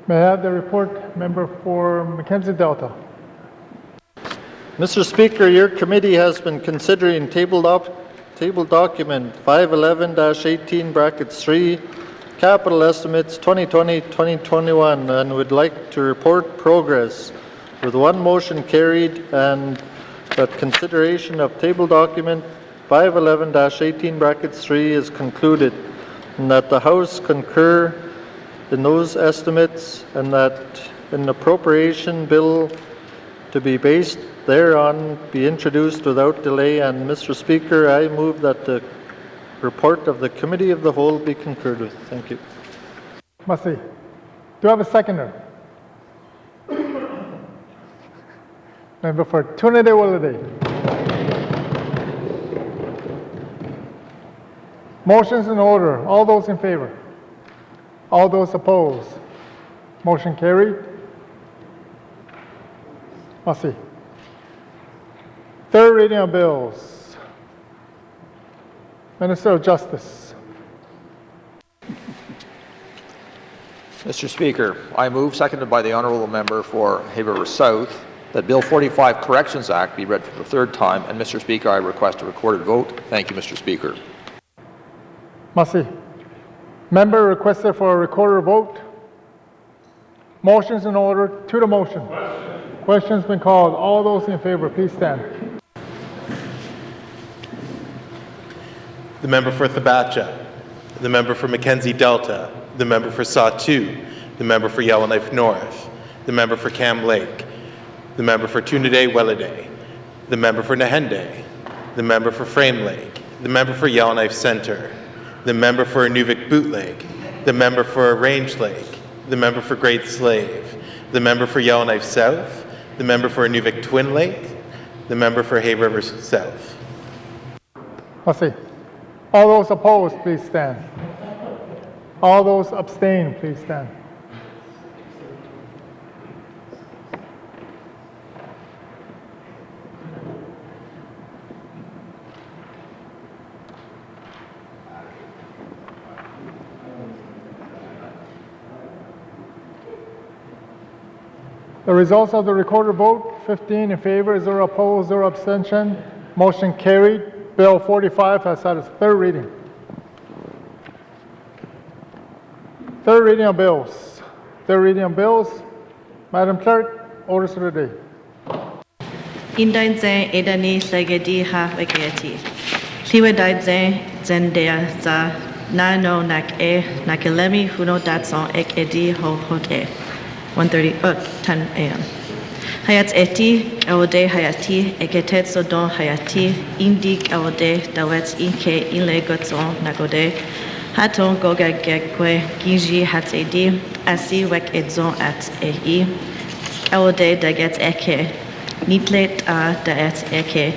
May I have the report, member for Mackenzie Delta? Mr. Speaker, your committee has been considering table document 511-18 brackets 3, capital estimates 2020-2021, and would like to report progress with one motion carried and that consideration of table document 511-18 brackets 3 is concluded, and that the House concur in those estimates, and that an appropriation bill to be based thereon be introduced without delay. And Mr. Speaker, I move that the report of the Committee of the Whole be concurred with. Thank you. Merci. Do I have a seconder? Member for Trinidad-Willoughby. Motion's in order. All those in favor? All those opposed? Motion carried. Merci. Third reading of bills. Minister of Justice. Mr. Speaker, I move, seconded by the honourable member for Hay River South, that Bill 45 Corrections Act be read for the third time. And Mr. Speaker, I request a recorded vote. Thank you, Mr. Speaker. Merci. Member requested for a recorded vote. Motion's in order. To the motion. Question's been called. All those in favor, please stand. The member for Thabacha, the member for Mackenzie Delta, the member for Sawtoo, the member for Yellowknife North, the member for Cam Lake, the member for Trinidad-Willoughby, the member for Nahende, the member for Frame Lake, the member for Yellowknife Centre, the member for Inuvik Boot Lake, the member for Range Lake, the member for Great Slave, the member for Yellowknife South, the member for Inuvik Twin Lake, the member for Hay River South. Merci. All those opposed, please stand. All those abstain, please stand. The results of the recorded vote, 15 in favor, 0 opposed, 0 abstention. Motion carried. Bill 45 has had its third reading. Third reading of bills. Third reading of bills. Madam Clerk, orders of the day. Indainze edani segedi ha veketi. Liwedaidze zendea za nano nak nakelemi huno datson ek edi ho hote. 10 a.m. Hayat eti, awode hayati, eketet sodon hayati, indik awode, dawets inke inle gotson nagode, haton goga gekwe, giji hat edi, asi wek edzon at ei, awode daget eke, nitlet a daet eke,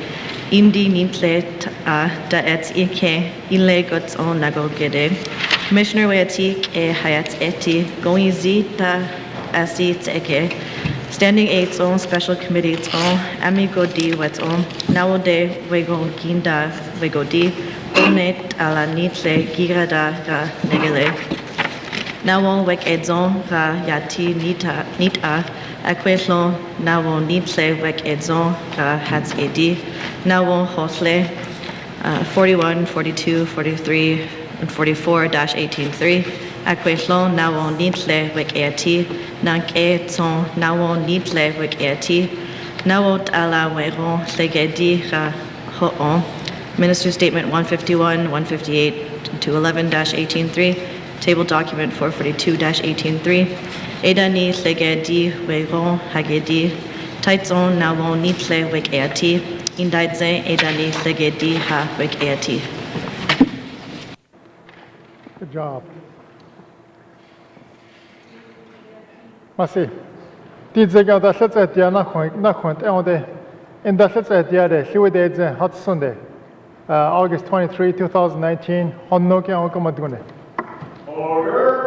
indi nitlet a daet eke, inle gotson nagogede, Commissioner Weatik e hayat eti, going zita asi eke, Standing 8's own Special Committee's own Amigo di wet's own Nawode wego ginda wego di Onet ala nitle girada ra negele Nawon wek edzon ra yati nita Aquetlon nawon nitle wek edzon ra hats edi Nawon hosle 41, 42, 43, and 44-18.3 Aquetlon nawon nitle wek eti Nank e ton nawon nitle wek eti nawot ala weron legedi ra hoon Minister Statement 151, 158 to 11-18.3 Table Document 442-18.3 Edani legedi weron hagedi Taitzon nawon nitle wek eti Indaidze edani legedi ha wek eti. Good job. Merci. Tidzega da sets at ya na khont onde in da sets at ya de liwede ze hot Sunday. August 23, 2019. Honno ke onko madgune. Order.